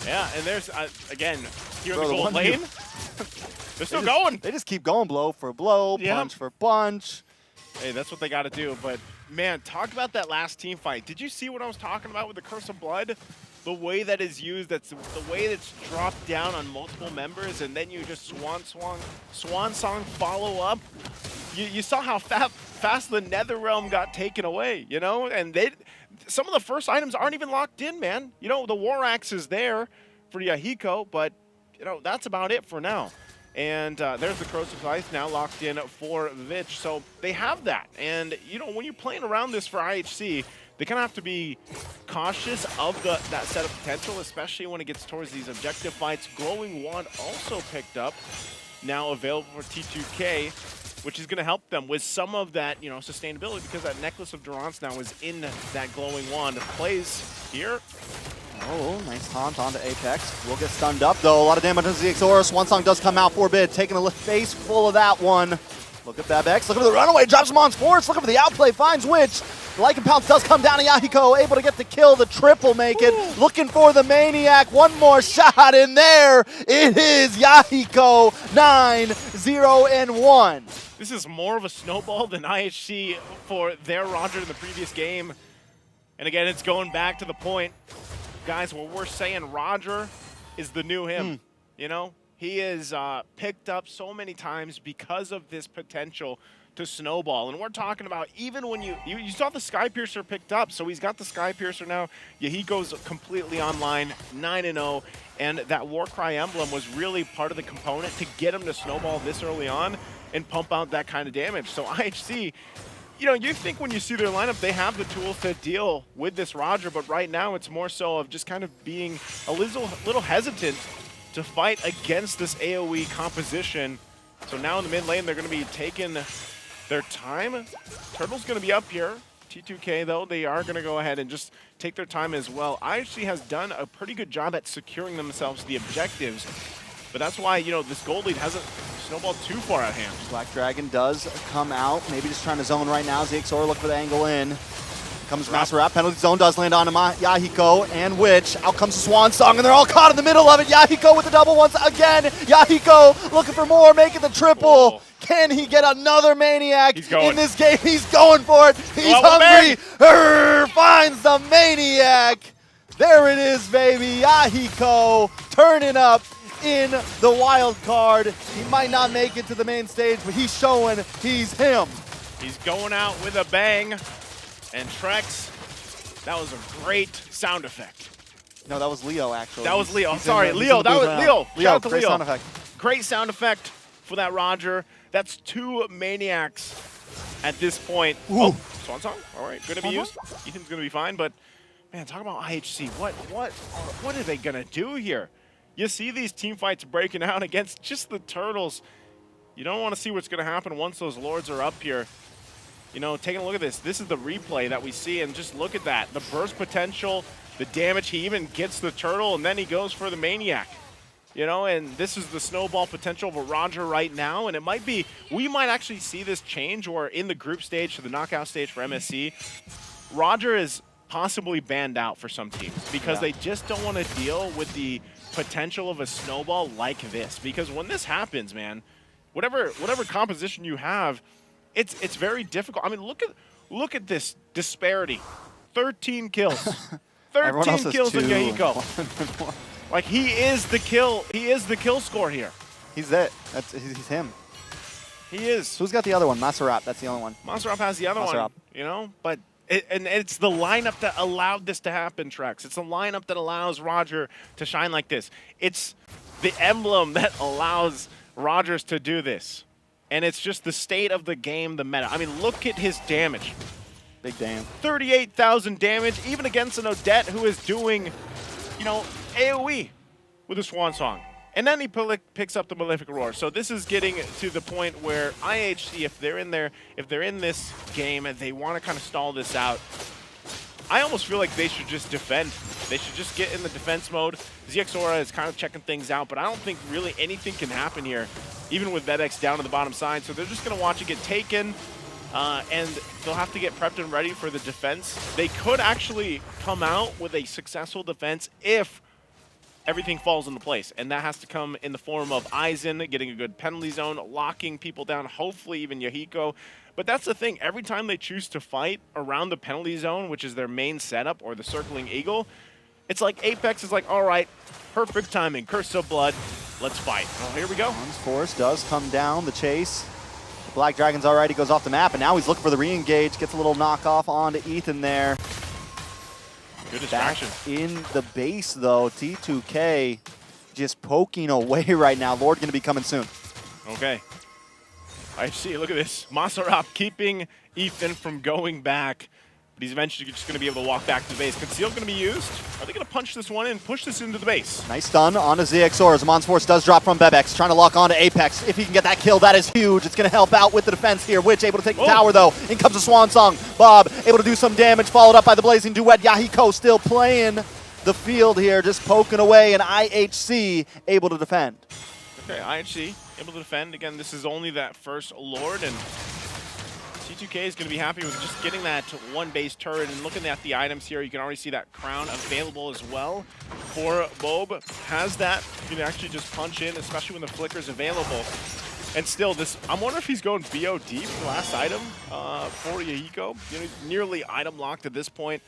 Yeah, and there's, again, here in the gold lane, they're still going. They just keep going blow for blow, punch for punch. Hey, that's what they got to do. But, man, talk about that last team fight. Did you see what I was talking about with the Curse of Blood? The way that is used, that's the way that's dropped down on multiple members, and then you just swan song follow up. You saw how fast the Netherrealm got taken away, you know? And some of the first items aren't even locked in, man. You know, the War Axe is there for Yahiko, but, you know, that's about it for now. And there's the Corrosive Ice now locked in for Vich. So they have that. And, you know, when you're playing around this for IHC, they kind of have to be cautious of that set of potential, especially when it gets towards these objective fights. Glowing Wand also picked up, now available for T2K, which is going to help them with some of that, you know, sustainability, because that Necklace of Durance now is in that Glowing Wand. Plays here. Oh, nice taunt onto Apex. Will get stunned up, though. A lot of damage on Zixora. Swan Song does come out. Forbid taking a face full of that one. Look at Bebex. Look at the runaway. Drops him on Sports. Looking for the outplay. Finds Witch. The Lycan Pounce does come down to Yahiko. Able to get the kill. The triple make it. Looking for the Maniac. One more shot in there. It is Yahiko 9-0-1. This is more of a snowball than IHC for their Roger in the previous game. And again, it's going back to the point, guys, where we're saying Roger is the new him. You know, he is picked up so many times because of this potential to snowball. And we're talking about even when you saw the Sky Piercer picked up, so he's got the Sky Piercer now. Yahiko's completely online, 9-0. And that Warcry emblem was really part of the component to get him to snowball this early on and pump out that kind of damage. So IHC, you know, you think when you see their lineup, they have the tools to deal with this Roger, but right now it's more so of just kind of being a little hesitant to fight against this AoE composition. So now in the mid lane, they're going to be taking their time. Turtle's going to be up here. T2K, though, they are going to go ahead and just take their time as well. IHC has done a pretty good job at securing themselves the objectives, but that's why, you know, this gold lead hasn't snowballed too far at hand. Black Dragon does come out. Maybe just trying to zone right now. Zixora look for the angle in. Comes Maserap. Penalty zone does land on Yahiko and Witch. Out comes Swan Song, and they're all caught in the middle of it. Yahiko with the double once again. Yahiko looking for more, making the triple. Can he get another Maniac in this game? He's going for it. He's hungry. Finds the Maniac. There it is, baby. Yahiko turning up in the wild card. He might not make it to the main stage, but he's showing he's him. He's going out with a bang. And Trex, that was a great sound effect. No, that was Leo, actually. That was Leo. I'm sorry, Leo. That was Leo. Shout out to great Leo. sound effect. Great sound effect for that Roger. That's 2 Maniacs at this point. Ooh. Oh, Swan Song. All right, going to be used. Ethan's going to be fine, but man, talk about IHC. What are they going to do here? You see these team fights breaking out against just the Turtles. You don't want to see what's going to happen once those Lords are up here. You know, taking a look at this. This is the replay that we see, and just look at that. The burst potential, the damage. He even gets the turtle, and then he goes for the Maniac. You know, and this is the snowball potential of a Roger right now, and it might be, we might actually see this change, or in the group stage to the knockout stage for MSC, Roger is possibly banned out for some teams because they just don't want to deal with the potential of a snowball like this. Because when this happens, man, whatever composition you have, it's very difficult. I mean, look at this disparity. 13 kills. 13 kills on Yahiko. Like, he is the kill score here. He's it. He's him. He is. Who's got the other one? Maserap. That's the only one. Maserap has the other one. You know, but and it's the lineup that allowed this to happen, Trex. It's the lineup that allows Roger to shine like this. It's the emblem that allows Rogers to do this. And it's just the state of the game, the meta. I mean, look at his damage. Big damn. 38,000 damage, even against an Odette who is doing, you know, AoE with a Swan Song. And then he picks up the Malefic Roar. So this is getting to the point where IHC, if they're in this game and they want to kind of stall this out, I almost feel like they should just defend. They should just get in the defense mode. ZXORA is kind of checking things out, but I don't think really anything can happen here, even with Bebex down to the bottom side. So they're just going to watch it get taken, and they'll have to get prepped and ready for the defense. They could actually come out with a successful defense if everything falls into place, and that has to come in the form of Aizen getting a good penalty zone, locking people down, hopefully even Yahiko. But that's the thing, every time they choose to fight around the penalty zone, which is their main setup, or the circling eagle, it's like Apex is like, all right, perfect timing, Curse of Blood, let's fight. Well, here we go. Force does come down, the chase. The Black Dragon's all right, he goes off the map, and now he's looking for the re-engage, gets a little knockoff onto Ethan there. Good distraction. Back in the base, though, T2K just poking away right now. Lord going to be coming soon. Okay. I see. Look at this. Maserap keeping Ethan from going back. But he's eventually just going to be able to walk back to the base. Conceal going to be used. Are they going to punch this one in, push this into the base? Nice stun onto ZXOR. Zamon's Force does drop from Bebex, trying to lock onto Apex. If he can get that kill, that is huge. It's going to help out with the defense here. Witch able to take the tower, though. In comes the Swan Song. Bob able to do some damage, followed up by the Blazing Duet. Yahiko still playing the field here, just poking away, and IHC able to defend. Okay, IHC able to defend. Again, this is only that first Lord, and T2K is going to be happy with just getting that one base turret. And looking at the items here, you can already see that crown available as well for Bob. Has that. You can actually just punch in, especially when the flicker's available. And still, this, I'm wondering if he's going BOD for the last item for Yahiko. You know, he's nearly item locked at this point.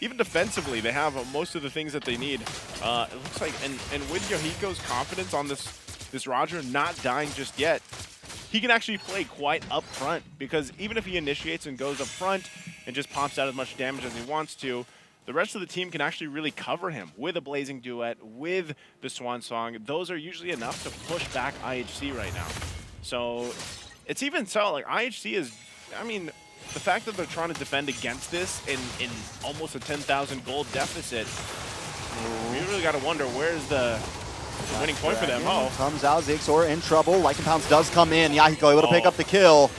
Even defensively, they have most of the things that they need. It looks like, and with Yahiko's confidence on this Roger not dying just yet, he can actually play quite up front, because even if he initiates and goes up front and just pops out as much damage as he wants to, the rest of the team can actually really cover him with a Blazing Duet, with the Swan Song. Those are usually enough to push back IHC right now. So it's even so, like, IHC is, I mean, the fact that they're trying to defend against this in almost a 10,000 gold deficit, you really got to wonder where's the winning point for them. Oh, comes out, ZXOR in trouble. Lycan Pounce does come in. Yahiko able to pick up the kill.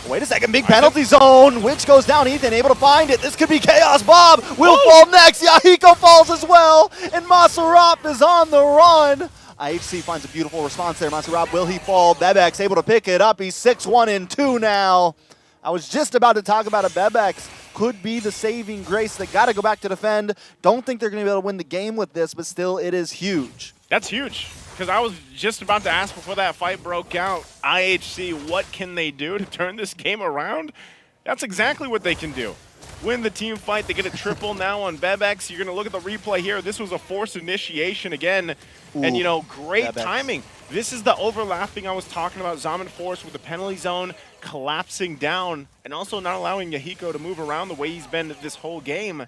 Wait a second, big penalty zone. Witch goes down, Ethan able to find it. This could be chaos. Bob will fall next. Yahiko falls as well, and Maserap is on the run. IHC finds a beautiful response there. Maserap, will he fall? Bebex able to pick it up. He's 6-1-2 now. I was just about to talk about a Bebex. Could be the saving grace. They got to go back to defend. Don't think they're going to be able to win the game with this, but still, it is huge. That's huge, because I was just about to ask before that fight broke out, IHC, what can they do to turn this game around? That's exactly what they can do. Win the team fight. They get a triple now on Bebex. You're going to look at the replay here. This was a forced initiation again. Ooh, and, you know, great Bebex timing. This is the overlapping I was talking about. Zaman Force with the penalty zone collapsing down and also not allowing Yahiko to move around the way he's been this whole game.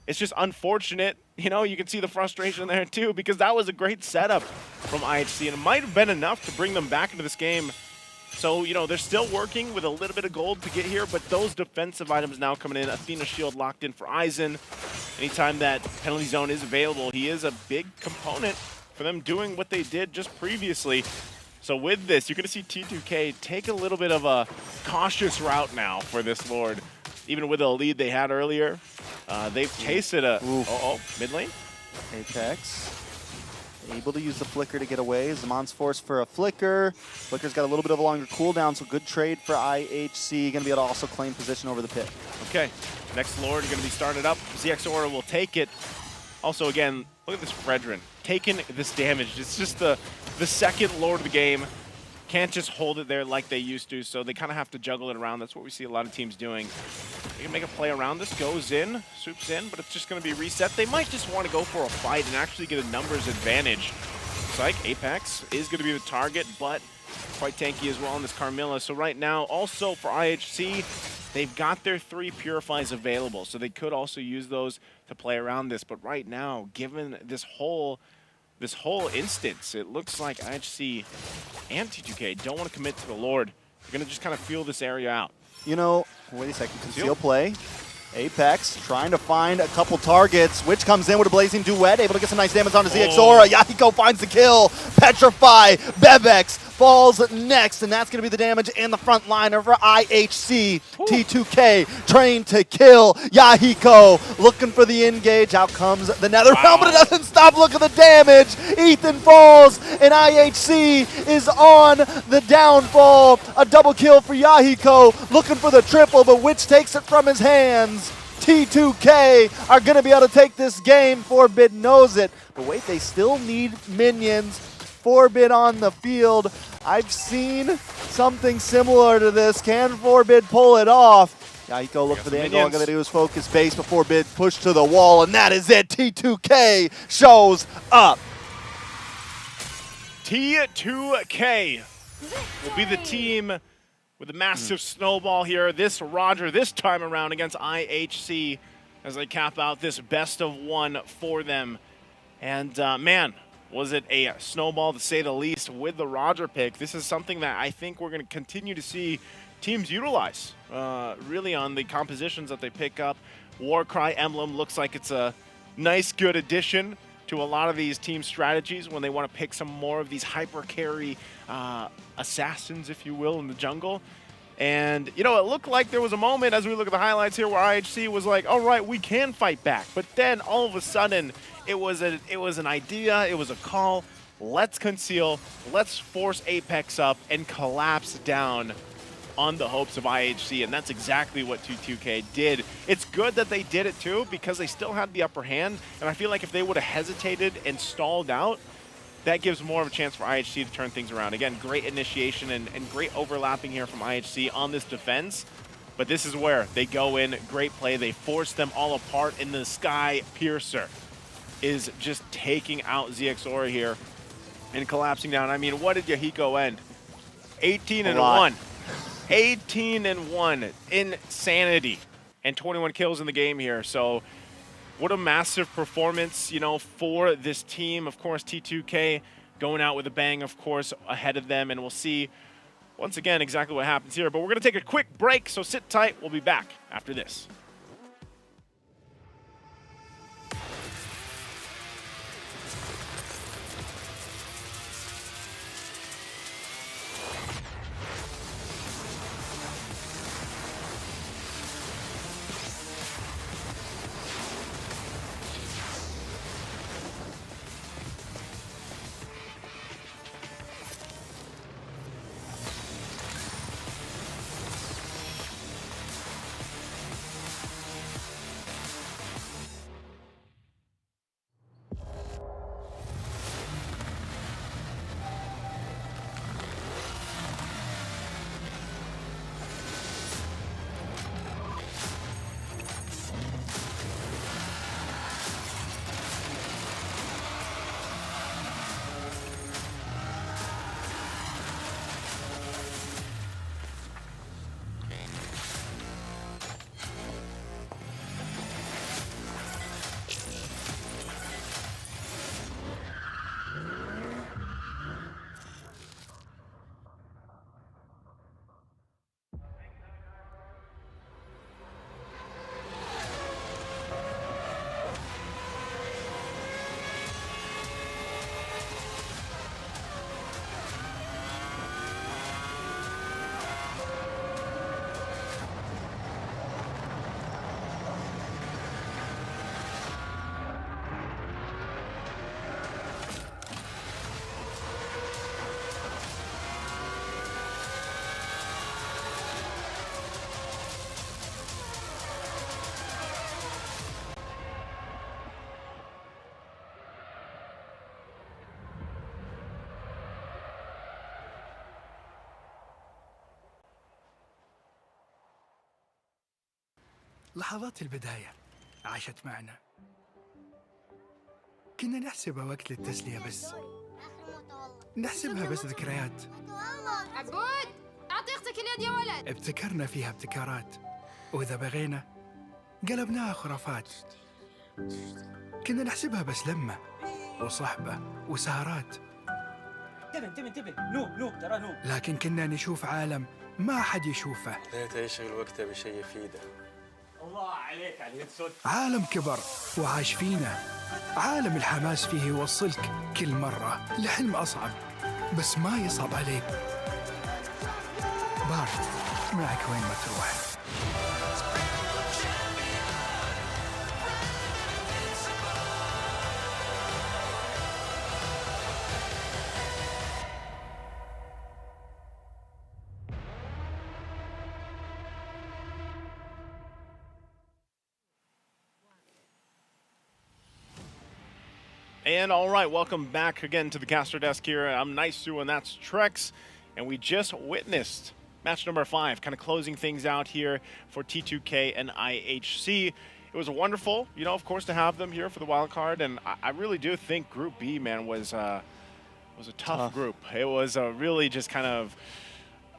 It's just unfortunate. You know, you can see the frustration there too, because that was a great setup from IHC, and it might have been enough to bring them back into this game. So, you know, they're still working with a little bit of gold to get here, but those defensive items now coming in. Athena Shield locked in for Aizen. Anytime that penalty zone is available, he is a big component for them doing what they did just previously. So with this, you're going to see T2K take a little bit of a cautious route now for this Lord. Even with the lead they had earlier, they've tasted a... mid lane? Apex able to use the flicker to get away. Zaman's forced for a flicker. Flicker's got a little bit of a longer cooldown, so good trade for IHC. Going to be able to also claim position over the pit. Okay, next Lord going to be started up. ZXOra will take it. Also, again, look at this Fredrin taking this damage. It's just the second Lord of the game. Can't just hold it there like they used to, so they kind of have to juggle it around. That's what we see a lot of teams doing. They can make a play around this, goes in, swoops in, but it's just going to be reset. They might just want to go for a fight and actually get a numbers advantage. Psych, Apex is going to be the target, but quite tanky as well in this Carmilla. So right now, also for IHC, they've got their 3 Purifies available, so they could also use those to play around this. But right now, given this whole instance, it looks like IHC and T2K don't want to commit to the Lord. They're going to just kind of feel this area out. You know, wait a second, conceal play. Apex trying to find a couple targets. Witch comes in with a Blazing Duet, able to get some nice damage onto ZXOra. Yahiko finds the kill. Petrify, Bebex falls next, and that's going to be the damage in the front liner for IHC. T2K trained to kill. Yahiko looking for the engage. Out comes the Nether Realm, but it doesn't stop. Look at the damage. Ethan falls, and IHC is on the downfall. A double kill for Yahiko, looking for the triple, but Witch takes it from his hands. T2K are going to be able to take this game. Forbid knows it. But wait, they still need minions. Forbid on the field. I've seen something similar to this. Can Forbid pull it off? Yahiko look for the angle. All going to do is focus base before Forbid push to the wall, and that is it. T2K shows up. T2K will be the team with a massive snowball here. This Roger this time around against IHC as they cap out this best of 1 for them. And man, was it a snowball to say the least with the Roger pick. This is something that I think we're going to continue to see teams utilize really on the compositions that they pick up. Warcry Emblem looks like it's a nice, good addition to a lot of these team strategies when they want to pick some more of these hyper carry assassins, if you will, in the jungle. And, you know, it looked like there was a moment as we look at the highlights here where IHC was like, all right, we can fight back. But then all of a sudden, it was an idea, it was a call. Let's conceal, let's force Apex up and collapse down on the hopes of IHC, and that's exactly what T2K did. It's good that they did it too, because they still had the upper hand, and I feel like if they would have hesitated and stalled out, that gives more of a chance for IHC to turn things around. Again, great initiation and great overlapping here from IHC on this defense, but this is where they go in, great play, they force them all apart, and the Sky Piercer is just taking out ZXOra here and collapsing down. I mean, what did Yahiko end? 18-1. 18-1. Insanity. And 21 kills in the game here. So what a massive performance, you know, for this team. Of course, T2K going out with a bang, of course, ahead of them. And we'll see, once again, exactly what happens here. But we're going to take a quick break, so sit tight. We'll be back after this. لحظات البداية عاشت معنا. كنا نحسبها وقت للتسلية بس. نحسبها بس ذكريات. عبود أعطي أختك اليد يا ولد. ابتكرنا فيها ابتكارات، وإذا بغينا قلبناها خرافات. كنا نحسبها بس لمة وصحبة وسهرات، انتبه نو ترى نو. لكن كنا نشوف عالم ما حد يشوفه. ليت يشغل وقته بشيء يفيده. الله عليك على الهيدسوت. عالم كبر وعاش فينا، عالم الحماس فيه يوصلك كل مرة لحلم أصعب، بس ما يصعب عليك. بارد معك وين ما تروح. And all right, welcome back again to the caster desk here. I'm Nice and that's Trex. And we just witnessed match number 5, kind of closing things out here for T2K and IHC. It was wonderful, you know, of course, to have them here for the wild card. And I really do think Group B, man, was a tough group. It was really just kind of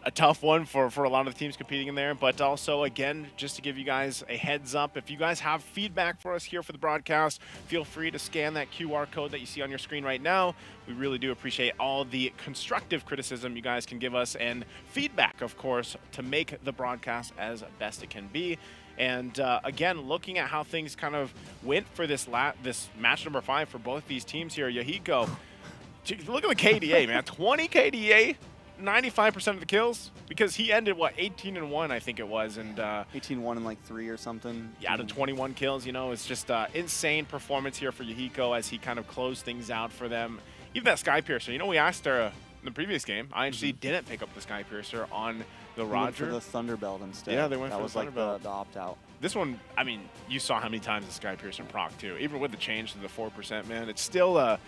a tough one for a lot of the teams competing in there. But also, again, just to give you guys a heads up, if you guys have feedback for us here for the broadcast, feel free to scan that QR code that you see on your screen right now. We really do appreciate all the constructive criticism you guys can give us and feedback, of course, to make the broadcast as best it can be. And again, looking at how things kind of went for this match number 5 for both these teams here, Yahiko, look at the KDA, man. 20 KDA. 95% of the kills, because he ended, what, 18-1, I think it was, and 18-1 and like 3 or something. Yeah, out of 21 kills, you know, it's just insane performance here for Yahiko as he kind of closed things out for them. Even that Sky Piercer, you know, we asked her in the previous game, IHC didn't pick up the Sky Piercer on the Roger. They went for the Thunderbelt instead. Yeah, they went for the That was like the opt-out. This one, I mean, you saw how many times the Sky Piercer proc too. Even with the change to the 4%, man, it's still a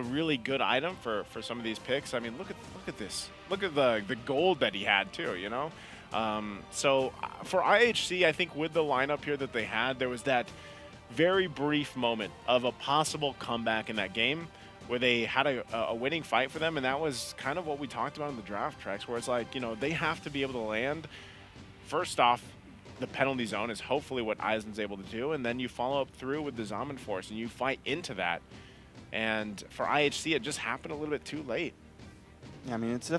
really good item for some of these picks. I mean, look at this. Look at the gold that he had too, you know? So for IHC, I think with the lineup here that they had, there was that very brief moment of a possible comeback in that game where they had a winning fight for them, and that was kind of what we talked about in the draft tracks, where it's like, you know, they have to be able to land. First off, the penalty zone is hopefully what Eisen's able to do, and then you follow up through with the Zaman Force and you fight into that. And for IHC, it just happened a little bit too late. Yeah, I mean, it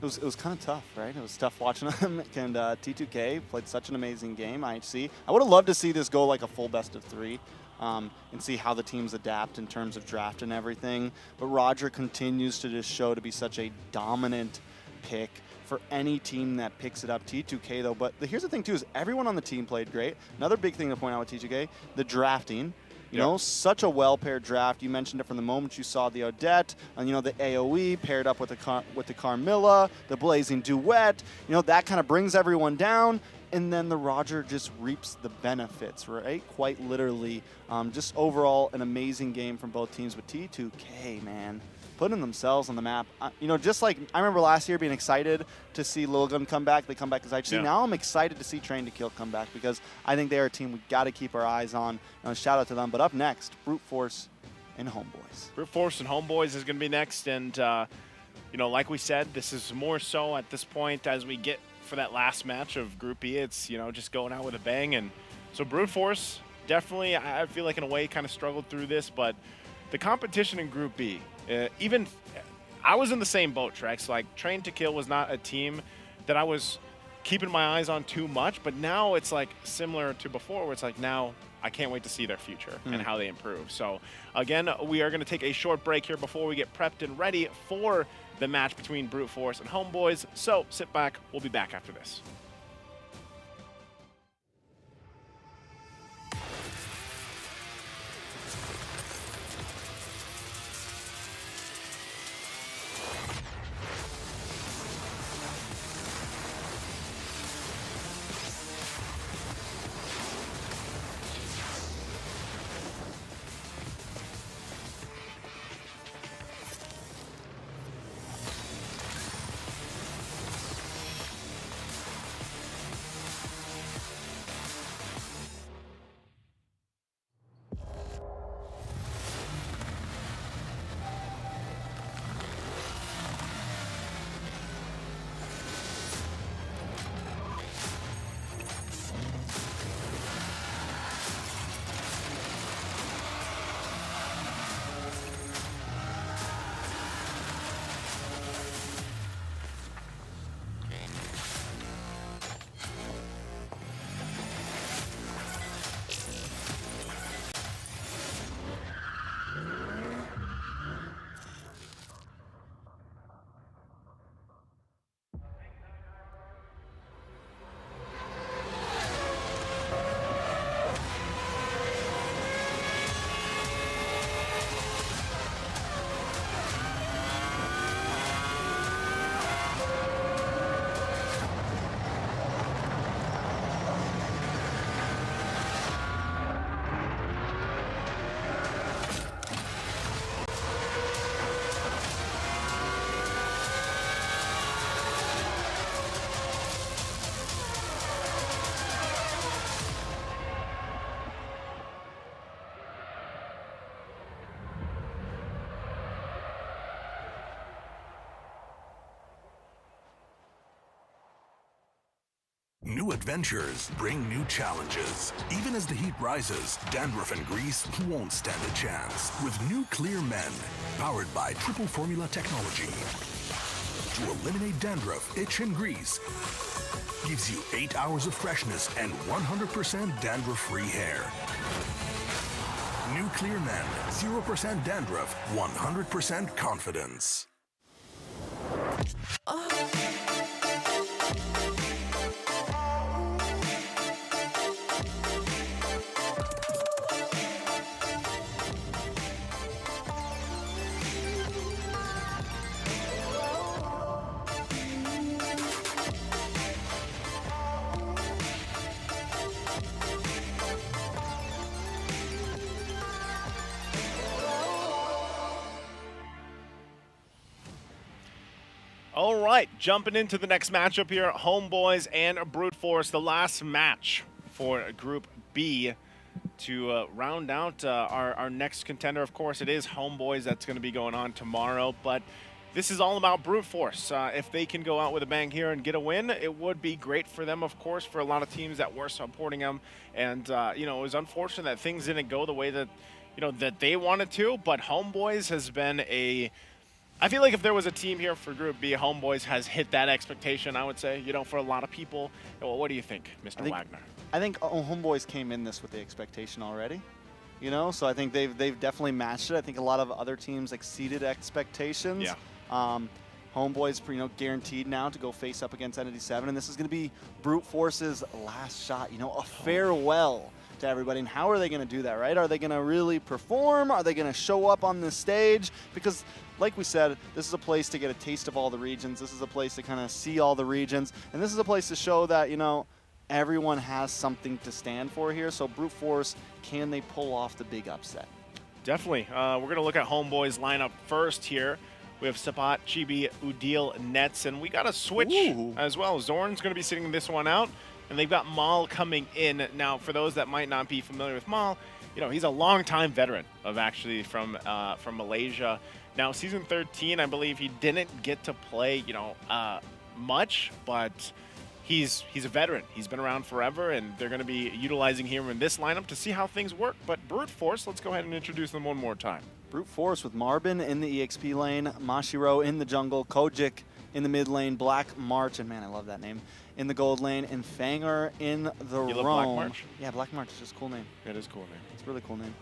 was kind of tough, right? It was tough watching them. And T2K played such an amazing game. IHC, I would have loved to see this go like a full best of 3 and see how the teams adapt in terms of draft and everything. But Roger continues to just show to be such a dominant pick for any team that picks it up. T2K though, but here's the thing too, is everyone on the team played great. Another big thing to point out with T2K, the drafting. You know, such a well-paired draft. You mentioned it from the moment you saw the Odette, and you know, the AoE paired up with the Carmilla, the Blazing Duet. You know, that kind of brings everyone down, and then the Roger just reaps the benefits, right? Quite literally. Just overall, an amazing game from both teams. But T2K, man, putting themselves on the map. You know, just like I remember last year being excited to see Lil Gun come back. They come back as IHC. Yeah. Now I'm excited to see Train to Kill come back because I think they're a team we got to keep our eyes on. You know, shout out to them. But up next, Brute Force and Homeboys. Brute Force and Homeboys is going to be next. And, you know, like we said, this is more so at this point as we get for that last match of Group E. It's, you know, just going out with a bang. And so Brute Force definitely, I feel like in a way, kind of struggled through this. But the competition in Group B, even I was in the same boat, Trex. Like, Train to Kill was not a team that I was keeping my eyes on too much, but now it's like similar to before, where it's like now I can't wait to see their future and how they improve. So again, we are going to take a short break here before we get prepped and ready for the match between Brute Force and Homeboys. So sit back, we'll be back after this. new adventures bring new challenges. Even as the heat rises, dandruff and grease won't stand a chance. With new Clear Men, powered by triple formula technology. To eliminate dandruff, itch, and grease, gives you 8 hours of freshness and 100% dandruff-free hair. New Clear Men, 0% dandruff, 100% confidence. All right, jumping into the next matchup here, Homeboys and Brute Force, the last match for Group B to round out our next contender. Of course, it is Homeboys that's going to be going on tomorrow, but this is all about Brute Force. If they can go out with a bang here and get a win, it would be great for them, of course, for a lot of teams that were supporting them. And, you know, it was unfortunate that things didn't go the way that, you know, that they wanted to, but Homeboys has been I feel like if there was a team here for Group B, Homeboys has hit that expectation, I would say, you know, for a lot of people. Well, what do you think, Mr. Wagner? I think Homeboys came in this with the expectation already, you know, so I think they've definitely matched it. I think a lot of other teams exceeded expectations. Yeah. Homeboys, you know, guaranteed now to go face up against Entity 7, and this is going to be Brute Force's last shot, you know, a farewell to everybody. And how are they going to do that, right? Are they going to really perform? Are they going to show up on this stage? Because like we said, this is a place to get a taste of all the regions. This is a place to kind of see all the regions. And this is a place to show that, you know, everyone has something to stand for here. So Brute Force, can they pull off the big upset? Definitely. We're going to look at Homeboys lineup first here. We have Sapat, Chibi, Udil, Nets, and we got a switch as well. Zorn's going to be sitting this one out, and they've got Mal coming in. Now, for those that might not be familiar with Mal, you know, he's a longtime veteran of actually from Malaysia. Now, season 13, I believe he didn't get to play, you know, much, but he's a veteran. He's been around forever, and they're going to be utilizing him in this lineup to see how things work. But Brute Force, let's go ahead and introduce them one more time. Brute Force with Marbin in the EXP lane, Mashiro in the jungle, Kojik in the mid lane, Black March, and man, I love that name, in the gold lane, and Fanger in the You love roam. Black March? Yeah, Black March is just a cool name. It is a cool name. It's a really cool name.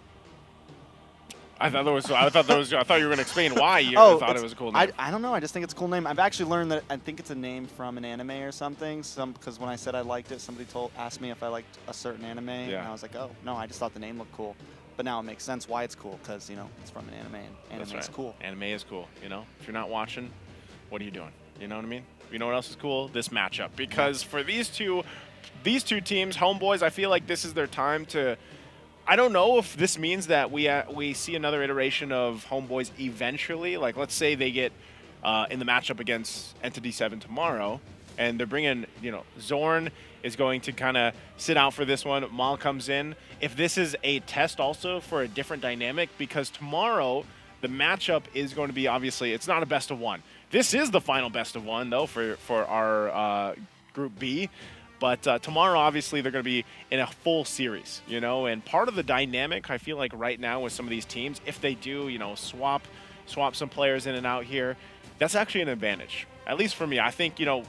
I thought you were going to explain why you thought it was a cool name. I don't know. I just think it's a cool name. I've actually learned that I think it's a name from an anime or something. Because when I said I liked it, somebody asked me if I liked a certain anime, and I was like, oh no, I just thought the name looked cool. But now it makes sense why it's cool, because you know it's from an anime, and anime is cool. Anime is cool. You know, if you're not watching, what are you doing? You know what I mean? You know what else is cool? This matchup, because for these two teams, Homeboys, I feel like this is their time to. I don't know if this means that we see another iteration of Homeboys eventually. Like, let's say they get in the matchup against Entity 7 tomorrow, and they're bringing, you know, Zorn is going to kind of sit out for this one. Mal comes in. If this is a test also for a different dynamic, because tomorrow the matchup is going to be, obviously, it's not a best of one. This is the final best of one, though, for our Group B. But tomorrow, obviously, they're going to be in a full series, you know, and part of the dynamic, I feel like right now with some of these teams, if they do, you know, swap some players in and out here, that's actually an advantage. At least for me, I think, you know,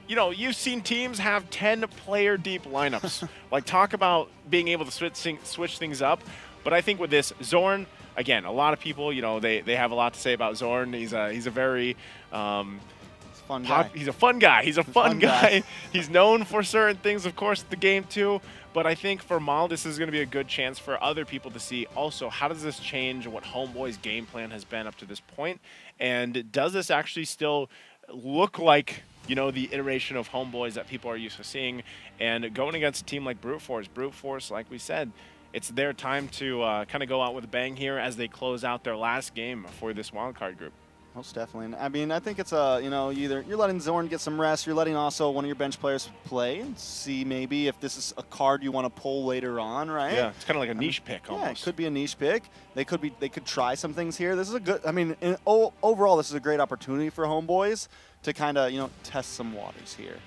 you've seen teams have 10-player deep lineups. Like, talk about being able to switch things up. But I think with this, Zorn, again, a lot of people, you know, they have a lot to say about Zorn. He's a very fun guy. He's a fun guy. He's a fun guy. He's known for certain things, of course, the game too. But I think for Mal, this is going to be a good chance for other people to see also how does this change what Homeboy's game plan has been up to this point, and does this actually still look like, you know, the iteration of Homeboys that people are used to seeing? And going against a team like Brute Force, like we said, it's their time to kind of go out with a bang here as they close out their last game for this wildcard group. Most definitely. I mean, I think it's you know, either you're letting Zorn get some rest, you're letting also one of your bench players play and see maybe if this is a card you want to pull later on, right? Yeah, it's kind of like a niche pick almost. Yeah, it could be a niche pick. They could try some things here. This is a good, I mean, overall, this is a great opportunity for Homeboys to kind of, you know, test some waters here.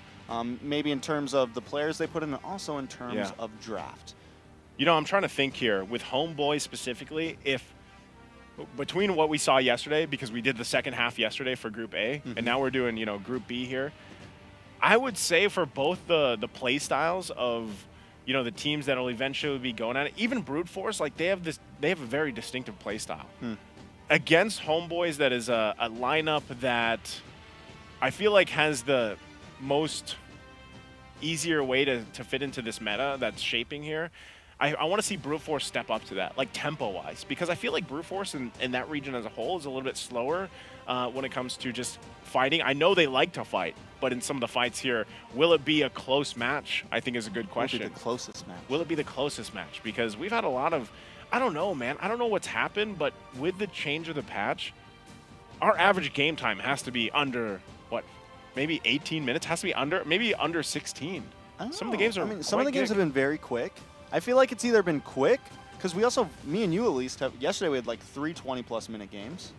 maybe in terms of the players they put in, and also in terms of draft. You know, I'm trying to think here with Homeboys specifically, if between what we saw yesterday, because we did the second half yesterday for Group A, and now we're doing, you know, Group B here, I would say for both the play styles of, you know, the teams that will eventually be going at it, even Brute Force, like they have a very distinctive play style. Against Homeboys, that is a lineup that I feel like has the most easier way to fit into this meta that's shaping here. I want to see Brute Force step up to that, like tempo-wise, because I feel like Brute Force in that region as a whole is a little bit slower when it comes to just fighting. I know they like to fight, but in some of the fights here, will it be a close match? I think is a good question. Will it be the closest match? Will it be the closest match? Because we've had a lot of, I don't know, man. I don't know what's happened, but with the change of the patch, our average game time has to be under, what, maybe 18 minutes? Has to be under, maybe under 16. Some of the games are some of the games have been very quick. I feel like it's either been quick, because we also, me and you at least, yesterday we had like 3 20-plus minute games.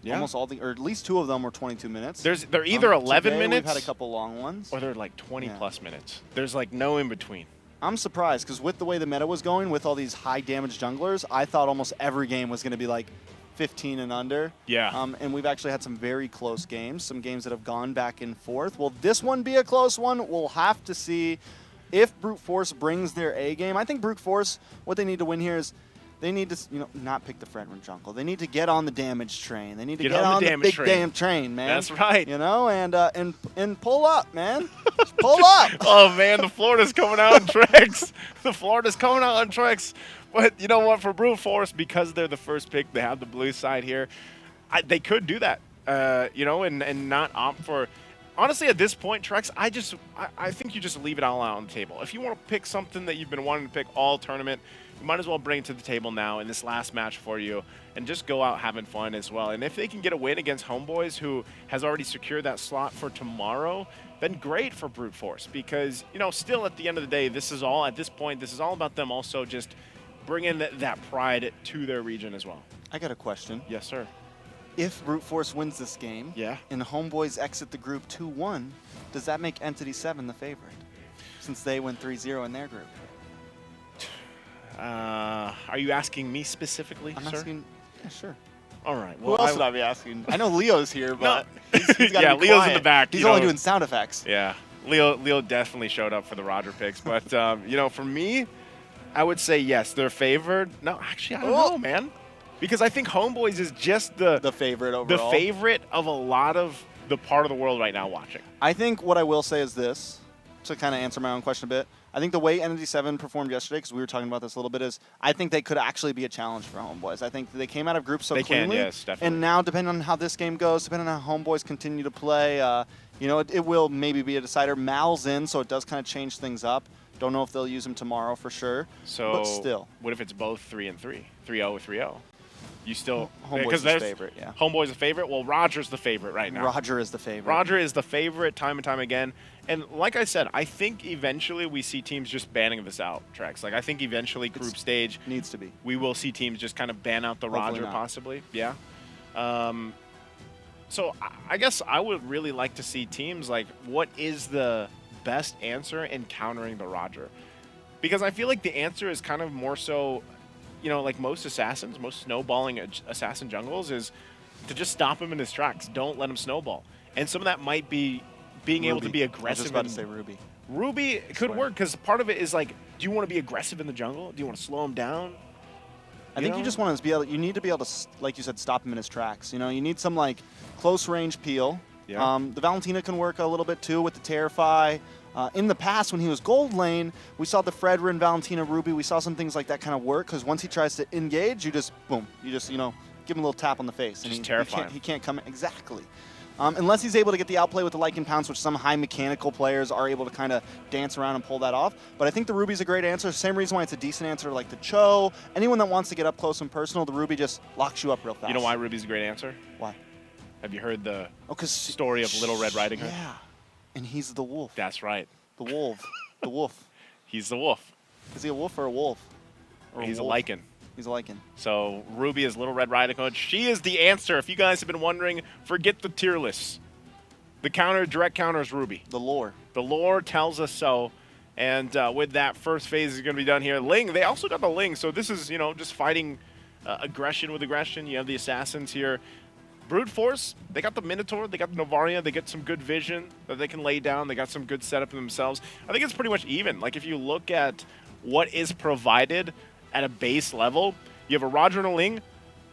Yeah. Almost all or at least 2 of them were 22 minutes. They're either 11 today minutes. We've had a couple long ones. Or they're like 20-plus minutes. There's like no in between. I'm surprised, because with the way the meta was going, with all these high damage junglers, I thought almost every game was going to be like 15 and under. Yeah. And we've actually had some very close games, some games that have gone back and forth. Will this one be a close one? We'll have to see. If Brute Force brings their A game, I think Brute Force, what they need to win here is they need to, you know, not pick the Fredrin jungle. They need to get on the damage train. They need to get on the big damn train, man. That's right. You know, and pull up, man. Just pull up. Oh man, the Florida's coming out in tricks. The Florida's coming out in tricks. But you know what? For Brute Force, because they're the first pick, they have the blue side here. They could do that, you know, and not opt for. Honestly, at this point, Trex, I think you just leave it all out on the table. If you want to pick something that you've been wanting to pick all tournament, you might as well bring it to the table now in this last match for you and just go out having fun as well. And if they can get a win against Homeboys, who has already secured that slot for tomorrow, then great for Brute Force, because, you know, still at the end of the day, this is all about them also just bringing that pride to their region as well. I got a question. Yes, sir. If Brute Force wins this game, and Homeboys exit the group 2-1, does that make Entity 7 the favorite, since they went 3-0 in their group? Are you asking me specifically, I'm sir? asking, yeah, sure. All right. Well, who else would I be asking? I know Leo's here, but he's got yeah, to be Leo's quiet. in the back. He's only doing sound effects. Yeah, Leo definitely showed up for the Roger picks, but you know, for me, I would say yes, they're favored. No, actually, I don't know, man. Because I think Homeboys is just the favorite overall. The favorite of a lot of the part of the world right now watching. I think what I will say is this, to kind of answer my own question a bit. I think the way Entity 7 performed yesterday, because we were talking about this a little bit, is I think they could actually be a challenge for Homeboys. I think they came out of groups so cleanly. Yes, definitely. And now, depending on how this game goes, depending on how Homeboys continue to play, you know, it will maybe be a decider. Mal's in, so it does kind of change things up. Don't know if they'll use him tomorrow for sure. So, but still. What if it's both 3-3, 3-0 or 3-0? You still Homeboy's the favorite, yeah. Homeboy's the favorite. Well, Roger's the favorite right now. Roger is the favorite. Roger is the favorite time and time again. And like I said, I think eventually we see teams just banning this out, Trex. Like I think eventually group stage needs to be. We will see teams just kind of ban out the Hopefully Roger not. possibly. Yeah. So I guess I would really like to see teams like what is the best answer in countering the Roger, because I feel like the answer is kind of more so, you know, like most assassins, most snowballing assassin jungles is to just stop him in his tracks. Don't let him snowball. And some of that might be being able to be aggressive. I was just about to say Ruby. Ruby could work, because part of it is like, do you want to be aggressive in the jungle? Do you want to slow him down? I think you just want to be able. You need to be able to, like you said, stop him in his tracks. You know, you need some like close range peel. Yeah. The Valentina can work a little bit too with the Terrify. In the past, when he was gold lane, we saw the Fredrin, Valentina, Ruby. We saw some things like that kind of work, because once he tries to engage, you just boom. You just, you know, give him a little tap on the face. Just terrify him. He can't come exactly. Unless he's able to get the outplay with the Lycan Pounce, which some high mechanical players are able to kind of dance around and pull that off. But I think the Ruby's a great answer. Same reason why it's a decent answer like the Cho. Anyone that wants to get up close and personal, the Ruby just locks you up real fast. You know why Ruby's a great answer? Why? Have you heard the story of Little Red Riding Hood? Yeah, and he's the wolf. That's right. The wolf. The wolf. He's the wolf. Is he a wolf or a wolf? Or He's wolf? a Lycan. He's a Lycan. So Ruby is Little Red Riding Hood. She is the answer. If you guys have been wondering, forget the tier lists. The counter, direct counter is Ruby. The lore. The lore tells us so. And with that, first phase is going to be done here. Ling, they also got the Ling, so this is, just fighting aggression with aggression. You have the Assassins here. Brute Force, they got the Minotaur, they got the Novaria, they get some good vision that they can lay down. They got some good setup themselves. I think it's pretty much even. Like, if you look at what is provided at a base level, you have a Roger and a Ling,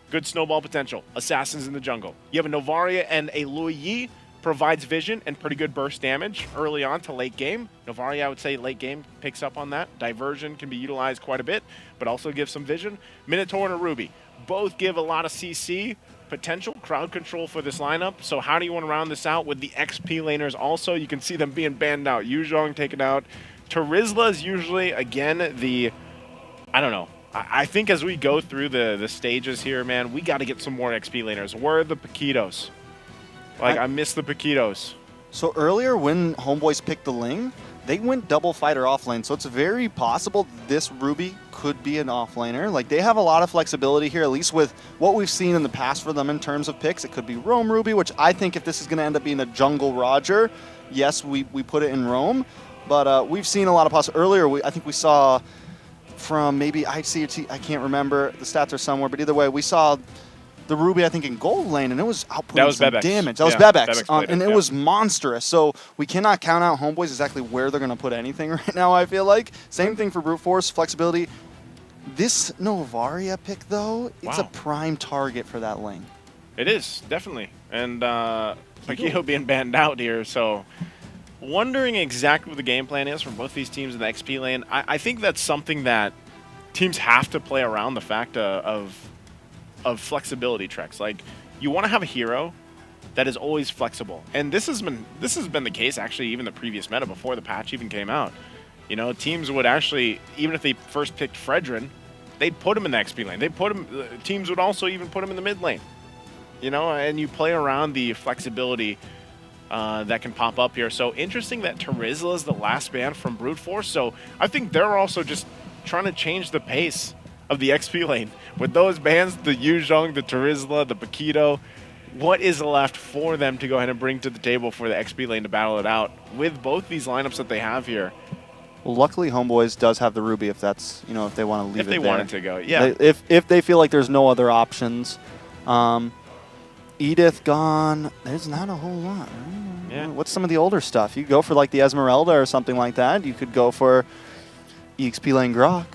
good snowball potential. Assassins in the jungle. You have a Novaria and a Lui Yi, provides vision and pretty good burst damage early on to late game. Novaria, I would say late game picks up on that. Diversion can be utilized quite a bit, but also gives some vision. Minotaur and a Ruby, both give a lot of CC potential, crowd control for this lineup. So how do you want to round this out with the XP laners also? You can see them being banned out. Yuzhong taken out. Terizla is usually, again, I don't know. I think as we go through the stages here, man, we got to get some more XP laners. Where are the Paquitos? Like, I miss the Paquitos. So earlier when Homeboys picked the Ling, they went double fighter off lane. So it's very possible this Ruby could be an offlaner. Like, they have a lot of flexibility here, at least with what we've seen in the past for them in terms of picks. It could be Roam Ruby, which I think if this is going to end up being a jungle Roger, yes, we put it in Roam. But we've seen a lot of possibilities. Earlier, I think we saw from maybe IC or T, I can't remember. The stats are somewhere. But either way, we saw the Ruby, I think, in gold lane, and it was outputting some damage. That was Bebex, and it was monstrous. So we cannot count out Homeboys exactly where they're going to put anything right now, I feel like. Same thing for Brute Force, flexibility. This Novaria pick, though, it's a prime target for that lane. It is, definitely. And Paquito being banned out here, so wondering exactly what the game plan is from both these teams in the XP lane. I think that's something that teams have to play around, the fact of flexibility treks. Like, you want to have a hero that is always flexible, and this has been the case actually even the previous meta before the patch even came out. Teams would actually, even if they first picked Fredrin, they'd put him in the XP lane. Teams would also even put him in the mid lane. And you play around the flexibility that can pop up here. So interesting that Terizla is the last ban from Brute Force. So I think they're also just trying to change the pace of the XP lane. With those bans, the Yuzhong, the Terizla, the Paquito, what is left for them to go ahead and bring to the table for the XP lane to battle it out with both these lineups that they have here? Well, luckily, Homeboys does have the Ruby if that's, if they want to leave it there. If they wanted to go, yeah. If they feel like there's no other options. Edith gone. There's not a whole lot. Yeah. What's some of the older stuff? You go for like the Esmeralda or something like that. You could go for EXP lane Grok.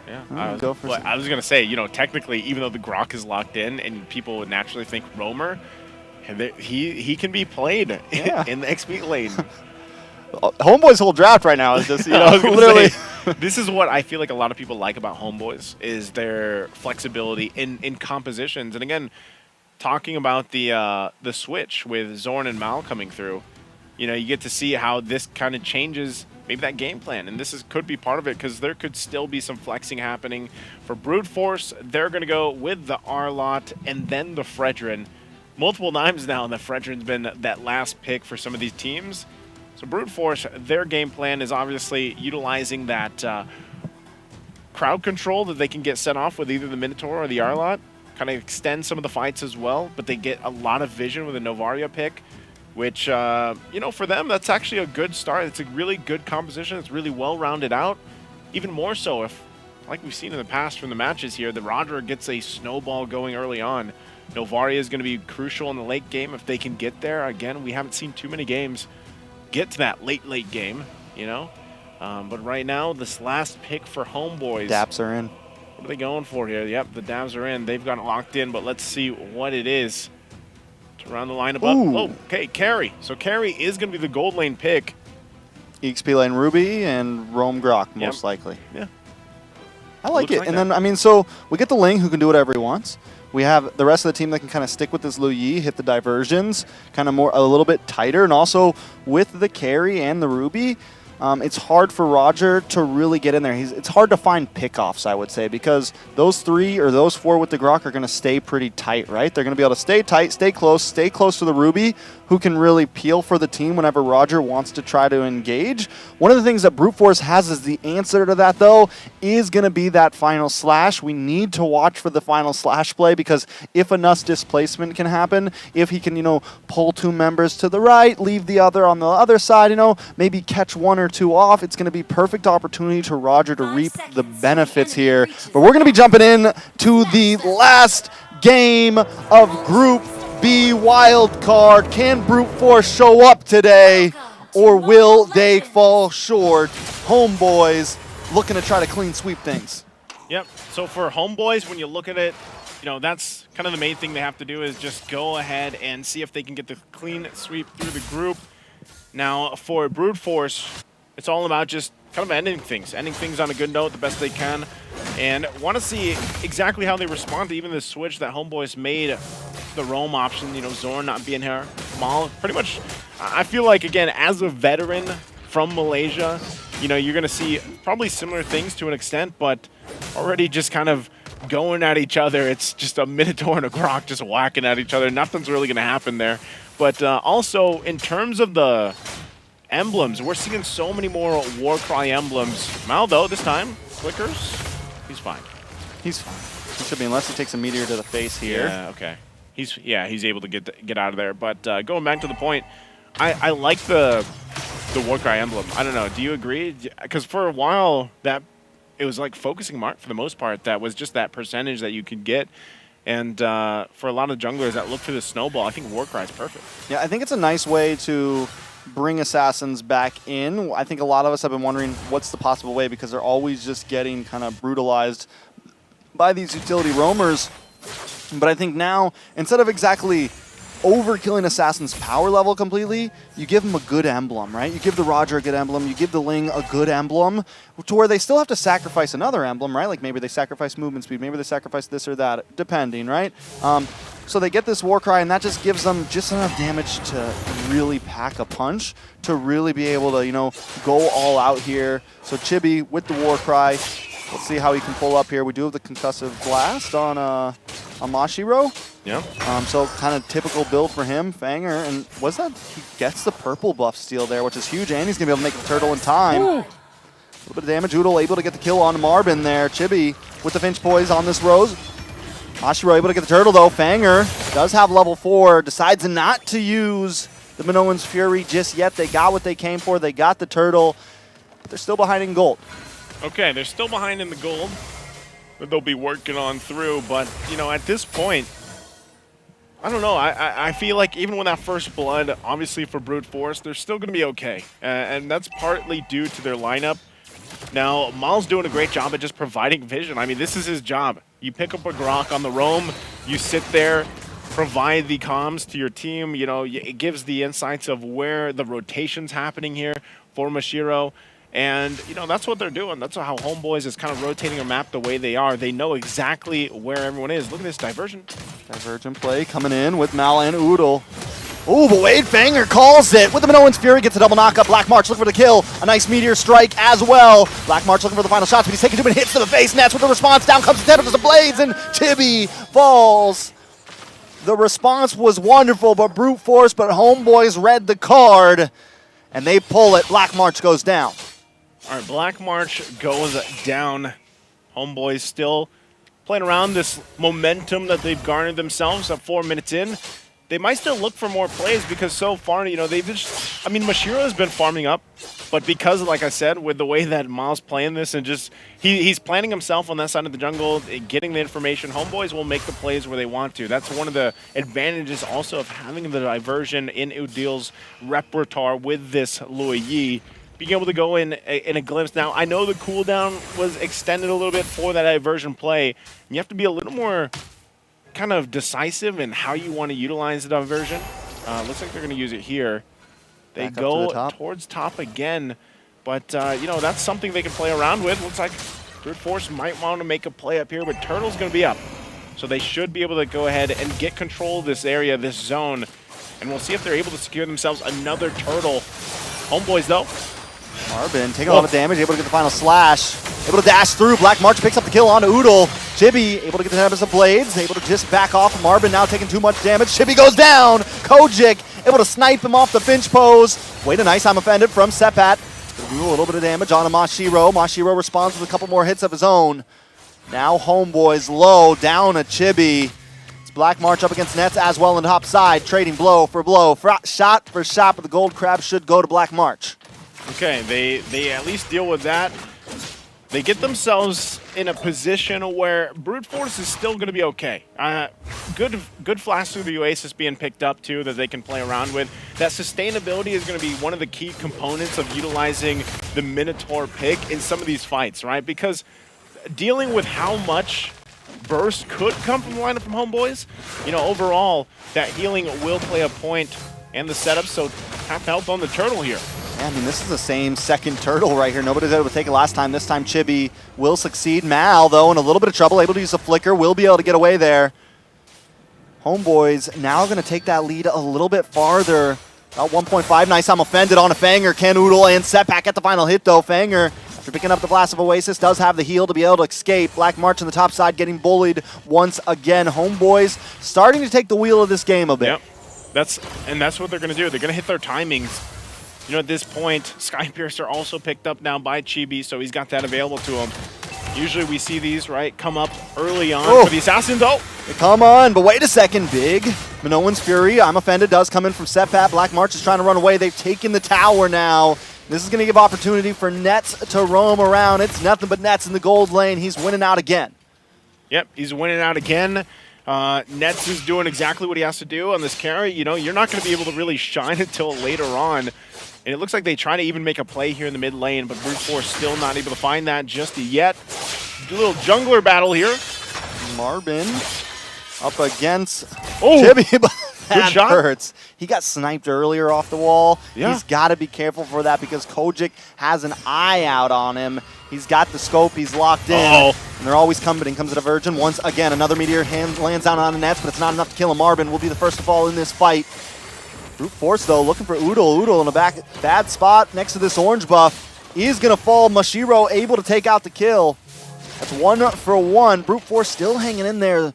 Yeah, I was going to say, technically, even though the Grok is locked in and people would naturally think Roamer, he can be played in the XP lane. Homeboys' whole draft right now is just, literally. This is what I feel like a lot of people like about Homeboys, is their flexibility in compositions. And again, talking about the switch with Zorn and Mal coming through, you get to see how this kind of changes maybe that game plan, and this could be part of it, because there could still be some flexing happening. For Brute Force, they're going to go with the Arlott and then the Fredrin. Multiple times now, and the Fredrin's been that last pick for some of these teams. So Brute Force, their game plan is obviously utilizing that crowd control that they can get set off with either the Minotaur or the Arlott, kind of extend some of the fights as well, but they get a lot of vision with a Novaria pick, which, for them, that's actually a good start. It's a really good composition. It's really well rounded out. Even more so if, like we've seen in the past from the matches here, the Roger gets a snowball going early on. Novaria is going to be crucial in the late game if they can get there. Again, we haven't seen too many games get to that late game, But right now, this last pick for Homeboys. Daps are in. What are they going for here? Yep, the Dabs are in. They've got it locked in, but let's see what it is. Around the line above. Oh, okay, Carry. So Carry is going to be the gold lane pick. EXP lane Ruby and Roam Grok, most likely. Yeah. I like it. Like and then, so we get the Ling who can do whatever he wants. We have the rest of the team that can kind of stick with this Lui Yi, hit the diversions, kind of a little bit tighter. And also with the Carry and the Ruby, it's hard for Roger to really get in there. It's hard to find pickoffs, I would say, because those 3 or those 4 with the Grok are going to stay pretty tight, right? They're going to be able to stay tight, stay close to the Ruby, who can really peel for the team whenever Roger wants to try to engage. One of the things that Brute Force has as the answer to that, though, is going to be that final slash. We need to watch for the final slash play, because if enough displacement can happen, if he can, pull 2 members to the right, leave the other on the other side, maybe catch 1 or 2 off, it's going to be perfect opportunity to Roger to reap the benefits here. But we're going to be jumping in to the last game of Group B Wild Card. Can Brute Force show up today, or will they fall short? Homeboys looking to try to clean sweep things. Yep. So for Homeboys, when you look at it, that's kind of the main thing they have to do, is just go ahead and see if they can get the clean sweep through the group. Now, for Brute Force, it's all about just kind of ending things on a good note the best they can, and want to see exactly how they respond to even the switch that Homeboys made, the roam option, Zorn not being here. Mal, pretty much, I feel like, again, as a veteran from Malaysia, you're going to see probably similar things to an extent, but already just kind of going at each other. It's just a Minotaur and a Grok just whacking at each other. Nothing's really going to happen there. But also, in terms of the emblems, we're seeing so many more Warcry emblems. Mal, though, this time, Flickers, he's fine. He's fine. He should be, unless he takes a meteor to the face here. Yeah, okay. He's able to get out of there. But going back to the point, I like the Warcry emblem. I don't know. Do you agree? Because for a while, it was like focusing mark for the most part. That was just that percentage that you could get. And for a lot of junglers that look for the snowball, I think Warcry is perfect. Yeah, I think it's a nice way to bring assassins back in. I think a lot of us have been wondering what's the possible way, because they're always just getting kind of brutalized by these utility roamers. But I think now, instead of exactly overkilling Assassin's power level completely, you give him a good emblem, right? You give the Roger a good emblem, you give the Ling a good emblem, to where they still have to sacrifice another emblem, right? Like maybe they sacrifice movement speed, maybe they sacrifice this or that, depending, right? So they get this Warcry, and that just gives them just enough damage to really pack a punch, to really be able to, go all out here. So Chibi with the Warcry, let's see how he can pull up here. We do have the concussive blast on Mashiro. Yeah. So kind of typical build for him, Fanger, and was that he gets the purple buff steal there, which is huge, and he's gonna be able to make the turtle in time. Ooh. A little bit of damage. Oodle able to get the kill on Marbin there. Chibi with the Finch Poise on this Rose. Mashiro able to get the turtle though. Fanger does have level 4, decides not to use the Minoan's Fury just yet. They got what they came for. They got the turtle, but they're still behind in gold. Okay, they're still behind in the gold that they'll be working on through, but, at this point, I don't know. I feel like even with that first blood, obviously for Brute Force, they're still going to be okay. And that's partly due to their lineup. Now, Mal's doing a great job at just providing vision. I mean, this is his job. You pick up a Grok on the roam, you sit there, provide the comms to your team. It gives the insights of where the rotation's happening here for Mashiro. And, that's what they're doing. That's how Homeboys is kind of rotating a map the way they are. They know exactly where everyone is. Look at this diversion. Divergent play coming in with Mal and Oodle. Ooh, but Wade Fanger calls it with the Minoan's Fury, gets a double knockup. Black March looking for the kill. A nice meteor strike as well. Black March looking for the final shots, but he's taking too many hits to the face. Nets with the response. Down comes the Tentacles of Blades, and Chibi falls. The response was wonderful, but Brute Force, but Homeboys read the card, and they pull it. Black March goes down. All right, Black March goes down. Homeboys still playing around this momentum that they've garnered themselves at 4 minutes in. They might still look for more plays, because so far, they've just, Mashiro has been farming up, but because, like I said, with the way that Mal's playing this and just, he's planning himself on that side of the jungle, getting the information, Homeboys will make the plays where they want to. That's one of the advantages also of having the diversion in Udil's repertoire with this Lui Yi. Being able to go in a glimpse. Now, I know the cooldown was extended a little bit for that diversion play. You have to be a little more kind of decisive in how you want to utilize the diversion. Looks like they're going to use it here. They go towards top again, but, that's something they can play around with. Looks like Brute Force might want to make a play up here, but Turtle's going to be up. So they should be able to go ahead and get control of this area, this zone, and we'll see if they're able to secure themselves another turtle. Homeboys, though, Marvin taking a lot of damage, able to get the final slash. Able to dash through. Black March picks up the kill onto Oodle. Chibi able to get the damage of blades. Able to just back off. Marvin now taking too much damage. Chibi goes down. Kojic able to snipe him off the finch pose. Wait a nice time offended from Sepat. Do a little bit of damage on Mashiro. Mashiro responds with a couple more hits of his own. Now Homeboys low down a Chibi. It's Black March up against Nets as well on the top side. Trading blow for blow. Shot for shot, but the gold crab should go to Black March. Okay, they at least deal with that. They get themselves in a position where Brute Force is still going to be okay. Good flash through the Oasis being picked up too that they can play around with. That sustainability is going to be one of the key components of utilizing the Minotaur pick in some of these fights, right? Because dealing with how much burst could come from the lineup from Homeboys, you know, overall, that healing will play a point and the setup, so half health on the turtle here. Yeah, I mean, this is the same second turtle right here. Nobody's able to take it last time. This time Chibi will succeed. Mal, though, in a little bit of trouble, able to use a flicker, will be able to get away there. Homeboys now going to take that lead a little bit farther. About 1.5. Nice time offended on a Fanger. Ken Oodle and Setback at the final hit, though. Fanger, after picking up the Blast of Oasis, does have the heal to be able to escape. Black March on the top side getting bullied once again. Homeboys starting to take the wheel of this game a bit. Yep. That's what they're going to do. They're going to hit their timings. You know, at this point, Skypiercer also picked up now by Chibi, so he's got that available to him. Usually we see these, right, come up early on for the Assassin, though. Come on, but wait a second, big. Minoan's Fury, I'm offended, does come in from Setpat. Black March is trying to run away. They've taken the tower now. This is going to give opportunity for Nets to roam around. It's nothing but Nets in the gold lane. He's winning out again. Yep, he's winning out again. Nets is doing exactly what he has to do on this carry. You know, you're not going to be able to really shine until later on. And it looks like they try to even make a play here in the mid lane, but Brute Force still not able to find that just yet. A little jungler battle here. Marvin up against Chibi, but that hurts. He got sniped earlier off the wall. Yeah. He's got to be careful for that because Kojic has an eye out on him. He's got the scope. He's locked in. And they're always coming. In comes at a Virgin. Once again, another meteor lands down on the Nets, but it's not enough to kill him. Marvin will be the first to fall in this fight. Brute Force, though, looking for Oodle. Oodle in a bad spot next to this orange buff. He is going to fall. Mashiro able to take out the kill. That's 1 for 1. Brute Force still hanging in there.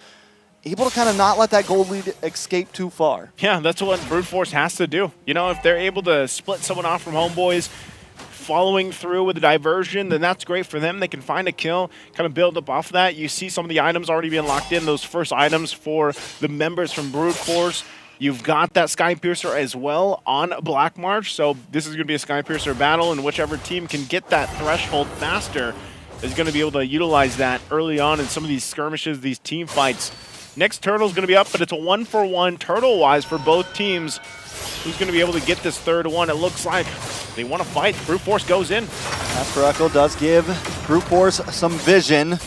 Able to kind of not let that gold lead escape too far. Yeah, that's what Brute Force has to do. You know, if they're able to split someone off from Homeboys, following through with a diversion, then that's great for them. They can find a kill, kind of build up off that. You see some of the items already being locked in, those first items for the members from Brute Force. You've got that Skypiercer as well on Black March, so this is going to be a Skypiercer battle, and whichever team can get that threshold faster is going to be able to utilize that early on in some of these skirmishes, these team fights. Next Turtle's going to be up, but it's a 1-for-1 Turtle-wise for both teams. Who's going to be able to get this third one? It looks like they want to fight. Brute Force goes in. Master Echo does give Brute Force some vision.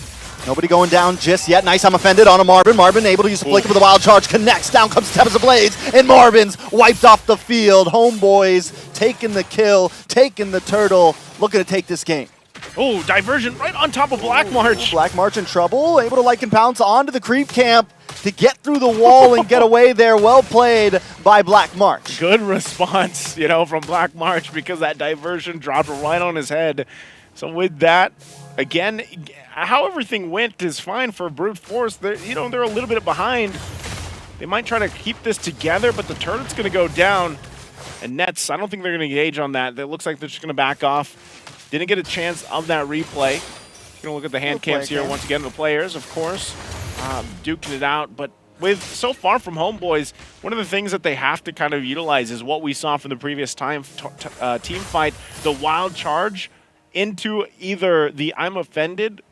Nobody going down just yet. Nice, I'm offended on a Marvin. Marvin able to use the flicker with a wild charge. Connects. Down comes Tempest of Blades. And Marvin's wiped off the field. Homeboys taking the kill, taking the turtle, looking to take this game. Oh, diversion right on top of Black March. Black March in trouble. Able to like and pounce onto the creep camp to get through the wall and get away there. Well played by Black March. Good response, you know, from Black March because that diversion dropped right on his head. So with that, again, how everything went is fine for Brute Force. They're a little bit behind. They might try to keep this together, but the turret's going to go down. And Nets, I don't think they're going to engage on that. It looks like they're just going to back off. Didn't get a chance of that replay. Going to look at the hand cams here once again. The players, of course, duking it out. But with so far from Homeboys, one of the things that they have to kind of utilize is what we saw from the previous team fight, the wild charge into either the I'm offended.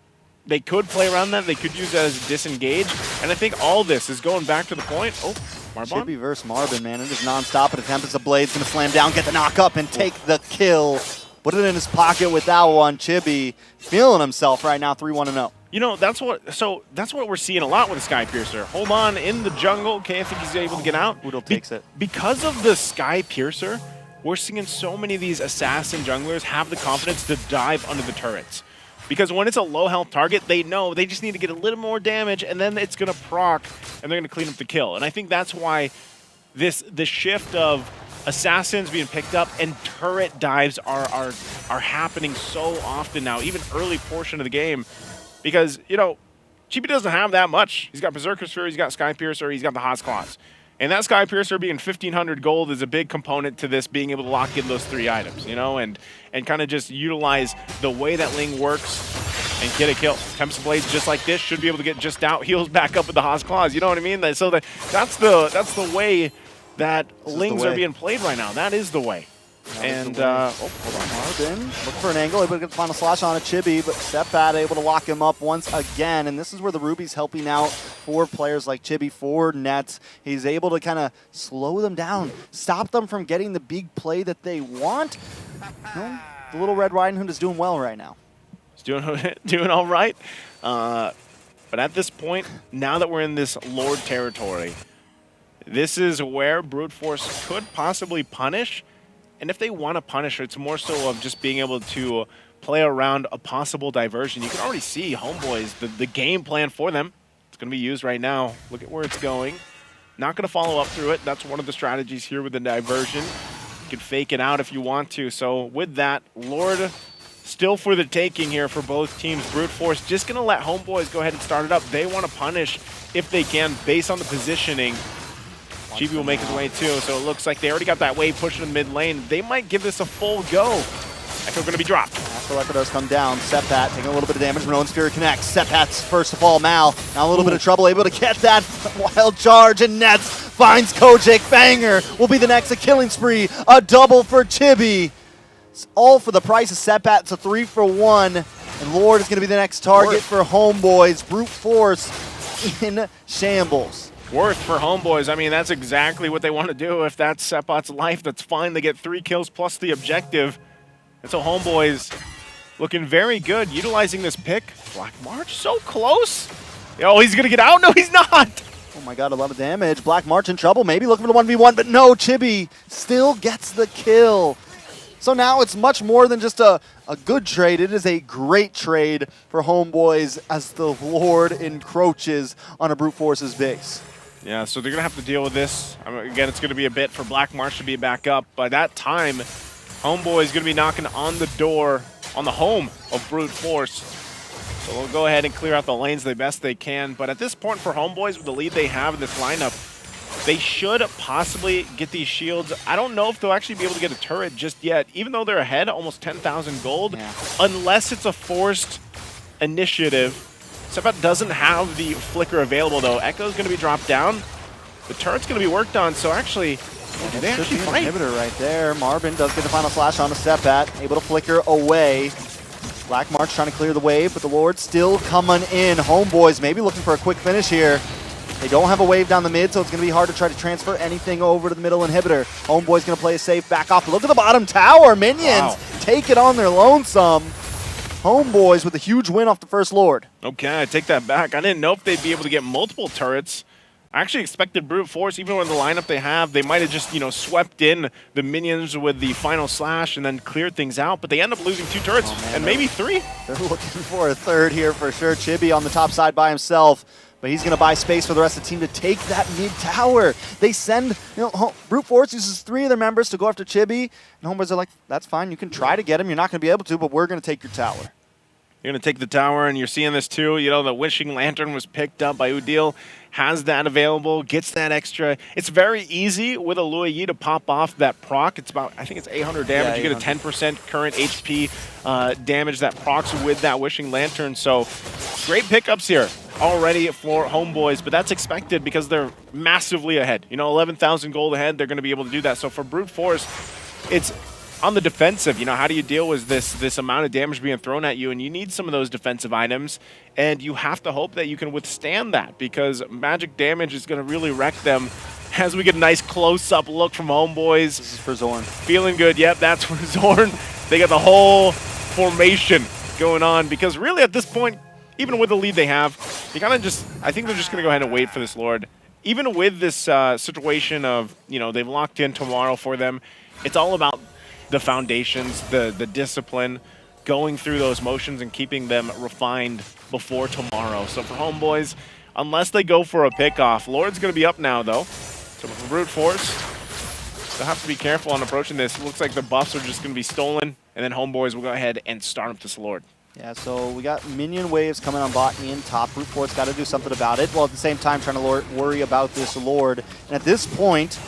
They could play around that. They could use that as a disengage. And I think all this is going back to the point. Oh, Marbon. Chibi versus Marvin, man. It is non-stop. An attempt as a Blade's going to slam down, get the knock up, and take the kill. Put it in his pocket with that one. Chibi feeling himself right now, 3-1-0. You know, that's what we're seeing a lot with the Skypiercer. Hold on in the jungle. Okay, I think he's able to get out. Oodle takes it. Because of the Skypiercer, we're seeing so many of these assassin junglers have the confidence to dive under the turrets. Because when it's a low health target, they know they just need to get a little more damage, and then it's going to proc, and they're going to clean up the kill. And I think that's why the shift of assassins being picked up, and turret dives are happening so often now, even early portion of the game, because, you know, Chibi doesn't have that much. He's got Berserker Sphere, he's got Sky Piercer, he's got the Haas Claws. And that Sky Piercer being 1,500 gold is a big component to this being able to lock in those 3 items, you know, and kind of just utilize the way that Ling works and get a kill. Tempest Blades just like this should be able to get just out, heals back up with the Haas Claws, you know what I mean? So that's the way that Lings are being played right now. That is the way. And, hold on, Marvin looking for an angle, able to get the final slash on a Chibi, but Seppat able to lock him up once again. And this is where the Ruby's helping out for players like Chibi, for Nets. He's able to kind of slow them down, stop them from getting the big play that they want. The little Red Riding Hood is doing well right now. He's doing all right. But at this point, now that we're in this Lord territory, this is where Brute Force could possibly punish. And if they want to punish, it's more so of just being able to play around a possible diversion. You can already see Homeboys, the game plan for them. It's going to be used right now. Look at where it's going. Not going to follow up through it. That's one of the strategies here with the diversion. You can fake it out if you want to. So with that, Lord still for the taking here for both teams. Brute Force just going to let Homeboys go ahead and start it up. They want to punish if they can based on the positioning. Chibi will make his way too, so it looks like they already got that wave pushing in mid lane. They might give this a full go. Echo going to be dropped. After Echo does come down, Seppat taking a little bit of damage, Minoan Sphere connects. Seppat's first of all, Mal, now a little bit of trouble, able to get that wild charge, and Nets finds Kojik. Banger will be the next, a killing spree, a double for Chibi. It's all for the price of Seppat. It's a 3-for-1, and Lord is going to be the next target for Homeboys. Brute Force in shambles. Worth for Homeboys. I mean, that's exactly what they want to do. If that's Seppat's life, that's fine. They get 3 kills plus the objective. And so Homeboys looking very good, utilizing this pick. Black March so close. Oh, he's going to get out? No, he's not. Oh my god, a lot of damage. Black March in trouble, maybe looking for the 1v1, but no, Chibi still gets the kill. So now it's much more than just a good trade. It is a great trade for Homeboys as the Lord encroaches on a Brute Force's base. Yeah, so they're going to have to deal with this. I mean, again, it's going to be a bit for Black March to be back up. By that time, Homeboy is going to be knocking on the door on the home of Brute Force. So they'll go ahead and clear out the lanes the best they can. But at this point for Homeboys, with the lead they have in this lineup, they should possibly get these shields. I don't know if they'll actually be able to get a turret just yet, even though they're ahead, almost 10,000 gold, unless it's a forced initiative. Seppat doesn't have the flicker available, though. Echo's going to be dropped down. The turret's going to be worked on, so actually, they actually fight. Inhibitor right there. Marvin does get the final slash on the Seppat, able to flicker away. Black March trying to clear the wave, but the Lord still coming in. Homeboys maybe looking for a quick finish here. They don't have a wave down the mid, so it's going to be hard to try to transfer anything over to the middle inhibitor. Homeboy's going to play a safe back off. Look at the bottom tower. Minions take it on their lonesome. Homeboys with a huge win off the first Lord. Okay, I take that back. I didn't know if they'd be able to get multiple turrets. I actually expected Brute Force, even with the lineup they have, they might have just, you know, swept in the minions with the final slash and then cleared things out, but they end up losing 2 turrets and maybe 3. They're looking for a third here for sure. Chibi on the top side by himself, but he's going to buy space for the rest of the team to take that mid tower. They send, Brute Force uses 3 of their members to go after Chibi, and Homeboys are like, that's fine, you can try to get him, you're not going to be able to, but we're going to take your tower. You're going to take the tower, and you're seeing this too. You know, the Wishing Lantern was picked up by Udil, has that available, gets that extra. It's very easy with a Lua Yi to pop off that proc. It's about, I think it's 800 damage. You get a 10% current HP damage that procs with that Wishing Lantern. So great pickups here already for Homeboys, but that's expected because they're massively ahead. You know, 11,000 gold ahead, they're going to be able to do that. So for Brute Force, it's on the defensive. You know, how do you deal with this amount of damage being thrown at you? And you need some of those defensive items, and you have to hope that you can withstand that, because magic damage is going to really wreck them. As we get a nice close-up look from Homeboys. This is for Zorn. Feeling good. Yep, that's for Zorn. They got the whole formation going on, because really at this point, even with the lead they have, you kind of just, I think they're just going to go ahead and wait for this Lord. Even with this situation of, you know, they've locked in tomorrow for them, it's all about the foundations, the discipline, going through those motions and keeping them refined before tomorrow. So for Homeboys, unless they go for a pickoff, Lord's going to be up now, though. So for Brute Force, They'll have to be careful on approaching this. Looks like the buffs are just going to be stolen, and then Homeboys will go ahead and start up this Lord. Yeah, so we got minion waves coming on bot and top. Brute Force got to do something about it, while at the same time trying to worry about this Lord. And at this point,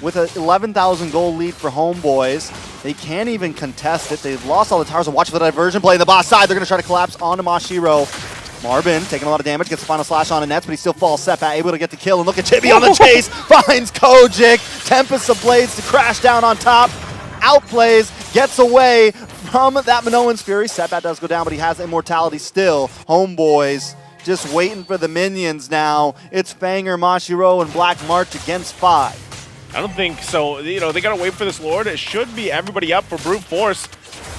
with an 11,000 gold lead for Homeboys, they can't even contest it. They've lost all the towers, and watch for the diversion play on the boss side. They're going to try to collapse onto Mashiro. Marvin taking a lot of damage, gets the final slash on the nets, but he still falls Setback, able to get the kill. And look at Chibi on the chase, finds Kojic. Tempest of Blades to crash down on top. Outplays, gets away from that Minoan's Fury. Setback does go down, but he has immortality still. Homeboys just waiting for the minions now. It's Fanger, Mashiro, and Black March against 5. I don't think so. You know, they got to wait for this Lord. It should be everybody up for Brute Force,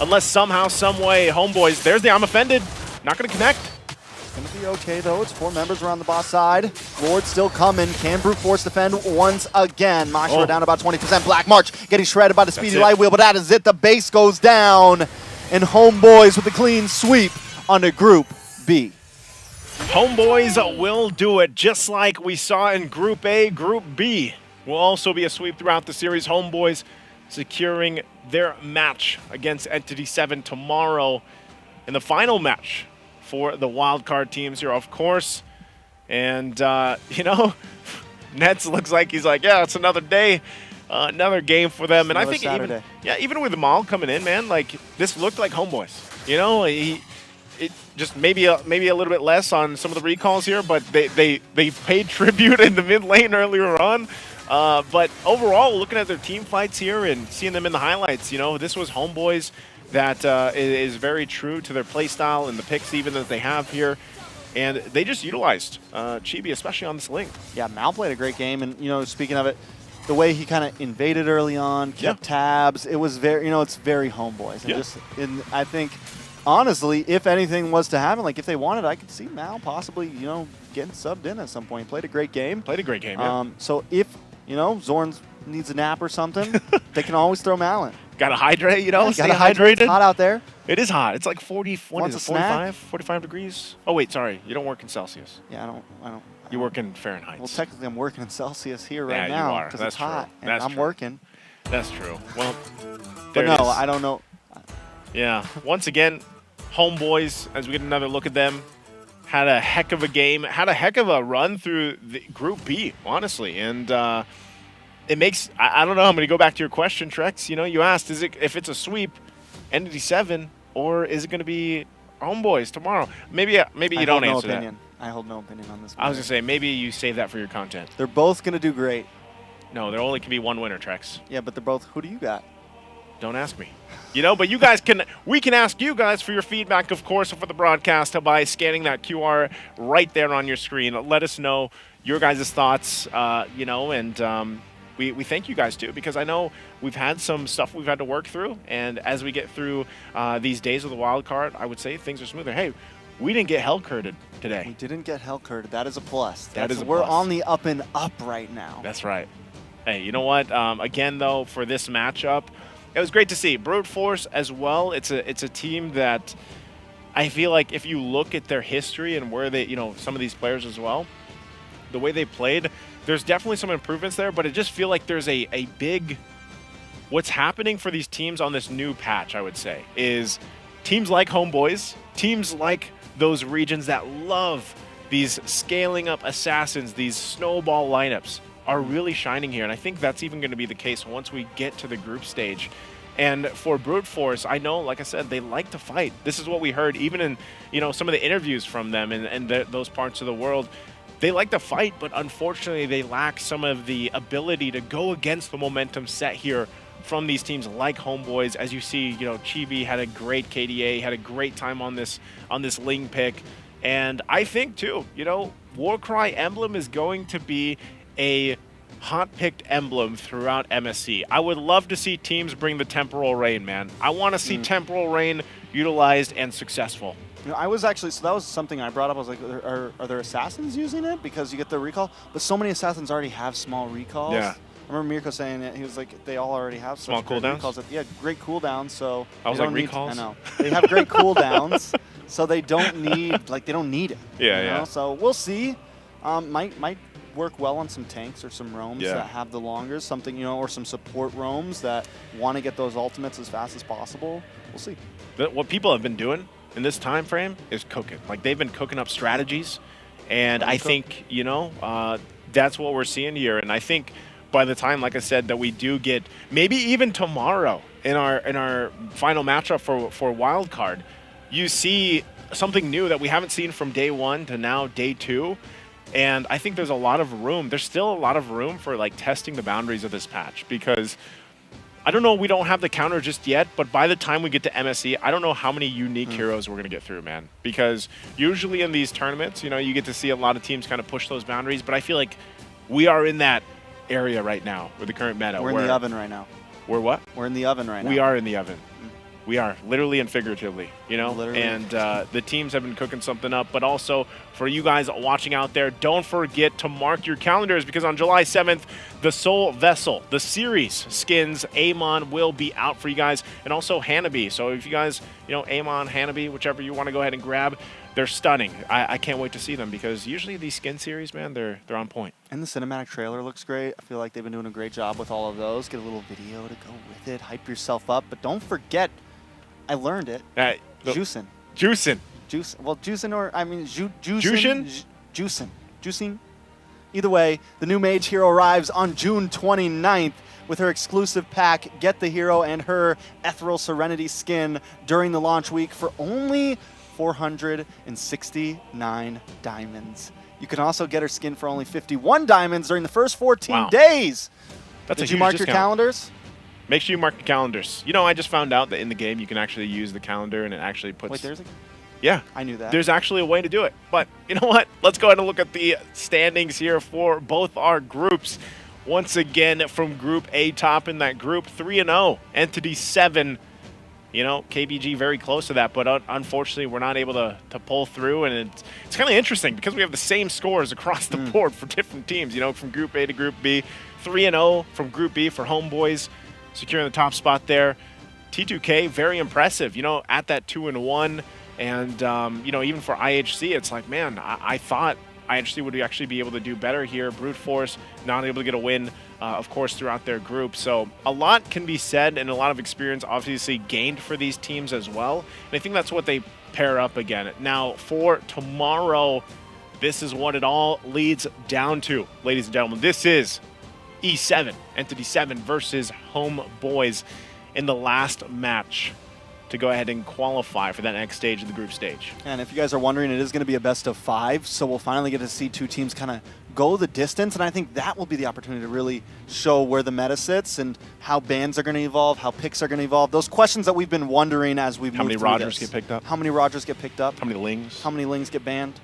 unless somehow, some way, Homeboys. There's the I'm offended. Not going to connect. Gonna be okay though. It's 4 members around the boss side. Lord still coming. Can Brute Force defend once again? Mashiro down about 20%. Black March getting shredded by the Speedy Light Wheel, but that is it. The base goes down. And Homeboys with a clean sweep onto Group B. Homeboys will do it just like we saw in Group A. Group B will also be a sweep throughout the series. Homeboys securing their match against Entity 7 tomorrow in the final match for the wild card teams here, of course. And, you know, Nets looks like he's like, yeah, it's another day, another game for them. And I think even with Mal coming in, man, like this looked like Homeboys. You know, it just maybe a little bit less on some of the recalls here, but they paid tribute in the mid lane earlier on. But overall, looking at their team fights here and seeing them in the highlights, you know, this was Homeboys that is very true to their playstyle and the picks even that they have here. And they just utilized Chibi, especially on this link. Yeah, Mal played a great game. And, you know, speaking of it, the way he kind of invaded early on, kept tabs, it was very, you know, it's very Homeboys. And I think, honestly, if anything was to happen, like if they wanted, I could see Mal possibly, you know, getting subbed in at some point. Played a great game. So if, you know, Zorn needs a nap or something, they can always throw Mal in. Got to hydrate, you know, Yeah, stay hydrated. It's hot out there. It is hot. It's like 40, Wants a 45 degrees. Oh, wait, sorry. You don't work in Celsius. Yeah, I don't. You work in Fahrenheit. Well, technically, I'm working in Celsius here right Yeah, you now are. because That's it's hot, true. and That's I'm true. working. That's true. Well, But there no, it is. I don't know. Yeah. Once again, Homeboys, as we get another look at them, had a heck of a game, had a heck of a run through the Group B, honestly. And it makes, I don't know, I'm going to go back to your question, Trex. You know, you asked, is it if it's a sweep, Entity 7, or is it going to be Homeboys tomorrow? Maybe you don't answer that. I hold no opinion on this. I was going to say, maybe you save that for your content. They're both going to do great. No, there only can be one winner, Trex. Yeah, but they're both, who do you got? Don't ask me. You know, but you guys we can ask you guys for your feedback, of course, for the broadcast by scanning that QR right there on your screen. Let us know your guys' thoughts, you know, and we thank you guys too, because I know we've had some stuff we've had to work through, and as we get through these days of the wild card, I would say things are smoother. Hey, we didn't get hell-curted today. We didn't get hell-curted. That is a plus. We're on the up and up right now. That's right. Hey, you know what? Again, though, for this matchup, it was great to see Brute Force as well. It's a team that I feel like if you look at their history and where they, you know, some of these players as well, the way they played, there's definitely some improvements there, but it just feel like there's a big, what's happening for these teams on this new patch, I would say, is teams like Homeboys, teams like those regions that love these scaling up assassins, these snowball lineups, are really shining here. And I think that's even going to be the case once we get to the group stage. And for Brute Force, I know, like I said, they like to fight. This is what we heard even in, you know, some of the interviews from them and those parts of the world. They like to fight, but unfortunately they lack some of the ability to go against the momentum set here from these teams like Homeboys. As you see, you know, Chibi had a great KDA, had a great time on this Ling pick. And I think too, you know, Warcry emblem is going to be a hot-picked emblem throughout MSC. I would love to see teams bring the Temporal Rain, man. I want to see Temporal Rain utilized and successful. You know, I was actually, so that was something I brought up. I was like, are there assassins using it? Because you get the recall, but so many assassins already have small recalls. Yeah. I remember Mirko saying it. He was like, they all already have Small such great cooldowns? recalls. Yeah, great cooldowns. So I was they like, don't need recalls? I know. They have great cooldowns, so they don't need, like, they don't need it. Yeah, you know? yeah. So we'll see. Might work well on some tanks or some roams Yeah. that have the longers, something, you know, or some support roams that want to get those ultimates as fast as possible. We'll see. What people have been doing in this time frame is cooking. Like, they've been cooking up strategies, and I think, you know, that's what we're seeing here. And I think by the time, like I said, that we do get maybe even tomorrow in our final matchup for Wild Card, you see something new that we haven't seen from day 1 to now day 2. And I think there's a lot of room. There's still a lot of room for like testing the boundaries of this patch, because I don't know, we don't have the counter just yet, but by the time we get to MSC, I don't know how many unique heroes we're going to get through, man. Because usually in these tournaments, you know, you get to see a lot of teams kind of push those boundaries, but I feel like we are in that area right now with the current meta. We're in the oven right now. We're what? We're in the oven right now. We are in the oven. We are, literally and figuratively, you know? Literally. And the teams have been cooking something up. But also, for you guys watching out there, don't forget to mark your calendars, because on July 7th, the Soul Vessel, the series skins, Amon will be out for you guys, and also Hanabi. So if you guys, you know, Amon, Hanabi, whichever you want to go ahead and grab, they're stunning. I can't wait to see them, because usually these skin series, man, they're on point. And the cinematic trailer looks great. I feel like they've been doing a great job with all of those. Get a little video to go with it. Hype yourself up. But don't forget, I learned it. Juicing. Juicing. Well, juicing, or I mean, Juicing? Juicing. Either way, the new mage hero arrives on June 29th with her exclusive pack, Get the Hero and her Ethereal Serenity skin during the launch week for only 469 diamonds. You can also get her skin for only 51 diamonds during the first 14 days. That's Did a you huge mark your discount. calendars? Make sure you mark your calendars. You know, I just found out that in the game you can actually use the calendar, and it actually puts... Wait, there's a... Yeah. I knew that. There's actually a way to do it. But you know what? Let's go ahead and look at the standings here for both our groups. Once again, from Group A top in that group, 3-0. Entity 7. You know, KBG very close to that, but unfortunately we're not able to pull through. And it's kind of interesting because we have the same scores across the board for different teams, you know, from Group A to Group B. 3-0 from Group B for Homeboys, securing the top spot there. T2K, very impressive, you know, at that 2-1. And, you know, even for IHC, it's like, man, I thought IHC would actually be able to do better here. Brute Force not able to get a win, of course, throughout their group. So a lot can be said, and a lot of experience obviously gained for these teams as well. And I think that's what they pair up again. Now, for tomorrow, this is what it all leads down to, ladies and gentlemen. This is E7, Entity 7 versus Homeboys in the last match to go ahead and qualify for that next stage of the group stage. And if you guys are wondering, it is going to be a best of 5, so we'll finally get to see two teams kind of go the distance, and I think that will be the opportunity to really show where the meta sits and how bans are going to evolve, how picks are going to evolve. Those questions that we've been wondering as we've moved through How many Rogers this. get picked up? How many Rogers get picked up? How many Lings? How many Lings get banned?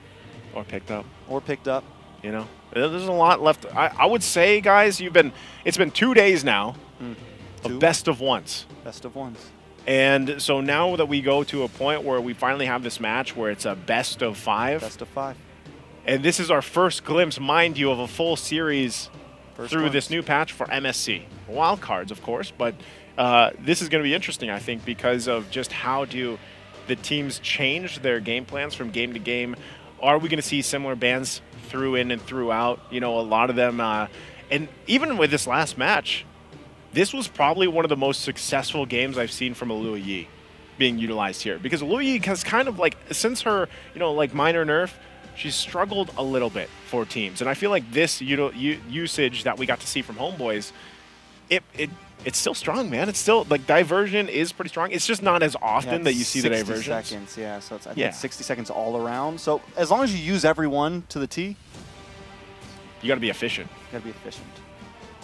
Or picked up. Or picked up. You know, there's a lot left. I would say, guys, it's been 2 days now of best of ones. Best of ones. And so now that we go to a point where we finally have this match where it's a best of 5. Best of 5. And this is our first glimpse, mind you, of a full series First through ones. this new patch for MSC. Wild cards, of course, but this is going to be interesting, I think, because of just how do the teams change their game plans from game to game. Are we going to see similar bans through in and throughout? You know, a lot of them, and even with this last match, this was probably one of the most successful games I've seen from a Lua Yi being utilized here. Because Lua Yi has kind of like, since her, you know, like minor nerf, she's struggled a little bit for teams. And I feel like this usage that we got to see from Homeboys, it's still strong, man. It's still, like, diversion is pretty strong. It's just not as often that you see the diversions. 60 seconds, yeah. So it's, I think it's 60 seconds all around. So as long as you use every one to the T, you got to be efficient. You got to be efficient.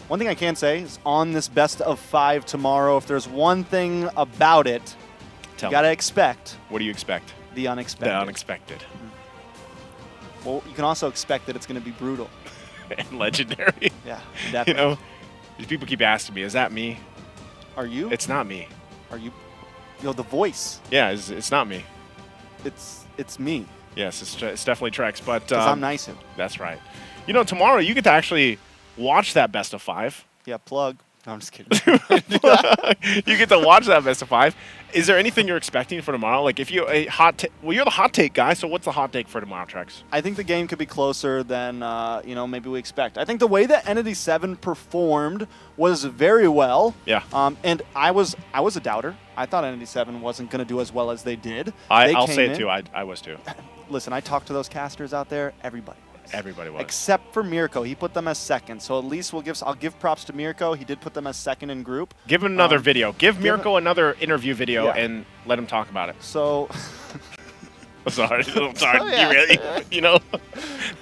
One thing I can say is on this best of 5 tomorrow, if there's one thing about it, you got to expect. What do you expect? The unexpected. The unexpected. Well, you can also expect that it's going to be brutal. And legendary. Yeah, You definitely. know, these people keep asking me, is that me? Are you? It's not me. Are you? You know, the voice. Yeah, it's not me. It's me. Yes, it's definitely Trex, but... Because I'm nice. That's right. You know, tomorrow you get to actually watch that best of 5. Yeah, plug. No, I'm just kidding. You get to watch that best of 5. Is there anything you're expecting for tomorrow? Like, if you well, you're the hot take guy. So what's the hot take for tomorrow, Trex? I think the game could be closer than maybe we expect. I think the way that Entity 7 performed was very well. Yeah. And I was a doubter. I thought Entity 7 wasn't going to do as well as they did. I'll say it too. I was too. Listen, I talked to those casters out there. Everybody was. Everybody was. Except for Mirko. He put them as second. So at least I'll give props to Mirko. He did put them as second in group. Give him another video. Give Mirko another interview video and let him talk about it. So I'm sorry. Yeah. You know.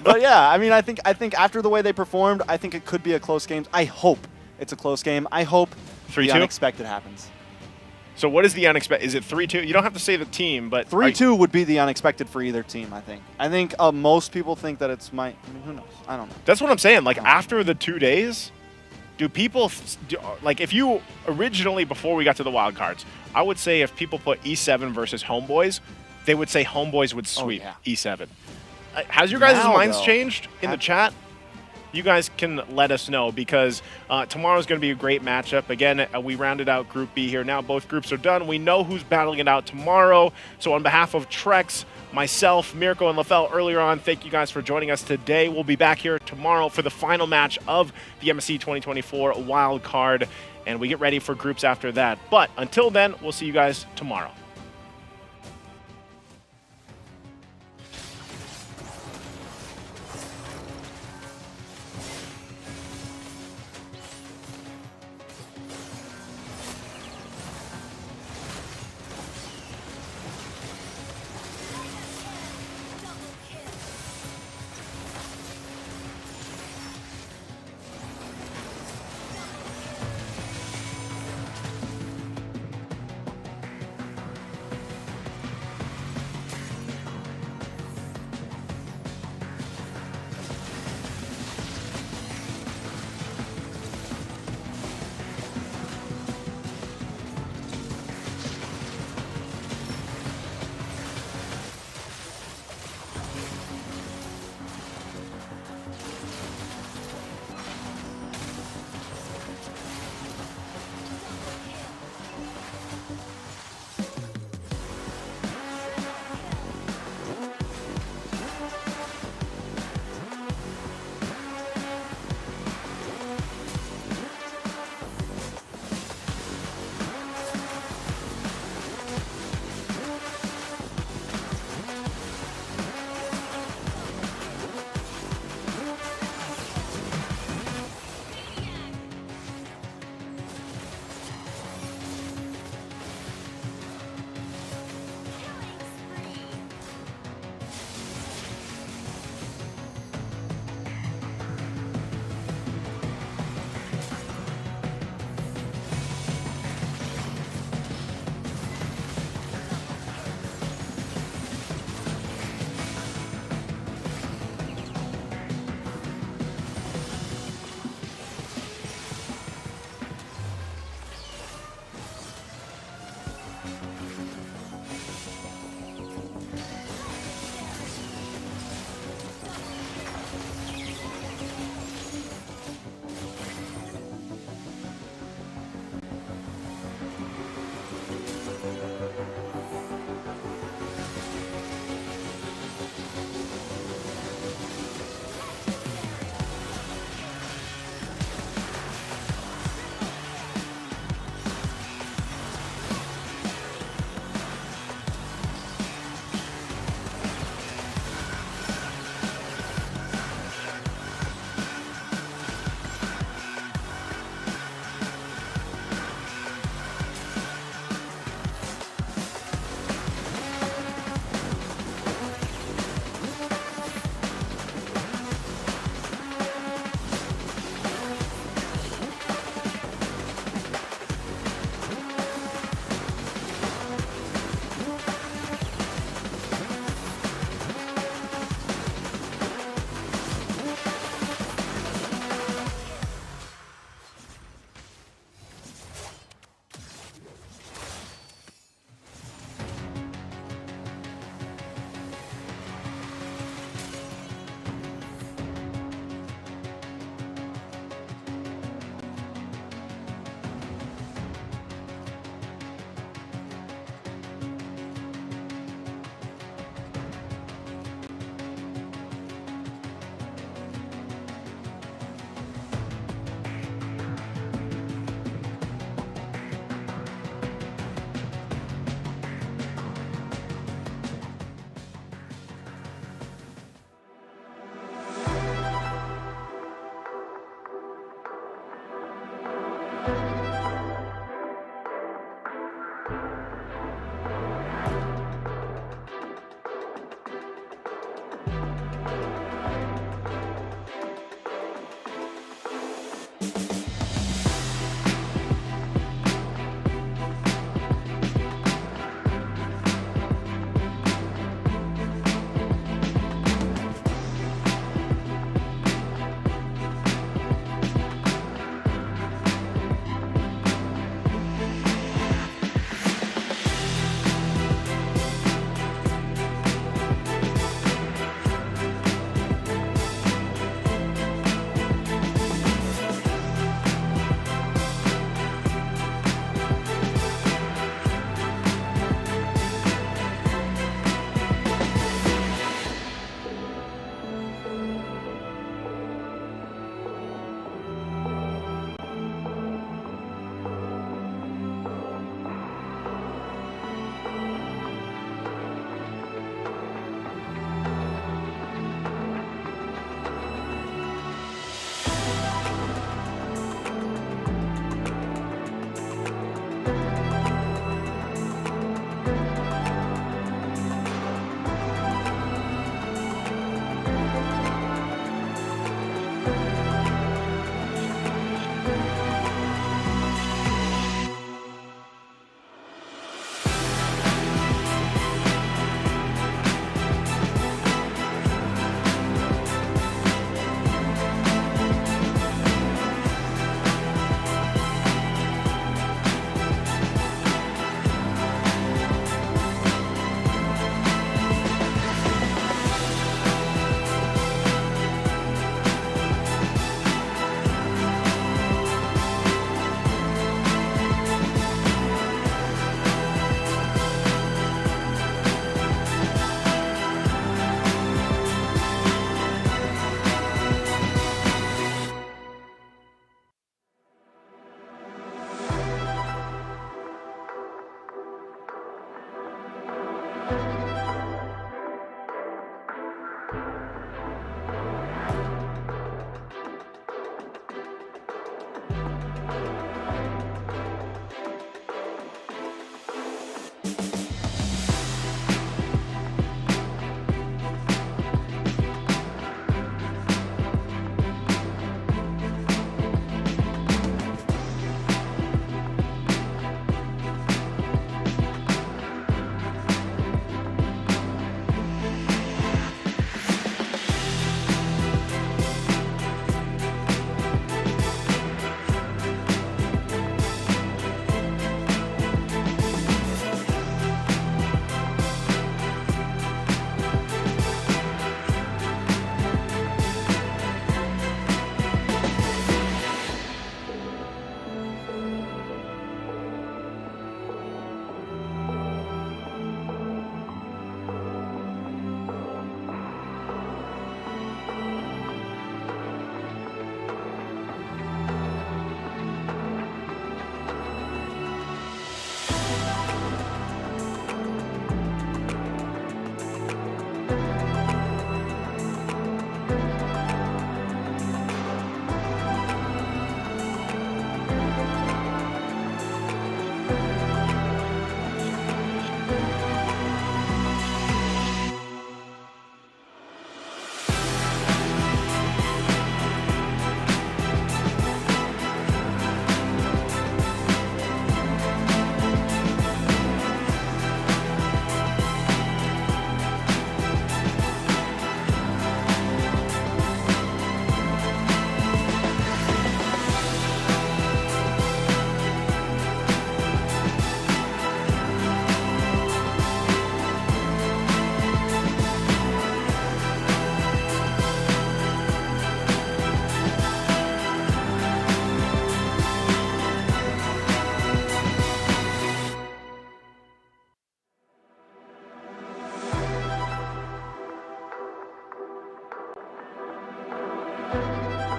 But yeah, I mean, I think after the way they performed, I think it could be a close game. I hope it's a close game. I hope 3-2? the unexpected happens. So what is the unexpected? Is it 3-2? You don't have to say the team, but 3-2 would be the unexpected for either team, I think. I think most people think that it's I mean, who knows? I don't know. That's what I'm saying. Like, after the 2 days, do people like, if you originally, before we got to the wild cards, I would say if people put E7 versus Homeboys, they would say Homeboys would sweep E7. Has your guys' minds changed in the chat? You guys can let us know, because tomorrow's going to be a great matchup. Again, we rounded out Group B here. Now both groups are done. We know who's battling it out tomorrow. So on behalf of Trex, myself, Mirko, and LaFell earlier on, thank you guys for joining us today. We'll be back here tomorrow for the final match of the MSC 2024 Wild Card, and we get ready for groups after that. But until then, we'll see you guys tomorrow.